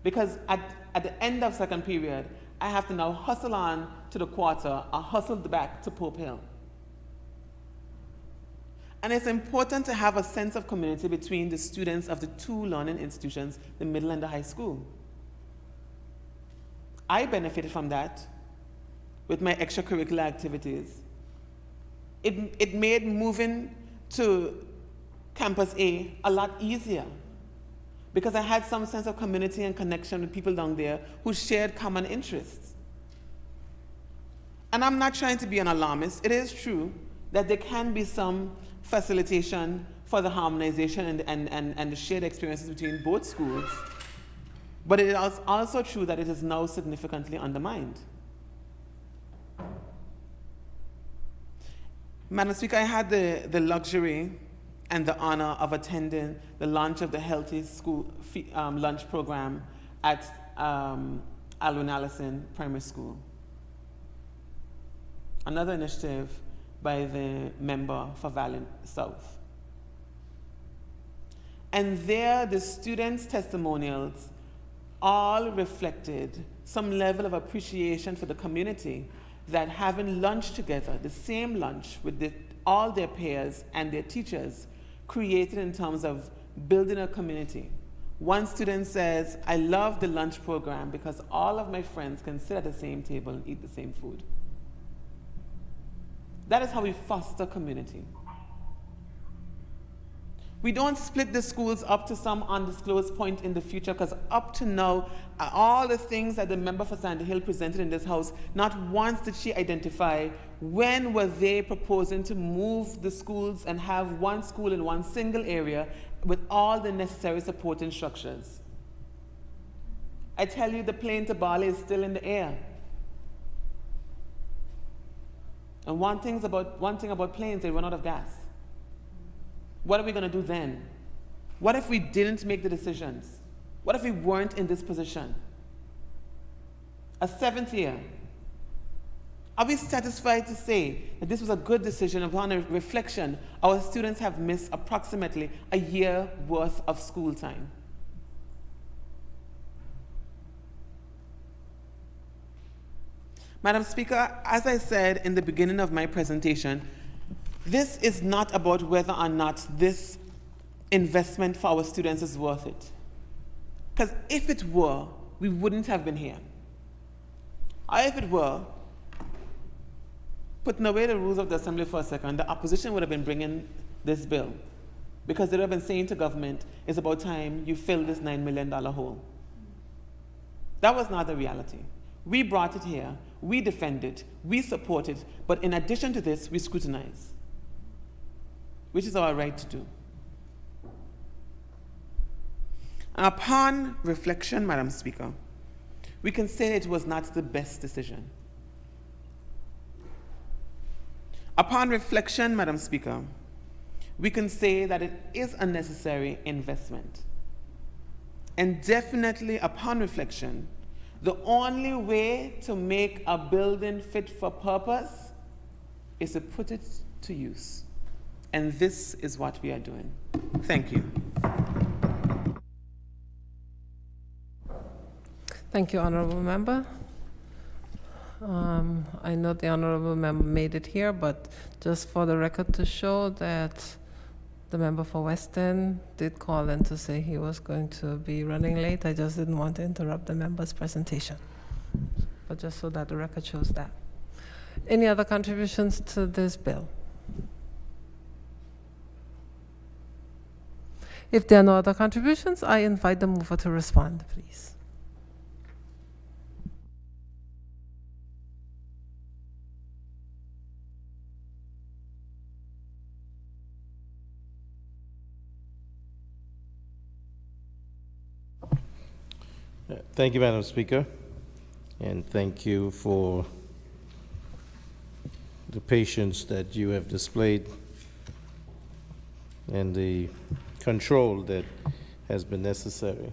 Because at the end of second period, I have to now hustle on to the quarter or hustle back to Pope Hill. And it's important to have a sense of community between the students of the two learning institutions, the middle and the high school. I benefited from that with my extracurricular activities. It made moving to Campus A lot easier because I had some sense of community and connection with people down there who shared common interests. And I'm not trying to be an alarmist. It is true that there can be some facilitation for the harmonization and the shared experiences between both schools. But it is also true that it is now significantly undermined. Madam Speaker, I had the luxury and the honor of attending the launch of the Healthy School lunch program at Alwyn Allison Primary School. Another initiative by the member for Valley South. And there, the students' testimonials all reflected some level of appreciation for the community that having lunch together, the same lunch with all their peers and their teachers, created in terms of building a community. One student says, I love the lunch program because all of my friends can sit at the same table and eat the same food. That is how we foster community. We don't split the schools up to some undisclosed point in the future, because up to now, all the things that the member for Sandy Hill presented in this House, not once did she identify when were they proposing to move the schools and have one school in one single area with all the necessary supporting structures. I tell you, the plane to Bali is still in the air. And one thing about planes, they run out of gas. What are we going to do then? What if we didn't make the decisions? What if we weren't in this position? A seventh year. Are we satisfied to say that this was a good decision? Upon a reflection, our students have missed approximately a year worth of school time. Madam Speaker, as I said in the beginning of my presentation, this is not about whether or not this investment for our students is worth it. Because if it were, we wouldn't have been here. Or if it were, putting away the rules of the Assembly for a second, the opposition would have been bringing this bill. Because they would have been saying to government, it's about time you fill this $9 million hole. That was not the reality. We brought it here, we defend it, we support it, but in addition to this, we scrutinize, which is our right to do. And upon reflection, Madam Speaker, we can say it was not the best decision. Upon reflection, Madam Speaker, we can say that it is a necessary investment. And definitely, upon reflection, the only way to make a building fit for purpose is to put it to use. And this is what we are doing. Thank you. Thank you, Honorable Member. I know the Honorable Member made it here, but just for the record to show that the member for Western did call in to say he was going to be running late. I just didn't want to interrupt the member's presentation. But just so that the record shows that. Any other contributions to this bill? If there are no other contributions, I invite the mover to respond, please. Thank you, Madam Speaker, and thank you for the patience that you have displayed and the control that has been necessary.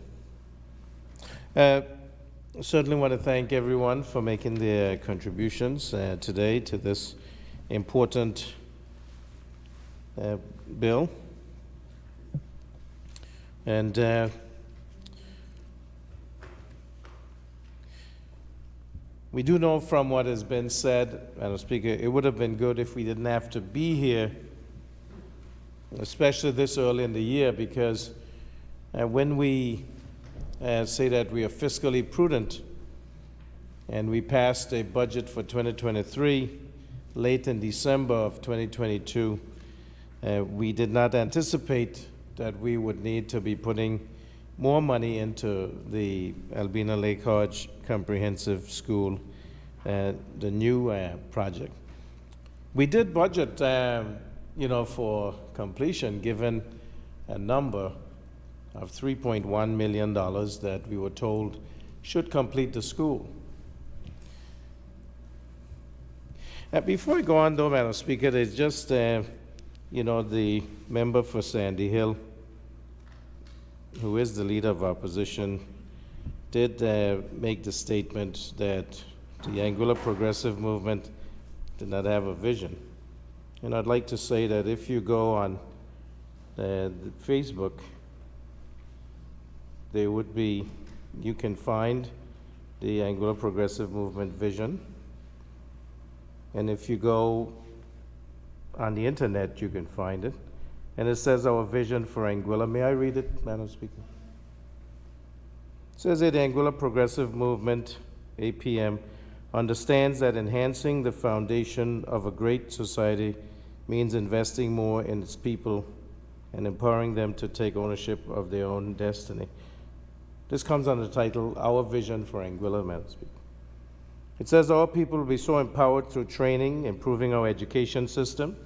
Certainly want to thank everyone for making their contributions today to this important bill. And we do know from what has been said, Madam Speaker, it would have been good if we didn't have to be here, especially this early in the year, because when we say that we are fiscally prudent and we passed a budget for 2023 late in December of 2022, we did not anticipate that we would need to be putting more money into the Albina Lake Hodge Comprehensive School, the new project. We did budget, for completion, given a number of $3.1 million that we were told should complete the school. Before I go on, though, Madam Speaker, there's just, the member for Sandy Hill, who is the leader of opposition, did make the statement that the Anguilla Progressive Movement did not have a vision. And I'd like to say that if you go on Facebook, you can find the Anguilla Progressive Movement vision. And if you go on the internet, you can find it. And it says our vision for Anguilla. May I read it, Madam Speaker? It says that the Anguilla Progressive Movement, APM, understands that enhancing the foundation of a great society means investing more in its people and empowering them to take ownership of their own destiny. This comes under the title, Our Vision for Anguilla, Madam Speaker. It says our people will be so empowered through training, improving our education system,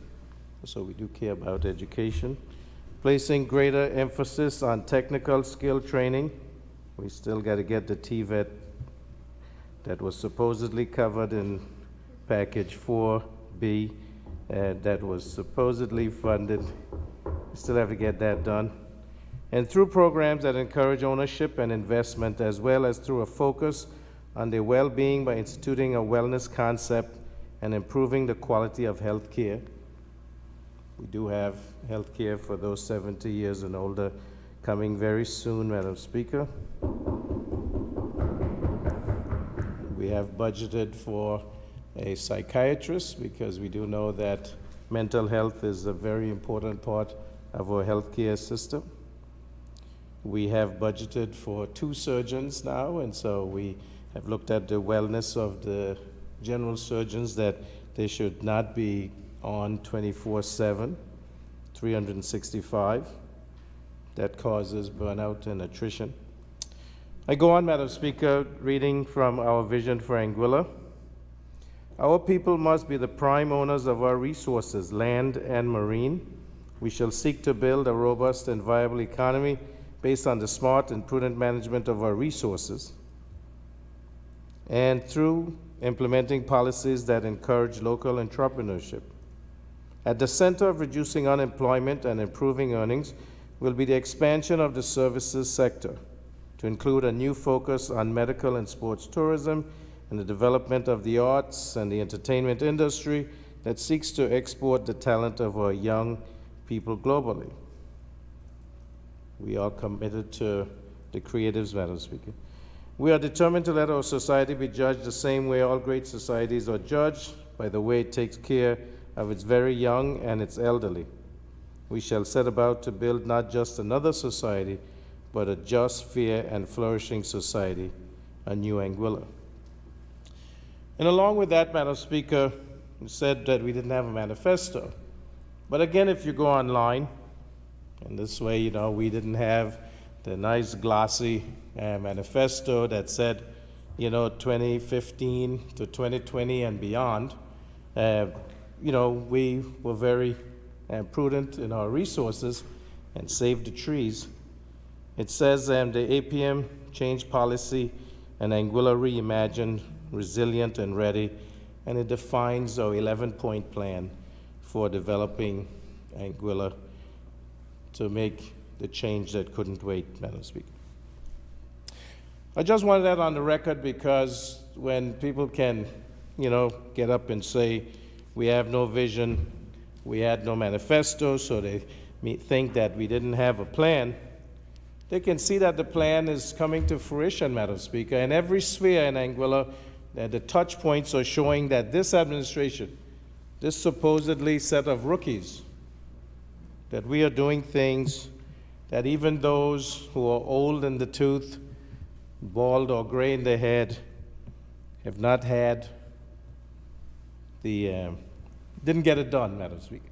so we do care about education, placing greater emphasis on technical skill training. We still got to get the TVET that was supposedly covered in package 4B, that was supposedly funded. We still have to get that done. And through programs that encourage ownership and investment, as well as through a focus on their well-being by instituting a wellness concept and improving the quality of health care. We do have health care for those 70 years and older coming very soon, Madam Speaker. We have budgeted for a psychiatrist because we do know that mental health is a very important part of our healthcare system. We have budgeted for 2 surgeons now, and so we have looked at the wellness of the general surgeons, that they should not be on 24/7, 365. That causes burnout and attrition. I go on, Madam Speaker, reading from our vision for Anguilla. Our people must be the prime owners of our resources, land and marine. We shall seek to build a robust and viable economy based on the smart and prudent management of our resources, and through implementing policies that encourage local entrepreneurship. At the center of reducing unemployment and improving earnings will be the expansion of the services sector to include a new focus on medical and sports tourism and the development of the arts and the entertainment industry that seeks to export the talent of our young people globally. We are committed to the creatives, Madam Speaker. We are determined to let our society be judged the same way all great societies are judged, by the way it takes care of its very young and its elderly. We shall set about to build not just another society, but a just, fair, and flourishing society, a new Anguilla. And along with that, Madam Speaker, you said that we didn't have a manifesto. But again, if you go online, and this way, we didn't have the nice glossy manifesto that said, 2015 to 2020 and beyond. We were very prudent in our resources and saved the trees. It says the APM changed policy and Anguilla reimagined, resilient and ready, and it defines our 11-point plan for developing Anguilla to make the change that couldn't wait, Madam Speaker. I just wanted that on the record because when people can, get up and say, we have no vision, we had no manifesto, so they think that we didn't have a plan, they can see that the plan is coming to fruition, Madam Speaker. In every sphere in Anguilla, the touch points are showing that this administration, this supposedly set of rookies, that we are doing things that even those who are old in the tooth, bald or gray in the head, have not had didn't get it done, Madam Speaker.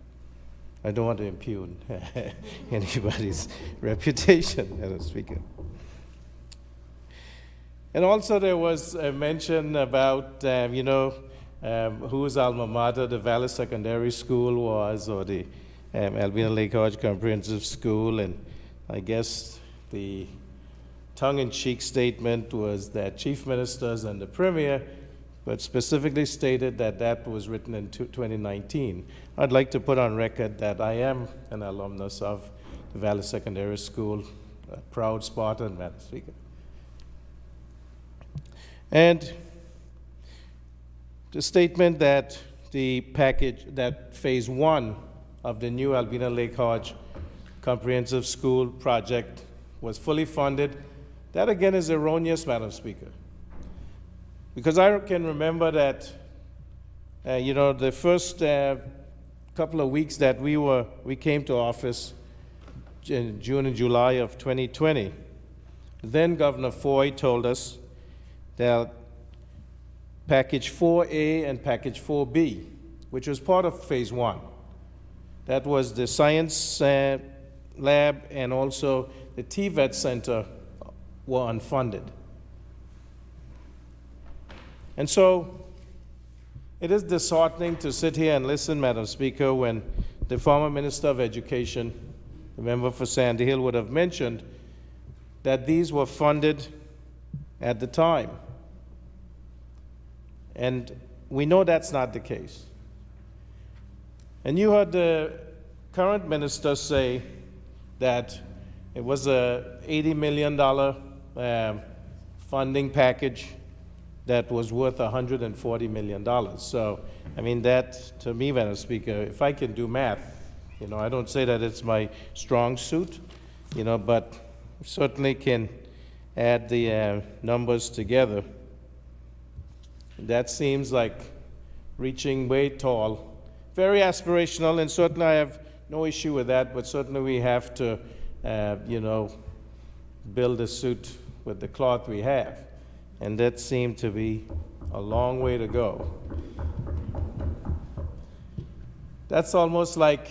I don't want to impugn anybody's reputation, Madam Speaker. And also there was a mention about, whose alma mater the Valley Secondary School was, or the Alvina Lake Hodge Comprehensive School, and I guess the tongue-in-cheek statement was that chief ministers and the premier, but specifically stated that that was written in 2019. I'd like to put on record that I am an alumnus of the Valley Secondary School, a proud Spartan, Madam Speaker. And the statement that the package, that phase 1 of the new Alvina Lake Hodge Comprehensive School project was fully funded, that again is erroneous, Madam Speaker. Because I can remember that, the first couple of weeks that we came to office in June and July of 2020, then Governor Foy told us that Package 4A and Package 4B, which was part of Phase 1, that was the science lab and also the TVET Center, were unfunded. And so it is disheartening to sit here and listen, Madam Speaker, when the former Minister of Education, the member for Sandy Hill, would have mentioned that these were funded at the time. And we know that's not the case. And you heard the current minister say that it was a $80 million funding package that was worth $140 million. So, I mean, that, to me, Madam Speaker, if I can do math, I don't say that it's my strong suit, but certainly can add the numbers together. That seems like reaching way tall, very aspirational, and certainly I have no issue with that, but certainly we have to, build a suit with the cloth we have. And that seemed to be a long way to go. That's almost like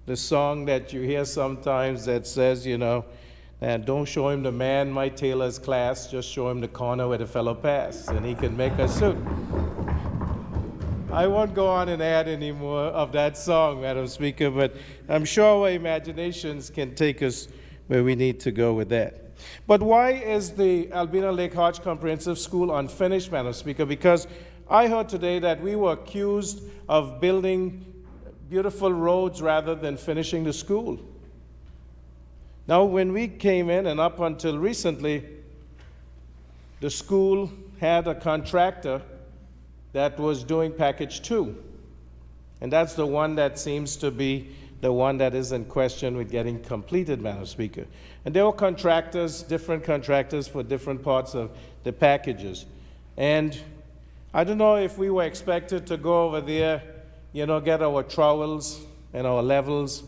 the song that you hear sometimes that says, and don't show him the man my tailor's class, just show him the corner where the fellow passed, and he can make a suit. I won't go on and add any more of that song, Madam Speaker, but I'm sure our imaginations can take us where we need to go with that. But why is the Alvina Lake Hodge Comprehensive School unfinished, Madam Speaker? Because I heard today that we were accused of building beautiful roads rather than finishing the school. Now, when we came in, and up until recently, the school had a contractor that was doing Package 2. And that's the one that seems to be the one that is in question with getting completed, Madam Speaker. And there were contractors, different contractors for different parts of the packages. And I don't know if we were expected to go over there, get our trowels and our levels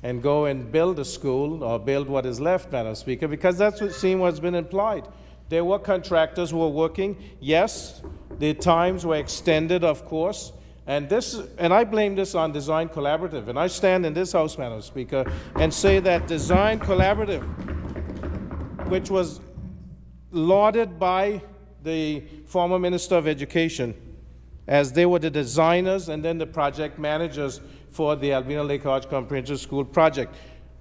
and go and build a school or build what is left, Madam Speaker, because that's what seems what's been implied. There were contractors who were working. Yes, the times were extended, of course, and I blame this on Design Collaborative. And I stand in this House, Madam Speaker, and say that Design Collaborative, which was lauded by the former Minister of Education, as they were the designers and then the project managers for the Alvina Lake Hodge Comprehensive School project.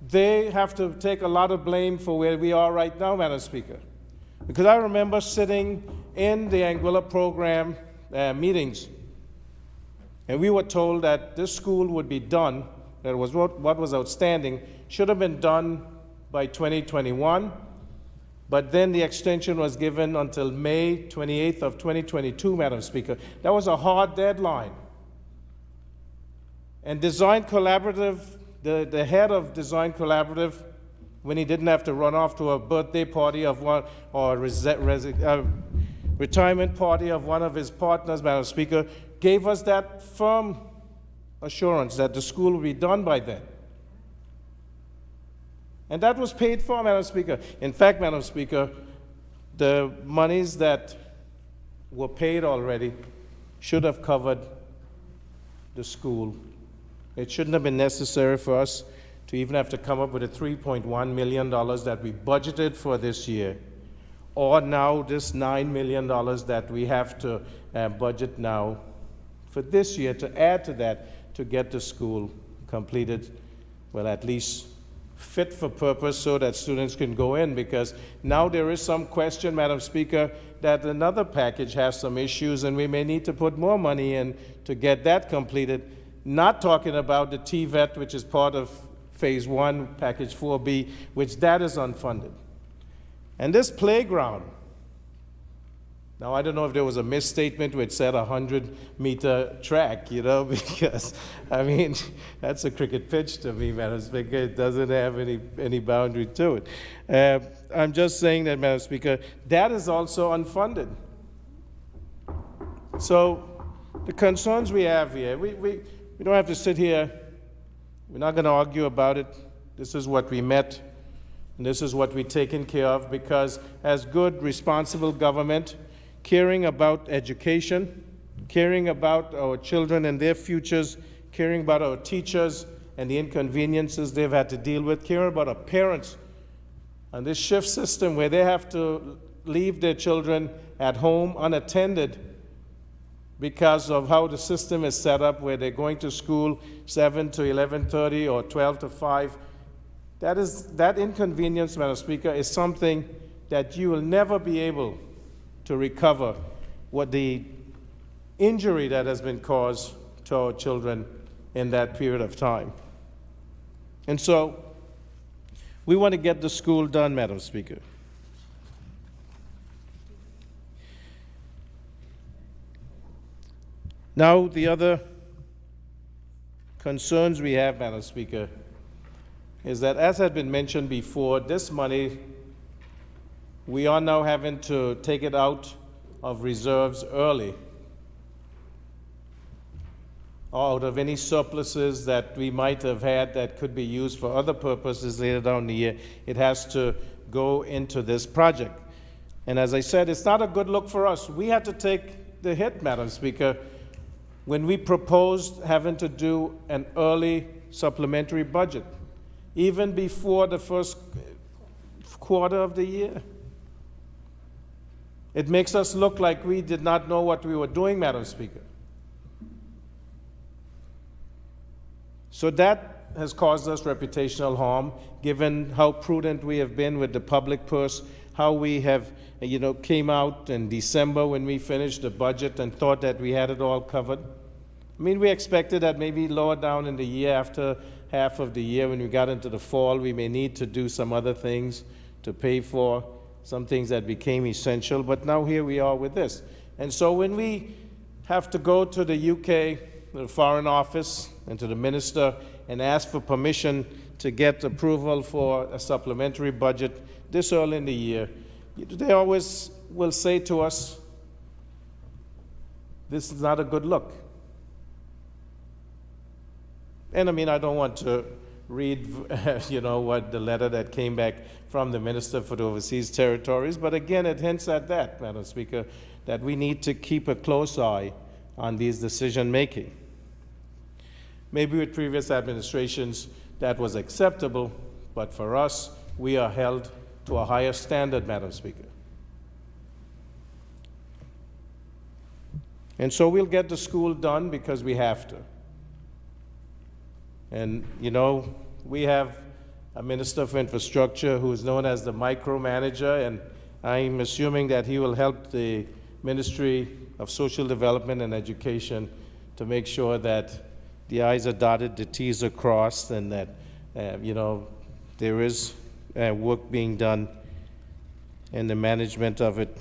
They have to take a lot of blame for where we are right now, Madam Speaker. Because I remember sitting in the Anguilla program meetings. And we were told that this school would be done, that was what was outstanding, should have been done by 2021, but then the extension was given until May 28th of 2022, Madam Speaker. That was a hard deadline. And Design Collaborative, the head of Design Collaborative, when he didn't have to run off to a birthday party of one, or retirement party of one of his partners, Madam Speaker, gave us that firm assurance that the school will be done by then. And that was paid for, Madam Speaker. In fact, Madam Speaker, the monies that were paid already should have covered the school. It shouldn't have been necessary for us to even have to come up with the $3.1 million that we budgeted for this year, or now this $9 million that we have to budget now for this year to add to that to get the school completed, well, at least fit for purpose so that students can go in, because now there is some question, Madam Speaker, that another package has some issues and we may need to put more money in to get that completed, not talking about the TVET, which is part of Phase 1, Package 4B, which that is unfunded. And this playground, now I don't know if there was a misstatement which said 100-meter track, you know, because, I mean, that's a cricket pitch to me, Madam Speaker. It doesn't have any boundary to it. I'm just saying that, Madam Speaker, that is also unfunded. So the concerns we have here, we don't have to sit here. We're not going to argue about it. This is what we met, and this is what we're taking care of, because as good, responsible government, caring about education, caring about our children and their futures, caring about our teachers and the inconveniences they've had to deal with, caring about our parents and this shift system where they have to leave their children at home unattended because of how the system is set up, where they're going to school 7 to 11:30 or 12 to 5. That inconvenience, Madam Speaker, is something that you will never be able to recover, what the injury that has been caused to our children in that period of time. And so we want to get the school done, Madam Speaker. Now, the other concerns we have, Madam Speaker, is that, as had been mentioned before, this money, we are now having to take it out of reserves early, or out of any surpluses that we might have had that could be used for other purposes later down the year. It has to go into this project. And as I said, it's not a good look for us. We had to take the hit, Madam Speaker, when we proposed having to do an early supplementary budget, even before the first quarter of the year. It makes us look like we did not know what we were doing, Madam Speaker. So that has caused us reputational harm, given how prudent we have been with the public purse, how we have, came out in December when we finished the budget and thought that we had it all covered. I mean, we expected that maybe lower down in the year, after half of the year, when we got into the fall, we may need to do some other things to pay for some things that became essential, but now here we are with this. And so when we have to go to the UK, the Foreign Office, and to the Minister and ask for permission to get approval for a supplementary budget this early in the year, they always will say to us, this is not a good look. And I mean, I don't want to read, what the letter that came back from the Minister for the Overseas Territories, but again, it hints at that, Madam Speaker, that we need to keep a close eye on these decision-making. Maybe with previous administrations that was acceptable, but for us, we are held to a higher standard, Madam Speaker. And so we'll get the school done because we have to. And, we have a Minister for Infrastructure who is known as the micromanager, and I'm assuming that he will help the ministry of Social Development and Education to make sure that the I's are dotted, the T's are crossed, and that, there is work being done and the management of it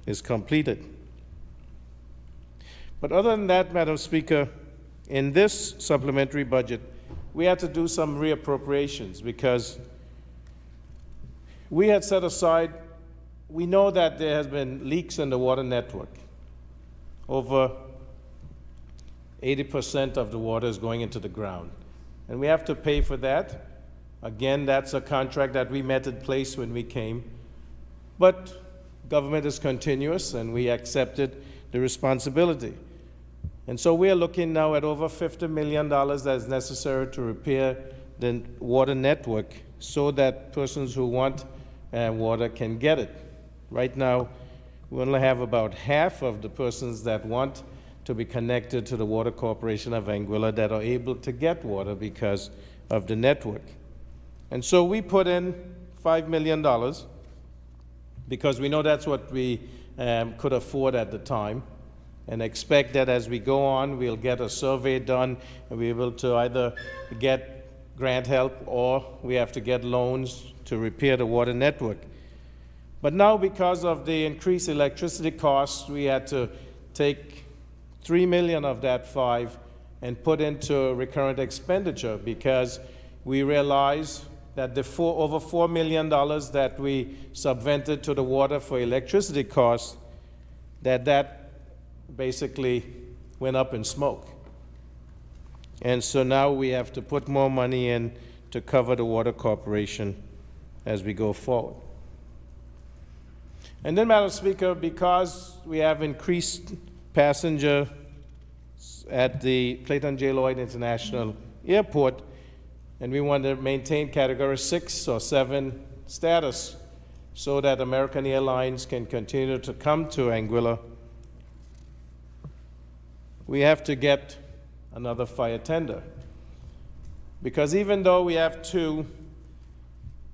is completed. But other than that, Madam Speaker, in this supplementary budget, we had to do some reappropriations because we had set aside, we know that there has been leaks in the water network. Over 80% of the water is going into the ground. And we have to pay for that. Again, that's a contract that we met in place when we came. But government is continuous, and we accepted the responsibility. And so we are looking now at over $50 million that is necessary to repair the water network so that persons who want water can get it. Right now, we only have about half of the persons that want to be connected to the Water Corporation of Anguilla that are able to get water because of the network. And so we put in $5 million because we know that's what we could afford at the time, and expect that as we go on, we'll get a survey done and we're able to either get grant help or we have to get loans to repair the water network. But now, because of the increased electricity costs, we had to take $3 million of that 5 and put into recurrent expenditure because we realized that the over $4 million that we subvented to the water for electricity costs, that basically went up in smoke. And so now we have to put more money in to cover the Water Corporation as we go forward. And then, Madam Speaker, because we have increased passenger at the Clayton J. Lloyd International Airport, and we want to maintain Category 6 or 7 status so that American Airlines can continue to come to Anguilla, we have to get another fire tender. Because even though we have 2,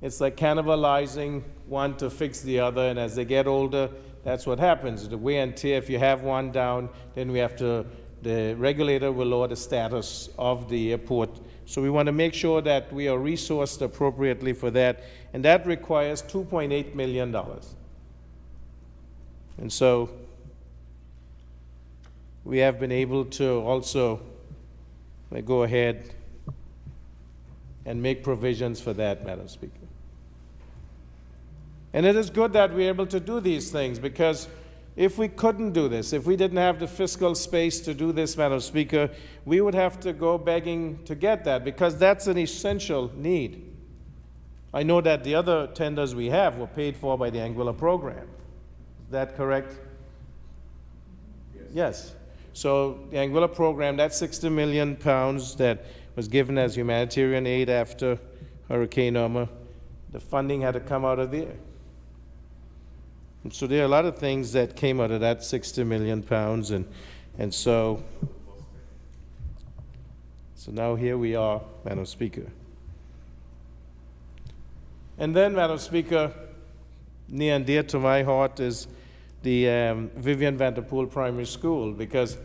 it's like cannibalizing one to fix the other, and as they get older, that's what happens. The wear and tear, if you have one down, then we have to, the regulator will lower the status of the airport. So we want to make sure that we are resourced appropriately for that, and that requires $2.8 million. And so we have been able to also go ahead and make provisions for that, Madam Speaker. And it is good that we're able to do these things, because if we couldn't do this, if we didn't have the fiscal space to do this, Madam Speaker, we would have to go begging to get that, because that's an essential need. I know that the other tenders we have were paid for by the Anguilla program. Is that correct? Yes. So the Anguilla program, that 60 million pounds that was given as humanitarian aid after Hurricane Irma, the funding had to come out of there. And so there are a lot of things that came out of that 60 million pounds, and so now here we are, Madam Speaker. And then, Madam Speaker, near and dear to my heart is the Vivian Vanderpool Primary School, because,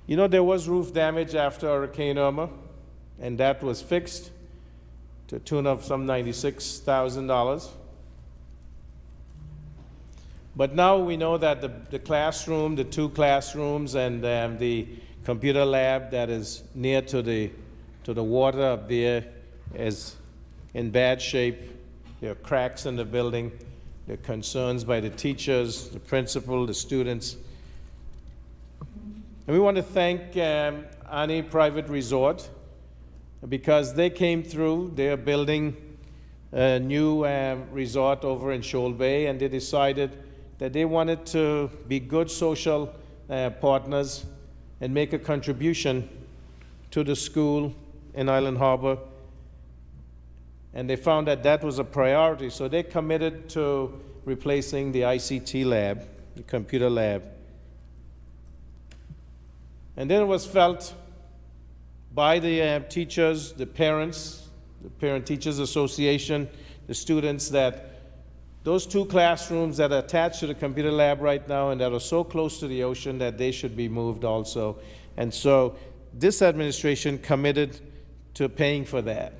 you know, there was roof damage after Hurricane Irma, and that was fixed to the tune of some $96,000. But now we know that the classroom, the 2 classrooms, and the computer lab that is near to the water up there is in bad shape. There are cracks in the building. There are concerns by the teachers, the principal, the students. And we want to thank Annie Private Resort, because they came through. They are building a new resort over in Shoal Bay, and they decided that they wanted to be good social partners and make a contribution to the school in Island Harbor. And they found that that was a priority, so they committed to replacing the ICT lab, the computer lab. And then it was felt by the teachers, the parents, the Parent Teachers Association, the students, that those 2 classrooms that are attached to the computer lab right now and that are so close to the ocean that they should be moved also. And so this administration committed to paying for that.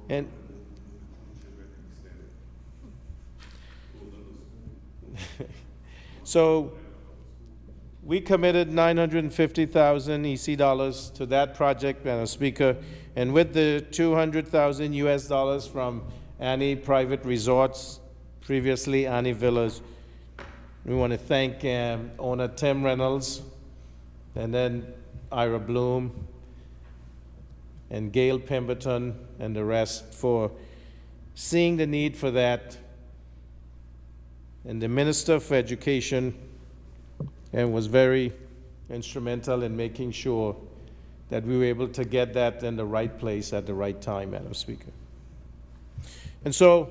And so we committed 950,000 EC dollars to that project, Madam Speaker, and with the 200,000 US dollars from Annie Private Resorts, previously Annie Villas, we want to thank owner Tim Reynolds, and then Ira Bloom, and Gail Pemberton, and the rest for seeing the need for that. And the Minister for Education was very instrumental in making sure that we were able to get that in the right place at the right time, Madam Speaker. And so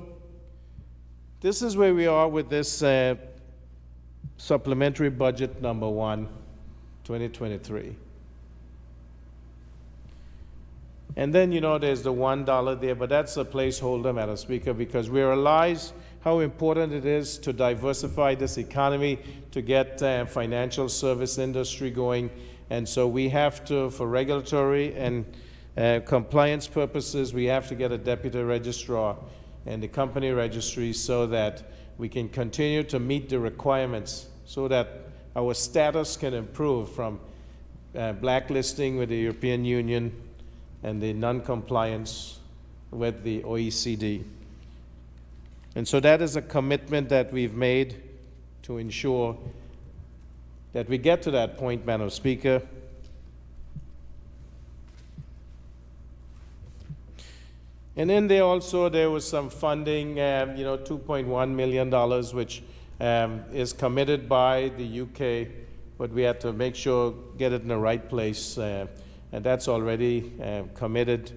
this is where we are with this supplementary budget number 1, 2023. And then, you know, there's the $1 there, but that's a placeholder, Madam Speaker, because we realize how important it is to diversify this economy, to get financial service industry going. And so we have to, for regulatory and compliance purposes, we have to get a deputy registrar and the company registry so that we can continue to meet the requirements so that our status can improve from blacklisting with the European Union and the non-compliance with the OECD. And so that is a commitment that we've made to ensure that we get to that point, Madam Speaker. And in there also, there was some funding, $2.1 million, which is committed by the UK, but we had to make sure, get it in the right place, and that's already committed.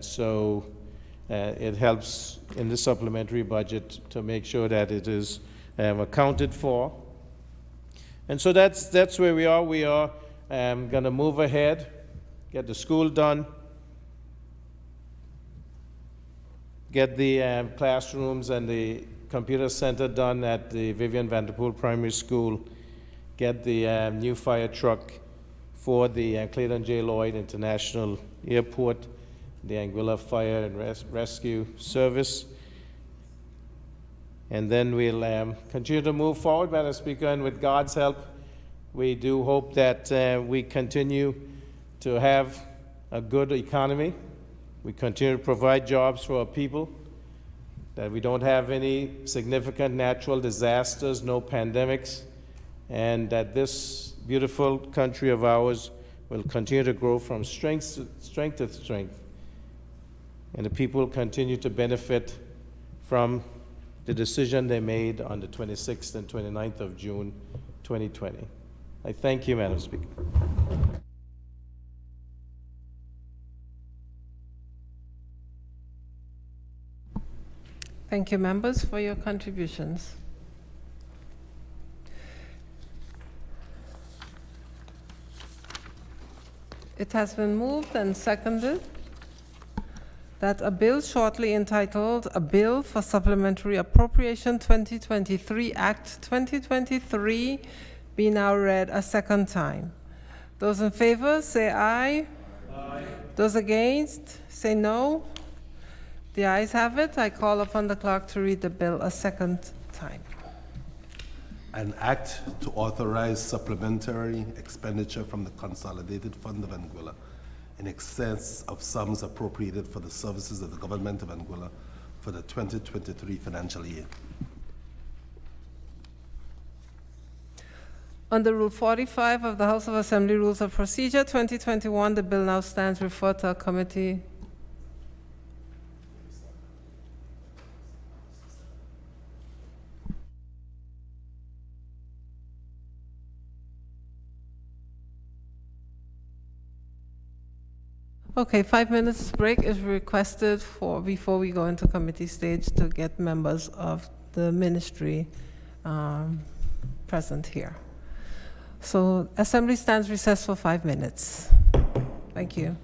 So it helps in the supplementary budget to make sure that it is accounted for. And so that's where we are. We are going to move ahead, get the school done, get the classrooms and the computer center done at the Vivian Vanderpool Primary School, get the new fire truck for the Clayton J. Lloyd International Airport, the Anguilla Fire and Rescue Service. And then we'll continue to move forward, Madam Speaker, and with God's help, we do hope that we continue to have a good economy. We continue to provide jobs for our people, that we don't have any significant natural disasters, no pandemics, and that this beautiful country of ours will continue to grow from strength to strength, and the people continue to benefit from the decision they made on the 26th and 29th of June, 2020. I thank you, Madam Speaker. Thank you, members, for your contributions. It has been moved and seconded that a bill shortly entitled A Bill for Supplementary Appropriation 2023 Act 2023 be now read a second time. Those in favor say aye. Aye. Those against say no. The ayes have it. I call upon the clerk to read the bill a second time. An act to authorize supplementary expenditure from the Consolidated Fund of Anguilla in excess of sums appropriated for the services of the Government of Anguilla for the 2023 financial year. Under Rule 45 of the House of Assembly Rules of Procedure 2021, the bill now stands referred to a committee. Okay, 5 minutes break is requested before we go into committee stage to get members of the ministry present here. So Assembly stands recessed for 5 minutes. Thank you.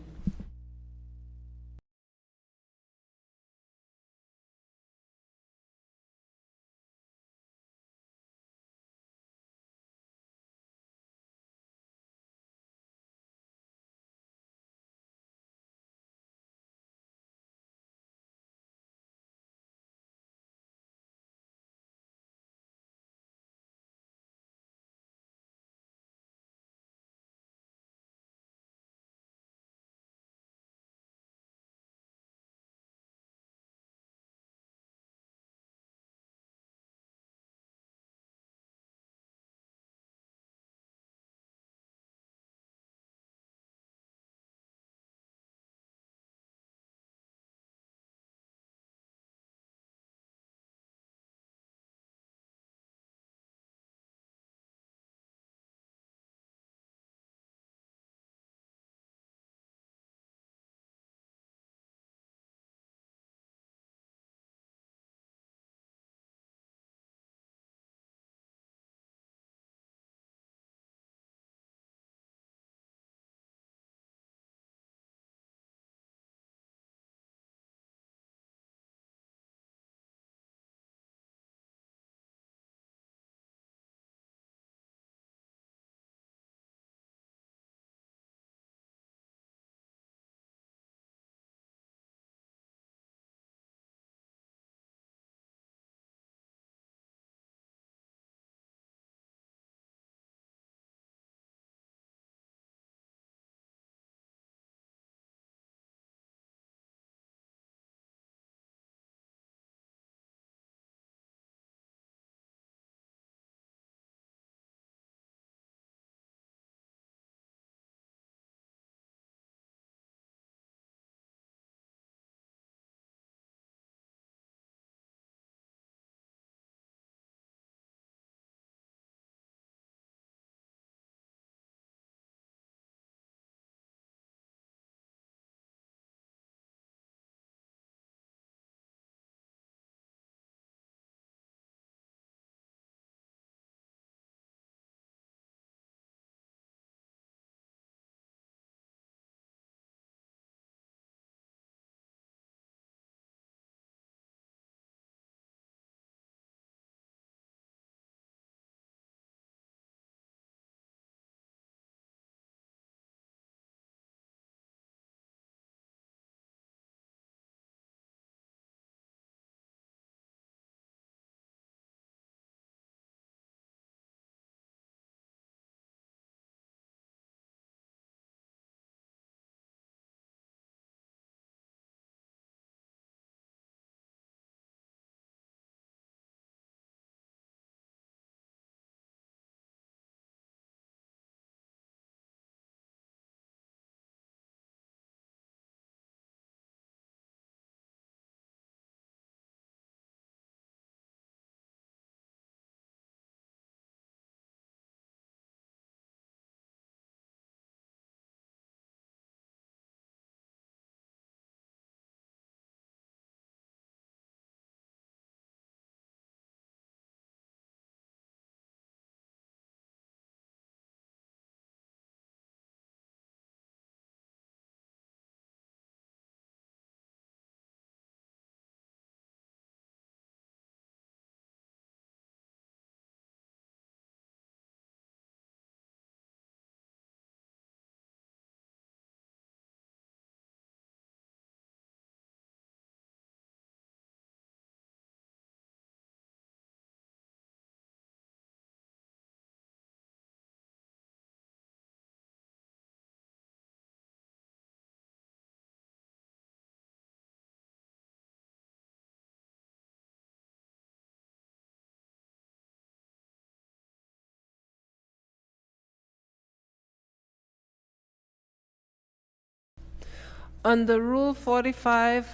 Under Rule 45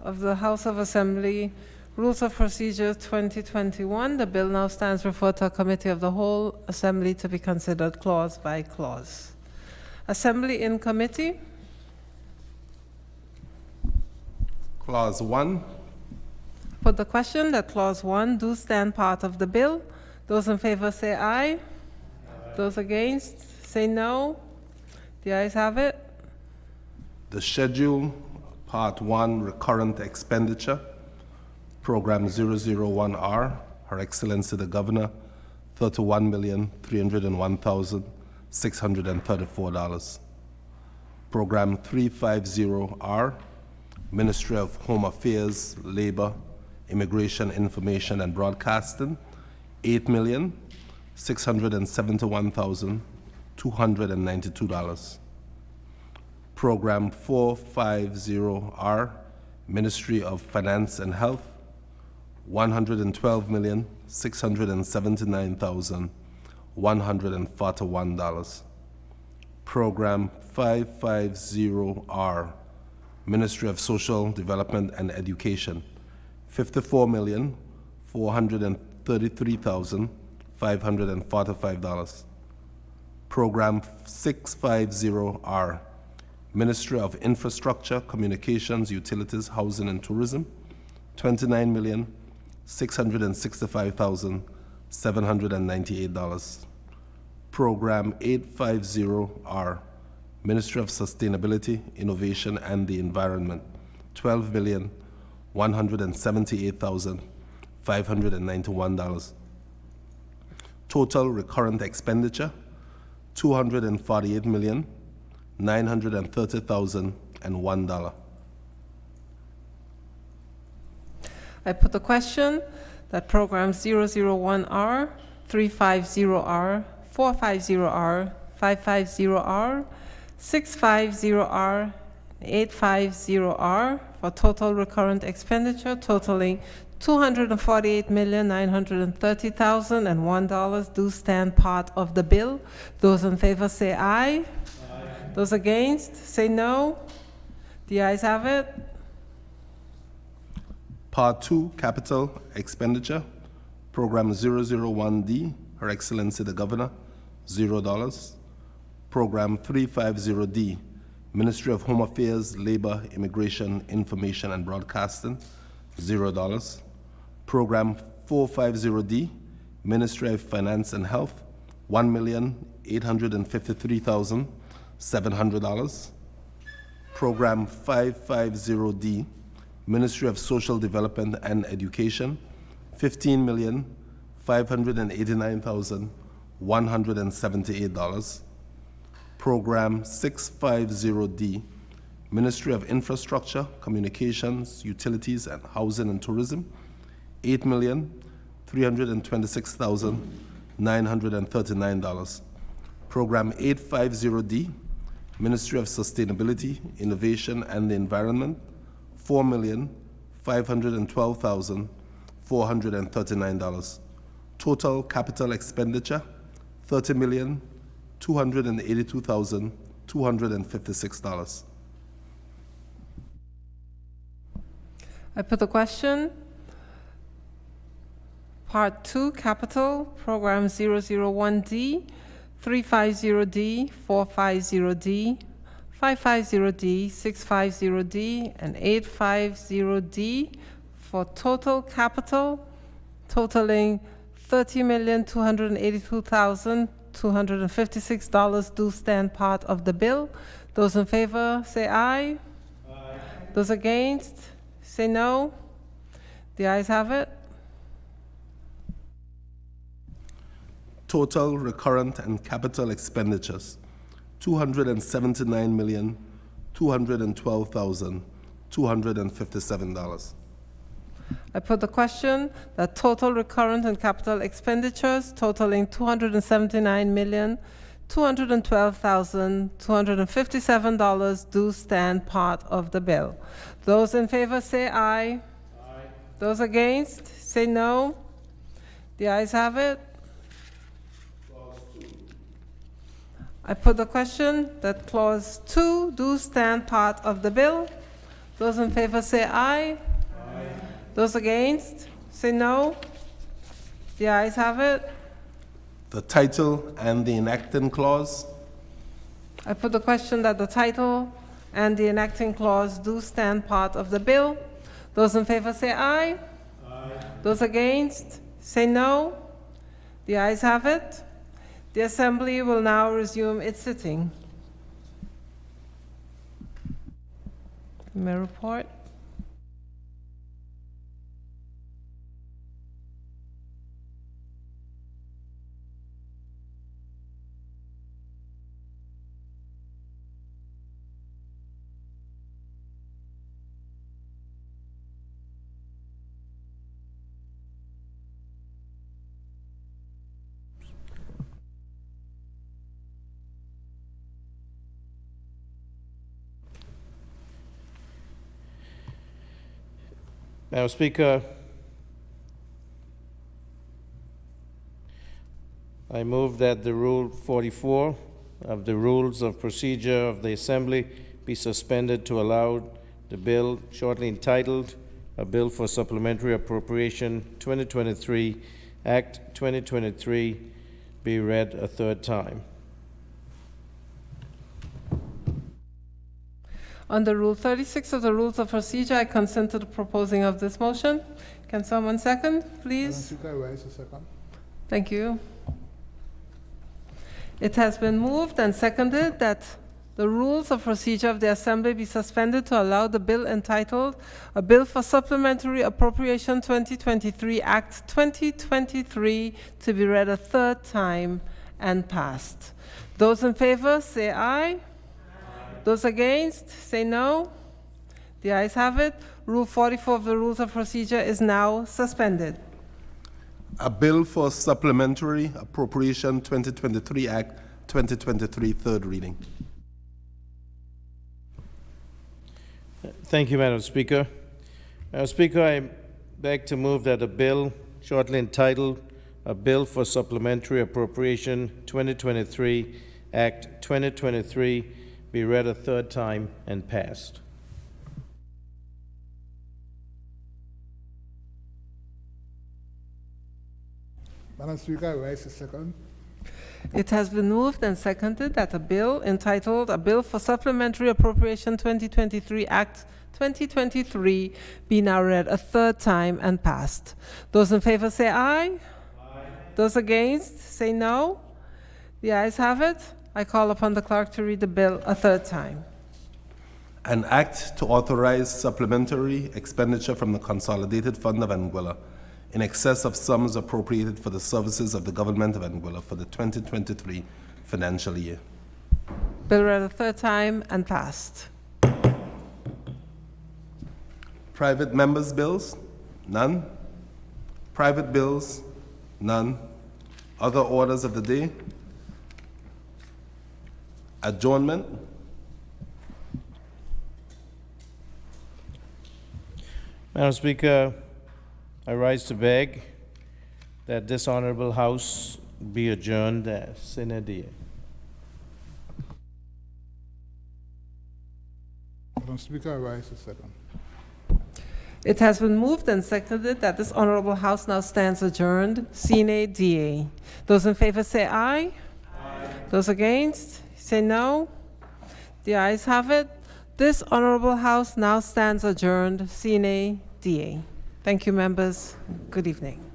of the House of Assembly, Rules of Procedure 2021, the bill now stands referred to a committee of the whole Assembly to be considered clause by clause. Assembly in committee. Clause 1. Put the question that Clause 1 do stand part of the bill. Those in favor say aye. Those against say no. The ayes have it. The schedule, Part 1, Recurrent Expenditure, Program 001R, Her Excellency the Governor, $31,301,634. Program 350R, Ministry of Home Affairs, Labor, Immigration, Information and Broadcasting, $8,671,292. Program 450R, Ministry of Finance and Health, $112,679,141. Program 550R, Ministry of Social Development and Education, $54,433,545. Program 650R, Ministry of Infrastructure, Communications, Utilities, Housing and Tourism, $29,665,798. Program 850R, Ministry of Sustainability, Innovation and the Environment, $12,178,591. Total recurrent expenditure, $248,930,001. I put the question that programs 001R, 350R, 450R, 550R, 650R, 850R for total recurrent expenditure totaling $248,930,001 do stand part of the bill. Those in favor say aye. Those against say no. The ayes have it. Part 2, Capital Expenditure, Program 001D, Her Excellency the Governor, $0. Program 350D, Ministry of Home Affairs, Labor, Immigration, Information and Broadcasting, $0. Program 450D, Ministry of Finance and Health, $1,853,700. Program 550D, Ministry of Social Development and Education, $15,589,178. Program 650D, Ministry of Infrastructure, Communications, Utilities and Housing and Tourism, $8,326,939. Program 850D, Ministry of Sustainability, Innovation and the Environment, $4,512,439. Total capital expenditure, $30,282,256. I put the question. Part 2, Capital, Program 001D, 350D, 450D, 550D, 650D, and 850D for total capital totaling $30,282,256 do stand part of the bill. Those in favor say aye. Aye. Those against say no. The ayes have it. Total recurrent and capital expenditures, $279,212,257. I put the question that total recurrent and capital expenditures totaling $279,212,257 do stand part of the bill. Those in favor say aye. Aye. Those against say no. The ayes have it. I put the question that clause 2 do stand part of the bill. Those in favor say aye. Aye. Those against say no. The ayes have it. The title and the enacting clause. I put the question that the title and the enacting clause do stand part of the bill. Those in favor say aye. Aye. Those against say no. The ayes have it. The Assembly will now resume its sitting. May I report? Madam Speaker, I move that the Rule 44 of the Rules of Procedure of the Assembly be suspended to allow the bill shortly entitled A Bill for Supplementary Appropriation 2023, Act 2023, be read a third time. Under Rule 36 of the Rules of Procedure, I consent to the proposing of this motion. Can someone second, please? Madam Speaker, I rise a second. Thank you. It has been moved and seconded that the rules of procedure of the Assembly be suspended to allow the bill entitled A Bill for Supplementary Appropriation 2023, Act 2023, to be read a third time and passed. Those in favor say aye. Those against, say no. The ayes have it. Rule 44 of the Rules of Procedure is now suspended. A bill for supplementary appropriation 2023 Act 2023, third reading. Thank you, Madam Speaker. Madam Speaker, I beg to move that a bill shortly entitled A Bill for Supplementary Appropriation 2023, Act 2023, be read a third time and passed. Madam Speaker, I rise a second. It has been moved and seconded that a bill entitled A Bill for Supplementary Appropriation 2023, Act 2023, be now read a third time and passed. Those in favor say aye. Aye. Those against say no. The ayes have it. I call upon the clerk to read the bill a third time. An act to authorize supplementary expenditure from the Consolidated Fund of Anguilla in excess of sums appropriated for the services of the Government of Anguilla for the 2023 financial year. Bill read a third time and passed. Private members' bills? None. Private bills? None. Other orders of the day? Adjournment? Madam Speaker, I rise to beg that this Honorable House be adjourned sine die. Madam Speaker, I rise a second. It has been moved and seconded that this Honorable House now stands adjourned sine die. Those in favor say aye. Aye. Those against say no. The ayes have it. This Honorable House now stands adjourned sine die. Thank you, members. Good evening.